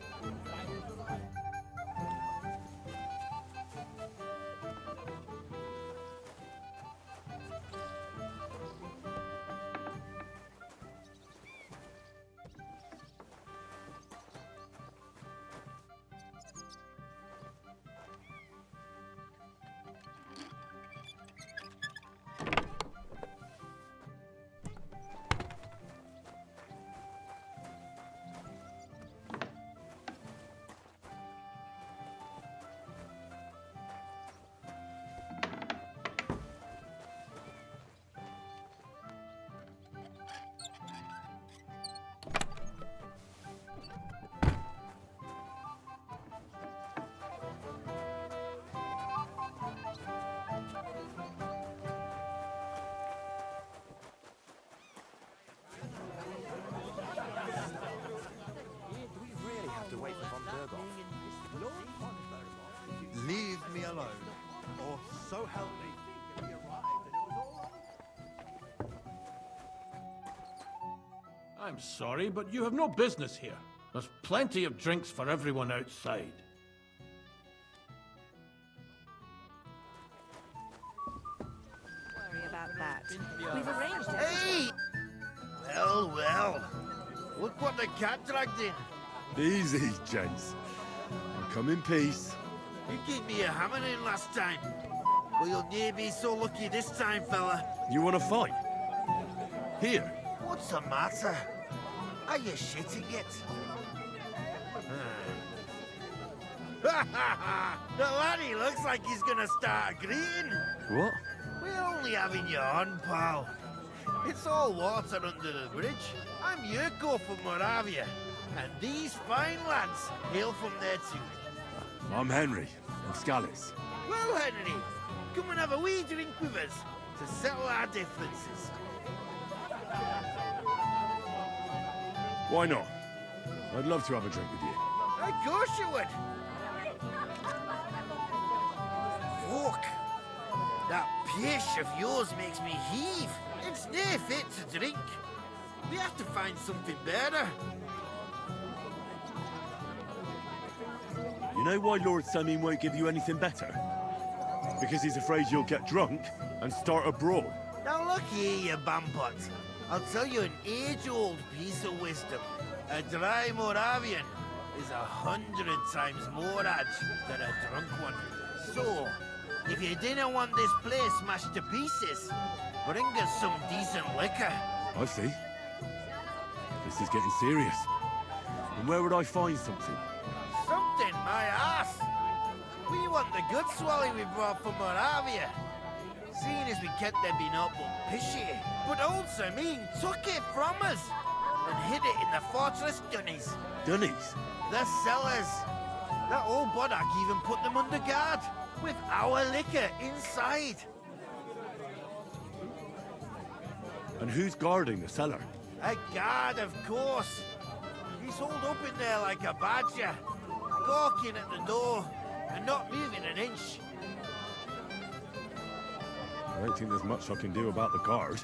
Leave me alone, or so help me. I'm sorry, but you have no business here. There's plenty of drinks for everyone outside. Worry about that. We've arranged it. Hey! Well, well. Look what the cat dragged in. Easy, gents. I'll come in peace. You gave me a hammer in last time. Well, you'll near be so lucky this time, fella. You want to fight? Here. What's the matter? Are you shitting it? The laddie looks like he's gonna start agreeing. What? We're only having you on, pal. It's all water under the bridge. I'm Yurko from Moravia, and these fine lads hail from there too. I'm Henry, from Scallis. Well, Henry, come and have a wee drink with us to settle our differences. Why not? I'd love to have a drink with you. Of course you would. Fuck. That pish of yours makes me heave. It's nae fit to drink. We have to find something better. You know why Lord Samin won't give you anything better? Because he's afraid you'll get drunk and start a brawl. Now look here, you bampot. I'll tell you an age-old piece of wisdom. A dry Moravian is 100 times more edge than a drunk one. So, if you didn't want this place smashed to pieces, bring us some decent liquor. I see. This is getting serious. And where would I find something? Something, my ass. We want the good swally we brought from Moravia. Seeing as we kept them being up but pishy. But old Samin took it from us and hid it in the fortress dunnies. Dunnies? The cellars. That old Bodak even put them under guard with our liquor inside. And who's guarding the cellar? A guard, of course. He's holed up in there like a badger, gawking at the door and not moving an inch. I don't think there's much I can do about the guard.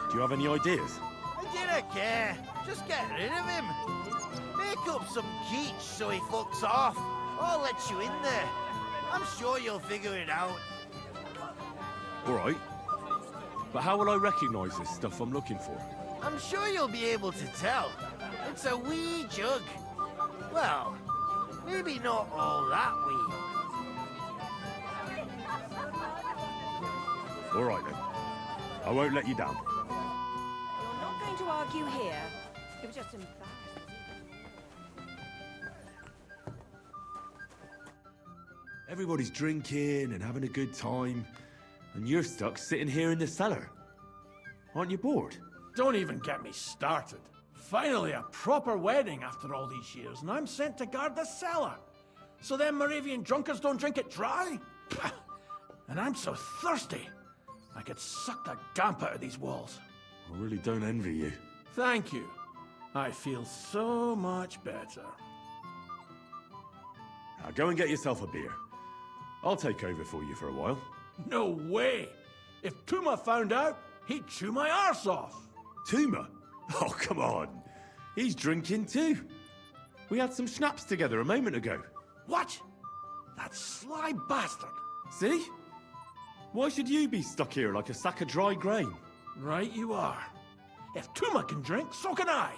Do you have any ideas? I didn't care. Just get rid of him. Make up some keech so he fucks off. I'll let you in there. I'm sure you'll figure it out. All right. But how will I recognize this stuff I'm looking for? I'm sure you'll be able to tell. It's a wee jug. Well, maybe not all that wee. All right then. I won't let you down. You're not going to argue here. It was just embarrassing. Everybody's drinking and having a good time, and you're stuck sitting here in the cellar. Aren't you bored? Don't even get me started. Finally, a proper wedding after all these years, and I'm sent to guard the cellar. So them Moravian drunkards don't drink it dry? And I'm so thirsty, I could suck the damp out of these walls. I really don't envy you. Thank you. I feel so much better. Now go and get yourself a beer. I'll take over for you for a while. No way! If Tuma found out, he'd chew my arse off. Tuma? Oh, come on. He's drinking too. We had some schnapps together a moment ago. What? That sly bastard. See? Why should you be stuck here like a sack of dry grain? Right you are. If Tuma can drink, so can I.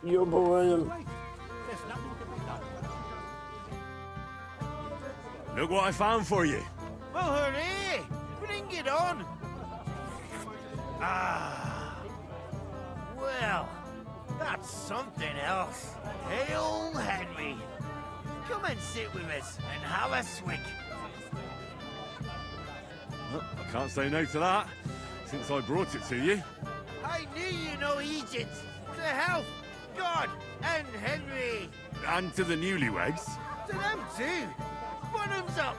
Yo, boy. Look what I found for you. Well, hooray! Bring it on! Ah. Well, that's something else. Hail Henry. Come and sit with us and have a swig. Well, I can't say no to that, since I brought it to you. I knew you know Egypt. To health, God, and Henry. And to the newlyweds. To them too. One who's up!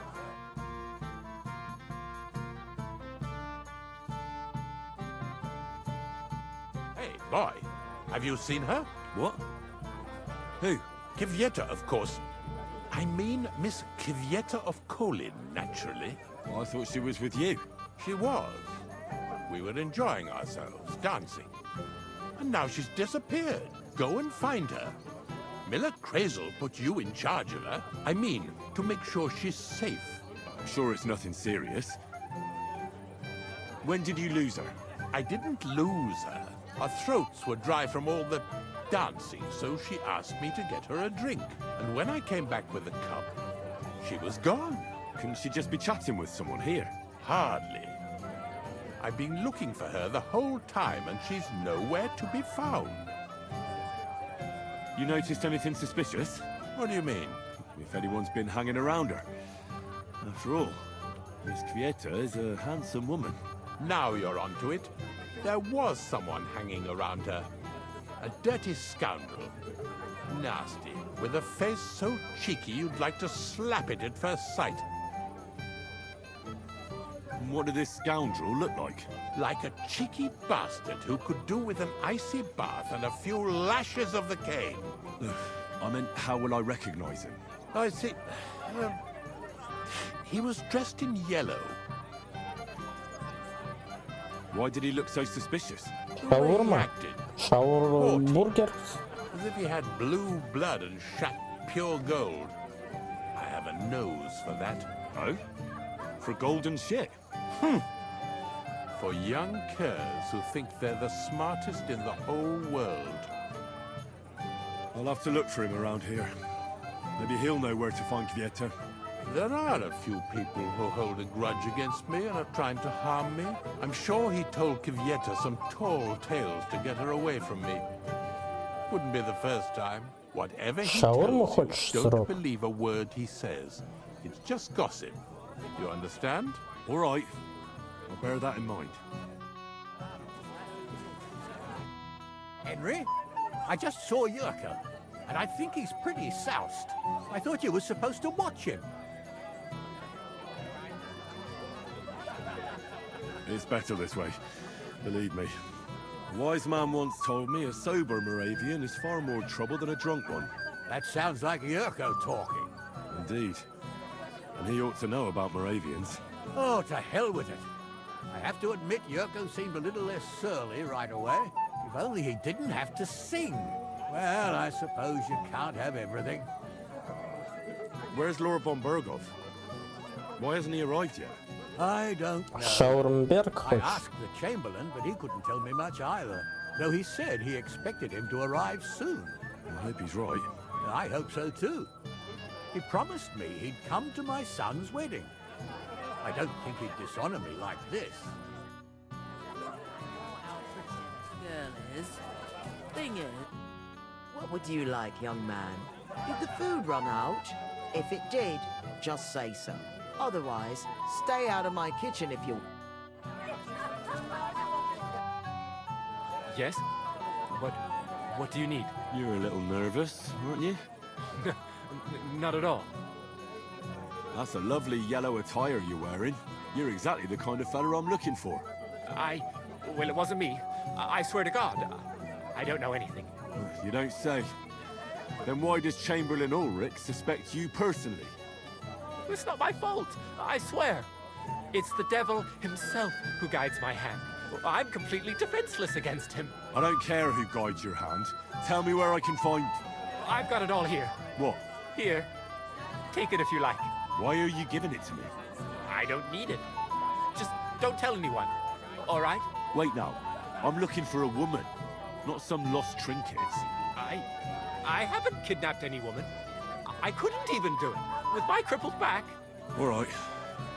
Hey, boy, have you seen her? What? Who? Kvyetta, of course. I mean Miss Kvyetta of Kolin, naturally. Well, I thought she was with you. She was. We were enjoying ourselves, dancing. And now she's disappeared. Go and find her. Miller Crazel put you in charge of her. I mean, to make sure she's safe. I'm sure it's nothing serious. When did you lose her? I didn't lose her. Our throats were dry from all the dancing, so she asked me to get her a drink. And when I came back with the cup, she was gone. Couldn't she just be chatting with someone here? Hardly. I've been looking for her the whole time, and she's nowhere to be found. You noticed anything suspicious? What do you mean? If anyone's been hanging around her. After all, Miss Kvyetta is a handsome woman. Now you're onto it. There was someone hanging around her. A dirty scoundrel. Nasty, with a face so cheeky you'd like to slap it at first sight. What did this scoundrel look like? Like a cheeky bastard who could do with an icy bath and a few lashes of the cane. I meant, how will I recognize him? I see. He was dressed in yellow. Why did he look so suspicious? Shawarma. Shower burgers. As if he had blue blood and shot pure gold. I have a nose for that. Oh? For golden shit? For young curs who think they're the smartest in the whole world. I'll have to look for him around here. Maybe he'll know where to find Kvyetta. There are a few people who hold a grudge against me and are trying to harm me. I'm sure he told Kvyetta some tall tales to get her away from me. Wouldn't be the first time. Whatever he tells you, don't believe a word he says. It's just gossip. You understand? All right. I'll bear that in mind. Henry, I just saw Yurko, and I think he's pretty soused. I thought you were supposed to watch him. It's better this way. Believe me. A wise man once told me a sober Moravian is far more trouble than a drunk one. That sounds like Yurko talking. Indeed. And he ought to know about Moravians. Oh, to hell with it. I have to admit Yurko seemed a little less surly right away. If only he didn't have to sing. Well, I suppose you can't have everything. Where's Lord von Berghoff? Why hasn't he arrived yet? I don't know. I asked the Chamberlain, but he couldn't tell me much either. Though he said he expected him to arrive soon. I hope he's right. I hope so too. He promised me he'd come to my son's wedding. I don't think he'd dishonor me like this. Girl is. Thing is, what would you like, young man? Did the food run out? If it did, just say so. Otherwise, stay out of my kitchen if you... Yes? What do you need? You're a little nervous, aren't you? Not at all. That's a lovely yellow attire you're wearing. You're exactly the kind of fella I'm looking for. Well, it wasn't me. I swear to God, I don't know anything. You don't say. Then why does Chamberlain Ulrich suspect you personally? It's not my fault, I swear. It's the devil himself who guides my hand. I'm completely defenseless against him. I don't care who guides your hand. Tell me where I can find... I've got it all here. What? Here. Take it if you like. Why are you giving it to me? I don't need it. Just don't tell anyone. All right? Wait now. I'm looking for a woman, not some lost trinkets. I haven't kidnapped any woman. I couldn't even do it with my crippled back. All right.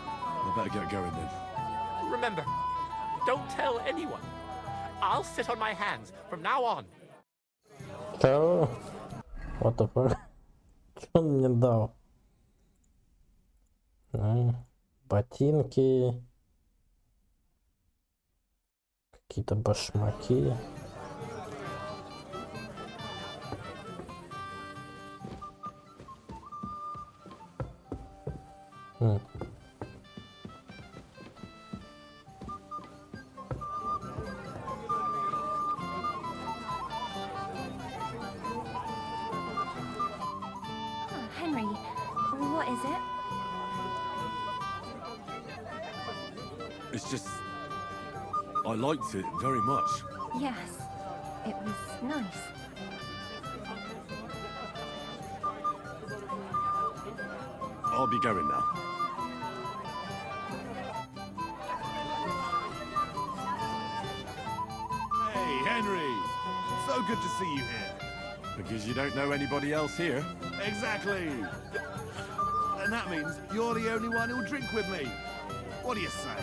I better get going then. Remember, don't tell anyone. I'll sit on my hands from now on. Чё? What the fuck? Чё он мне дал? Ботинки. Какие-то башмаки. Henry, what is it? It's just... I liked it very much. Yes, it was nice. I'll be going now. Hey, Henry! So good to see you here. Because you don't know anybody else here. Exactly! And that means you're the only one who'll drink with me. What do you say?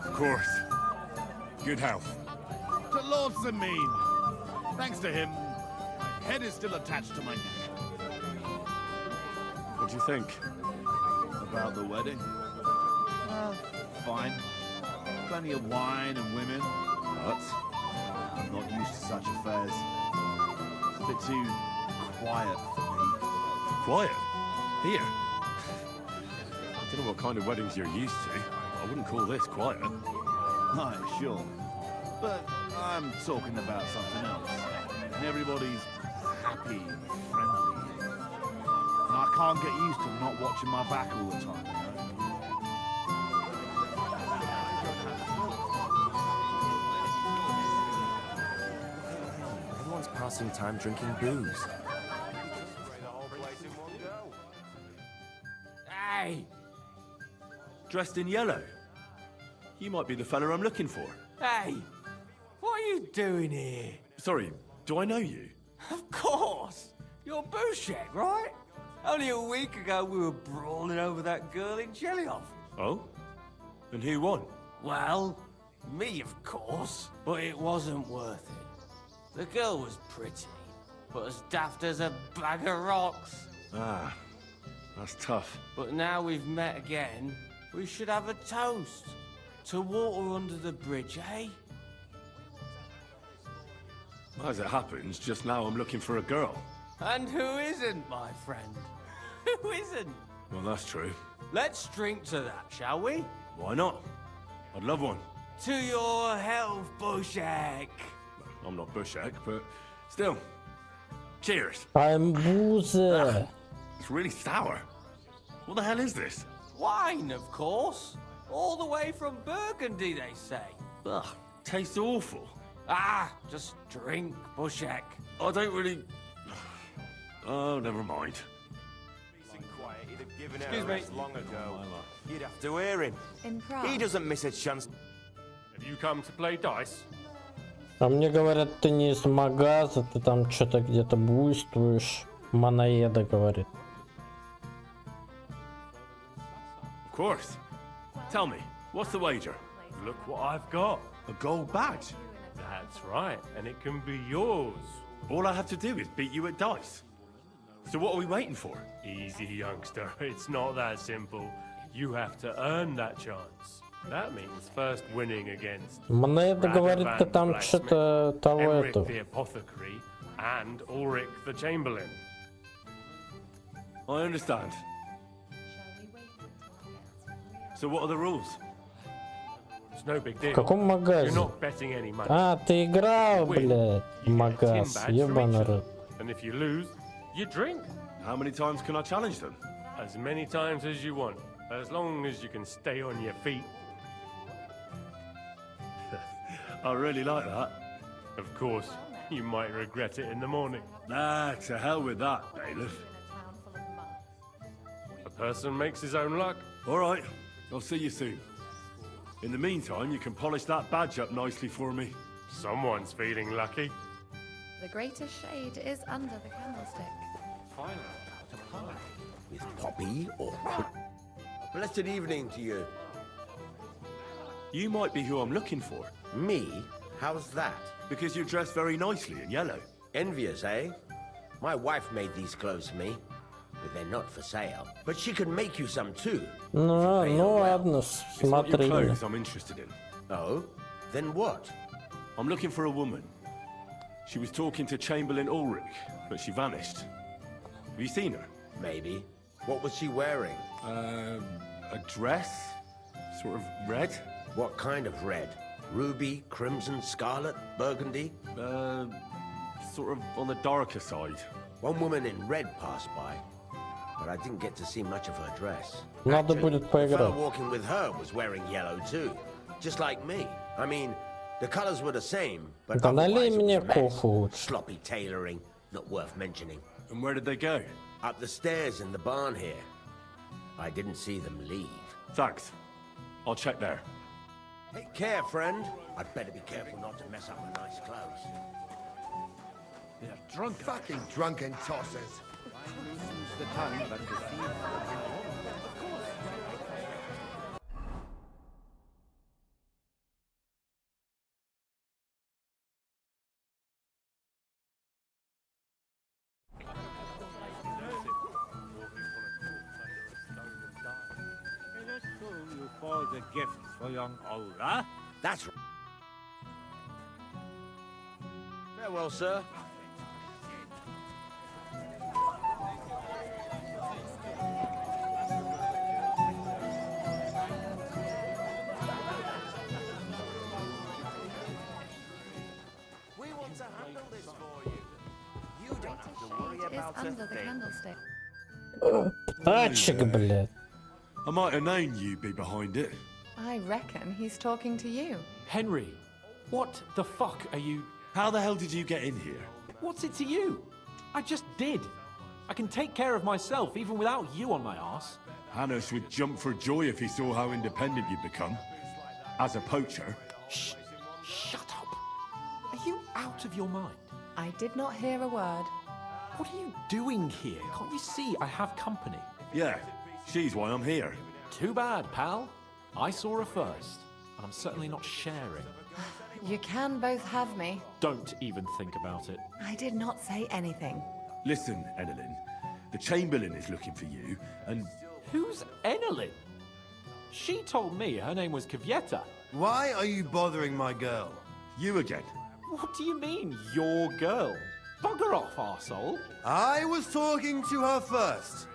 Of course. Good health. To Lord Sameen. Thanks to him, my head is still attached to my neck. What do you think? About the wedding? Fine. Plenty of wine and women. But I'm not used to such affairs. It's a bit too quiet for me. Quiet? Here? I don't know what kind of weddings you're used to. I wouldn't call this quiet. Aye, sure. But I'm talking about something else. And everybody's happy and friendly. And I can't get used to not watching my back all the time, you know? Everyone's passing time drinking booze. Hey! Dressed in yellow? You might be the fella I'm looking for. Hey! What are you doing here? Sorry, do I know you? Of course! You're Bushek, right? Only a week ago we were brawling over that girl in Jelioff. Oh? And who won? Well, me, of course. But it wasn't worth it. The girl was pretty, but as daft as a bag of rocks. Ah, that's tough. But now we've met again, we should have a toast. To water under the bridge, eh? As it happens, just now I'm looking for a girl. And who isn't, my friend? Who isn't? Well, that's true. Let's drink to that, shall we? Why not? I'd love one. To your health, Bushek. I'm not Bushek, but still. Cheers. I'm booze. It's really sour. What the hell is this? Wine, of course. All the way from Burgundy, they say. Ugh, tastes awful. Ah, just drink, Bushek. I don't really... Oh, never mind. Excuse me. Long ago. You'd have to hear him. In Prague. He doesn't miss a chance. Have you come to play dice? А мне говорят, ты не из магаза, ты там что-то где-то буйствуешь. Манаеда говорит. Of course. Tell me, what's the wager? Look what I've got. A gold badge? That's right, and it can be yours. All I have to do is beat you at dice. So what are we waiting for? Easy, youngster. It's not that simple. You have to earn that chance. That means first winning against Манаеда говорит, ты там что-то того Emmerich этого. the apothecary and Ulrich the chamberlain. I understand. So what are the rules? It's no big deal. В каком You're магазе? not betting any money. А, ты играл, блядь, в магаз. Ебаный рот. And if you lose, you drink. How many times can I challenge them? As many times as you want, as long as you can stay on your feet. I really like that. Of course, you might regret it in the morning. Nah, to hell with that, bailiff. A person makes his own luck. All right, I'll see you soon. In the meantime, you can polish that badge up nicely for me. Someone's feeling lucky. The greatest shade is under the candlestick. With Poppy or... Blessed evening to you. You might be who I'm looking for. Me? How's that? Because you're dressed very nicely in yellow. Envious, eh? My wife made these clothes for me, but they're not for sale. But she can make you some too. Ну, ну ладно, It's not your смотри. clothes I'm interested in. Oh? Then what? I'm looking for a woman. She was talking to Chamberlain Ulrich, but she vanished. Have you seen her? Maybe. What was she wearing? A dress? Sort of red? What kind of red? Ruby, crimson, scarlet, burgundy? Sort of on the darker side. One woman in red passed by, but I didn't get to see much of her dress. Надо Actually, будет the fellow поиграть. walking with her was wearing yellow too, just like me. I mean, the colors were the same, but Да налей otherwise it мне was a mess. кофе лучше. Sloppy tailoring, not worth mentioning. And where did they go? Up the stairs in the barn here. I didn't see them leave. Thanks. I'll check there. Take care, friend. I'd better be careful not to mess up my nice clothes. They're drunk. Fucking drunken tossers. Loosens the tongue, but deceives. You for the gifts for young Ola. That's right. Farewell, sir. We want to handle this for you. You don't have to worry Shade is about under a the thing. candlestick. Тачек, блядь. I might have known you'd be behind it. I reckon he's talking to you. Henry, what the fuck are you... How the hell did you get in here? What's it to you? I just did. I can take care of myself even without you on my arse. Hannes would jump for joy if he saw how independent you'd become. As a poacher. Shh! Shut up! Are you out of your mind? I did not hear a word. What are you doing here? Can't you see I have company? Yeah, she's why I'm here. Too bad, pal. I saw her first, and I'm certainly not sharing. You can both have me. Don't even think about it. I did not say anything. Listen, Enelin. The Chamberlain is looking for you, and... Who's Enelin? She told me her name was Kvyeta. Why are you bothering my girl? You again. What do you mean, your girl? Bugger off, arsehole. I was talking to her first.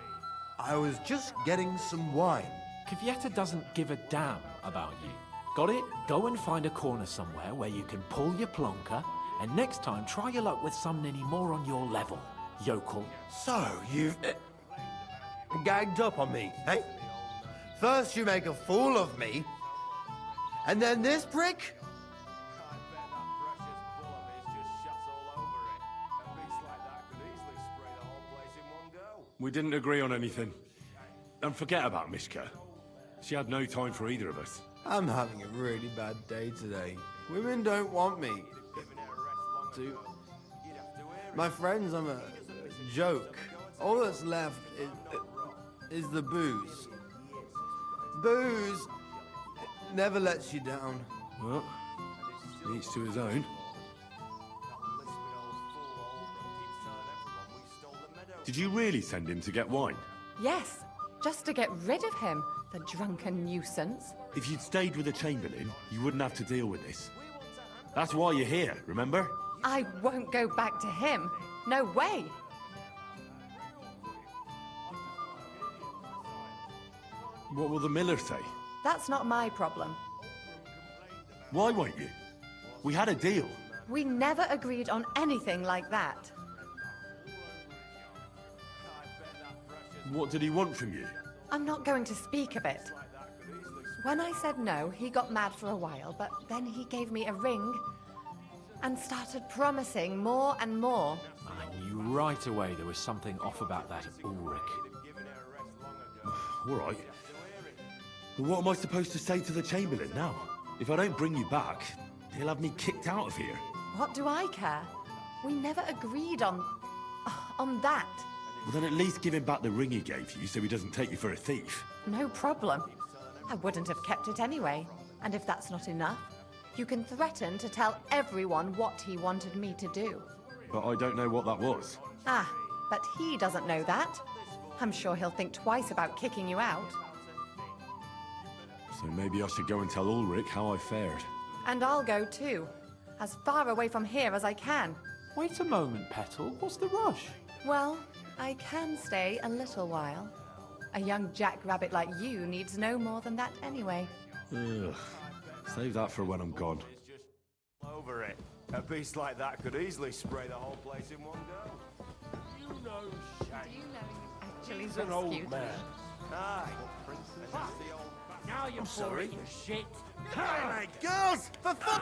I was just getting some wine. Kvyeta doesn't give a damn about you. Got it? Go and find a corner somewhere where you can pull your plonker, and next time try your luck with someone any more on your level, yokel. So, you've gagged up on me, eh? First you make a fool of me, and then this prick? We didn't agree on anything. And forget about Mishka. She had no time for either of us. I'm having a really bad day today. Women don't want me. My friends, I'm a joke. All that's left is the booze. Booze never lets you down. Well, each to his own. Did you really send him to get wine? Yes, just to get rid of him, the drunken nuisance. If you'd stayed with the Chamberlain, you wouldn't have to deal with this. That's why you're here, remember? I won't go back to him. No way. What will the miller say? That's not my problem. Why won't you? We had a deal. We never agreed on anything like that. What did he want from you? I'm not going to speak of it. When I said no, he got mad for a while, but then he gave me a ring and started promising more and more. I knew right away there was something off about that Ulrich. All right. But what am I supposed to say to the Chamberlain now? If I don't bring you back, he'll have me kicked out of here. What do I care? We never agreed on that. Well, then at least give him back the ring he gave you so he doesn't take you for a thief. No problem. I wouldn't have kept it anyway. And if that's not enough, you can threaten to tell everyone what he wanted me to do. But I don't know what that was. Ah, but he doesn't know that. I'm sure he'll think twice about kicking you out. So maybe I should go and tell Ulrich how I fared. And I'll go too. As far away from here as I can. Wait a moment, Petal. What's the rush? Well, I can stay a little while. A young jackrabbit like you needs no more than that anyway. Ugh. Save that for when I'm gone. Over it. A beast like that could easily spray the whole place in one go. You know, Shaggy. Do you know you actually He's an old rescued me? man. Aye. The old... Now you're sorry. your shit. Alright, girls, for fun!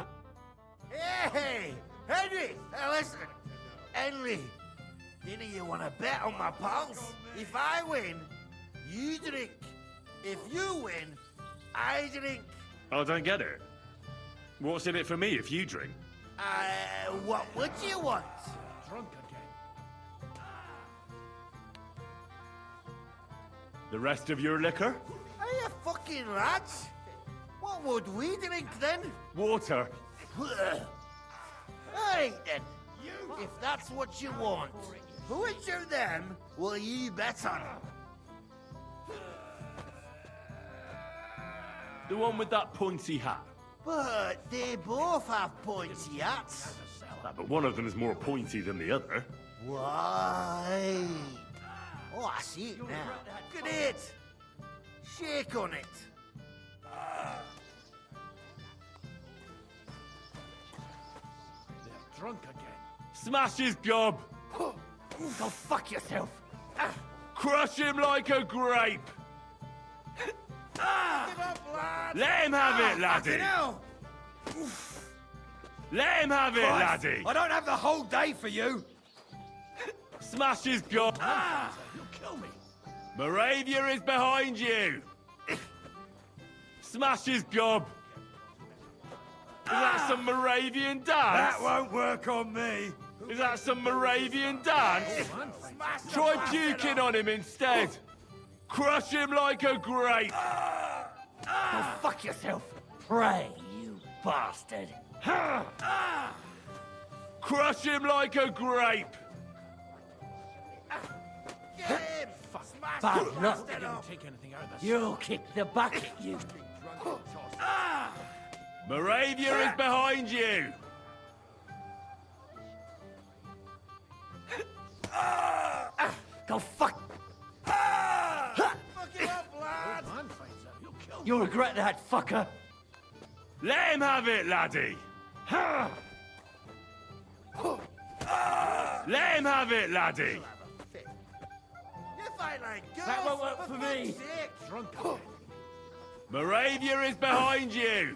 Hey, Henry! Hey, listen. Henry, didn't you want to bet on my pals? If I win, you drink. If you win, I drink. I don't get it. What's in it for me if you drink? What would you want? Drunk again. The rest of your liquor? Are you fucking rats? What would we drink then? Water. Alright then. If that's what you want, which of them will you bet on? The one with that pointy hat. But they both have pointy hats. But one of them is more pointy than the other. Why? Oh, I see it now. Look at it. Shake on it. They're drunk again. Smash his gob! Go fuck yourself. Crush him like a grape! Give up, lad. Let him have it, laddie! Fucking hell. Let him have it, Christ, laddie! I don't have the whole day for you. Smash his gob! You'll kill me. Moravia is behind you! Smash his gob! Is that some Moravian dance? That won't work on me. Is that some Moravian dance? Try puking on him instead! Crush him like a grape! Go fuck yourself. Pray, you bastard. Crush him like a grape! Get him. Smash Bad the luck. bastard up. Take anything out of the You'll kick the bucket, you. Moravia is behind you! Go fuck. Fuck him up, lad. You'll regret that, fucker. Let him have it, laddie! Let him have it, laddie! You fight like girls. That won't work for fuck's me. sake. Drunk again. Moravia is behind you!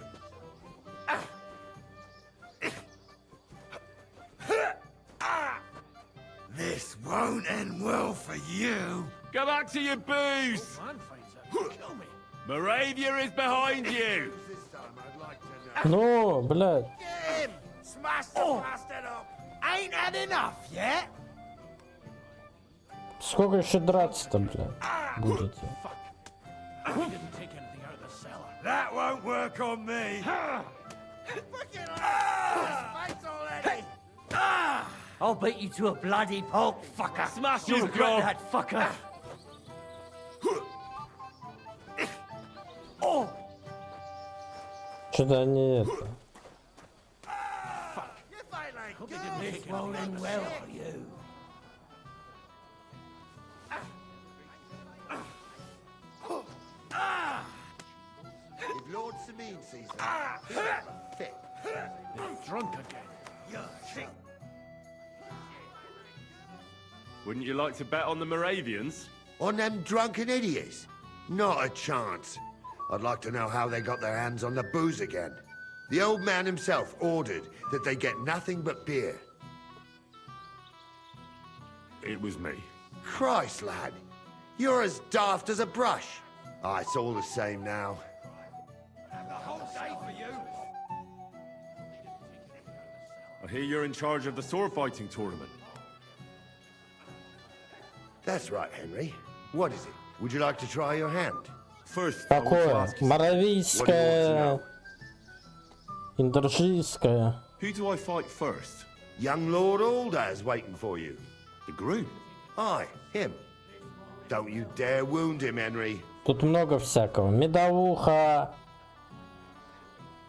This won't end well for you. Go back to your booze! Kill me. Moravia is behind you! Ну, блядь. Get him. Smash the bastard up. Ain't had enough yet? Сколько еще драться-то, блядь, будете? I didn't take anything out of the cellar. That won't work on me. Fucking fight already. I'll beat you to a bloody pulp, fucker. Smash You'll his regret gob. that, fucker. Oh! Что-то они это... You fight like girls. This won't end well for you. If Lord Sameen sees that, he'll have a fit. They're drunk again. You're sick. Wouldn't you like to bet on the Moravians? On them drunken idiots? Not a chance. I'd like to know how they got their hands on the booze again. The old man himself ordered that they get nothing but beer. It was me. Christ, lad. You're as daft as a brush. Ah, it's all the same now. The whole day for you. I hear you're in charge of the sword fighting tournament. That's right, Henry. What is it? Would you like to try your hand? First, I want to Какое? ask you, Моравийское... Индоржийское. who do I fight first? Young Lord Alder's waiting for you. The groom. Aye, him. Don't you dare wound him, Henry. Тут много всякого. Медовуха,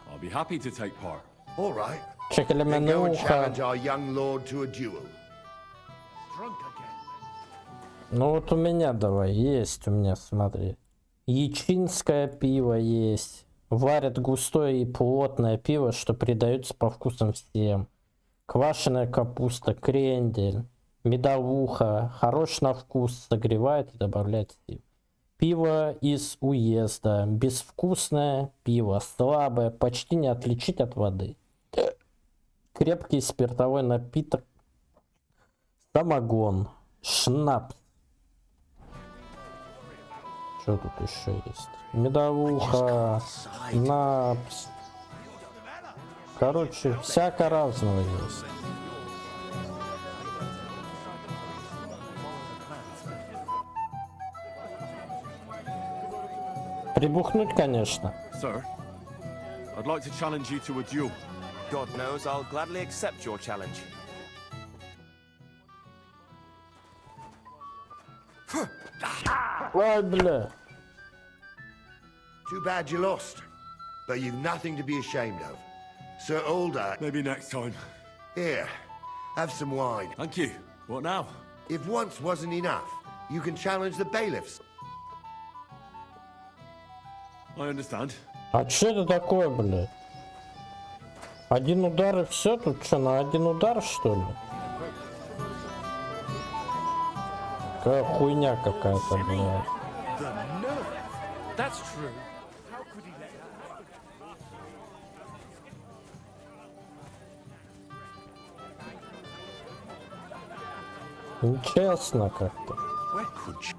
I'll be happy to take part. All right. Then go and чекалеменуха. challenge our young lord to a duel. Drunk again. Ну вот у меня давай, есть у меня, смотри. Ячинское пиво есть. Варят густое и плотное пиво, что придается по вкусам всем. Квашеная капуста, крендель, медовуха. Хорош на вкус, согревает и добавляет сил. Пиво из уезда. Безвкусное пиво, слабое, почти не отличить от воды. Крепкий спиртовой напиток. Самогон. Шнапс. Что тут еще есть? Медовуха, напс. Короче, всяко разного есть. Прибухнуть, конечно. Sir, I'd like to challenge you to a duel. God knows I'll gladly accept your challenge. Ой, бля. Too bad you lost. But you've nothing to be ashamed of. Sir Alder... Maybe next time. Here, have some wine. Thank you. What now? If once wasn't enough, you can challenge the bailiffs. I understand. А что это такое, бля? Один удар и все? Тут что, на один удар, что ли? Какая хуйня какая-то, бля. That's true. Нечестно как-то. Where could you...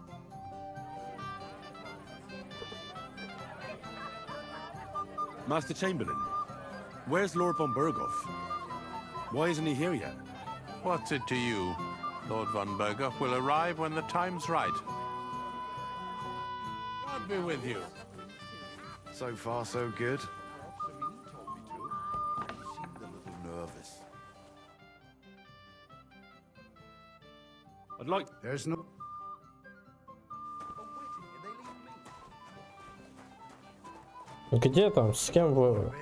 Master Chamberlain, where's Lord von Berghoff? Why isn't he here yet? What's it to you? Lord von Berghoff will arrive when the time's right. God be with you. So far, so good. He seemed a little nervous. I'd like... There's no... Где там? С кем вы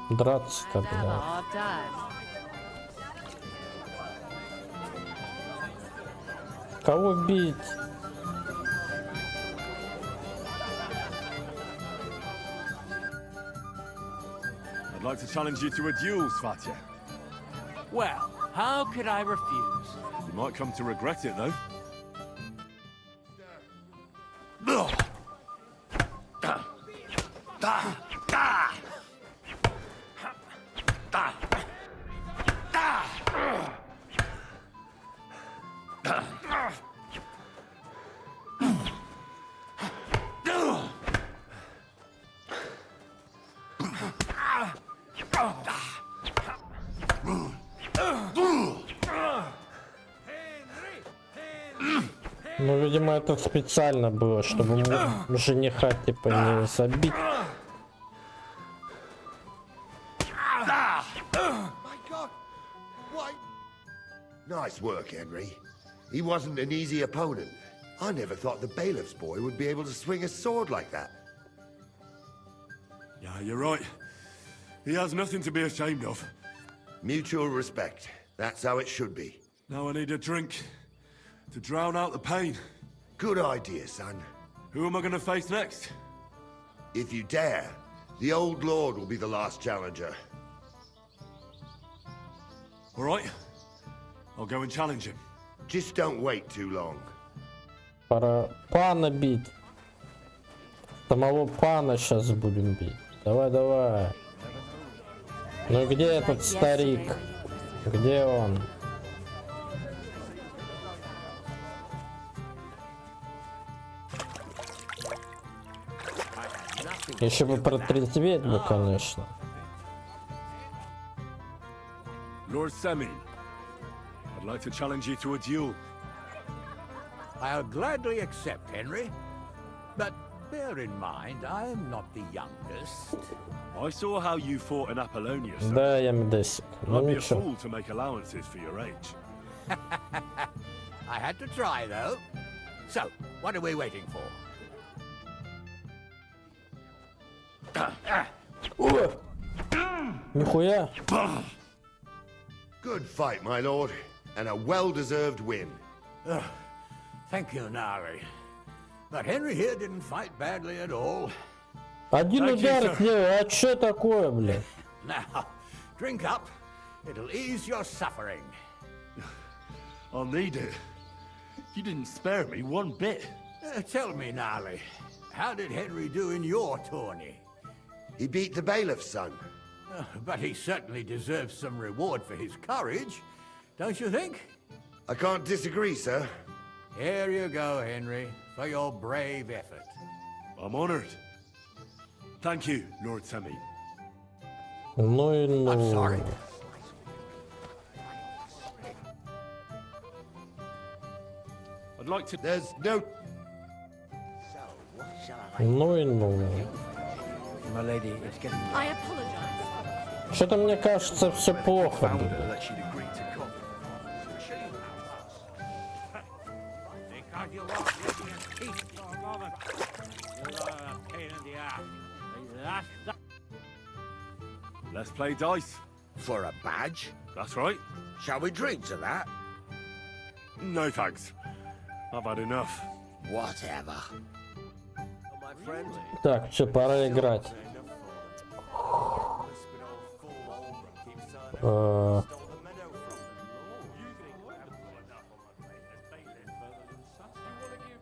драться-то, бля? Кого бить? I'd like to challenge you to a duel, Svatya. Well, how could I refuse? You might come to regret it, though. Ну, видимо, это специально было, чтобы жениха, типа, не забить. Nice work, Henry. He wasn't an easy opponent. I never thought the bailiff's boy would be able to swing a sword like that. Yeah, you're right. He has nothing to be ashamed of. Mutual respect. That's how it should be. Now I need a drink to drown out the pain. Good idea, son. Who am I going to face next? If you dare, the old lord will be the last challenger. All right. I'll go and challenge him. Just don't wait too long. Пора пана бить. Самого пана сейчас будем бить. Давай, давай. Ну где этот старик? Где он? Еще бы протрезветь бы, конечно. Lord Semin, I'd like to challenge you to a duel. I'll gladly accept, Henry. But bear in mind, I am not the youngest. I saw how you fought in Apollonia, sir. Да, я медесик. Ну I'd be a ничего. fool to make allowances for your age. I had to try, though. So, what are we waiting for? О! Нихуя. Good fight, my lord, and a well-deserved win. Thank you, Nari. But Henry here didn't fight badly at all. Один удар сделал, а чё такое, блядь? Now, drink up. It'll ease your suffering. I'll need it. You didn't spare me one bit. Tell me, Nali, how did Henry do in your tourney? He beat the bailiff's son. But he certainly deserves some reward for his courage, don't you think? I can't disagree, sir. Here you go, Henry, for your brave effort. I'm honored. Thank you, Lord Sammy. Ну и ну. I'm sorry. I'd like to... There's no... Ну и ну. My lady, it's getting... I apologize. Что-то мне кажется, все плохо. Блядь. Because you walked in and peace for a moment. You're a pain in the ass. Let's play dice. For a badge? That's right. Shall we drink to that? No thanks. I've had enough. Whatever. My friend. Так, что, пора играть.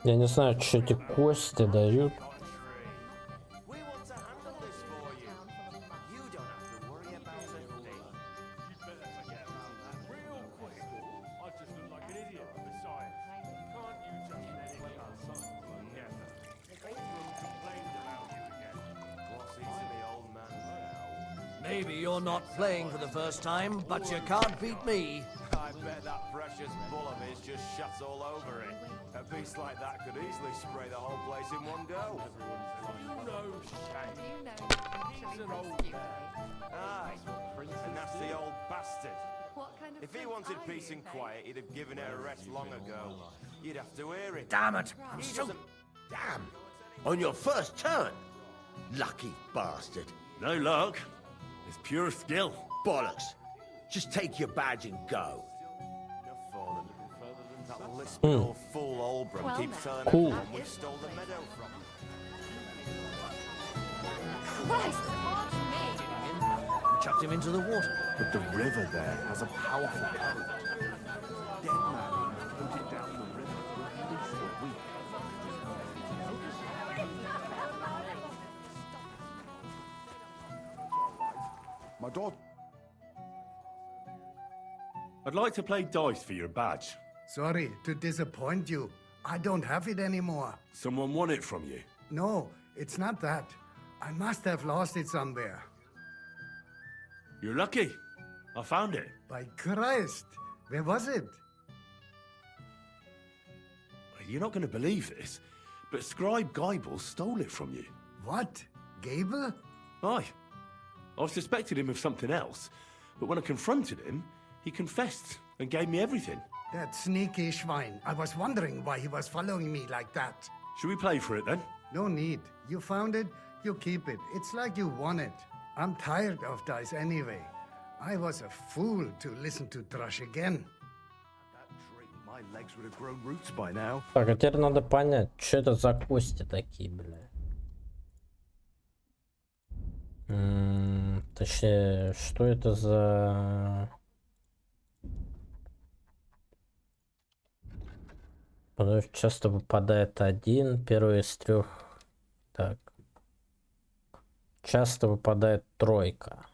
Я не знаю, что эти кости дают. Maybe you're not playing for the first time, but you can't beat me. I bet that precious bull of his just shuts all over it. A beast like that could easily spray the whole place in one go. He's an old Aye, a nasty old bastard. If he wanted peace and quiet, he'd have given her a rest long ago. You'd have to hear it. Damn it! I'm so... Damn! On your first turn? Lucky bastard. No luck. It's pure skill. Bollocks. Just take your badge and go. That lisping old fool Olbram Well, keeps telling Cool. everyone we stole the meadow from him. Christ, watch me. You chucked him into the water. But the river there has a powerful current. Dead man floated down the river for at least a week. My daughter... I'd like to play dice for your badge. Sorry to disappoint you. I don't have it anymore. Someone won it from you. No, it's not that. I must have lost it somewhere. You're lucky. I found it. By Christ, where was it? You're not going to believe this, but Scribe Geibel stole it from you. What? Gable? Aye. I've suspected him of something else, but when I confronted him, he confessed and gave me everything. That sneaky Schwein. I was wondering why he was following me like that. Should we play for it then? No need. You found it, you keep it. It's like you won it. I'm tired of dice anyway. I was a fool to listen to Thrush again. My legs would have grown roots by now. Так, а теперь надо понять, что это за кости такие, бля. Точнее, что это за... Часто выпадает один, первый из трех. Так. Часто выпадает тройка.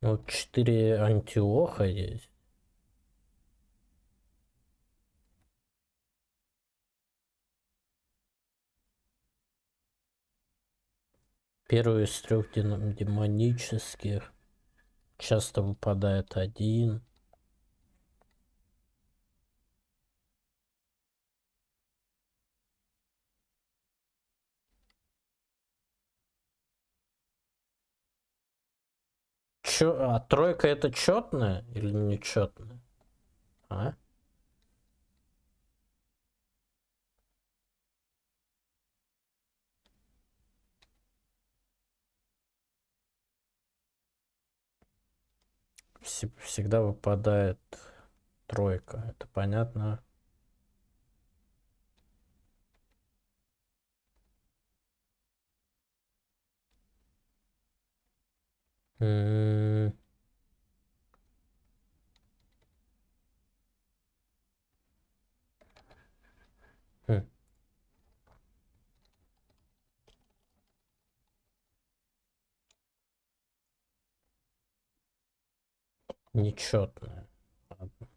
Вот 4 антиоха есть. Первый из трех демонических. Часто выпадает один. А тройка это четная или нечетная? А? всегда выпадает тройка. Это понятно. Хм. Нечетное. Ладно.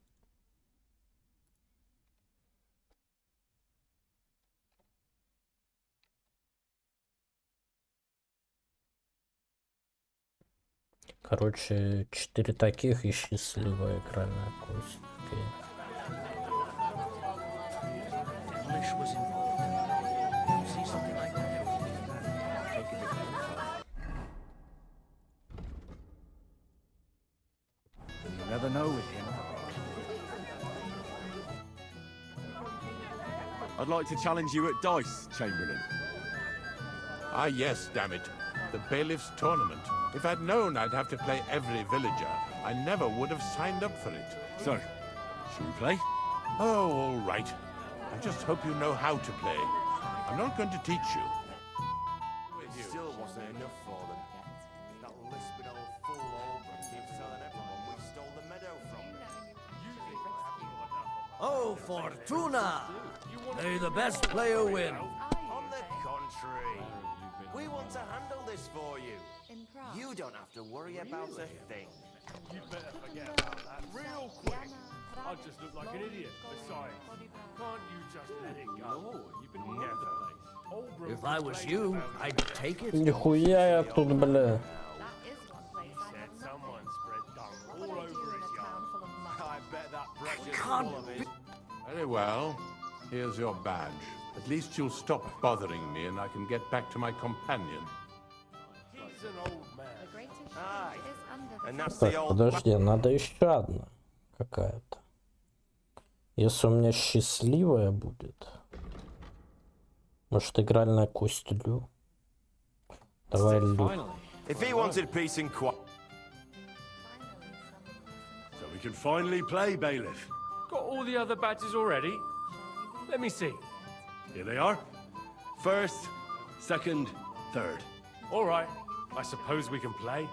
Короче, 4 таких и счастливая игральная кость. Окей. You never know with him. I'd like to challenge you at dice, Chamberlain. Ah, yes, damn it. The Bailiff's Tournament. If I'd known I'd have to play every villager, I never would have signed up for it. So, should we play? Oh, all right. I just hope you know how to play. I'm not going to teach you. It still wasn't enough for them. That lisping old fool Albert keeps telling everyone we stole the meadow from them. Oh, Fortuna! May the best player win. On the contrary, we want to handle this for you. You don't have to worry about a thing. You better forget about that real quick. I just look like an idiot. Besides, can't you just let it go? You've been all over the place. If I was you, I'd take it. Нихуя я тут, бля. Someone spread dung all over his yard. I bet that precious full of it. Very well. Here's your badge. At least you'll stop bothering me and I can get back to my companion. He's an old man. Aye. And that's Так, the old подожди, надо еще одна какая-то. Если у меня счастливая будет. Может, игральная кость Лю? Давай Лю. If he wanted peace and quiet. So we can finally play, Bailiff. Got all the other badges already? Let me see. Here they are. First, second, third. All right. I suppose we can play.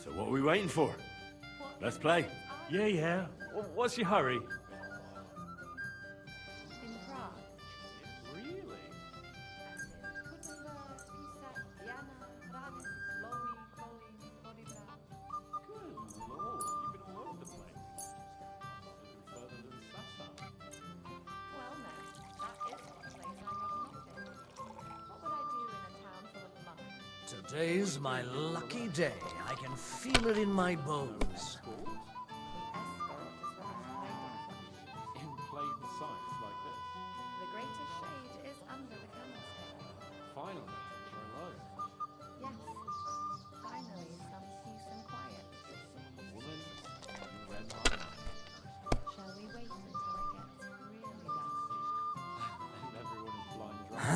So what are we waiting for? Let's play. Yeah. What's your hurry? Today's my lucky day. I can feel it in my bones. In plain sight like this. The greatest shade is under the candlestick. Finally, we're alone. Yes. Finally, some peace and quiet. Woman, you read my mind. Shall we wait until it gets really dark? And everyone is blind drunk.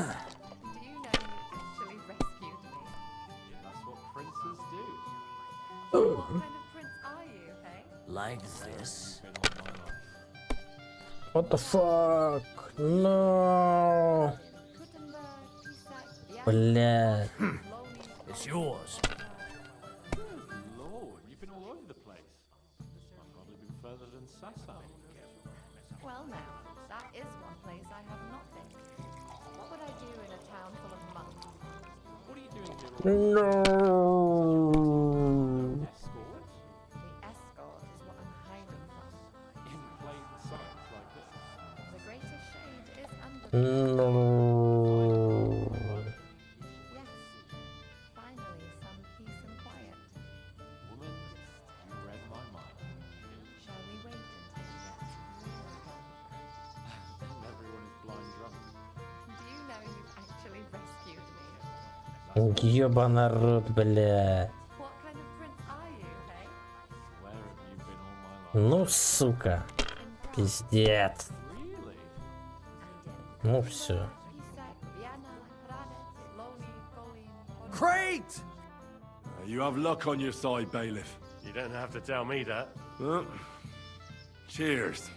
Do you know you actually rescued me? That's what princes do. What kind of prince are you, hey? Like this. What the fuck? No. Бля. It's yours. Lord, you've been all over the place. I've probably been further than Sassa. Well, now, that is one place I have not been. What would I do in a town full of monks? What are you doing here? No. Escort? The escort is what I'm hiding from. In plain sight like this. The greatest shade is under No. Yes. Finally, some peace and quiet. Woman, you read my mind. Shall we wait until it gets really dark? And everyone is blind drunk. Do you know you've actually rescued me? Ёбаный рот, бля. What kind of prince are you, hey? Where have you been all my life? Ну, сука. Пиздец. Really? Ну, все. Great! You have luck on your side, Bailiff. You don't have to tell me that. Well, cheers.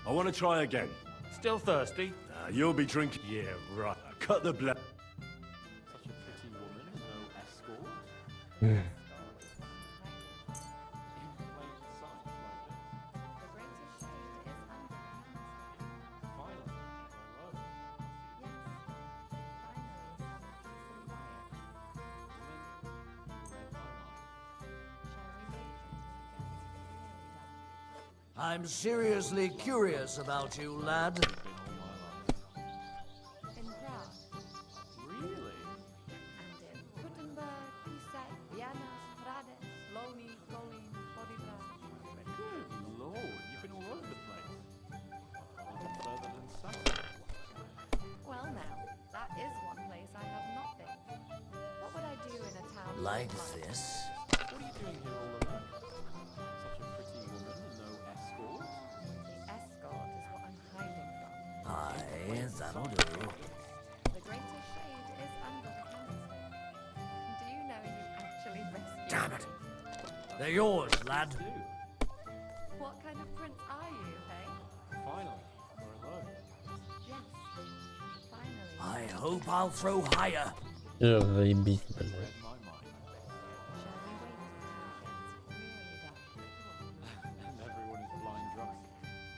I want to try again. Still thirsty? You'll be drinking. Yeah, right. Cut the blood. Such a pretty woman, no escort. I'm seriously curious about you, lad. In Prague. Really? And in Gutenberg, Pisa, Vienna, Rades, Loni, Kolin, Podivra. Good lord, you've been all over the place. Even further than Saturday. Well now, that is one place I have not been. What would I do in a town Like this? this? What are you doing here all alone? Such a pretty woman, no escort. The escort is what I'm hiding from. Aye, that'll do. The greater shade is under the canister. Do you know you actually rescued Damn it. me? They're yours, lad. What kind of prince are you, hey? Finally, we're alone. Yes, finally. I hope I'll throw higher. Все, заебись, блядь. Read my mind. And everyone is blind drunk.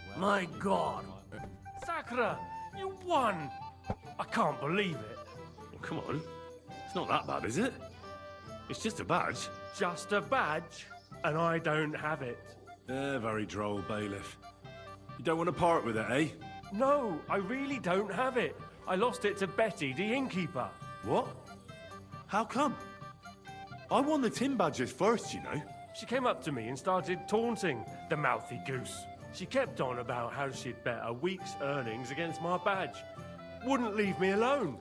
Well, My God. Sakura, you won! I can't believe it. Well, come on. It's not that bad, is it? It's just a badge. Just a badge, and I don't have it. Very droll, bailiff. You don't want to part with it, eh? No, I really don't have it. I lost it to Betty, the innkeeper. What? How come? I won the tin badges first, you know. She came up to me and started taunting the mouthy goose. She kept on about how she'd bet a week's earnings against my badge. Wouldn't leave me alone.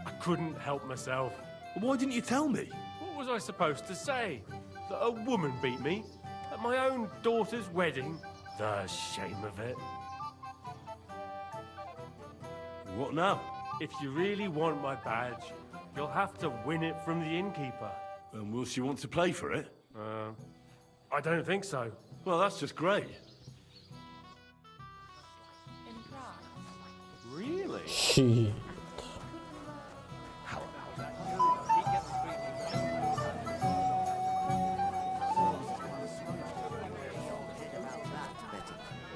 I couldn't help myself. Why didn't you tell me? What was I supposed to say? That a woman beat me? At my own daughter's wedding? The shame of it. What now? If you really want my badge, you'll have to win it from the innkeeper. And will she want to play for it? I don't think so. Well, that's just great. In Prague. Really? Shit.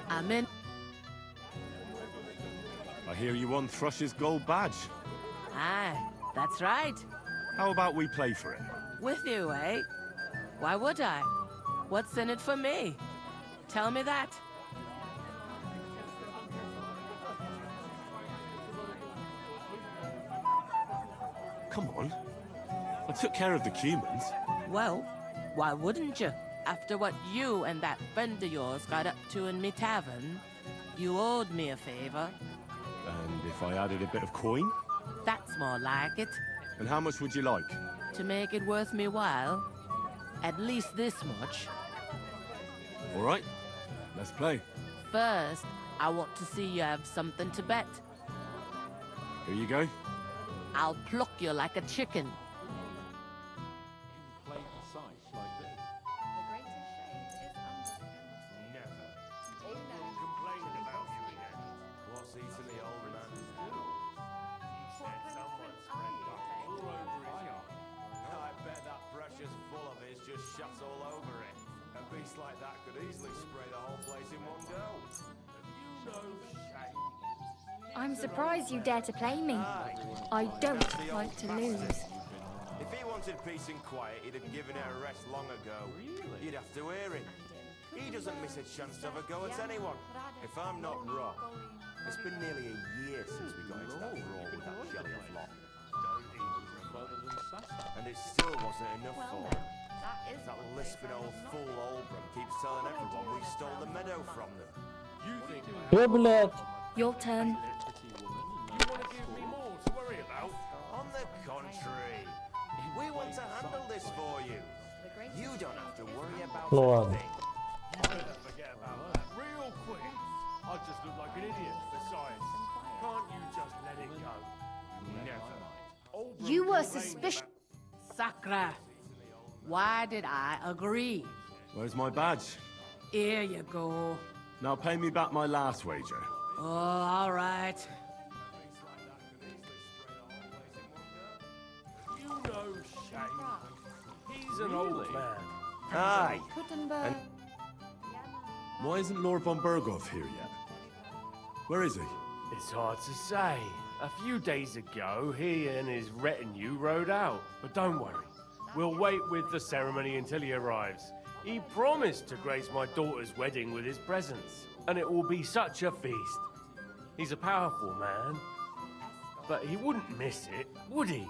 I'm in. I hear you won Thrush's gold badge. Aye, that's right. How about we play for it? With you, eh? Why would I? What's in it for me? Tell me that. Come on. I took care of the Cumans. Well, why wouldn't you? After what you and that friend of yours got up to in me tavern, you owed me a favor. And if I added a bit of coin? That's more like it. And how much would you like? To make it worth me while, at least this much. All right, let's play. First, I want to see you have something to bet. Here you go. I'll pluck you like a chicken. In plain sight like this. The greater shade is under the canister. Never. Do you know Complaining about you again. What's eating the old man? what kind of prince are you, hey? I bet that precious bull of his just shuts all over it. A beast like that could easily spray the whole place in one go. You know shame. I'm surprised you dare to play me. I don't like to lose. If he wanted peace and quiet, he'd have given it a rest long ago. Really? You'd have to hear him. He doesn't miss a chance to have a go at anyone. If I'm not wrong, it's been nearly a year since we got into that brawl with that Shelley lot. Further than Saturday. And it still wasn't enough for him. That is That one lisping place I old have not fool been. Oldbrum keeps telling everyone we stole the meadow from them. You think Что, блядь? Your turn. Pretty woman, you want to give me more to worry about? On the contrary, we want to handle this for you. You don't have to worry about Ну a ладно. thing. You better forget about that real quick. I just look like an idiot. Besides, can't you just let it go? Never. Oldbrook You were complained suspicious. about- Sakra, Why did I agree? Where's my badge? Here you go. Now pay me back my last wager. Oh, all right. You know Shane. He's an old man. Aye. Gutenberg. Why isn't Lord von Berghoff here yet? Where is he? It's hard to say. A few days ago, he and his retinue rode out. But don't worry. We'll wait with the ceremony until he arrives. He promised to grace my daughter's wedding with his presence. And it will be such a feast. He's a powerful man. But he wouldn't miss it, would he?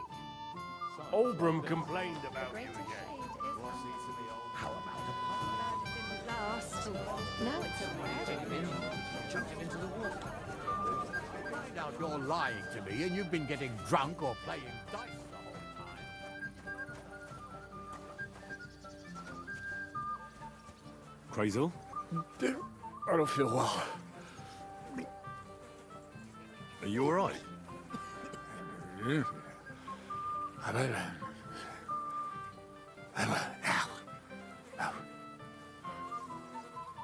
Olbram complained about you again. How about a last? Now it's a Chucked him into the water. Find out you're lying to me and you've been getting drunk or playing dice the whole time. Crazel? I don't feel well. Are you alright?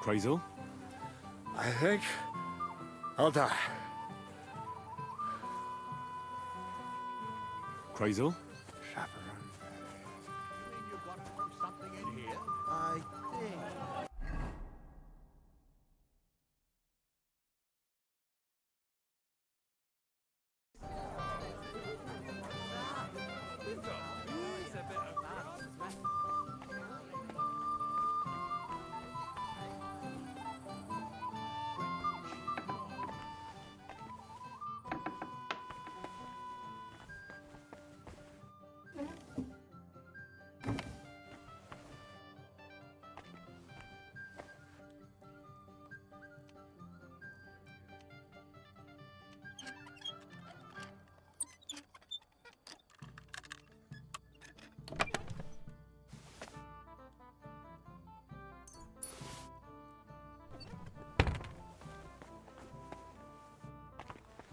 Crazel? I think I'll die. Crazel? You got it from something in here? I think.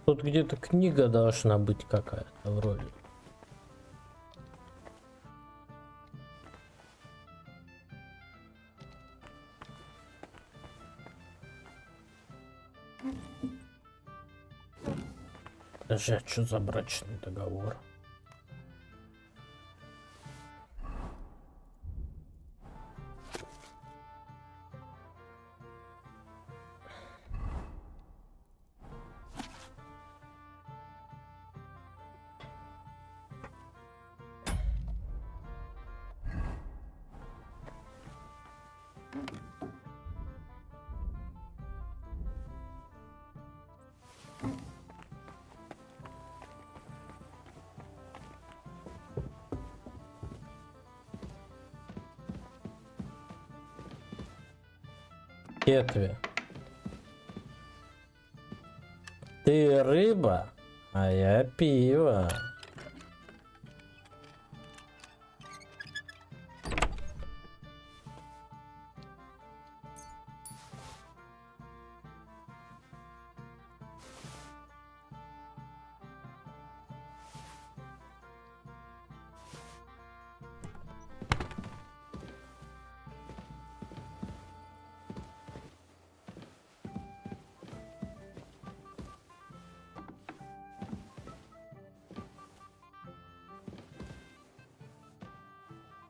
Тут где-то книга должна быть какая-то вроде. Подожди, а что за брачный договор? Кетви. Ты рыба, а я пиво.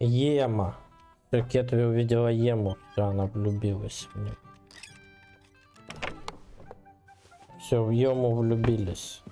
Ема. Кетви увидела Ему, что она влюбилась в нее. Все, в Ему влюбились.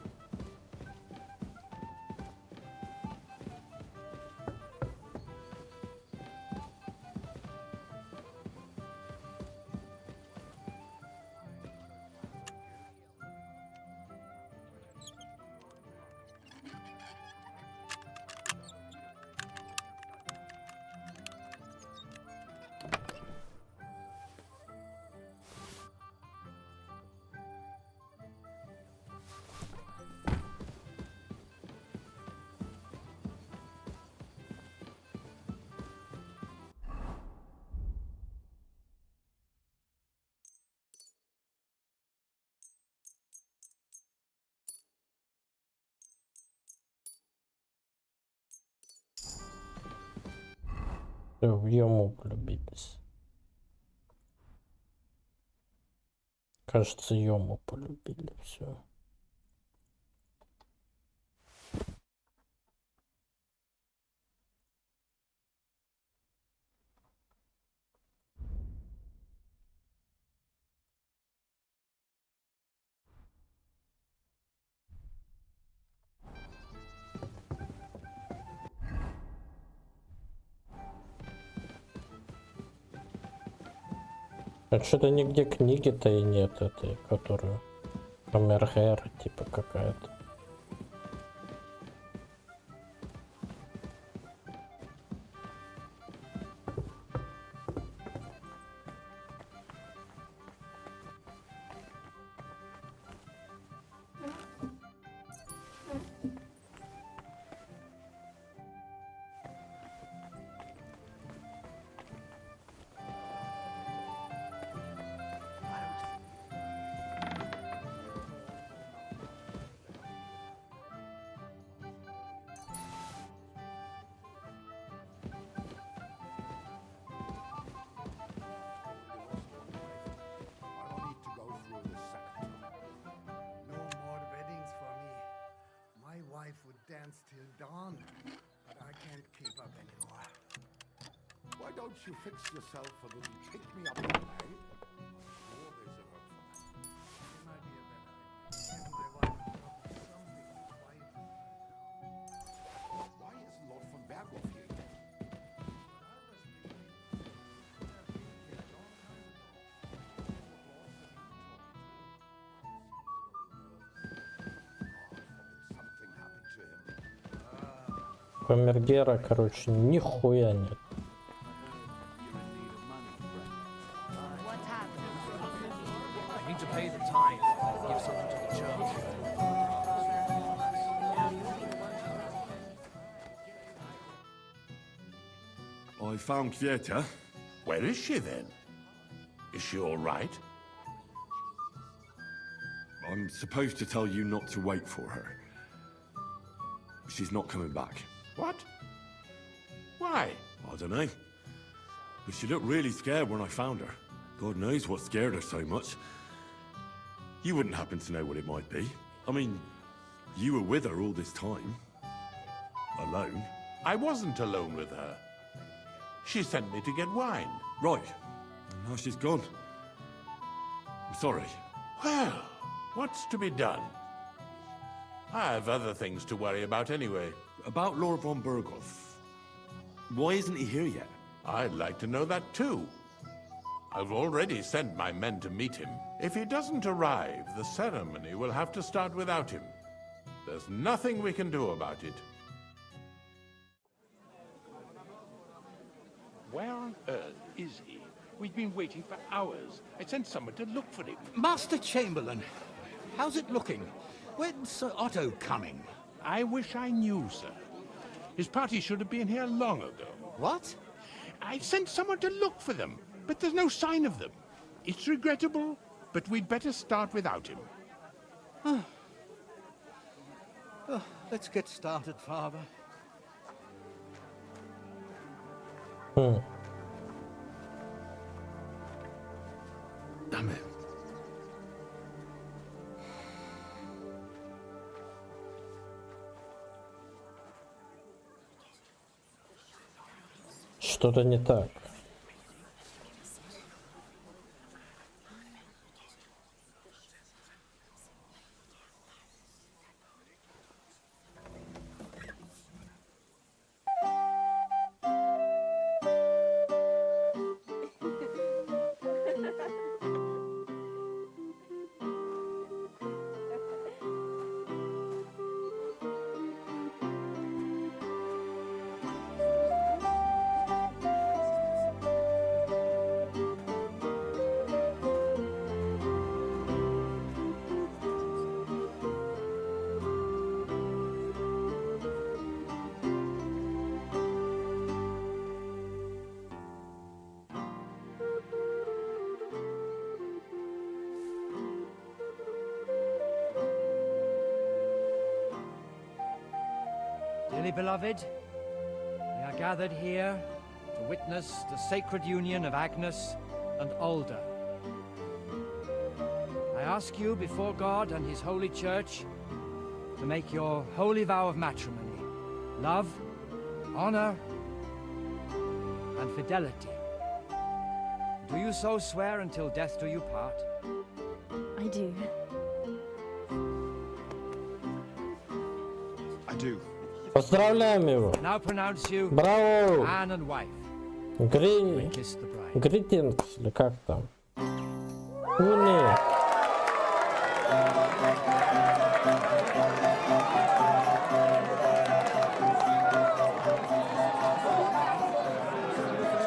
В Йому полюбились. Кажется, Йому полюбили. Все. А что-то нигде книги-то и нет этой, которую Камергер, типа какая-то. Dance till dawn, but I can't keep up anymore. Why don't you fix yourself a little pick-me-up today? Always a hope for that. It might be a better idea. My wife would love something quiet. Why isn't Lord von Berghoff here yet? Камергера, короче, нихуя нет. I need to pay the tithe and give something to the church. I found Kvieta. Where is she then? Is she all right? I'm supposed to tell you not to wait for her. She's not coming back. What? Why? I don't know. But she looked really scared when I found her. God knows what scared her so much. You wouldn't happen to know what it might be. I mean, you were with her all this time. Alone. I wasn't alone with her. She sent me to get wine. Right. Now she's gone. I'm sorry. Well, what's to be done? I have other things to worry about anyway. About Lord von Berghoff. Why isn't he here yet? I'd like to know that too. I've already sent my men to meet him. If he doesn't arrive, the ceremony will have to start without him. There's nothing we can do about it. Where on earth is he? We've been waiting for hours. I sent someone to look for him. Master Chamberlain, how's it looking? When's Sir Otto coming? I wish I knew, sir. His party should have been here long ago. What? I sent someone to look for them, but there's no sign of them. It's regrettable, but we'd better start without him. Oh, let's get started, Father. Damn it. Что-то не так. Dearly beloved, we are gathered here to witness the sacred union of Agnes and Alda. I ask you before God and his holy church to make your holy vow of matrimony, love, honor, and fidelity. Do you so swear until death do you part? I do. I do. Поздравляем его. Now pronounce you Браво! man and wife. Greetings, или как там? Уни.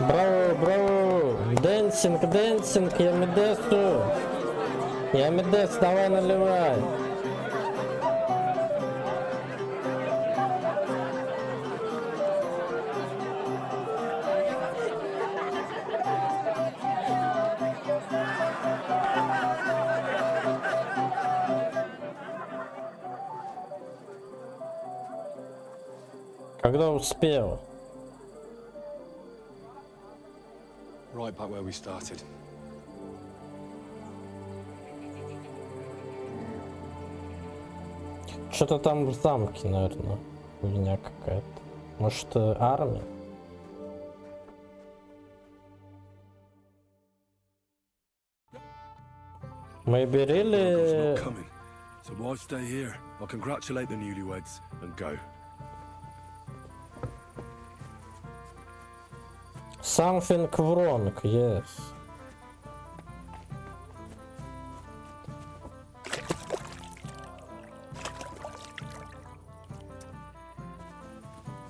Браво, браво! Дэнсинг, дэнсинг, Ямидесу! Ямидес, давай наливай! Когда успел? Right back where we started. Что-то там в замке, наверное, хуйня какая-то. Может, армия? Мы берили... So why stay here? I'll congratulate the newlyweds and go. Something wrong, yes.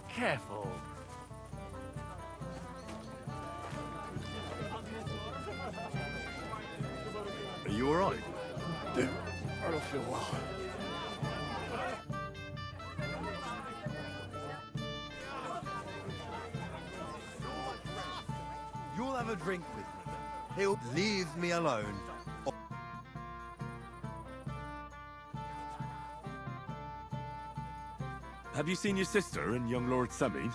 Careful. Are you alright? Dude, I don't feel well. You'll have a drink with me. He'll leave me alone. Have you seen your sister and young Lord Semin?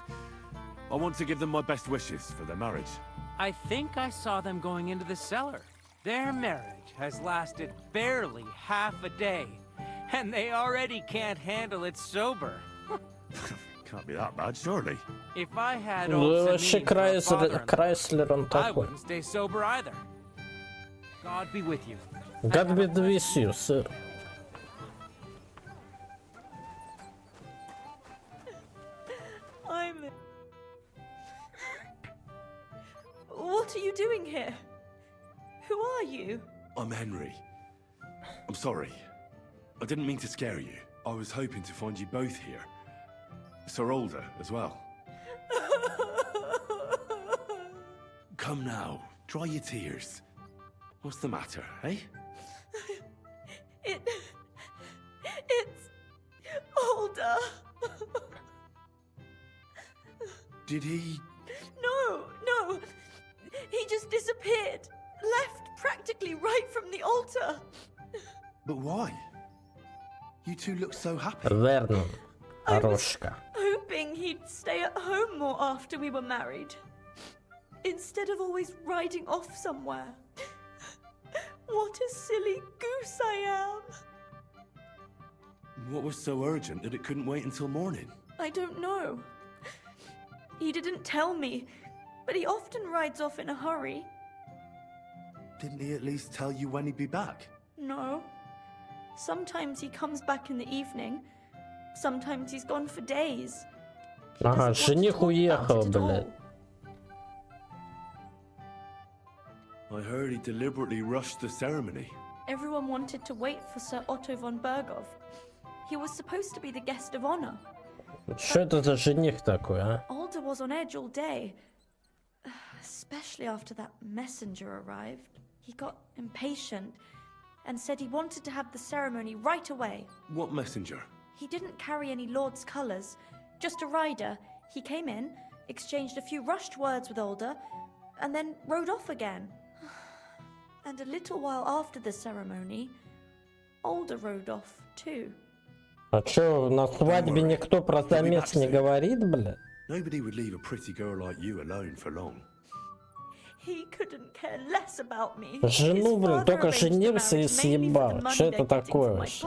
I want to give them my best wishes for their marriage. I think I saw them going into the cellar. Their marriage has lasted barely half a day, and they already can't handle it sober. Can't be that bad, surely. If I had Ну, old вообще Semin for a father-in-law, Крайслер он I такой. wouldn't stay sober either. God be with you. God be with you, sir. What are you doing here? Who are you? I'm Henry. I'm sorry. I didn't mean to scare you. I was hoping to find you both here. Sir Alder as well. Come now, dry your tears. What's the matter, eh? It's Alder. Did he... No. He just disappeared. Left practically right from the altar. But why? You two look so happy. Vernon. Aroshka. Hoping he'd stay at home more after we were married. Instead of always riding off somewhere. What a silly goose I am. What was so urgent that it couldn't wait until morning? I don't know. He didn't tell me, but he often rides off in a hurry. Didn't he at least tell you when he'd be back? No. Sometimes he comes back in the evening. Sometimes he's gone for days. Ага, жених уехал, блядь. I heard he deliberately rushed the ceremony. Everyone wanted to wait for Sir Otto von Bergov. He was supposed to be the guest of honor. Что это за жених такой, а? Alder was on edge all day. Especially after that messenger arrived. He got impatient and said he wanted to have the ceremony right away. What messenger? He didn't carry any lord's colours, just a rider. He came in, exchanged a few rushed words with Alder, and then rode off again. And a little while after the ceremony, Alder rode off too. А чё, на свадьбе никто про замес не говорит, блядь? Nobody would leave a pretty girl like you alone for long. He couldn't care less about me. Жену, блин, только женился и съебал. Что это такое вообще?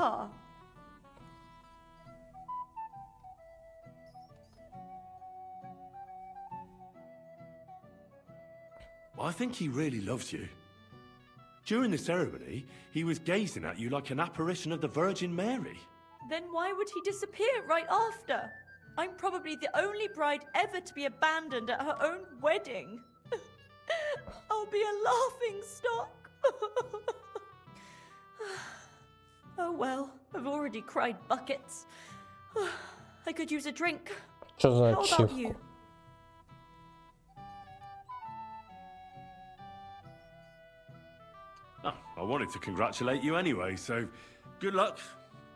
I think he really loves you. During the ceremony, he was gazing at you like an apparition of the Virgin Mary. Then why would he disappear right after? I'm probably the only bride ever to be abandoned at her own wedding. I'll be a laughing stock. Oh well, I've already cried buckets. I could use a drink. How about you? Oh, I wanted to congratulate you anyway, so good luck,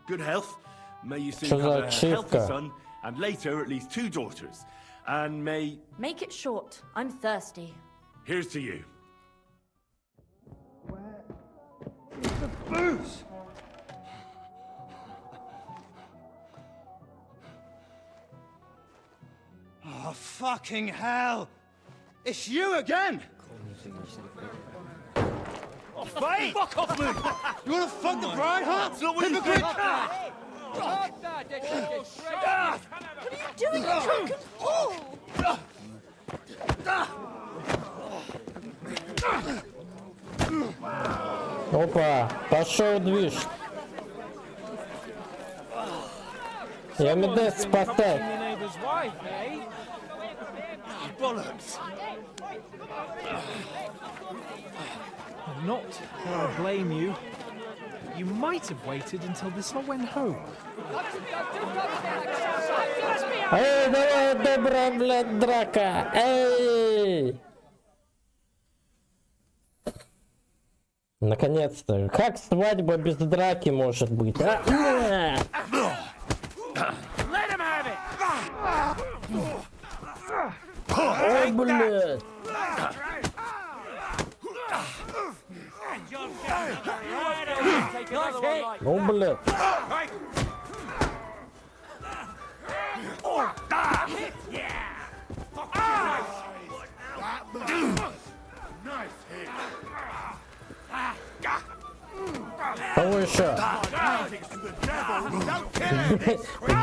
good health. May you soon have a healthy son, and later at least 2 daughters. And may... Make it short. I'm thirsty. Here's to you. The booze! Oh, fucking hell! It's you again! Oh, fuck off me! You wanna fuck the bride, huh? That's not what you think! What are you doing, you drunken fool? Опа, пошел движ. Я медес спасать. Bollocks! I'm not gonna blame you. You might have waited until this all went home. Эй, давай, добрая, блядь, драка! Эй! Наконец-то. Как свадьба без драки может быть? А? Ой, блядь! Ну, блядь. Кого еще?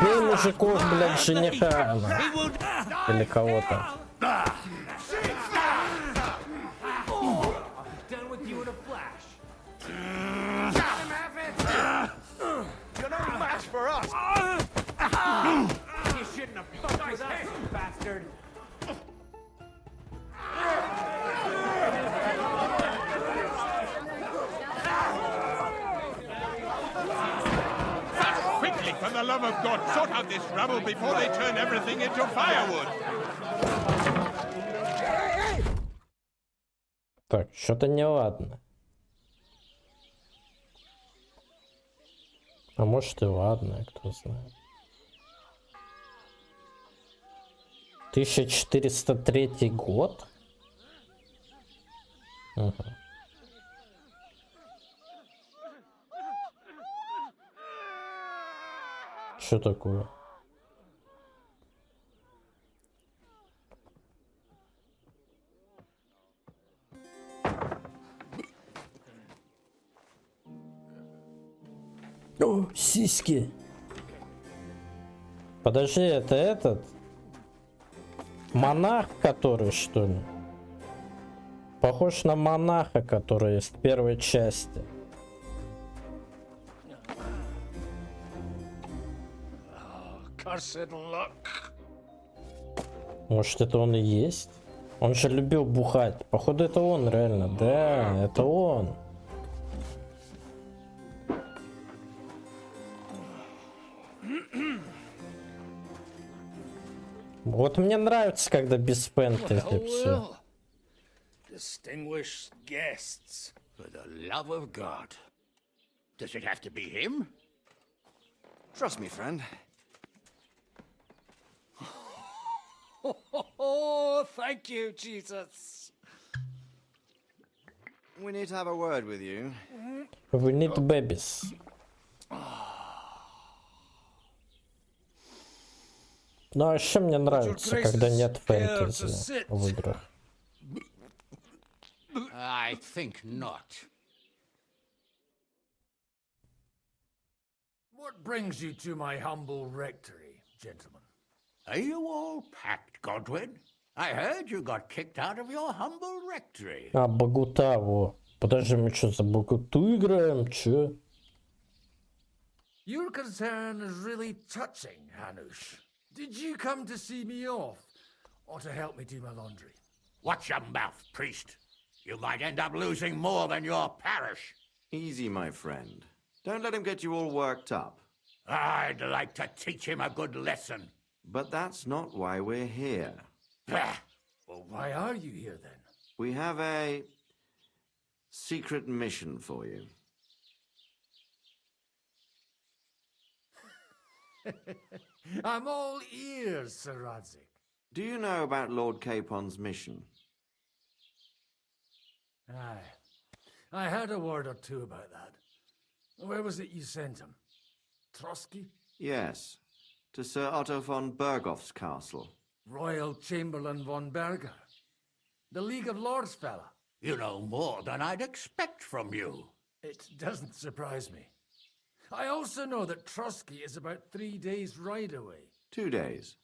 Бей мужиков, блядь, жениха. Или кого-то. You're no match for us! You shouldn't have fucked with us, you bastard! Quickly, for the love of God, sort out this rubble before they turn everything into firewood! Так, что-то неладно. А может и ладно, кто знает. 1403 год? Угу. Что такое? О, сиськи. Подожди, это этот? Монах, который, что ли? Похож на монаха, который из первой части. Может, это он и есть? Он же любил бухать. Походу, это он реально. Да, это он. Вот мне нравится, когда без фэнтези все. Distinguished guests, for the love of God. Does it have to be him? Trust me, friend. Oh, thank you, Jesus. We need to have a word with you. We need babies. Ну, а еще мне нравится, когда нет фэнтези в играх. I think not. What brings you to my humble rectory, gentlemen? Are you all packed, Godwin? I heard you got kicked out of your humble rectory. А, Богута, во. Подожди, мы что, за Богуту играем? Чё? Your concern is really touching, Hanush. Did you come to see me off, or to help me do my laundry? Watch your mouth, priest. You might end up losing more than your parish. Easy, my friend. Don't let him get you all worked up. I'd like to teach him a good lesson. But that's not why we're here. Well, why are you here then? We have a secret mission for you. I'm all ears, Sir Radzik. Do you know about Lord Capon's mission? Aye. I heard a word or two about that. Where was it you sent him? Trotsky? Yes, to Sir Otto von Bergoff's castle. Royal Chamberlain von Berger. The League of Lords fella. You know more than I'd expect from you. It doesn't surprise me. I also know that Trotsky is about 3 days' ride away. 2 days,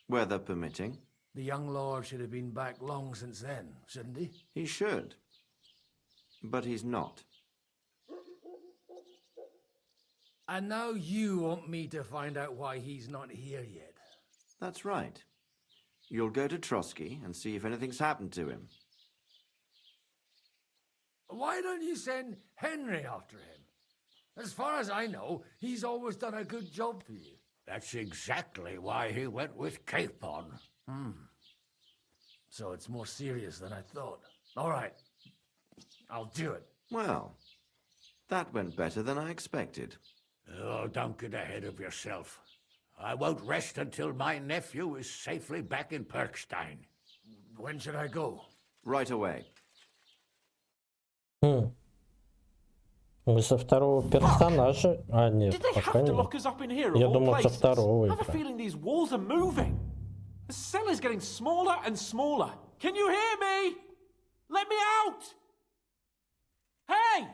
weather permitting. The young lord should have been back long since then, shouldn't he? He should. But he's not. And now you want me to find out why he's not here yet. That's right. You'll go to Trotsky and see if anything's happened to him. Why don't you send Henry after him? As far as I know, he's always done a good job for you. That's exactly why he went with Capon. So it's more serious than I thought. All right. I'll do it. Well, that went better than I expected. Oh, don't get ahead of yourself. I won't rest until my nephew is safely back in Perkstein. When should I go? Right away. Мы со второго персонажа... А, нет, пока нет. Я думал, со второго I have a игра. feeling these walls are moving. The cell is getting smaller and smaller. Can you hear me? Let me out! Hey!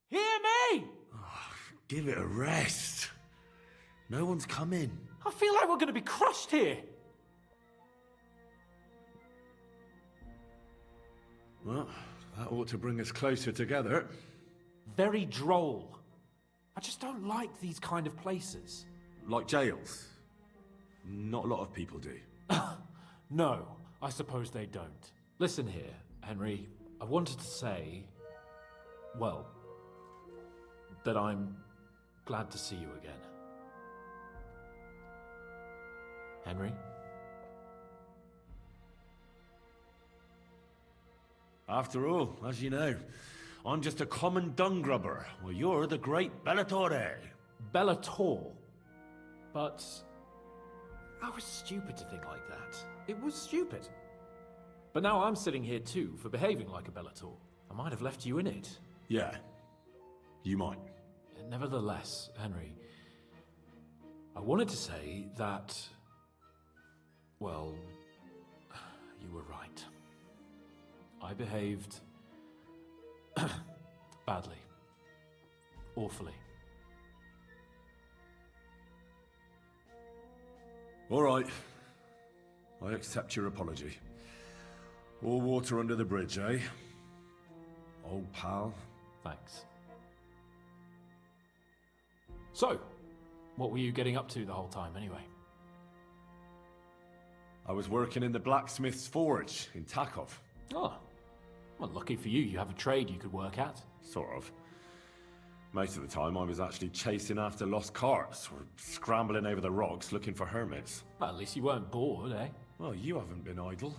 Hear me! Give it a rest. No one's come in. I feel like we're going to be crushed here. Well, that ought to bring us closer together. Very droll. I just don't like these kind of places. Like jails. Not a lot of people do. No, I suppose they don't. Listen here, Henry. I wanted to say, well, that I'm glad to see you again. Henry? After all, as you know, I'm just a common dung grubber, while you're the great Bellatore. Bellator? But I was stupid to think like that. It was stupid. But now I'm sitting here too for behaving like a Bellator. I might have left you in it. Yeah, you might. Nevertheless, Henry, I wanted to say that, well, you were right. I behaved badly. Awfully. All right. I accept your apology. All water under the bridge, eh? Old pal. Thanks. So, what were you getting up to the whole time anyway? I was working in the blacksmith's forge in Takov. Oh, well, lucky for you, you have a trade you could work at. Sort of. Most of the time I was actually chasing after lost carts or scrambling over the rocks looking for hermits. Well, at least you weren't bored, eh? Well, you haven't been idle.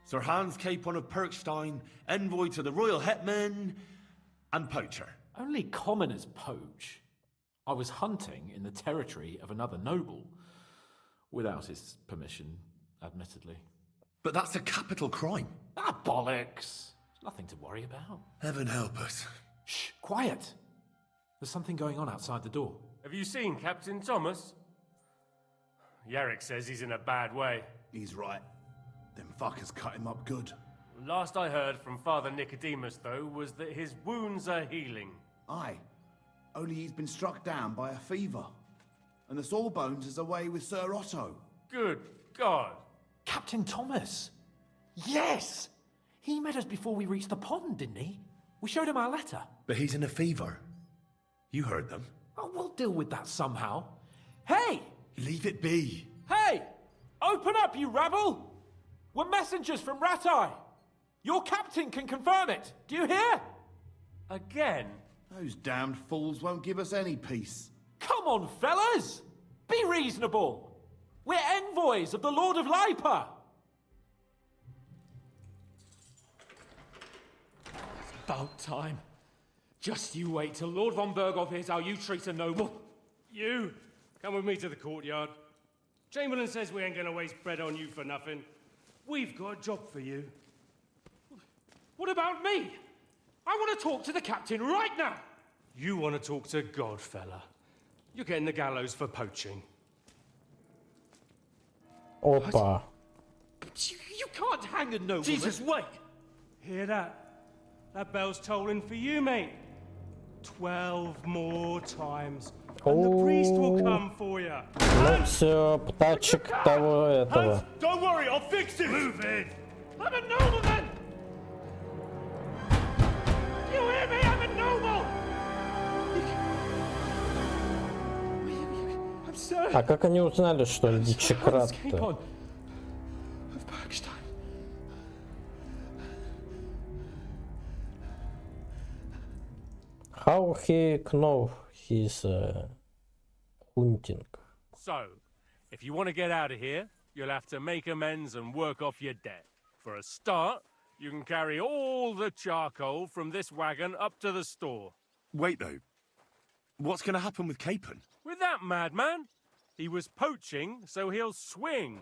Sir Hans Capon of Perkstein, envoy to the royal hetman, and poacher. Only commoners poach. I was hunting in the territory of another noble. Without his permission, admittedly. But that's a capital crime. Ah, bollocks! Nothing to worry about. Heaven help us. Shh, quiet! There's something going on outside the door. Have you seen Captain Thomas? Yarrick says he's in a bad way. He's right. Them fuckers cut him up good. Last I heard from Father Nicodemus, though, was that his wounds are healing. Aye. Only he's been struck down by a fever. And the Sawbones is away with Sir Otto. Good God. Captain Thomas! Yes! He met us before we reached the pond, didn't he? We showed him our letter. But he's in a fever. You heard them. Oh, we'll deal with that somehow. Hey! Leave it be. Hey! Open up, you rabble! We're messengers from Ratai. Your captain can confirm it. Do you hear? Again? Those damned fools won't give us any peace. Come on, fellas! Be reasonable. We're envoys of the Lord of Lipa. About time. Just you wait till Lord von Berghoff hears how you treat a noble. You, come with me to the courtyard. Chamberlain says we ain't gonna waste bread on you for nothing. We've got a job for you. What about me? I want to talk to the captain right now. You want to talk to God, fella. You're getting the gallows for poaching. Опа. But you can't hang a nobleman. Jesus, wait! Hear that? That bell's tolling for you, mate. 12 more times. And the priest will come for you. Ну все, птачек того этого. Don't worry, I'll fix it! Move in! I'm a nobleman! You hear me? I'm a noble! I'm sorry. А как они узнали, что Дичикрат-то? How he know he's hunting? So, if you want to get out of here, you'll have to make amends and work off your debt. For a start, you can carry all the charcoal from this wagon up to the store. Wait, though. What's going to happen with Capon? With that madman? He was poaching, so he'll swing.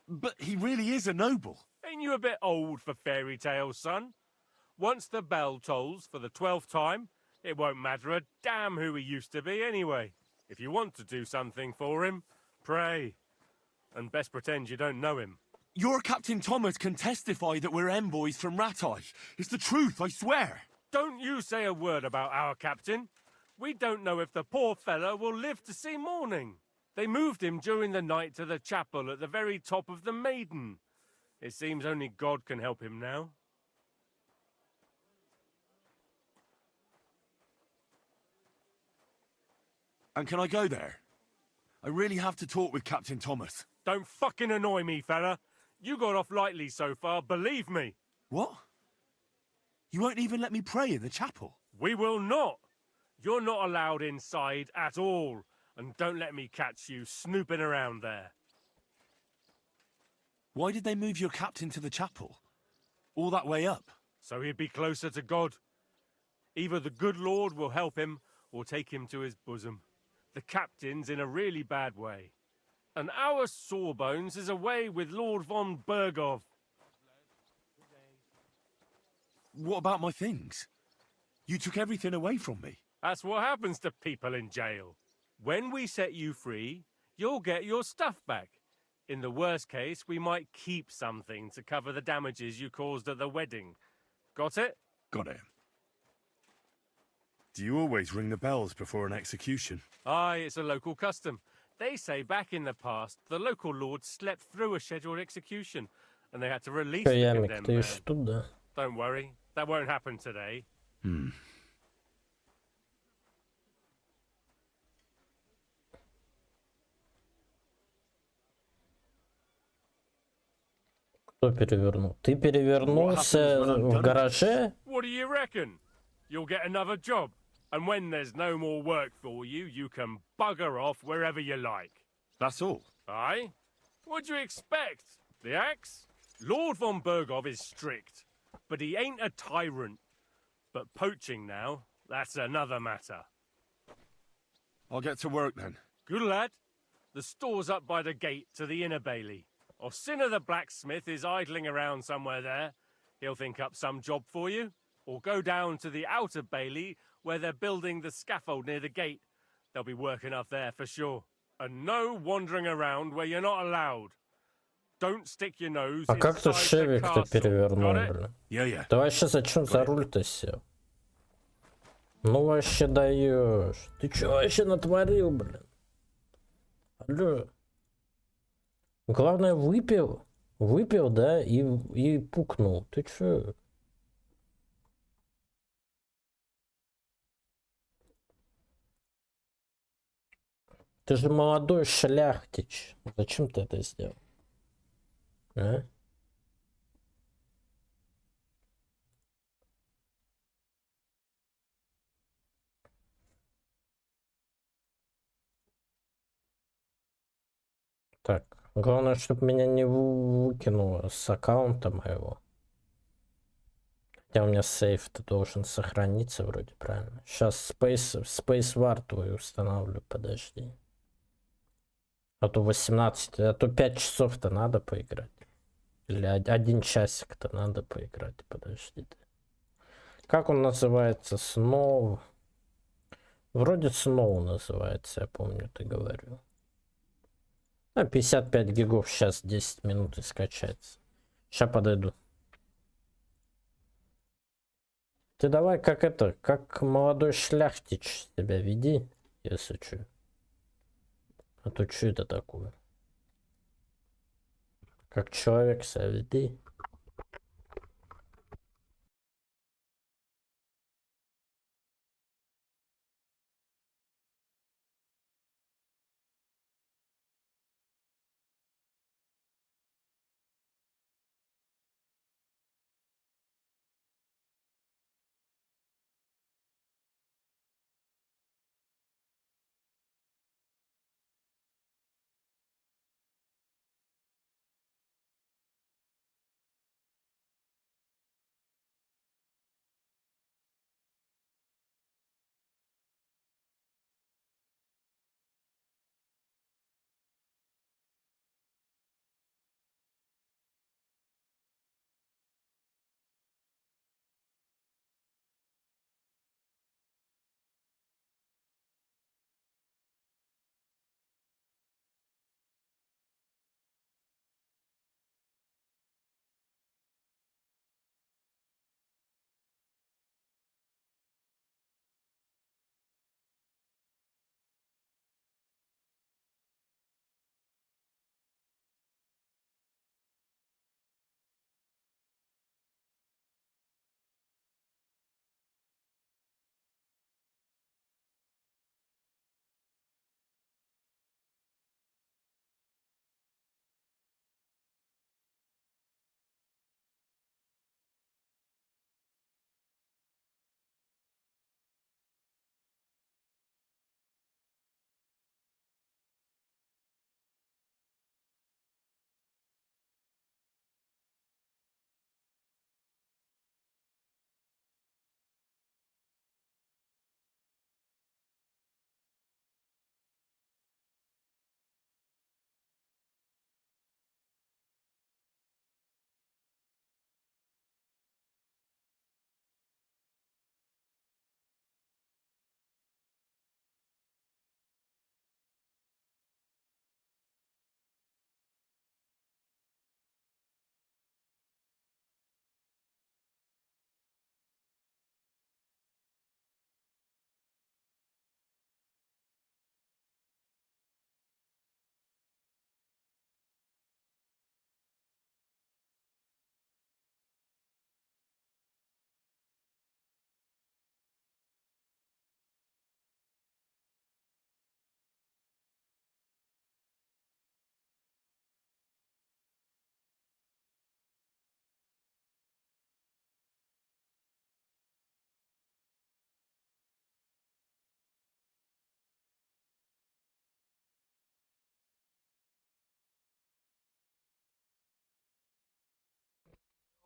But he really is a noble. Ain't you a bit old for fairy tales, son? Once the bell tolls for the 12th time, it won't matter a damn who he used to be anyway. If you want to do something for him, pray. And best pretend you don't know him. Your Captain Thomas can testify that we're envoys from Ratai. It's the truth, I swear. Don't you say a word about our captain. We don't know if the poor fellow will live to see morning. They moved him during the night to the chapel at the very top of the Maiden. It seems only God can help him now. And can I go there? I really have to talk with Captain Thomas. Don't fucking annoy me, fella. You got off lightly so far, believe me. What? You won't even let me pray in the chapel? We will not. You're not allowed inside at all. And don't let me catch you snooping around there. Why did they move your captain to the chapel? All that way up? So he'd be closer to God. Either the good Lord will help him, or take him to his bosom. The captain's in a really bad way. And our Sawbones is away with Lord von Berghoff. What about my things? You took everything away from me. That's what happens to people in jail. When we set you free, you'll get your stuff back. In the worst case, we might keep something to cover the damages you caused at the wedding. Got it? Got it. Do you always ring the bells before an execution? Aye, it's a local custom. They say back in the past, the local lord slept through a scheduled execution, and they had to release the condemned man. Don't worry, that won't happen today. Кто перевернул? Ты перевернулся в гараже? What do you reckon? You'll get another job. And when there's no more work for you, you can bugger off wherever you like. That's all? Aye? What'd you expect? The axe? Lord von Berghoff is strict, but he ain't a tyrant. But poaching now, that's another matter. I'll get to work then. Good lad. The store's up by the gate to the inner bailey. Orsina the blacksmith is idling around somewhere there. He'll think up some job for you. Or go down to the outer bailey where they're building the scaffold near the gate. There'll be work enough there for sure. And no wandering around where you're not allowed. Don't stick your nose А как тут inside the Шевик-то castle. перевернул, Got it? блин? Yeah. Ты вообще зачем за руль-то сел? Ну вообще даешь. Ты чё вообще натворил, блин? Алло. Главное, выпил. Выпил, да, и пукнул. Ты чё? Ты же молодой шляхтич. Зачем ты это сделал? А? Так, главное, чтобы меня не выкинуло с аккаунта моего. Хотя у меня сейф-то должен сохраниться вроде, правильно? Сейчас Space War твой устанавливаю, подожди. А то 18, а то 5 часов-то надо поиграть. Или 1 часик-то надо поиграть, подожди. Как он называется? Сноу. Вроде Сноу называется, я помню, ты говорил. А 55 гигов сейчас 10 минут и скачается. Сейчас подойду. Ты давай как молодой шляхтич себя веди, если что. А то что это такое? Как человек себя веди.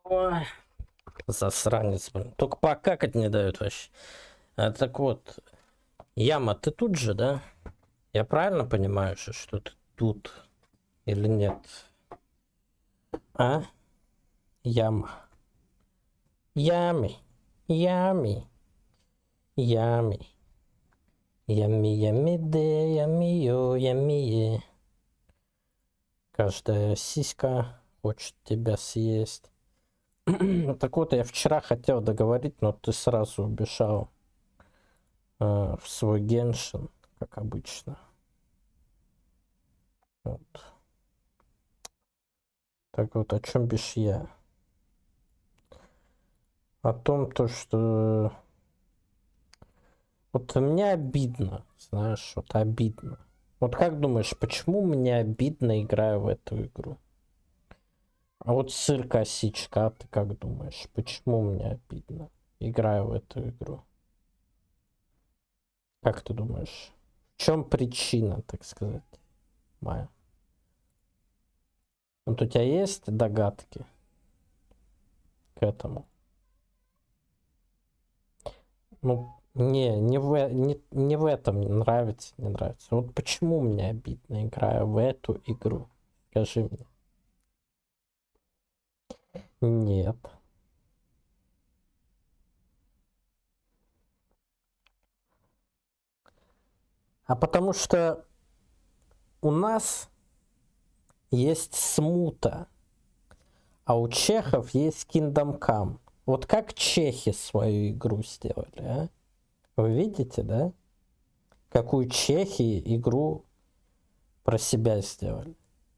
Ой, засранец, блин. Только покакать не дают вообще. А, так вот, Яма, ты тут же, да? Я правильно понимаю, что ты тут или нет? А? Яма. Ями. Ями. Ями. Ями, ями, де, ями, йо, ями. Каждая сиська хочет тебя съесть. Так вот, я вчера хотел договорить, но ты сразу убежал в свой Геншин, как обычно. Вот. Так вот, о чем бишь я? О том, то, что... Вот мне обидно, знаешь, вот обидно. Вот как думаешь, почему мне обидно, играю в эту игру? А вот сыр косичка, а ты как думаешь, почему мне обидно, играю в эту игру? Как ты думаешь, в чем причина, так сказать, моя? Вот у тебя есть догадки к этому? Ну, не в этом не нравится, не нравится. Вот почему мне обидно, играю в эту игру? Скажи мне. Нет. А потому что у нас есть смута, а у чехов есть киндам кам. Вот как чехи свою игру сделали, а? Вы видите, да? Какую чехи игру про себя сделали?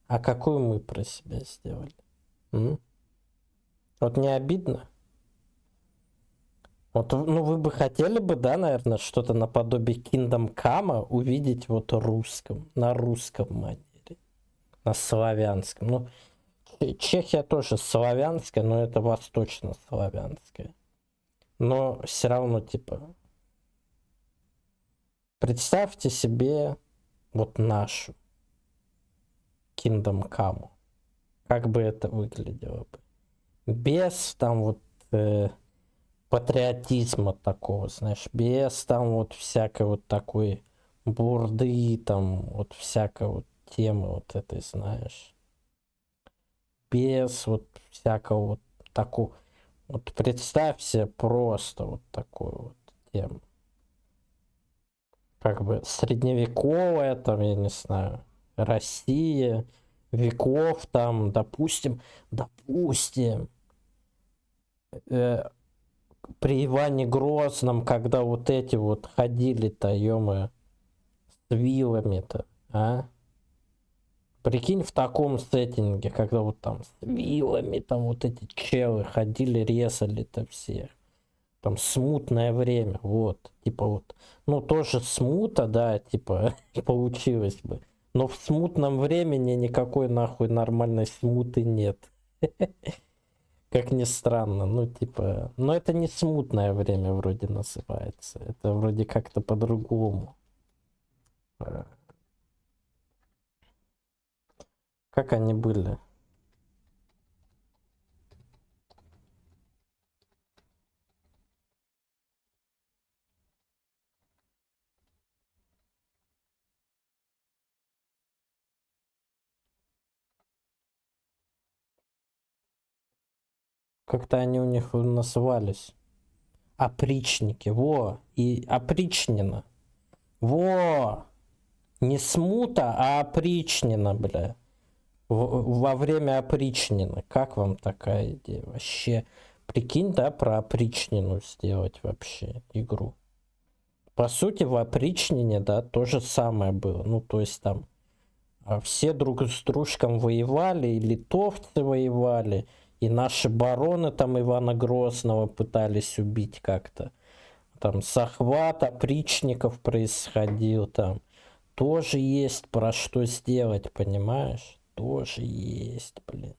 А какую мы про себя сделали? Вот не обидно? Вот, ну, вы бы хотели бы, да, наверное, что-то наподобие Kingdom Come увидеть вот на русском манере, на славянском. Ну, Чехия тоже славянская, но это восточно-славянская. Но все равно, типа, представьте себе вот нашу Kingdom Come. Как бы это выглядело бы? Без там вот патриотизма такого, знаешь, без там вот всякой вот такой бурды, там вот всякой вот темы вот этой, знаешь. Без вот всякого вот такого. Вот представь себе просто вот такую вот тему. Как бы средневековая, там, я не знаю, Россия, веков там, допустим, при Иване Грозном, когда вот эти вот ходили-то, ё-моё, с вилами-то, а? Прикинь, в таком сеттинге, когда вот там с вилами, там вот эти челы ходили, резали-то всех. Там смутное время, вот, типа вот. Ну, тоже смута, да, типа, получилось бы. Но в смутном времени никакой нахуй нормальной смуты нет. Как ни странно, ну типа, но это не смутное время вроде называется, это вроде как-то по-другому. Как они были? Как-то они у них назывались. Опричники, во, и опричнина. Во! Не смута, а опричнина, бля. Во время опричнины. Как вам такая идея? Вообще, прикинь, да, про опричнину сделать вообще игру. По сути, в опричнине, да, то же самое было. Ну, то есть там все друг с дружком воевали, и литовцы воевали, и наши бароны там Ивана Грозного пытались убить как-то. Там захват опричников происходил там. Тоже есть про что сделать, понимаешь? Тоже есть, блин.